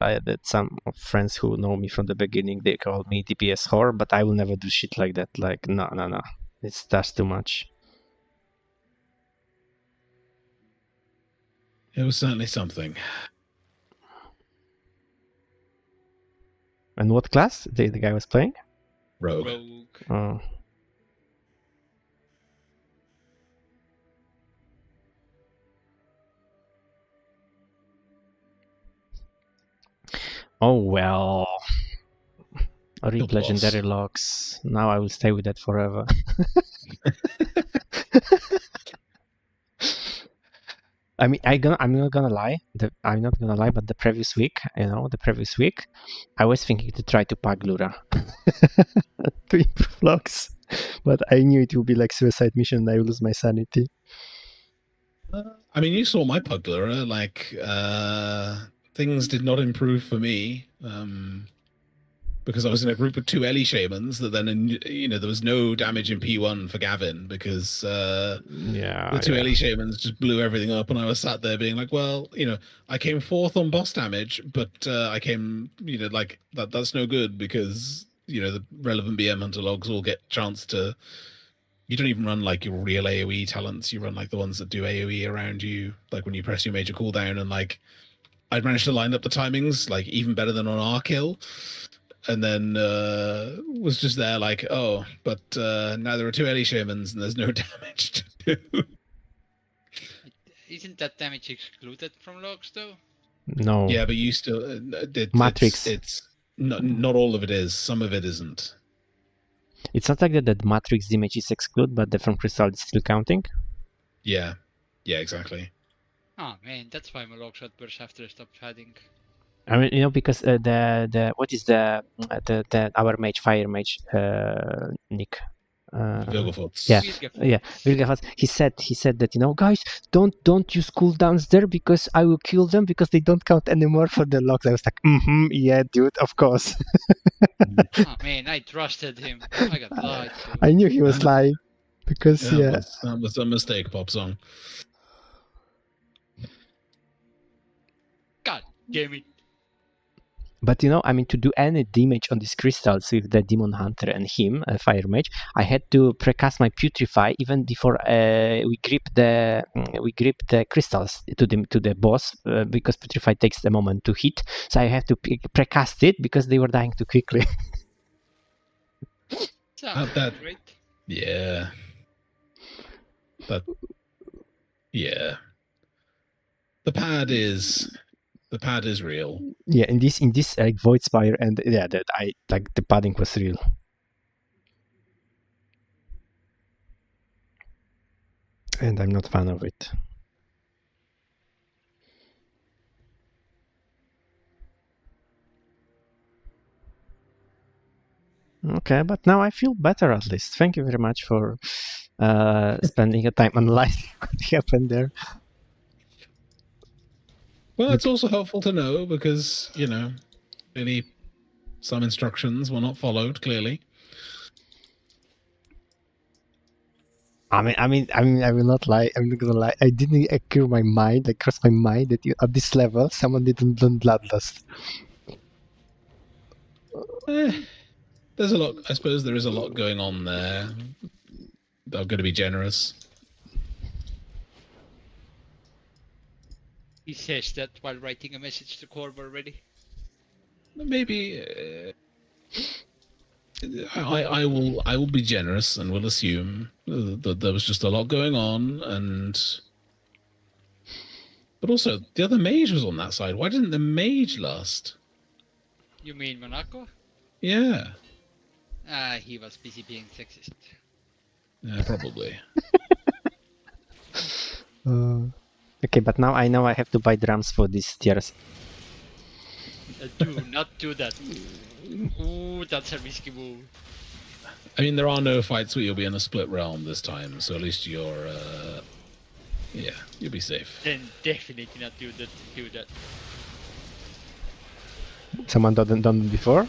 I had some friends who know me from the beginning. They called me DPS whore, but I will never do shit like that. Like, no. That's too much. It was certainly something. And what class the guy was playing? Rogue. Oh. Oh well. Reap legendary logs. Now I will stay with that forever. I mean, I'm not gonna lie. But the previous week, I was thinking to try to pack Lura to improve logs, but I knew it would be like suicide mission. And I will lose my sanity. I mean, you saw my pug Lura. Like, things did not improve for me. Because I was in a group of 2 Ellie shamans that then, there was no damage in P1 for Gavin because the 2 Ellie shamans just blew everything up, and I was sat there being like, well, I came 4th on boss damage, but I came, like, that's no good because, the relevant BM hunter logs all get chance to, you don't even run like your real AoE talents, you run like the ones that do AoE around you, like when you press your major cooldown, and like, I'd managed to line up the timings, like, even better than on our kill. And then was just there like, oh, but now there are 2 Ellie shamans and there's no damage to do. Isn't that damage excluded from logs though? No. Yeah, but you still Matrix. It's not all of it is. Some of it isn't. It's not like that Matrix damage is excluded, but the from crystal is still counting. Yeah, exactly. Oh man, that's why my logs got worse after I stopped padding. I mean, because the what is the our mage, fire mage, Nick? Vilgefortz. Yeah, Vilgefortz. He said that guys, don't use cooldowns there because I will kill them because they don't count anymore for the logs. I was like, yeah, dude, of course. Oh man, I trusted him. I got lied to. I knew he was lying because that was a mistake, Pop Song. God damn it. But to do any damage on these crystals with the Demon Hunter and him, Fire Mage, I had to precast my Putrefy even before we grip the crystals to the boss because Putrefy takes a moment to hit. So I have to precast it because they were dying too quickly. Great. Yeah. But yeah, the pad is real. Yeah, in this like Void Spire, and that I like the padding was real. And I'm not a fan of it. Okay, but now I feel better at least. Thank you very much for spending your time analyzing what happened there. Well, it's also helpful to know because, really some instructions were not followed, clearly. I mean, I will not lie. I'm not gonna lie. I didn't cross my mind that at this level, someone didn't learn Bloodlust. There's a lot. I suppose there is a lot going on there. I'm going to be generous. He says that while writing a message to Corb already. Maybe I will be generous and will assume that there was just a lot going on, but also the other mage was on that side. Why didn't the mage last? You mean Monaco? Yeah. He was busy being sexist. Yeah, probably. Okay, but now I know I have to buy drums for these tiers. Do not do that. Ooh, that's a risky move. I mean, there are no fights where you'll be in a split realm this time, so at least you're, you'll be safe. Then definitely not do that. Someone done it before?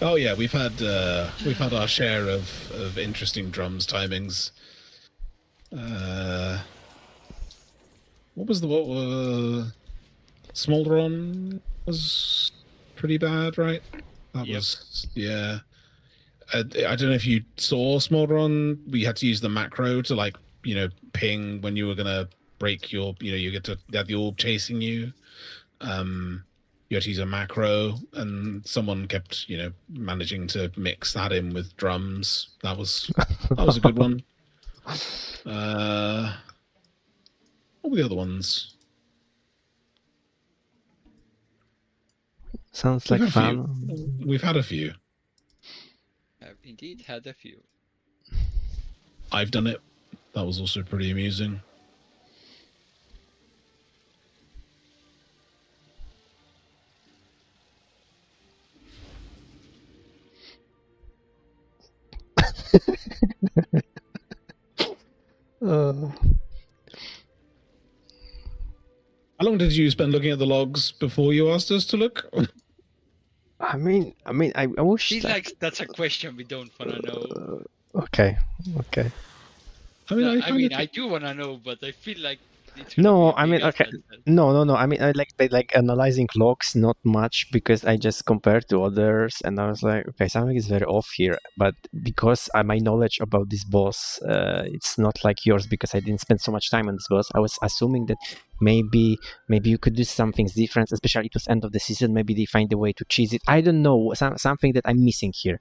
Oh yeah, we've had our share of interesting drums timings. What was Smolderon was pretty bad, right? That was I don't know if you saw Smolderon. We had to use the macro to like ping when you were gonna break your you get to have the orb chasing you. You had to use a macro, and someone kept managing to mix that in with drums. That was a good one. What were the other ones? Sounds like fun. We've had a few. I've indeed had a few. I've done it. That was also pretty amusing. How long did you spend looking at the logs before you asked us to look? I mean, I wish. Feels like that's a question we don't want to know. Okay. I mean, I do want to know, but I feel like. No, I mean, okay. No. I mean, I like analyzing logs, not much, because I just compared to others, and I was like, okay, something is very off here. But because my knowledge about this boss, it's not like yours, because I didn't spend so much time on this boss. I was assuming that maybe you could do some things different, especially it was end of the season. Maybe they find a way to cheese it. I don't know, something that I'm missing here.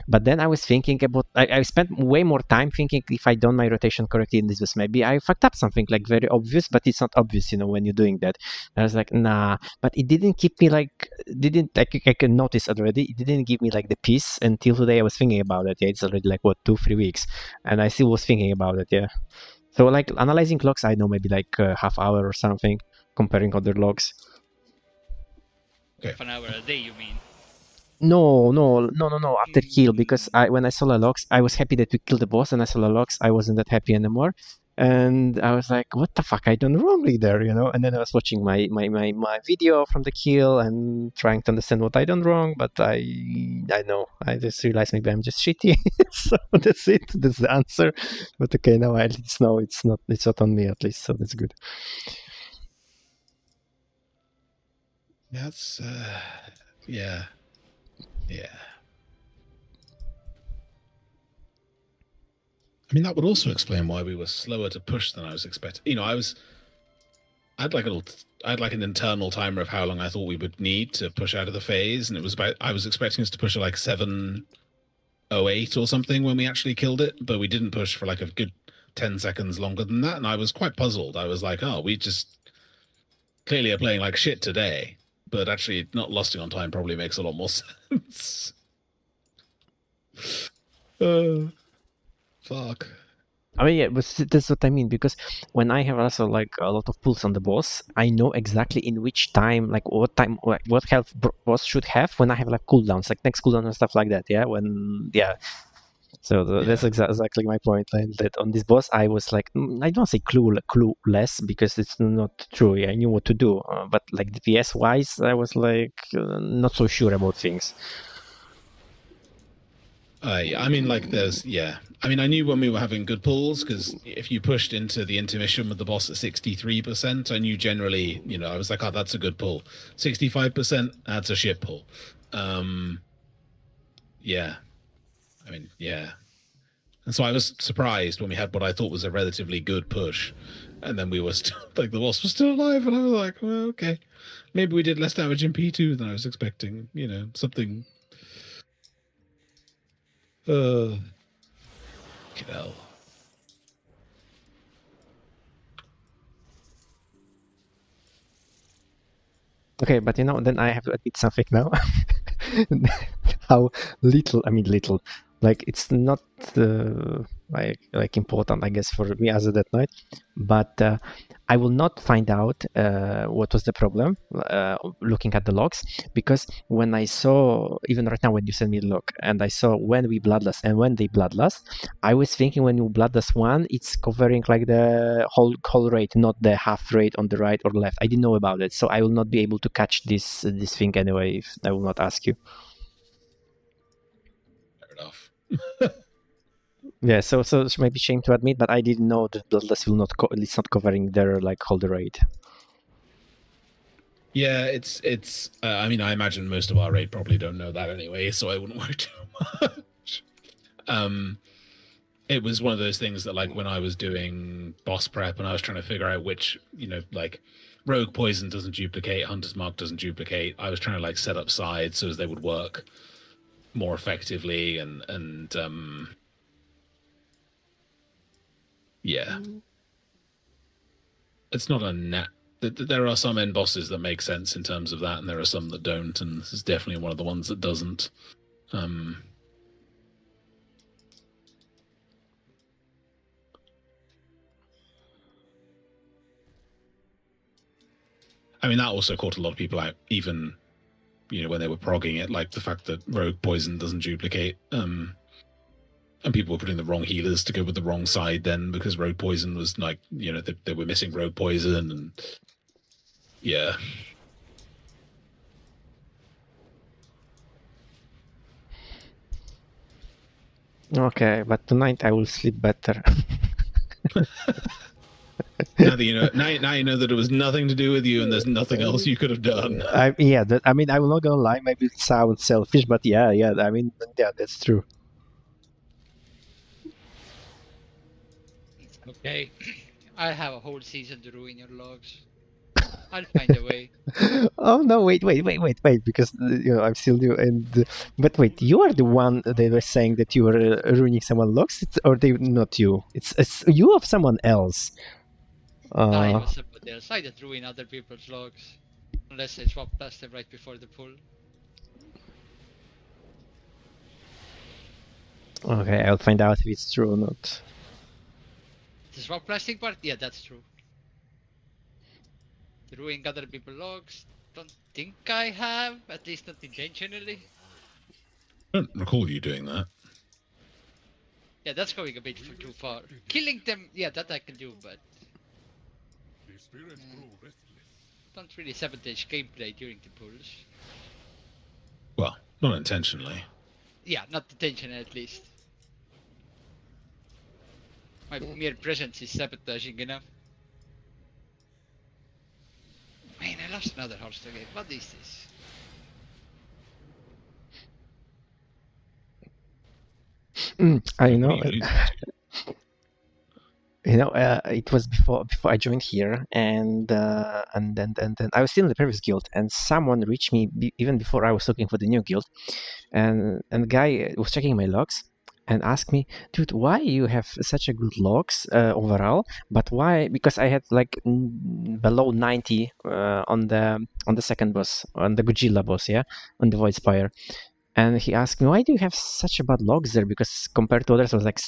But then I was thinking about, I spent way more time thinking if I done my rotation correctly in this boss. Maybe I fucked up something like very obvious, but it's not obvious, when you're doing that. I was like, nah, but it didn't keep me I can notice already, it didn't give me like the peace until today. I was thinking about it. Yeah, it's already like 2-3 weeks, and I still was thinking about it. Yeah. So like analyzing logs, I know maybe like a half hour or something, comparing other logs. Okay. Half an hour a day, you mean? No. After kill, because when I saw the logs, I was happy that we killed the boss, and I saw the logs, I wasn't that happy anymore. And I was like, what the fuck I done wrongly there, And then I was watching my video from the kill and trying to understand what I done wrong, but I know. I just realized maybe I'm just shitty. So that's it. That's the answer. But okay, now I at least know it's not on me at least, so that's good. That's yeah. I mean, that would also explain why we were slower to push than I was expecting. I had like an internal timer of how long I thought we would need to push out of the phase, and I was expecting us to push at like 7:08 or something when we actually killed it, but we didn't push for like a good 10 seconds longer than that, and I was quite puzzled. I was like, oh, we just clearly are playing like shit today, but actually not losting on time probably makes a lot more sense. Fuck. I mean, yeah, but that's what I mean, because when I have also like a lot of pulls on the boss, I know exactly in which time, like what health boss should have when I have like cooldowns, like next cooldown and stuff like that. Yeah, So that's exactly my point. Like, that on this boss, I was like, I don't say clueless, because it's not true. Yeah, I knew what to do, but like DPS wise, I was like not so sure about things. I mean, like I mean, I knew when we were having good pulls, because if you pushed into the intermission with the boss at 63%, I knew generally, I was like, oh, that's a good pull. 65%, that's a shit pull. Yeah. I mean, yeah. And so I was surprised when we had what I thought was a relatively good push, and then we were still, like, the boss was still alive, and I was like, well, okay. Maybe we did less damage in P2 than I was expecting, something... hell. Okay, but then I have to admit something now. How little Like it's not like important, I guess, for me as a Death Knight, but I will not find out what was the problem looking at the logs, because when I saw, even right now when you send me the log, and I saw when we bloodlust and when they bloodlust, I was thinking when you bloodlust one, it's covering like the whole rate, not the half rate on the right or left. I didn't know about it, so I will not be able to catch this thing anyway if I will not ask you. Fair enough. Yeah, so it might be shame to admit, but I didn't know that bloodlust will not it's not covering their like hold rate. Yeah, it's. I mean, I imagine most of our raid probably don't know that anyway, so I wouldn't worry too much. It was one of those things that, like, when I was doing boss prep and I was trying to figure out which, like, rogue poison doesn't duplicate, hunter's mark doesn't duplicate. I was trying to like set up sides so as they would work more effectively, and yeah, it's not a net. There are some end bosses that make sense in terms of that, and there are some that don't, and this is definitely one of the ones that doesn't. I mean, that also caught a lot of people out, even, when they were progging it, like the fact that rogue poison doesn't duplicate, and people were putting the wrong healers to go with the wrong side then, because rogue poison was like, they were missing rogue poison, and yeah. Okay, but tonight I will sleep better. Now that you know that it was nothing to do with you, and there's nothing else you could have done. I mean, I'm not gonna lie. Maybe it sounds selfish, but yeah. I mean, yeah, that's true. Okay, I have a whole season to ruin your logs. I'll find a way. Oh no! Wait! Because I'm still new. But wait, you are the one they were saying that you were ruining someone's logs, or they not you? It's you of someone else. I was somebody else. I didn't ruin other people's logs, unless I swap past them right before the pull. Okay, I'll find out if it's true or not. The swap plastic part? Yeah, that's true. Ruining other people's logs? Don't think I have, at least not intentionally. I don't recall you doing that. Yeah, that's going a bit too far. Killing them, yeah, that I can do, but don't really sabotage gameplay during the pulls. Well, not intentionally. Yeah, not intentionally at least. My mere presence is sabotaging enough. Man, I lost another Hearthstone game. What is this? I know. It was before I joined here, and then I was still in the previous guild, and someone reached me even before I was looking for the new guild, and the guy was checking my logs and asked me, dude, why you have such a good logs overall, but why? Because I had like below 90 on the second boss, on the Godzilla boss, yeah, on the Void Spire. And he asked me, why do you have such a bad logs there? Because compared to others, I was like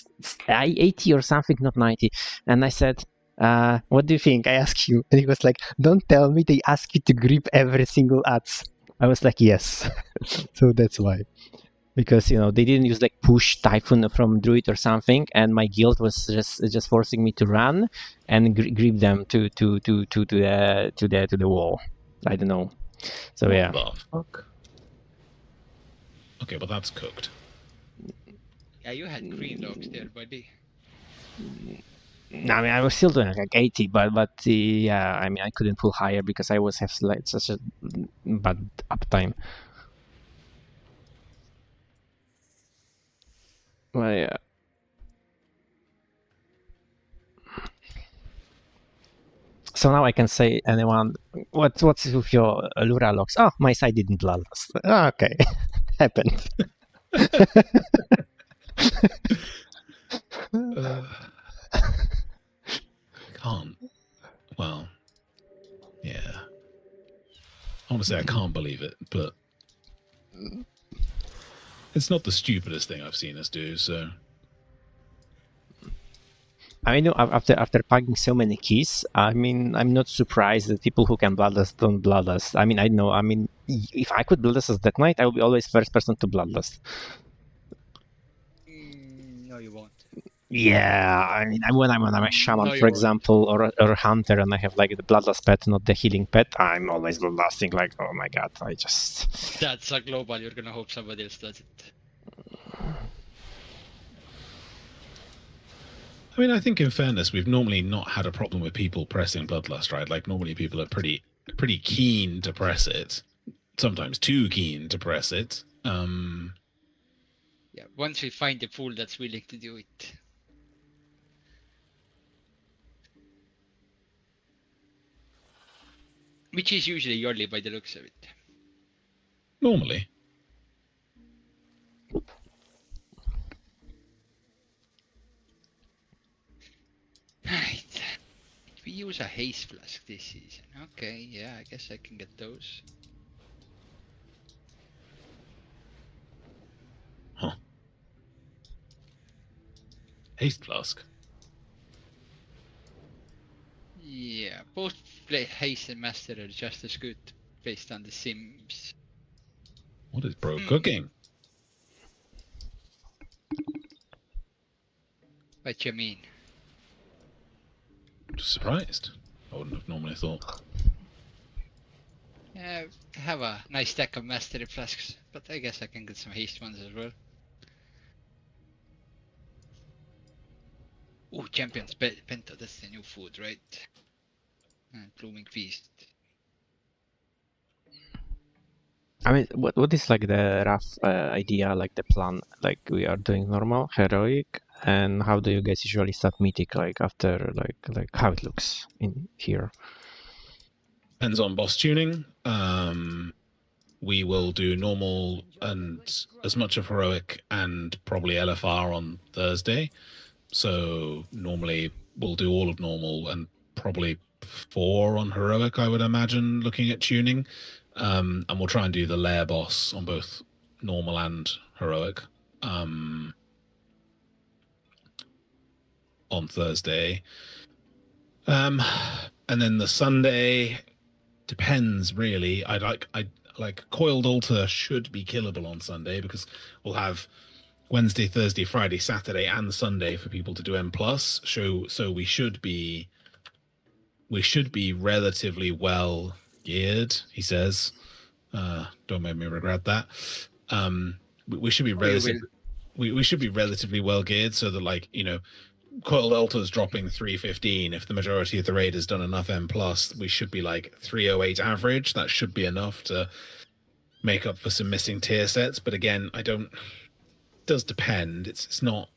80 or something, not 90. And I said, what do you think? I asked you. And he was like, don't tell me they ask you to grip every single ads. I was like, yes. So that's why. Because, they didn't use like push Typhoon from Druid or something. And my guild was just forcing me to run and grip them to the wall. I don't know. So yeah. What the fuck? Okay, but that's cooked. Yeah, you had green logs there, buddy. I mean, I was still doing like 80, but yeah, I mean, I couldn't pull higher because I was have such a bad uptime. Well, yeah. So now I can say anyone, what's with your Lura logs? Oh, my side didn't last. Oh, okay. Happened. Can't. Well, yeah. I want to say I can't believe it, but It's not the stupidest thing I've seen us do, so... I know after packing so many keys, I mean, I'm not surprised that people who can bloodlust don't bloodlust. I mean, I know. I mean, if I could bloodlust as Death Knight, I would be always first person to bloodlust. No, you won't. Yeah, I mean, when I'm a shaman, No, for you won't. example, or a hunter, and I have like the bloodlust pet, not the healing pet, I'm always bloodlusting. Like, oh my god, I just. That's a global. You're gonna hope somebody else does it. I mean, I think in fairness, we've normally not had a problem with people pressing Bloodlust, right? Like, normally people are pretty keen to press it. Sometimes too keen to press it. Yeah, once we find a fool that's willing to do it. Which is usually Yorli by the looks of it. Normally. Right. We use a haste flask this season. Okay, yeah, I guess I can get those. Huh. Haste flask. Yeah, both play haste and master are just as good based on the sims. What is bro cooking? What you mean? Just surprised. I wouldn't have normally thought. Yeah, I have a nice stack of mastery flasks, but I guess I can get some haste ones as well. Oh, Champions Penta, that's the new food, right? And Blooming Feast. I mean, what is like the rough idea, like the plan? Like we are doing normal, heroic, and how do you guys usually start mythic? Like after like how it looks in here? Depends on boss tuning. We will do normal and as much of heroic and probably LFR on Thursday. So normally we'll do all of normal and probably 4 on heroic, I would imagine, looking at tuning. And we'll try and do the lair boss on both normal and heroic on Thursday. And then the Sunday depends really. I like Coiled Altar should be killable on Sunday because we'll have Wednesday, Thursday, Friday, Saturday, and Sunday for people to do M+. So we should be relatively well geared, he says. Don't make me regret that. We should be we should be relatively well geared so that, like, you know, Coiled Altar's dropping 315. If the majority of the raid has done enough M+, we should be like 308 average. That should be enough to make up for some missing tier sets. But again, it does depend. It's not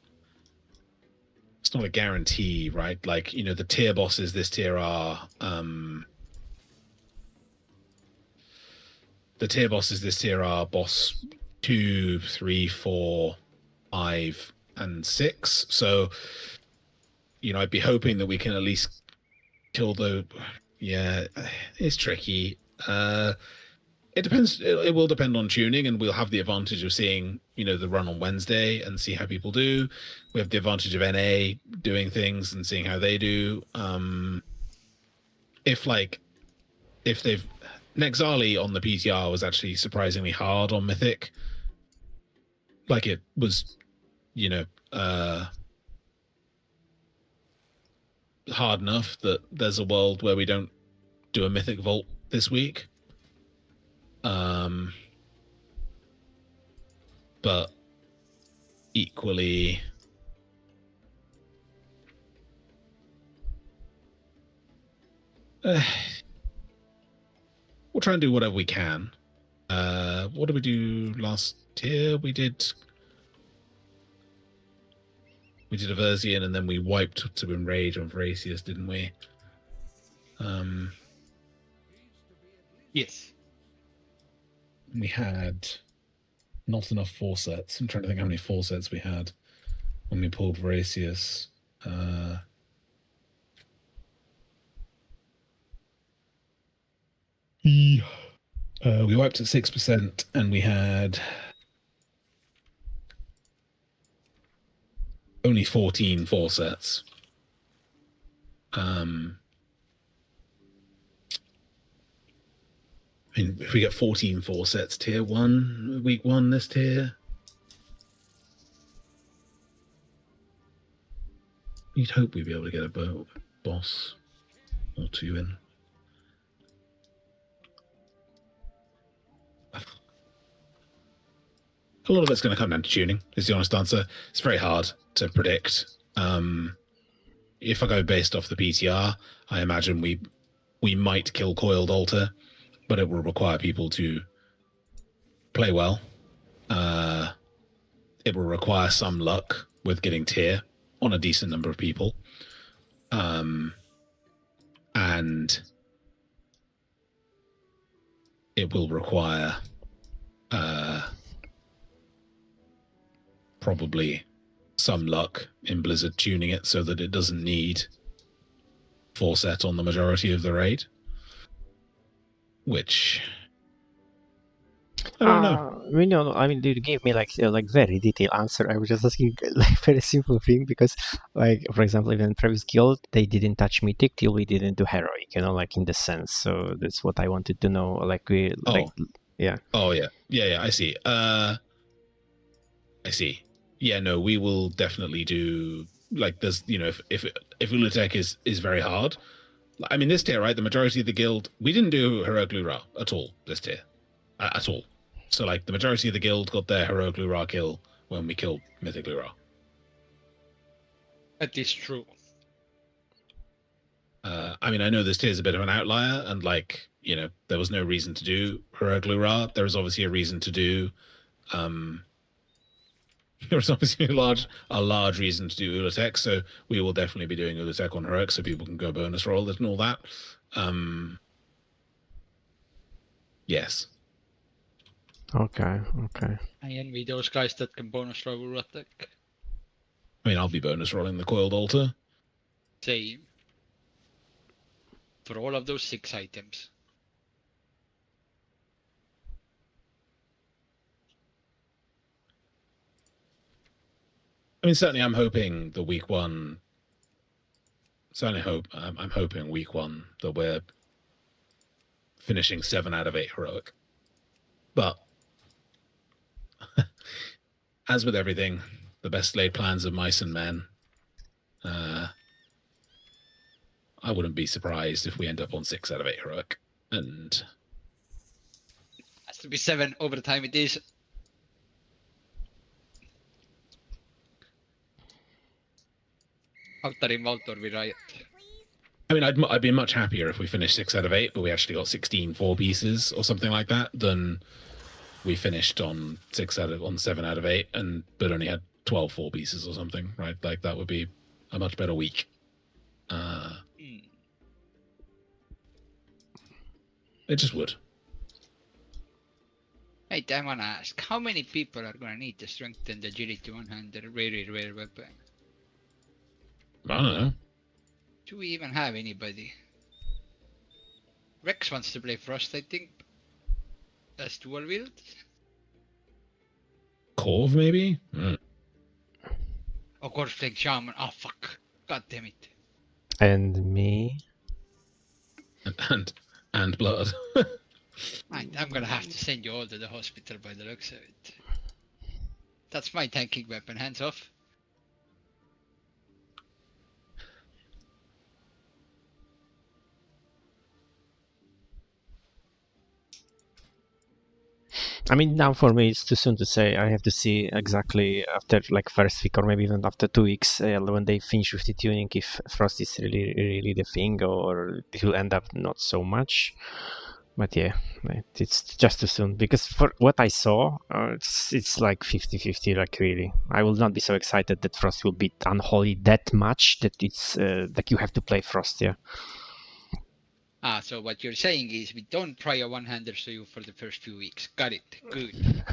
a guarantee, right? Like, you know, the tier bosses this tier are boss 2, 3, 4, 5, and 6. So, you know, I'd be hoping that we can at least kill the... Yeah, it's tricky. It depends. It will depend on tuning, and we'll have the advantage of seeing, you know, the run on Wednesday and see how people do. We have the advantage of NA doing things and seeing how they do. If they've... Nexali on the PTR was actually surprisingly hard on Mythic. Like, it was, you know, hard enough that there's a world where we don't do a Mythic Vault this week. But equally, we'll try and do whatever we can. What did we do last year? We did Aversian, and then we wiped to Enrage on Voracious, didn't we? Yes. We had not enough 4 sets. I'm trying to think how many 4 sets we had when we pulled Voracious. We wiped at 6%, and we had only 14 4 sets. I mean, if we get 14 4 sets tier 1, week 1 this tier, you'd hope we'd be able to get a boss or 2 in. A lot of it's going to come down to tuning, is the honest answer. It's very hard to predict. If I go based off the PTR, I imagine we might kill Coiled Altar, but it will require people to play well. It will require some luck with getting tier on a decent number of people. And it will require probably some luck in Blizzard tuning it so that it doesn't need 4 set on the majority of the raid. Which I don't know. I mean, you gave me like very detailed answer. I was just asking like very simple thing because, like, for example, even in previous guild, they didn't touch mythic till we didn't do heroic. Like in the sense. So that's what I wanted to know. Yeah. Oh yeah. I see. I see. Yeah, no, we will definitely do like there's if Ulatech is very hard. I mean, this tier, right? The majority of the guild, we didn't do Heroic Lura at all this tier, at all. So like the majority of the guild got their Heroic Lura kill when we killed Mythic Lura. That is true. I mean, I know this tier is a bit of an outlier, and like there was no reason to do Heroic Lura. There was obviously a reason to do. There was obviously a large reason to do Ulatech, so we will definitely be doing Ulatech on Heroic so people can go bonus roll it and all that. Yes. Okay. I envy those guys that can bonus roll Ulatech. I mean, I'll be bonus rolling the Coiled Altar. Same. For all of those 6 items. I mean, certainly I'm hoping the week 1. I'm hoping week 1 that we're finishing 7 out of 8 heroic. But as with everything, the best laid plans of mice and men. I wouldn't be surprised if we end up on 6 out of 8 heroic. And has to be 7 over the time it is. Outer involved or we riot. I mean, I'd be much happier if we finished 6 out of 8, but we actually got 16 4 pieces or something like that than we finished on 7 out of 8 but only had 12 4 pieces or something, right? Like that would be a much better week. It just would. Hey, I wanna ask, how many people are gonna need to strengthen the agility 100 very rare weapon? I don't know. Do we even have anybody? Rex wants to play Frost, I think. That's dual wield. Corv, maybe? Oh, Corv playing Shaman. Oh, fuck. God damn it. And me. And blood. I'm gonna have to send you all to the hospital by the looks of it. That's my tanking weapon. Hands off. I mean, now for me it's too soon to say. I have to see exactly after like first week or maybe even after 2 weeks when they finish with the tuning if Frost is really the thing or it will end up not so much. But yeah, it's just too soon because for what I saw, it's like 50-50. Like really, I will not be so excited that Frost will beat Unholy that much that it's like you have to play Frost. Yeah. Ah, so what you're saying is we don't try a one-hander to you for the first few weeks. Got it. Good.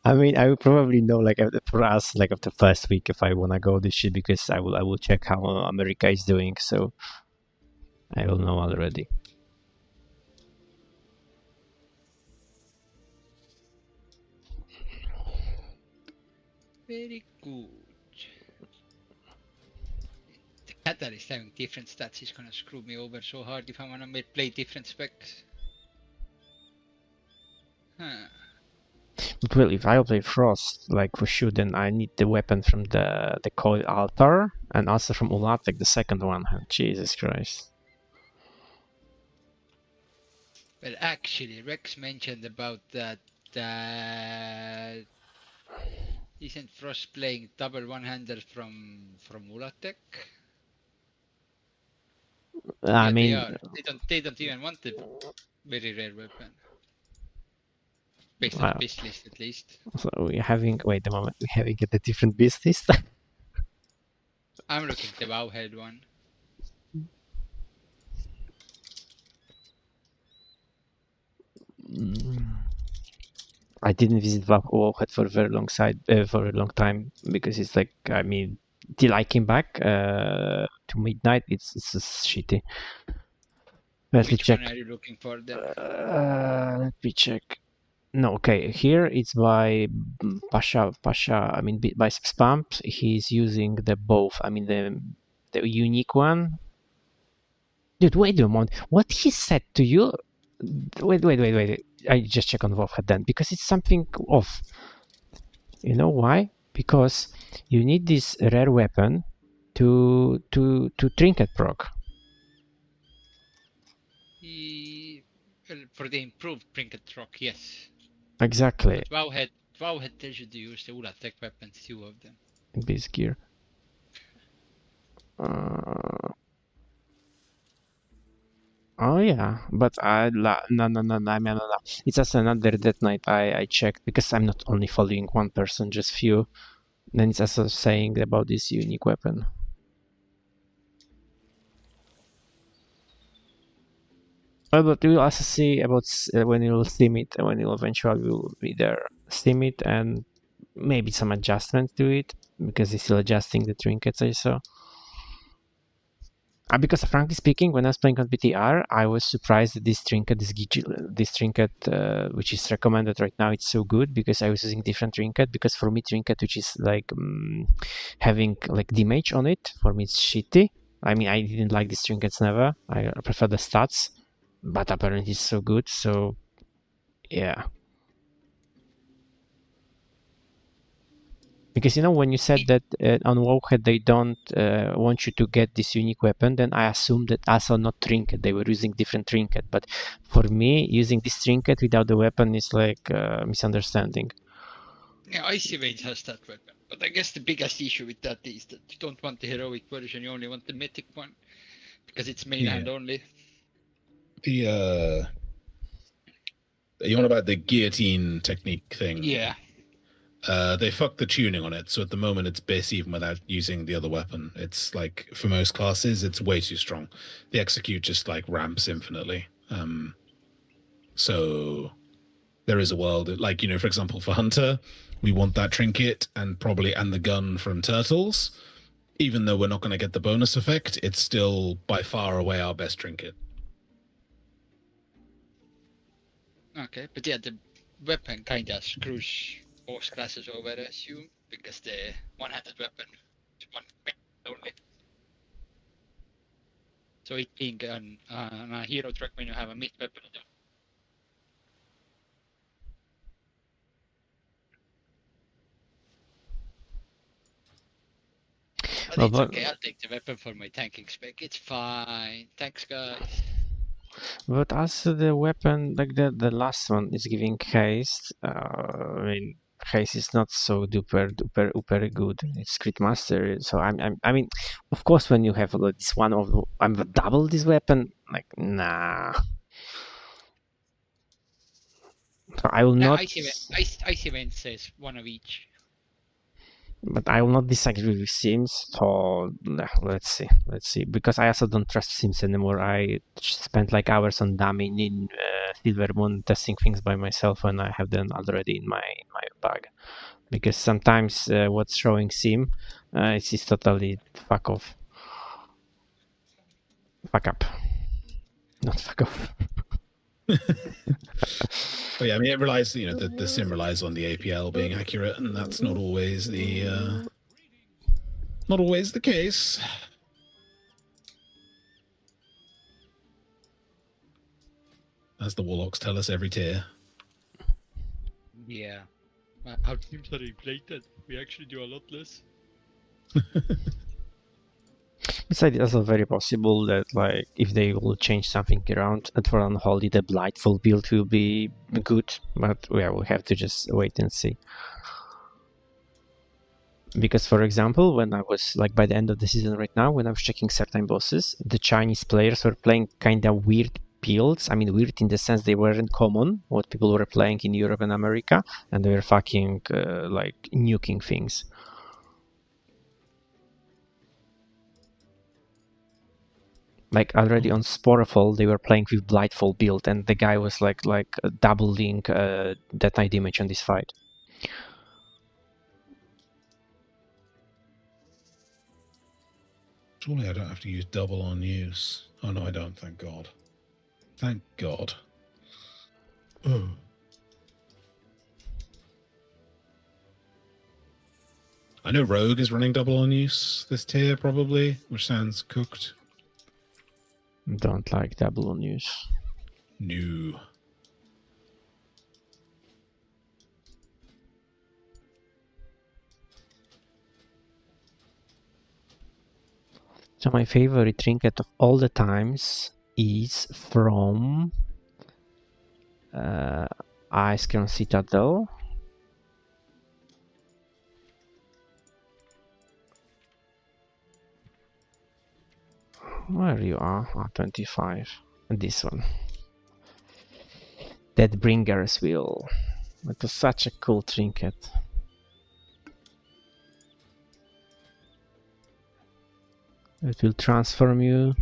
I mean, I will probably know like for us like after first week if I wanna go this shit because I will check how America is doing. So I will know already. Very good. Catalyst having different stats is gonna screw me over so hard if I wanna play different specs. Huh. But well, if I play Frost, like for sure, then I need the weapon from the Coil Altar and also from Ulatek, the second one. Jesus Christ. Well, actually, Rex mentioned about that. Isn't Frost playing double one-hander from Ulatek? I mean, they are. They don't even want the very rare weapon. Based on the beast list, at least. So we're having. Wait a moment. We're having a different beast list. I'm looking at the Wowhead one. I didn't visit Wowhead for a very for a long time because it's like, I mean, till I came back to midnight, it's just shitty. Let me check. Which one are you looking for then? Let me check. No, okay. Here it's by Pasha. I mean, by Spamp. He's using the both. I mean, the unique one. Dude, wait a moment. What he said to you? Wait. I just check on Wowhead then because it's something off. You know why? Because you need this rare weapon to trinket proc. Well, for the improved trinket proc, yes. Exactly. But Wowhead tells you to use the Ulatek weapons, 2 of them. In base gear. Oh yeah, but no. It's just another Death Knight I checked because I'm not only following one person, just few. Then it's also saying about this unique weapon. Well, but we'll also see about when you'll steam it, when you'll eventually will be there, steam it, and maybe some adjustments to it because they're still adjusting the trinkets I saw. Because frankly speaking, when I was playing on BTR, I was surprised that this trinket, which is recommended right now, it's so good because I was using different trinket. Because for me, trinket which is like having like damage on it, for me it's shitty. I mean, I didn't like these trinkets never. I prefer the stats, but apparently it's so good. So yeah. Because you know when you said that on Wowhead they don't want you to get this unique weapon, then I assumed that also not trinket. They were using different trinket. But for me, using this trinket without the weapon is like misunderstanding. Yeah, Icy Veins has that weapon. But I guess the biggest issue with that is that you don't want the heroic version, you only want the mythic one. Because it's main hand only. You want about the guillotine technique thing? Yeah. They fucked the tuning on it, so at the moment it's base even without using the other weapon. It's like, for most classes, it's way too strong. The execute just like ramps infinitely. So there is a world, like, you know, for example, for Hunter, we want that trinket and the gun from Turtles. Even though we're not going to get the bonus effect, it's still by far away our best trinket. Okay, but yeah, the weapon kind of screws most classes over, I assume, because the one-handed weapon is one only. So it being on a hero track when you have a mid weapon. But it's okay, I'll take the weapon for my tanking spec. It's fine. Thanks, guys. But also the weapon, like the last one, is giving haste. I mean, haste is not so duper good. It's crit master. So I mean, of course, when you have like, this one of I'm double this weapon, like nah. So I will not. Icy Vein says one of each. But I will not disagree with Sims. So let's see. Because I also don't trust Sims anymore. I spent like hours on Damin in Silver Moon testing things by myself when I have them already in my bag. Because sometimes what's showing Sim is totally fuck off. Fuck up. Not fuck off. But yeah, I mean, it relies, you know, the sim relies on the APL being accurate, and that's not always the case. as the Warlocks tell us every tier. Yeah. Our teams are inflated. We actually do a lot less. Besides, it's also very possible that, like, if they will change something around and for Unholy, the Blightful build will be good. But yeah, we have to just wait and see. Because, for example, when I was, like, by the end of the season right now, when I was checking certain bosses, the Chinese players were playing kind of weird builds. I mean, weird in the sense they weren't common, what people were playing in Europe and America, and they were fucking, like, nuking things. Like, already on Sporefall, they were playing with Blightfall build, and the guy was, like doubling Death Knight damage on this fight. Surely I don't have to use double on use. Oh no, I don't. Thank God. Thank God. Oh. I know Rogue is running double on use this tier probably, which sounds cooked. Don't like double on use. No. So my favorite trinket of all the times is from Ice Crown Citadel. Where you are? 25. And this one. Deadbringer's Wheel. It was such a cool trinket. It will transform you.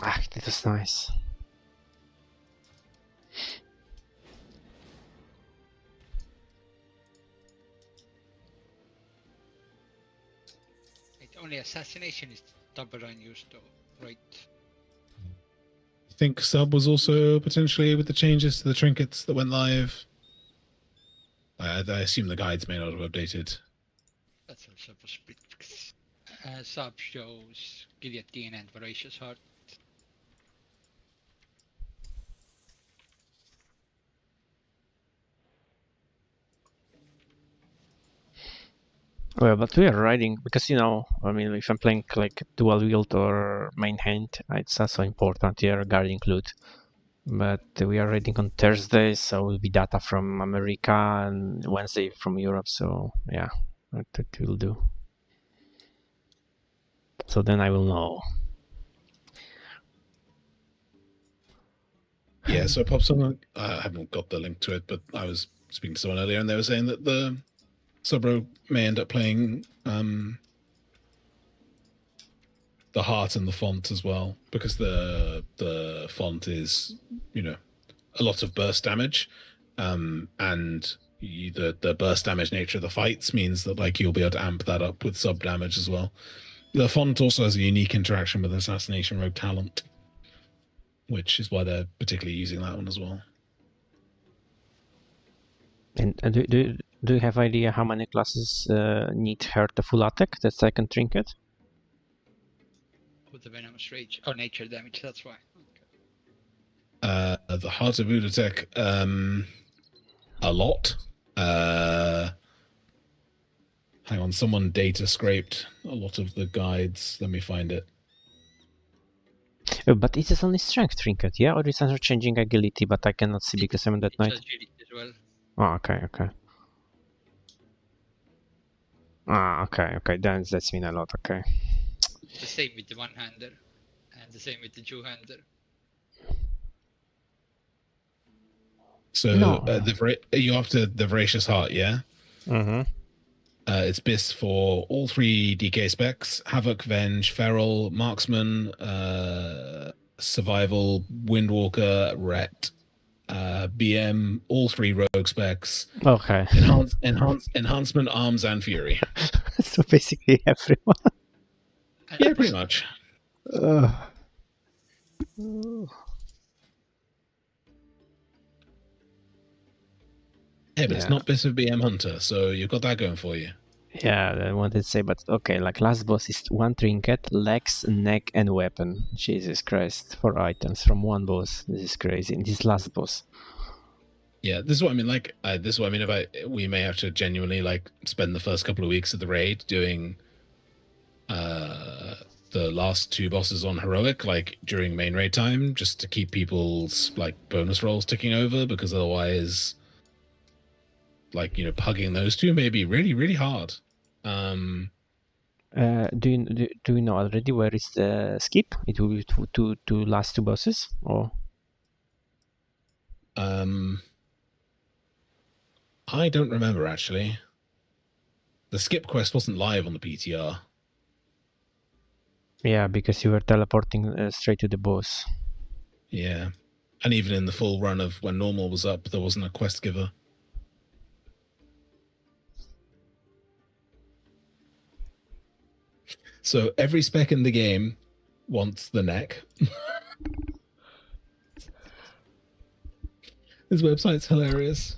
Ah, that was nice. Only assassination is double unused though, right? I think sub was also potentially with the changes to the trinkets that went live. I assume the guides may not have updated. That's also a split. Sub shows Guillotine and Voracious Heart. Well, but we are riding because, you know, I mean, if I'm playing like dual wield or main hand, it's also important here regarding loot. But we are riding on Thursday, so will be data from America, and Wednesday from Europe. So yeah, that will do. So then I will know. Yeah, so it pops on. I haven't got the link to it, but I was speaking to someone earlier, and they were saying that the Subro may end up playing the heart and the font as well, because the font is, you know, a lot of burst damage, and the burst damage nature of the fights means that like you'll be able to amp that up with sub damage as well. The font also has a unique interaction with Assassination Rogue Talent, which is why they're particularly using that one as well. And do you have idea how many classes need Heart to full attack, the second trinket? With the Venomous Rage. Oh, nature damage, that's why. Okay. The Heart of Udotech, a lot. Hang on, someone data scraped a lot of the guides. Let me find it. Oh, but it is only strength trinket, yeah? Or is it changing agility, but I cannot see because I'm in that night? Agility as well. Oh, okay. Okay, then that's mean a lot, okay. The same with the one-hander, and the same with the two-hander. So no. You after the Voracious Heart, yeah? Mm-hmm. It's BIS for all 3 DK specs: Havoc, Venge, Feral, Marksman, Survival, Windwalker, Ret, BM, all 3 rogue specs. Okay. Enhancement, Arms, and Fury. So basically everyone. Yeah, pretty much. Yeah, but it's not BIS of BM Hunter, so you've got that going for you. Yeah, I wanted to say, but okay, like last boss is one trinket, legs, neck, and weapon. Jesus Christ, 4 items from one boss. This is crazy. And this last boss. Yeah, this is what I mean. Like, this is what I mean. We may have to genuinely like spend the first couple of weeks of the raid doing the last 2 bosses on heroic, like during main raid time, just to keep people's like bonus rolls ticking over, because otherwise, like, you know, pugging those 2 may be really, really hard. Do you know already where is the skip? It will be to last 2 bosses, or I don't remember actually. The skip quest wasn't live on the PTR. yeah, because you were teleporting straight to the boss. Yeah, and even in the full run of when normal was up, there wasn't a quest giver. So every spec in the game wants the neck. This website's hilarious.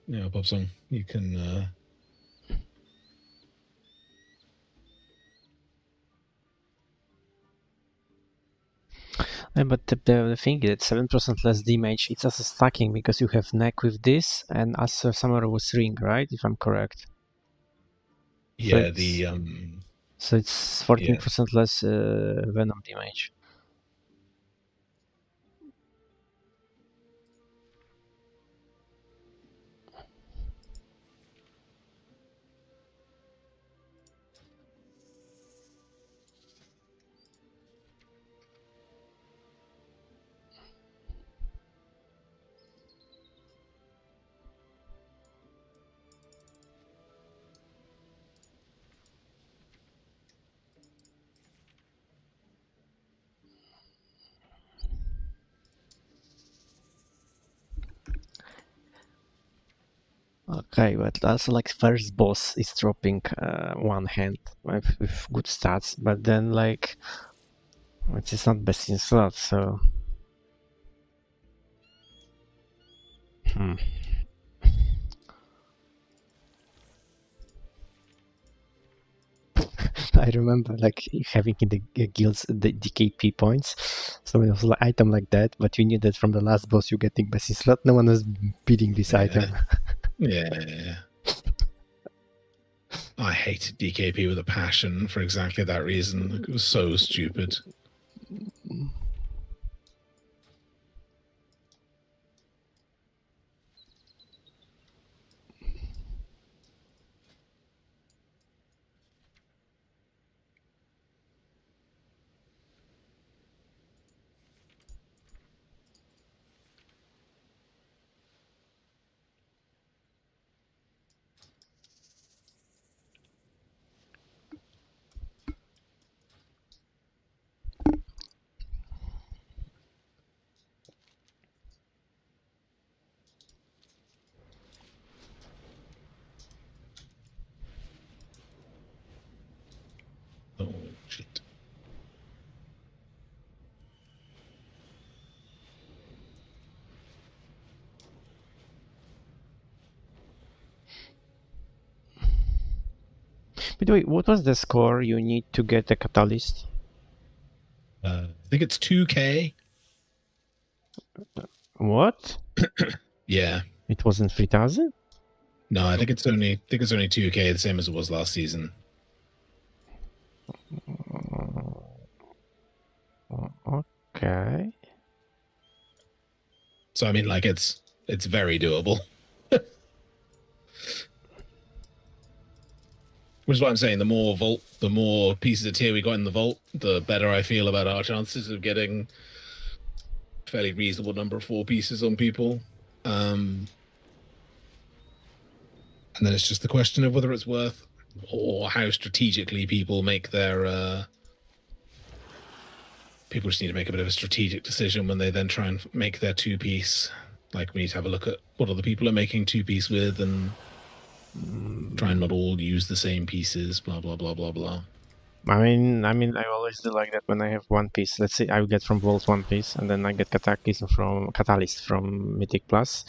Yeah, Bob Song, you can. But the thing is, 7% less damage. It's also stacking because you have neck with this, and also somewhere was ring, right? If I'm correct. Yeah, so it's 14% less venom damage. Okay, but also like first boss is dropping one hand with good stats, but then like it is not best in slot, so I remember like having in the guilds the DKP points, so it was like item like that, but you knew that from the last boss you're getting best in slot. No one was beating this item. Yeah. I hated DKP with a passion for exactly that reason. It was so stupid. Oh, shit. But wait, what was the score you need to get a catalyst? I think it's 2K. What? Yeah. It wasn't 3,000? No, I think it's only 2K, the same as it was last season. Okay. So I mean, like it's very doable. Which is what I'm saying. The more pieces of tier we got in the vault, the better I feel about our chances of getting a fairly reasonable number of 4 pieces on people. And then it's just the question of whether it's worth, or how strategically people make their. People just need to make a bit of a strategic decision when they then try and make their 2-piece. Like, we need to have a look at what other people are making 2-piece with, and try and not all use the same pieces, blah, blah, blah, blah, blah. I always do like that when I have one piece. Let's say I will get from Vault one piece, and then I get Catalyst from Mythic Plus.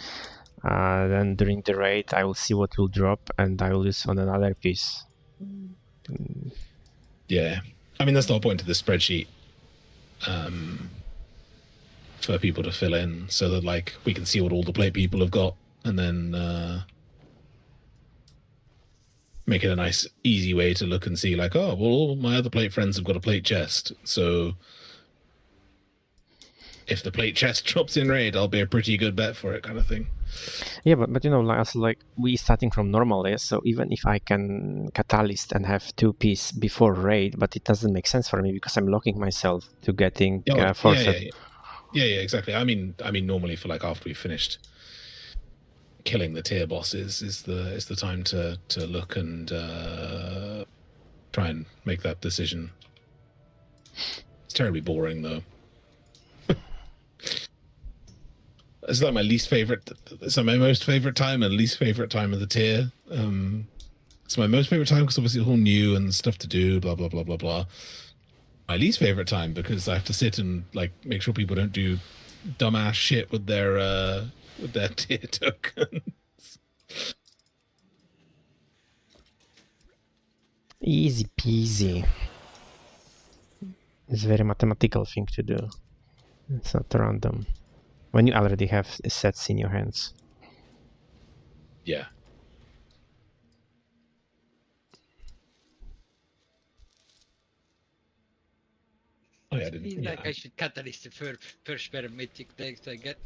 Then during the raid, I will see what will drop, and I will use on another piece. Yeah, I mean that's the whole point of the spreadsheet, for people to fill in, so that like we can see what all the plate people have got, and then make it a nice, easy way to look and see like, oh, well, all my other plate friends have got a plate chest, so if the plate chest drops in raid, I'll be a pretty good bet for it, kind of thing. Yeah, but you know, like we starting from normal list, so even if I can Catalyst and have two piece before raid, but it doesn't make sense for me because I'm locking myself to getting forced. Yeah, exactly. I mean, normally for like after we've finished killing the tier bosses is the time to look and try and make that decision. It's terribly boring though. It's like my least favorite. It's like my most favorite time and least favorite time of the tier. It's my most favorite time because obviously it's all new and stuff to do. Blah blah blah blah blah. My least favorite time because I have to sit and like make sure people don't do dumbass shit with their tier tokens. Easy peasy. It's a very mathematical thing to do. It's not random. When you already have sets in your hands. Yeah. Oh, yeah, I didn't. Like I should catalyst the first pair of mythic legs I get.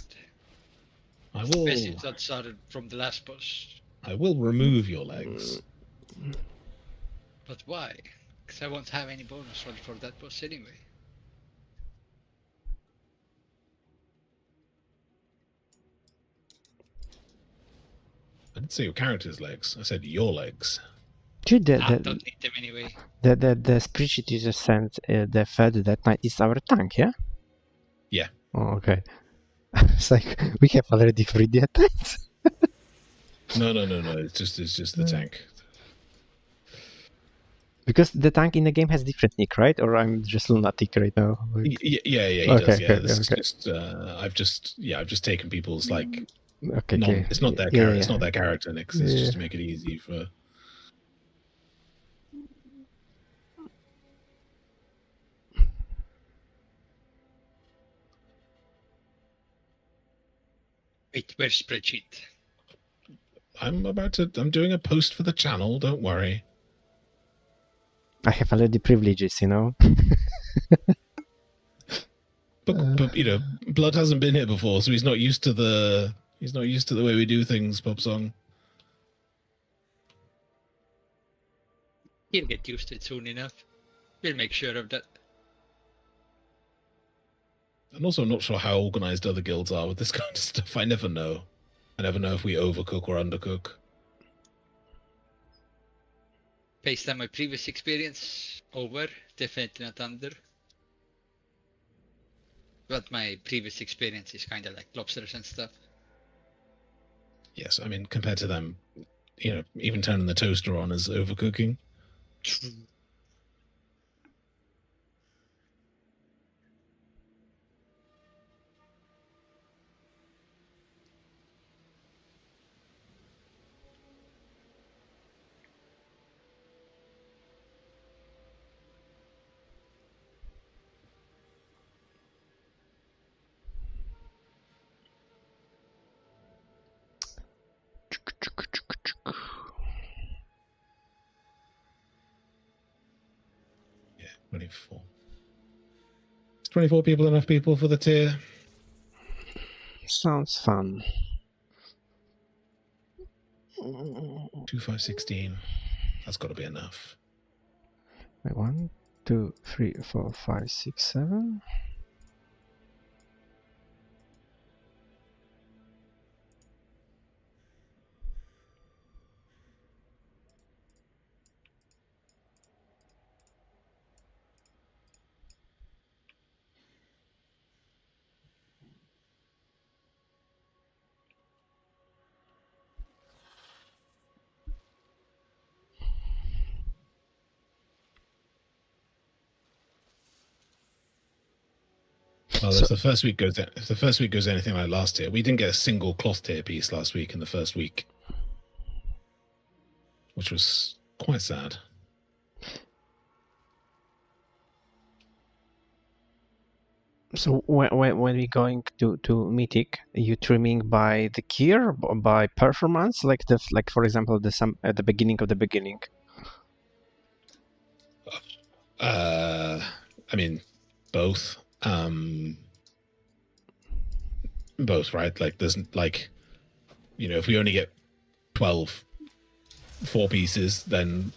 I will. Especially that started from the last boss. I will remove your legs. But why? Because I won't have any bonus roll for that boss anyway. I didn't say your character's legs. I said your legs. Dude, I don't need them anyway. The spreadsheet you just sent, the third that night is our tank, yeah? Yeah. Oh, okay. It's like we have already freed the attacks. No. It's just the tank. Because the tank in the game has different nick, right? Or I'm just lunatic right now. Like... Yeah. He does. Yeah, this is just. I've just taken people's like. Okay. It's not their character. It's not their character nicks. It's just to make it easy for. Wait, where's spreadsheet? I'm doing a post for the channel. Don't worry. I have already privileges, you know. But you know, Blood hasn't been here before, so he's not used to the way we do things. Pop Song. He'll get used to it soon enough. We'll make sure of that. And also, I'm not sure how organized other guilds are with this kind of stuff. I never know. I never know if we overcook or undercook. Based on my previous experience, over, definitely not under. But my previous experience is kind of like lobsters and stuff. Yes, I mean, compared to them, you know, even turning the toaster on is overcooking. Yeah, 24. Is 24 people enough people for the tier? Sounds fun. 2, 5, 16. That's got to be enough. 1, 2, 3, 4, 5, 6, 7. Well, if the first week goes anything like last year, we didn't get a single cloth tier piece last week in the first week, which was quite sad. So when we going to Mythic, you trimming by the gear, by performance, like for example at the beginning of the beginning. I mean, both. Both, right? Like, there's like, if we only get 12 4 pieces, then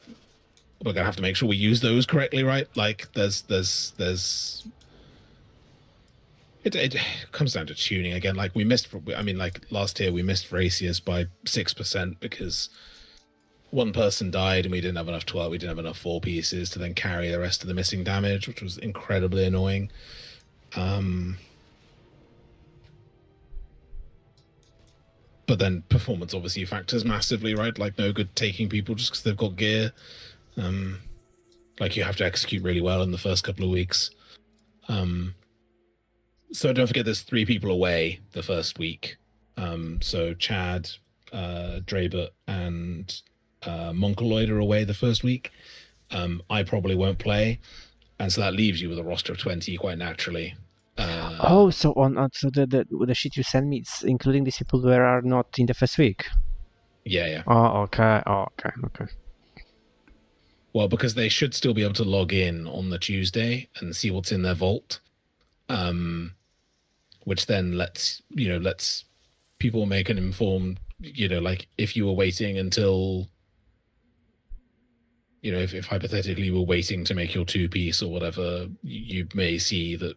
we're gonna have to make sure we use those correctly, right? Like, it comes down to tuning again. Like, like last year we missed Vracius by 6% because one person died and we didn't have enough 12. We didn't have enough 4 pieces to then carry the rest of the missing damage, which was incredibly annoying. But then performance obviously factors massively, right? Like, no good taking people just because they've got gear. Like, you have to execute really well in the first couple of weeks. So don't forget there's 3 people away the first week. So Chad, Draber, and Monkeloid are away the first week. I probably won't play. And so that leaves you with a roster of 20 quite naturally. So so the shit you send me, it's including these people that are not in the first week. Yeah. Oh, okay. Well, because they should still be able to log in on the Tuesday and see what's in their vault, which then lets people make an informed, like, if you were waiting until, if hypothetically you were waiting to make your 2-piece or whatever, you may see that.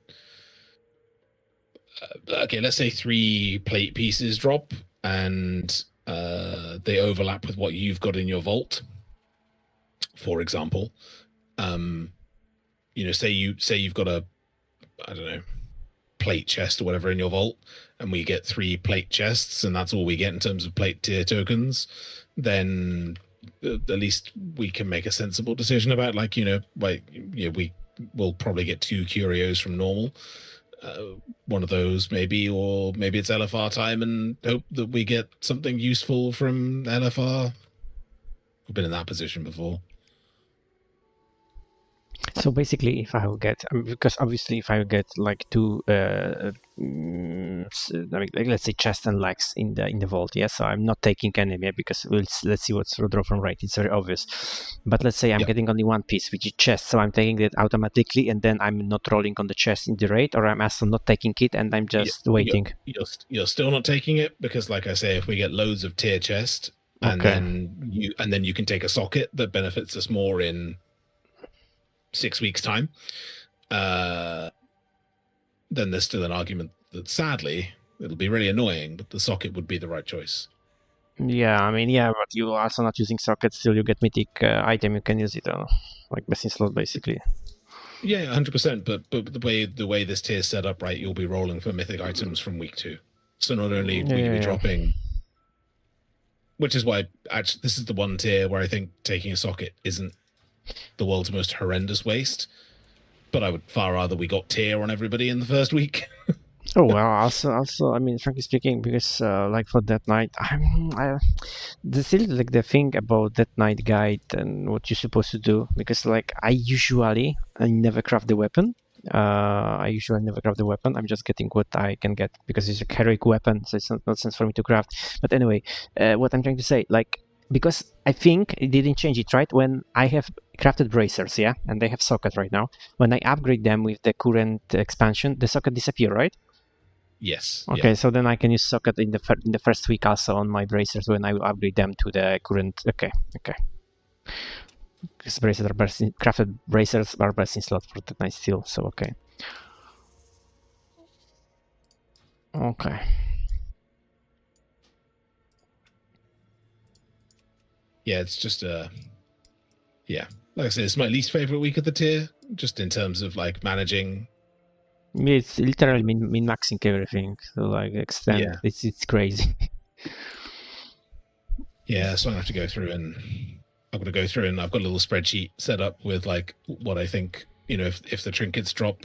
Okay, let's say 3 plate pieces drop and they overlap with what you've got in your vault, for example. Say you've got a, I don't know, plate chest or whatever in your vault, and we get 3 plate chests and that's all we get in terms of plate tier tokens, then at least we can make a sensible decision about, we will probably get 2 curios from normal. One of those maybe, or maybe it's LFR time and hope that we get something useful from LFR. We've been in that position before. So basically, if I will get, because obviously if I will get like 2, let's say chest and legs in the vault, yeah. So I'm not taking any, yeah, because let's see what's draw from right. It's very obvious. But let's say I'm getting only 1 piece, which is chest. So I'm taking it automatically, and then I'm not rolling on the chest in the raid, or I'm also not taking it, and I'm just waiting. You're still not taking it because, like I say, if we get loads of tier chest, and then you can take a socket that benefits us more in 6 weeks' time, then there's still an argument that sadly it'll be really annoying, but the socket would be the right choice. Yeah, but you are also not using sockets, still you get mythic item, you can use it like best in slot basically. Yeah, 100%. But the way this tier is set up, right, you'll be rolling for mythic items from week 2. So not only will you be dropping, which is why actually this is the one tier where I think taking a socket isn't the world's most horrendous waste, but I would far rather we got tier on everybody in the first week. Oh well, also, frankly speaking, because like for that night, the still like the thing about that night guide and what you're supposed to do, because like I never craft the weapon. I'm just getting what I can get because it's a heroic weapon, so it's not sense for me to craft. But anyway, what I'm trying to say, like, because I think it didn't change it, right? When I have crafted bracers, yeah, and they have socket right now. When I upgrade them with the current expansion, the socket disappear, right? Yes. Okay, so then I can use socket in the first week also on my bracers when I will upgrade them to the current. Okay. Because crafted bracers are best in slot for the night still. So okay. Yeah, it's just like I said, it's my least favorite week of the tier, just in terms of like managing. It's literally min-maxing everything, so like extend. Yeah. It's crazy. Yeah, so I have to go through and I've got a little spreadsheet set up with like what I think, if the trinkets drop.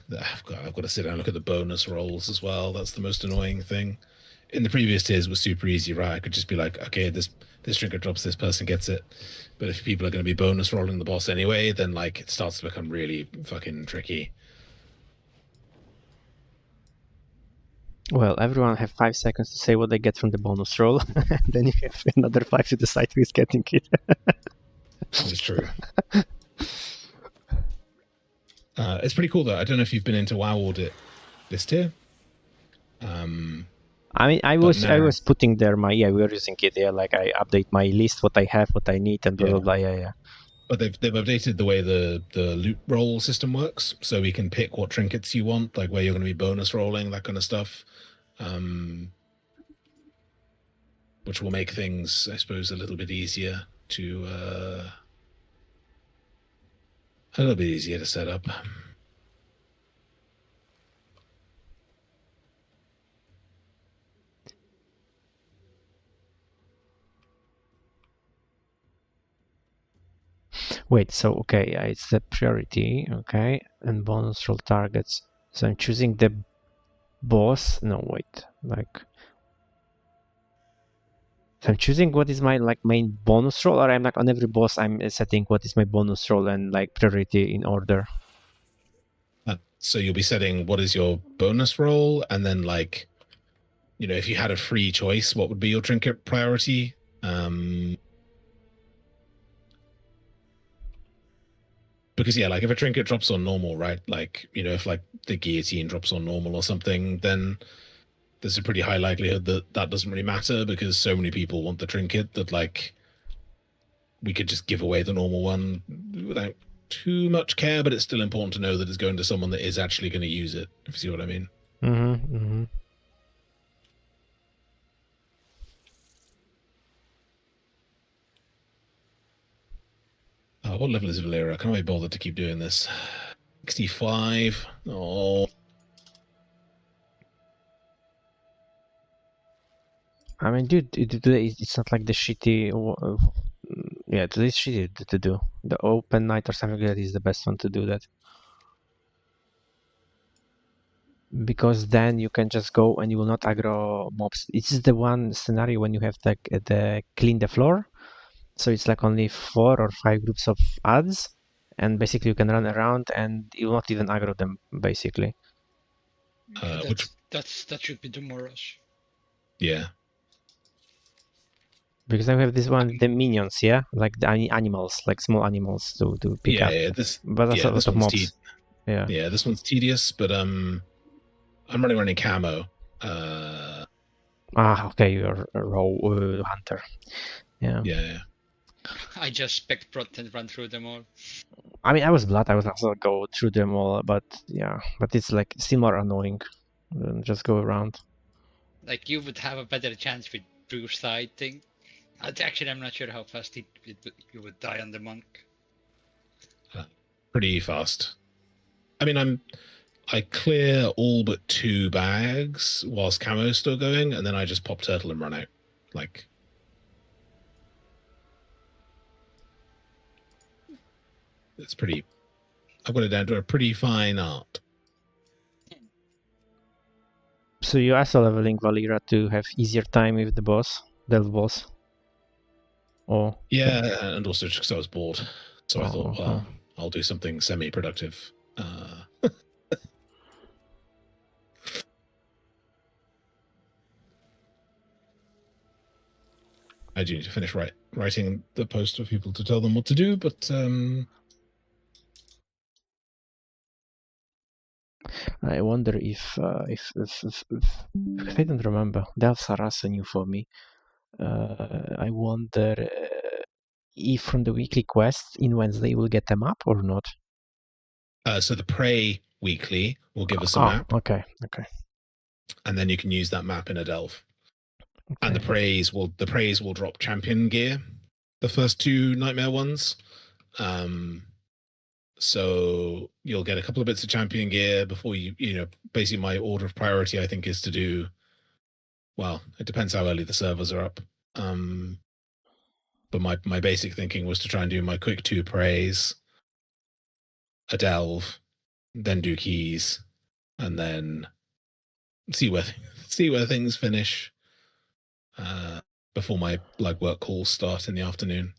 I've got to sit down and look at the bonus rolls as well. That's the most annoying thing. In the previous tiers, it was super easy, right? I could just be like, okay, this trinket drops, this person gets it. But if people are going to be bonus rolling the boss anyway, then like it starts to become really fucking tricky. Well, everyone have 5 seconds to say what they get from the bonus roll, and then you have another 5 to decide who is getting it. That's true. It's pretty cool though. I don't know if you've been into WoW Audit this tier. I mean, I was putting there we were using it. Yeah, like I update my list, what I have, what I need, and blah blah blah. Yeah. But they've updated the way the loot roll system works, so we can pick what trinkets you want, like where you're going to be bonus rolling, that kind of stuff. Which will make things, I suppose, a little bit easier to set up. Wait, so okay, it's the priority, okay, and bonus roll targets. So I'm choosing the boss. No, wait, like. So I'm choosing what is my like main bonus roll, or I'm like on every boss I'm setting what is my bonus roll and like priority in order. So you'll be setting what is your bonus roll, and then like, you know, if you had a free choice, what would be your trinket priority? Because yeah, like if a trinket drops on normal, right? Like, you know, if like the guillotine drops on normal or something, then there's a pretty high likelihood that that doesn't really matter because so many people want the trinket that like we could just give away the normal one without too much care, but it's still important to know that it's going to someone that is actually going to use it, if you see what I mean. What level is Valera? Can I be bothered to keep doing this? 65. Oh. I mean, dude, today it's not like the shitty. Yeah, today's shitty to do. The open night or something like that is the best one to do that. Because then you can just go and you will not aggro mobs. It's the one scenario when you have the clean the floor. So it's like only 4 or 5 groups of ads, and basically you can run around and you will not even aggro them, basically. That should be tomorrow's. Yeah. Because I have this one, the minions, yeah, like the animals, like small animals to pick up. Yeah, but that's a lot of mobs. Yeah, this one's tedious, but I'm running camo. Okay, you're a raw hunter. Yeah. I just spec prot and run through them all. I mean, I was blood. I was also go through them all, but yeah, but it's like still more annoying than just go around. Like you would have a better chance with Bruce side thing. Actually, I'm not sure how fast you would die on the monk. Pretty fast. I mean, I clear all but 2 bags whilst camo's still going, and then I just pop turtle and run out. Like, it's pretty. I've got it down to a pretty fine art. So you also leveling Valera to have easier time with the boss, Delve boss. Oh. Yeah, and also just because I was bored, so I thought, well, I'll do something semi-productive. I do need to finish writing the post for people to tell them what to do, but I wonder if I don't remember. Delves are also new for me. I wonder if from the weekly quest in Wednesday we'll get a map or not. So the Prey weekly will give us a map. Okay. And then you can use that map in a delve. Okay. And the praise will drop champion gear, the first 2 nightmare ones. So you'll get a couple of bits of champion gear before you know, basically my order of priority, I think, is to do, well, it depends how early the servers are up. But my basic thinking was to try and do my quick 2 praise, a delve, then do keys, and then see where things finish before my work calls start in the afternoon.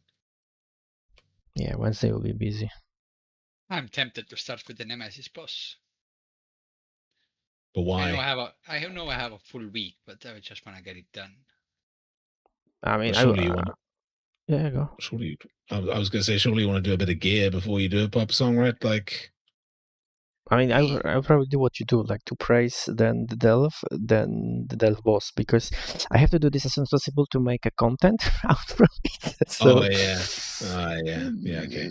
Yeah, Wednesday will be busy. I'm tempted to start with the Nemesis boss. But why? I know I have a full week, but I just want to get it done. I mean, surely you want. Yeah, go. Surely, I was going to say, surely you want to do a bit of gear before you do a pop song, right? Like, I mean, I would probably do what you do, like to praise, then the delve boss, because I have to do this as soon as possible to make a content out from it. So, yeah, okay.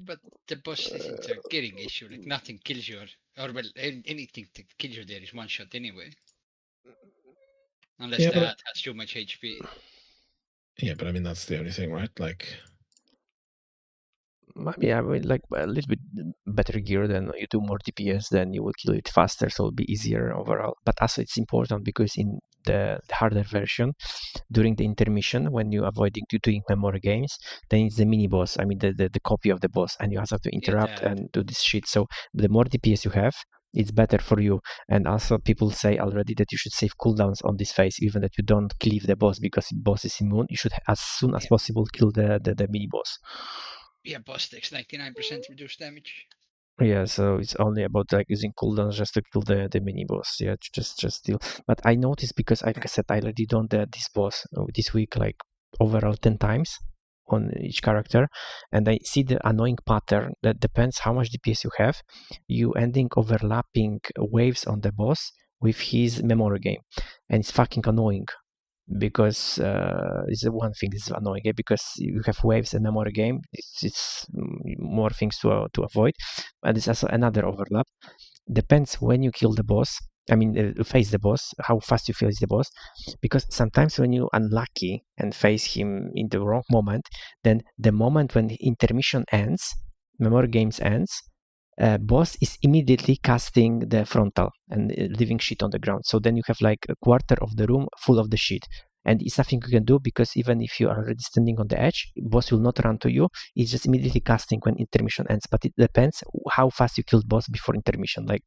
But the boss isn't a killing issue. Like nothing kills you, or well, anything that kills you there is one shot anyway. Unless that has too much HP. Yeah, but I mean that's the only thing, right? Like, maybe I would like a little bit better gear, then you do more DPS, then you will kill it faster, so it'll be easier overall. But also it's important because in the harder version, during the intermission, when you're avoiding doing memory games, then it's the mini boss. I mean the copy of the boss, and you have to interrupt and do this shit. So the more DPS you have, it's better for you. And also people say already that you should save cooldowns on this phase, even that you don't cleave the boss, because the boss is immune. You should as soon as possible kill the mini boss. Yeah, boss takes 99% reduced damage. Yeah, so it's only about like using cooldowns just to kill the mini boss. Yeah, just deal. But I noticed, because like I said, I already done this boss this week like overall 10 times on each character, and I see the annoying pattern that depends how much DPS you have, you ending overlapping waves on the boss with his memory game, and it's fucking annoying. Because it's one thing is annoying, because you have waves and memory game, it's more things to avoid, and it's also another overlap. Depends when you kill the boss, I mean face the boss, how fast you face the boss, because sometimes when you unlucky and face him in the wrong moment, then the moment when intermission ends, memory games ends, boss is immediately casting the frontal and leaving shit on the ground. So then you have like a quarter of the room full of the shit. And it's nothing you can do, because even if you are already standing on the edge, boss will not run to you. It's just immediately casting when intermission ends. But it depends how fast you kill boss before intermission. Like,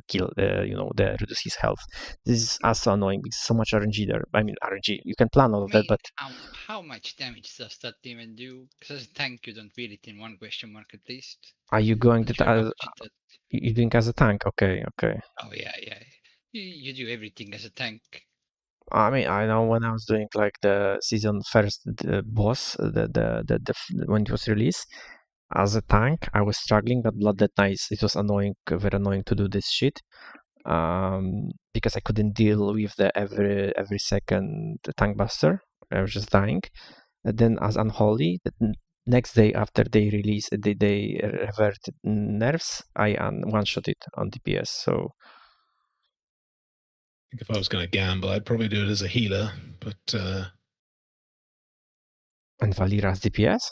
kill, the reduce his health. This is also annoying because so much RNG there. I mean, RNG, you can plan all of that, but how much damage does that even do? Because as a tank, you don't feel it in one question mark at least. Are you going to you're doing as a tank? Okay. Oh yeah. You do everything as a tank. I mean, I know when I was doing like the season first boss, when it was released as a tank, I was struggling. But Blood That Night, it was annoying, very annoying to do this shit, because I couldn't deal with the every second tank buster. I was just dying. And then as Unholy, the next day after they release, they reverted nerfs, I one-shot it on DPS. So. If I was going to gamble, I'd probably do it as a healer, but and Valira's DPS?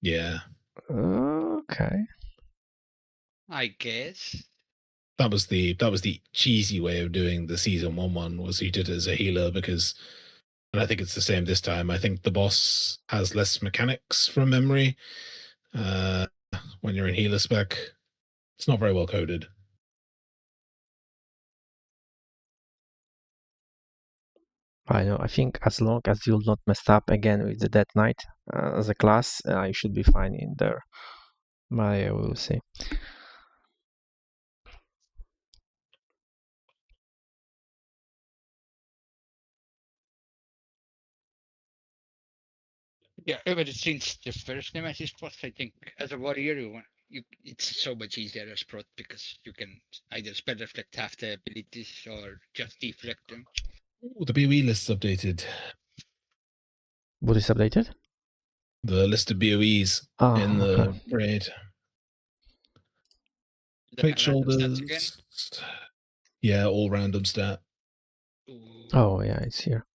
Yeah. Okay. I guess. That was the cheesy way of doing the season 1 was he did it as a healer, because, and I think it's the same this time. I think the boss has less mechanics from memory. When you're in healer spec, it's not very well coded. I know. I think as long as you'll not mess up again with the Death Knight as a class, you should be fine in there. But we'll see. Yeah, ever since the first Nemesis boss, I think as a warrior, it's so much easier as prot, because you can either spell reflect half the abilities or just deflect them. Ooh, the BOE list's updated. What is updated? The list of BOEs in the raid. Fake shoulders. Yeah, all random stat. Oh yeah, it's here.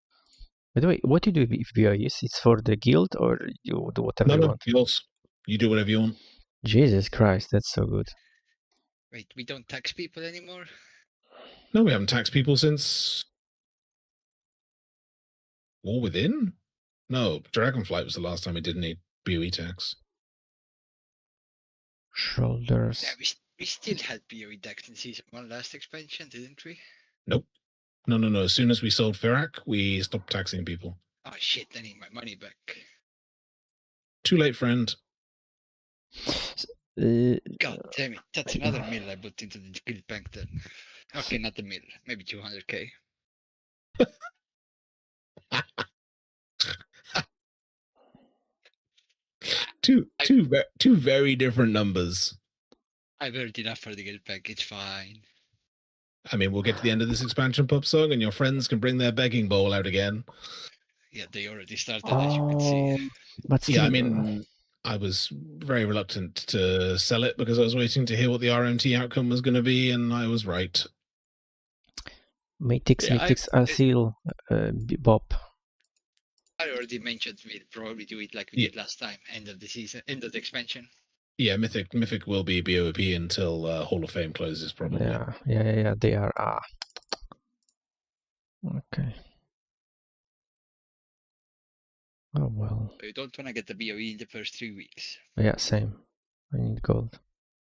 By the way, what do you do if BOEs? It's for the guild, or you do whatever you want? Guilds. You do whatever you want. Jesus Christ, that's so good. Wait, we don't tax people anymore? No, we haven't taxed people since War Within? No, Dragonflight was the last time we did any BOE tax. Shoulders. Yeah, We still had BOE decks in season 1 last expansion, didn't we? Nope. No. As soon as we sold Firak, we stopped taxing people. Oh shit, I need my money back. Too late, friend. God damn it, that's another mill I put into the guild bank then. Okay, not the mill, maybe 200k. Two very different numbers. I've earned enough for the guild bank, it's fine. I mean, we'll get to the end of this expansion pub song and your friends can bring their begging bowl out again. Yeah, they already started, as you can see. But still, yeah, I mean, I was very reluctant to sell it because I was waiting to hear what the RMT outcome was going to be, and I was right. Mythics are still Bob. I already mentioned we'll probably do it like we did last time, end of the season, end of the expansion. Yeah, Mythic will be BOP until Hall of Fame closes, probably. Yeah, they are. Okay. Oh well. You don't want to get the BOE in the first 3 weeks. Yeah, same. I need gold.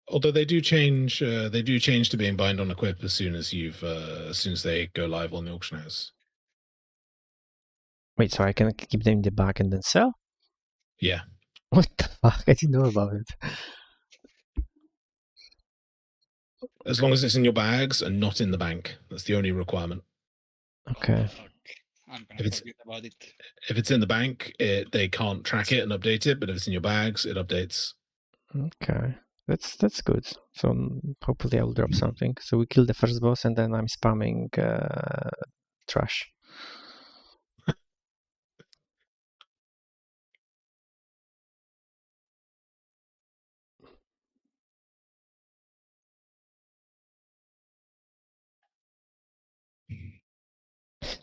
Although they do change to being bind on equip as soon as they go live on the auction house. Wait, so I can keep them in the back and then sell? Yeah. What the fuck? I didn't know about it. As long as it's in your bags and not in the bank. That's the only requirement. Okay. I'm gonna forget about it. If it's in the bank, they can't track it and update it, but if it's in your bags, it updates. Okay. That's good. So hopefully I'll drop something. So we kill the first boss and then I'm spamming trash.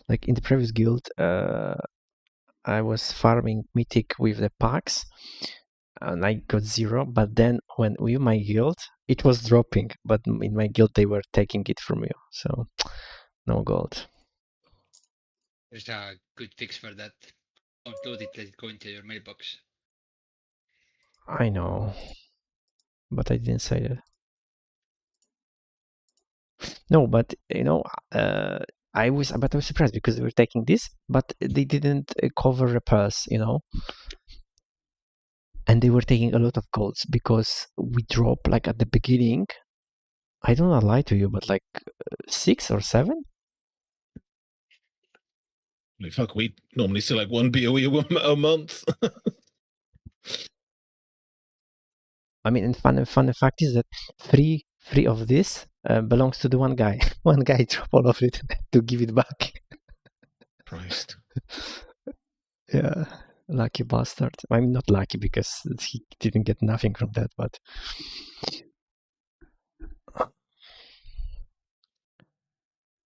Like in the previous guild, I was farming mythic with the packs and I got 0, but then when with my guild it was dropping, but in my guild they were taking it from you, so no gold. There's a good fix for that. Upload it, let it go into your mailbox. I know, but I didn't say that. No, but you know, I was surprised because they were taking this, but they didn't cover repairs, you know. And they were taking a lot of golds because we drop like at the beginning. I don't want to lie to you, but like 6 or 7. Like, fuck, we normally see like 1 BOE a month. I mean, and fun fact is that three of this belongs to the one guy. One guy dropped all of it to give it back. Christ. Yeah, lucky bastard. I mean, not lucky because he didn't get nothing from that, but.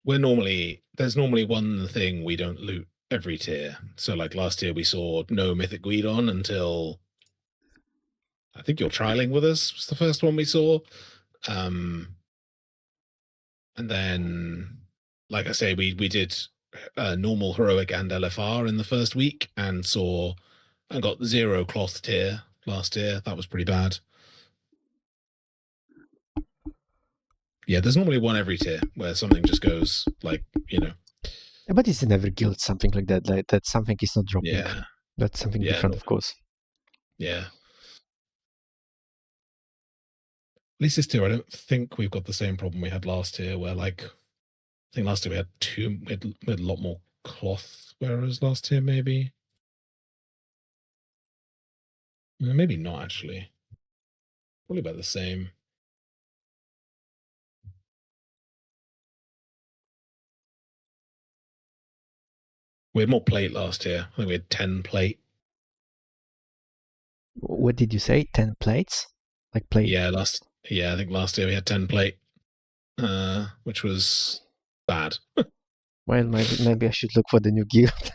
There's normally one thing we don't loot every tier. So like last year we saw no Mythic Guidon until I think you're trialing with us was the first one we saw. And then, like I say, we did normal, heroic, and LFR in the first week and got 0 cloth tier last year. That was pretty bad. Yeah, there's normally one every tier where something just goes like, you know. Yeah, but it's in every guild something like that. Like that something is not dropping. Yeah. That's something different, of course. Yeah. At least this tier, I don't think we've got the same problem we had last year, where like, I think last year we had a lot more cloth wearers last year, maybe. Maybe not actually. Probably about the same. We had more plate last year. I think we had 10 plate. What did you say? 10 plates? Like plate? Yeah, I think last year we had 10 plate, which was bad. Well, maybe I should look for the new guild.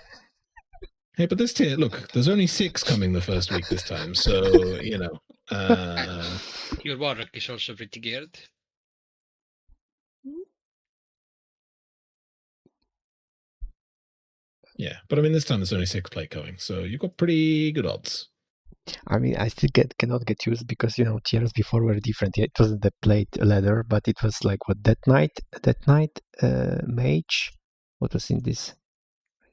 Hey, but this tier, look, there's only 6 coming the first week this time, so, you know. Your Warlock is also pretty geared. Yeah, but I mean, this time there's only 6 plate going, so you've got pretty good odds. I mean, I still cannot get used because tiers before were different. Yeah, it wasn't the plate leather, but it was like what that night, mage. What was in this?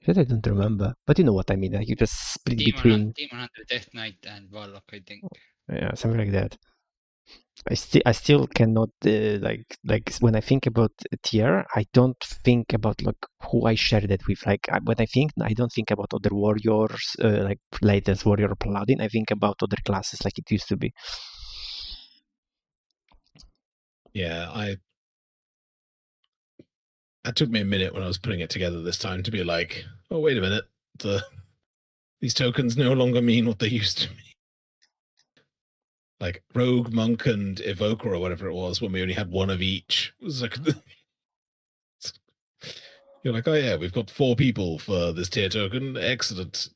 That I don't remember, but you know what I mean. Like you just split between Demon Hunter, Death Knight, and Warlock, I think. yeah, something like that. I still cannot like when I think about tier, I don't think about like who I share that with. Like when I don't think about other warriors, like latest warrior or paladin. I think about other classes like it used to be. Yeah, that took me a minute when I was putting it together this time to be like, oh wait a minute, these tokens no longer mean what they used to mean. Like rogue, monk, and evoker or whatever it was when we only had one of each. It was like you're like, oh yeah, we've got 4 people for this tier token. Excellent.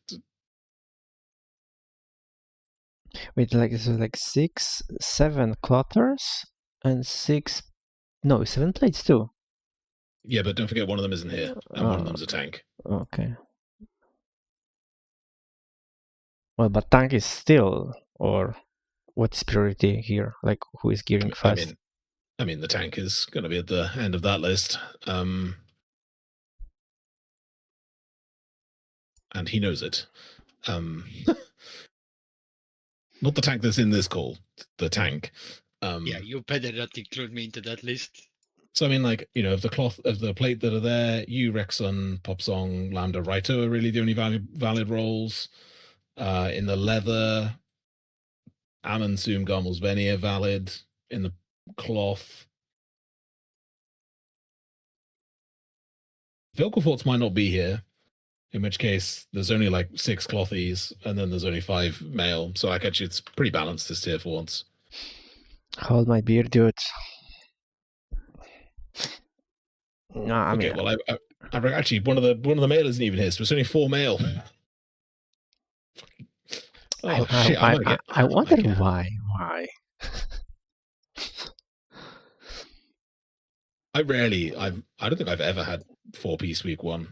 Wait, like so like 6, 7 clutters and 7 plates too. Yeah, but don't forget one of them isn't here, and one of them's a tank. Okay. Well, but tank is still, or what's priority here? Like who is gearing first? I mean, the tank is going to be at the end of that list, and he knows it. Not the tank that's in this call, the tank. Yeah, you better not include me into that list. So I mean, like, of the plate that are there, you, Rexon, Popsong, Lambda, Raito are really the only valid roles. In the leather, Ammon, Zoom, Garmels, Veni are valid. In the cloth, Vocal Forts might not be here, in which case there's only like 6 clothies, and then there's only 5 male. So like actually it's pretty balanced this tier for once. Hold my beer, dude. No, I okay, mean, well, I actually one of the male isn't even here, so it's only 4 male. I wonder why. Why? I don't think I've ever had 4-piece week 1.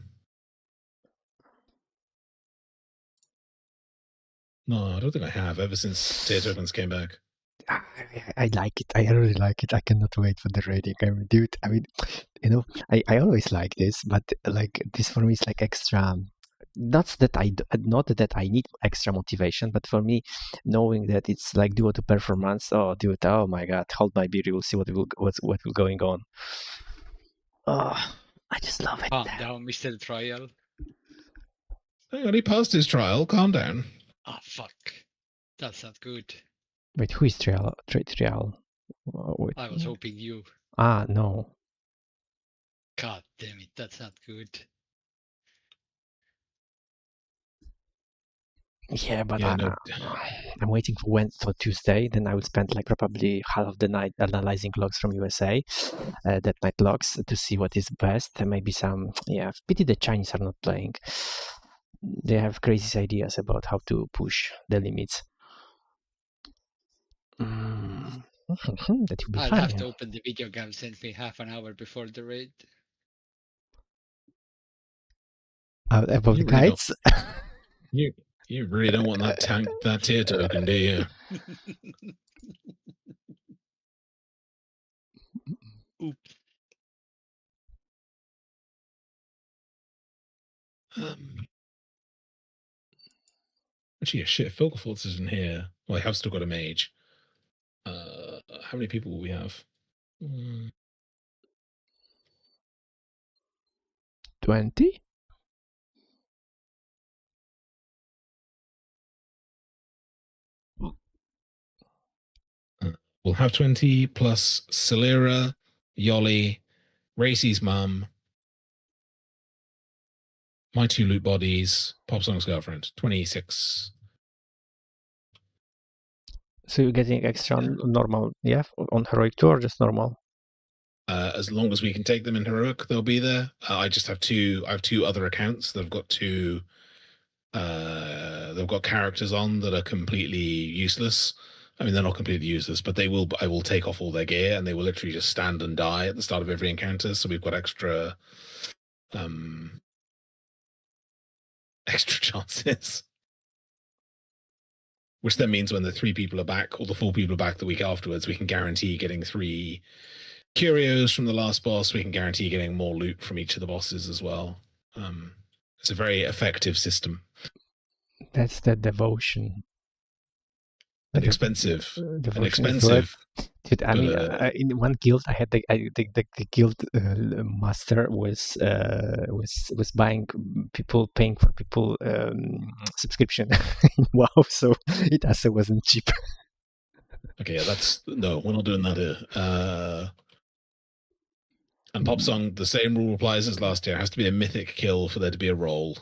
No, I don't think I have ever since tier tokens came back. I like it. I really like it. I cannot wait for the rating. I mean, dude, I always like this, but like this for me is like extra. Not that I need extra motivation, but for me, knowing that it's like duo to performance. Oh, dude! Oh my God! Hold my beer. You will see what will going on. Oh, I just love it. Calm down, Mr. Trial. Hang on, he passed his trial. Calm down. Oh fuck, that's not good. Wait, who is trial? Wait. I was hoping you. No. God damn it, that's not good. Yeah, but I'm waiting for Tuesday. Then I will spend like probably half of the night analyzing logs from USA, that night logs, to see what is best. And maybe some. Yeah, pity the Chinese are not playing. They have crazy ideas about how to push the limits. That would be I'll fun. have to open the video game sent me half an hour before the raid. Above the guides. You really don't want that tier token, do you? Oops. Actually, yeah, shit. Vocal Forts isn't here. Well, I have still got a mage. How many people will we have? 20? We'll have 20 plus Celera, Yoli, Racy's mum, my 2 loot bodies, Popsong's girlfriend. 26. So you're getting extra normal, yeah, on heroic 2 or just normal? As long as we can take them in heroic, they'll be there. I just have 2. I have 2 other accounts that have got 2. They've got characters on that are completely useless. I mean, they're not completely useless, but I will take off all their gear, and they will literally just stand and die at the start of every encounter. So we've got extra chances. which then means when the 3 people are back or the 4 people are back the week afterwards, we can guarantee getting 3 curios from the last boss. We can guarantee getting more loot from each of the bosses as well. It's a very effective system. That's the devotion. An expensive. Dude, I mean, in one guild, I had the guild master was buying people, paying for people subscription in WoW, so it also wasn't cheap. Okay, no, we're not doing that here. And Pop Song, the same rule applies as last year. It has to be a mythic kill for there to be a roll.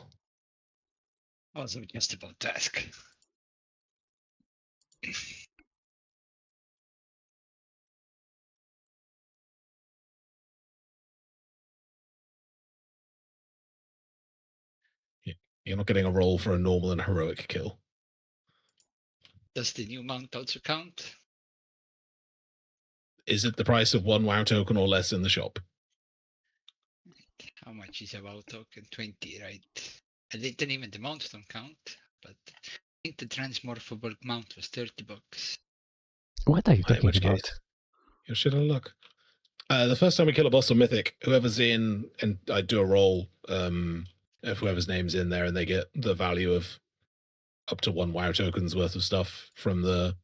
Also, just about to ask. You're not getting a roll for a normal and heroic kill. Does the new mount also count? Is it the price of 1 WoW token or less in the shop? How much is a WoW token? 20, right? I didn't even the mounts don't count, but I think the transmorphable mount was $30. What are you talking about? You should have a look. The first time we kill a boss on Mythic, whoever's in, and I do a roll of whoever's name's in there, and they get the value of up to 1 WoW token's worth of stuff from the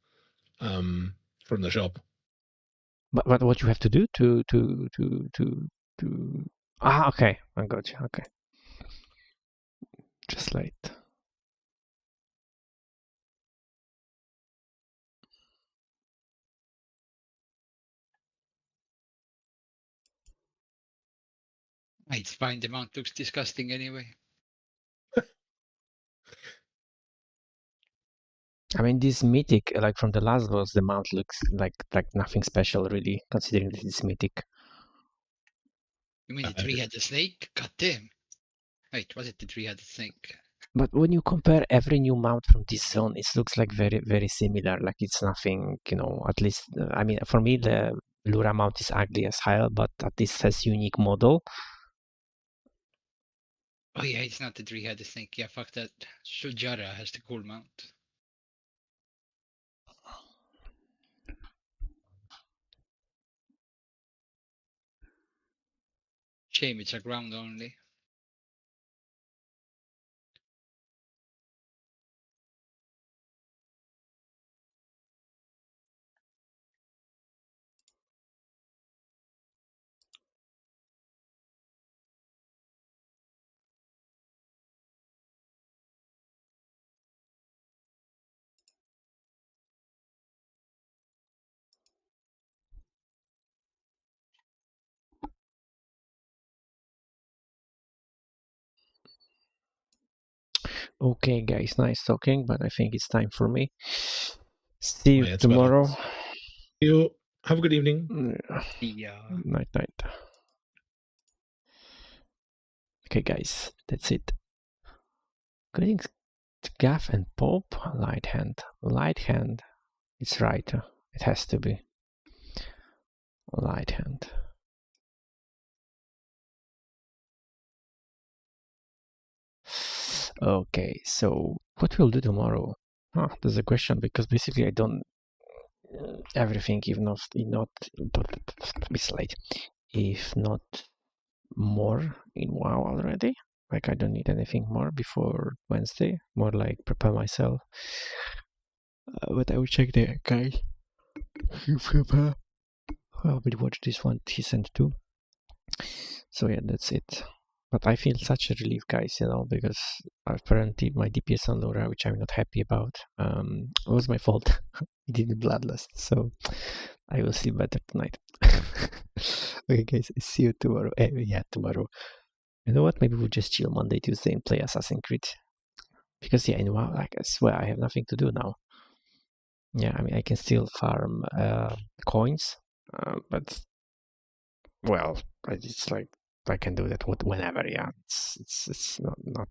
shop. But what you have to do to okay, I got you. Okay, just late. It's fine. The mount looks disgusting anyway. I mean, this mythic, like from the last boss, the mount looks like nothing special, really, considering that it's mythic. You mean the 3-headed snake? God damn. Wait, was it the 3-headed snake? But when you compare every new mount from this zone, it looks like very, very similar. Like it's nothing, at least, I mean, for me, the Lura mount is ugly as hell, but at least has unique model. Oh yeah, it's not the 3-headed snake. Yeah, fuck that. Shujara has the cool mount. Shame it's a ground only. Okay, guys, nice talking, but I think it's time for me. See you tomorrow. You have a good evening. Yeah. Night. Okay, guys, that's it. Greetings to Gaff and Pope. Light hand. It's right. It has to be. Light hand. Okay, so what we'll do tomorrow? There's a question, because basically I don't everything, if not it's late, if not more in WoW already. Like I don't need anything more before Wednesday. More like prepare myself. But I will check the guy. I will watch this one he sent too. So yeah, that's it. But I feel such a relief, guys, because apparently my DPS on Laura, which I'm not happy about, was my fault. It didn't bloodlust, so I will sleep better tonight. Okay, guys, see you tomorrow. Tomorrow. You know what? Maybe we'll just chill Monday, Tuesday, and play Assassin's Creed. Because I swear I have nothing to do now. Yeah, I mean I can still farm coins, but well, it's like I can do that whenever. Yeah, it's not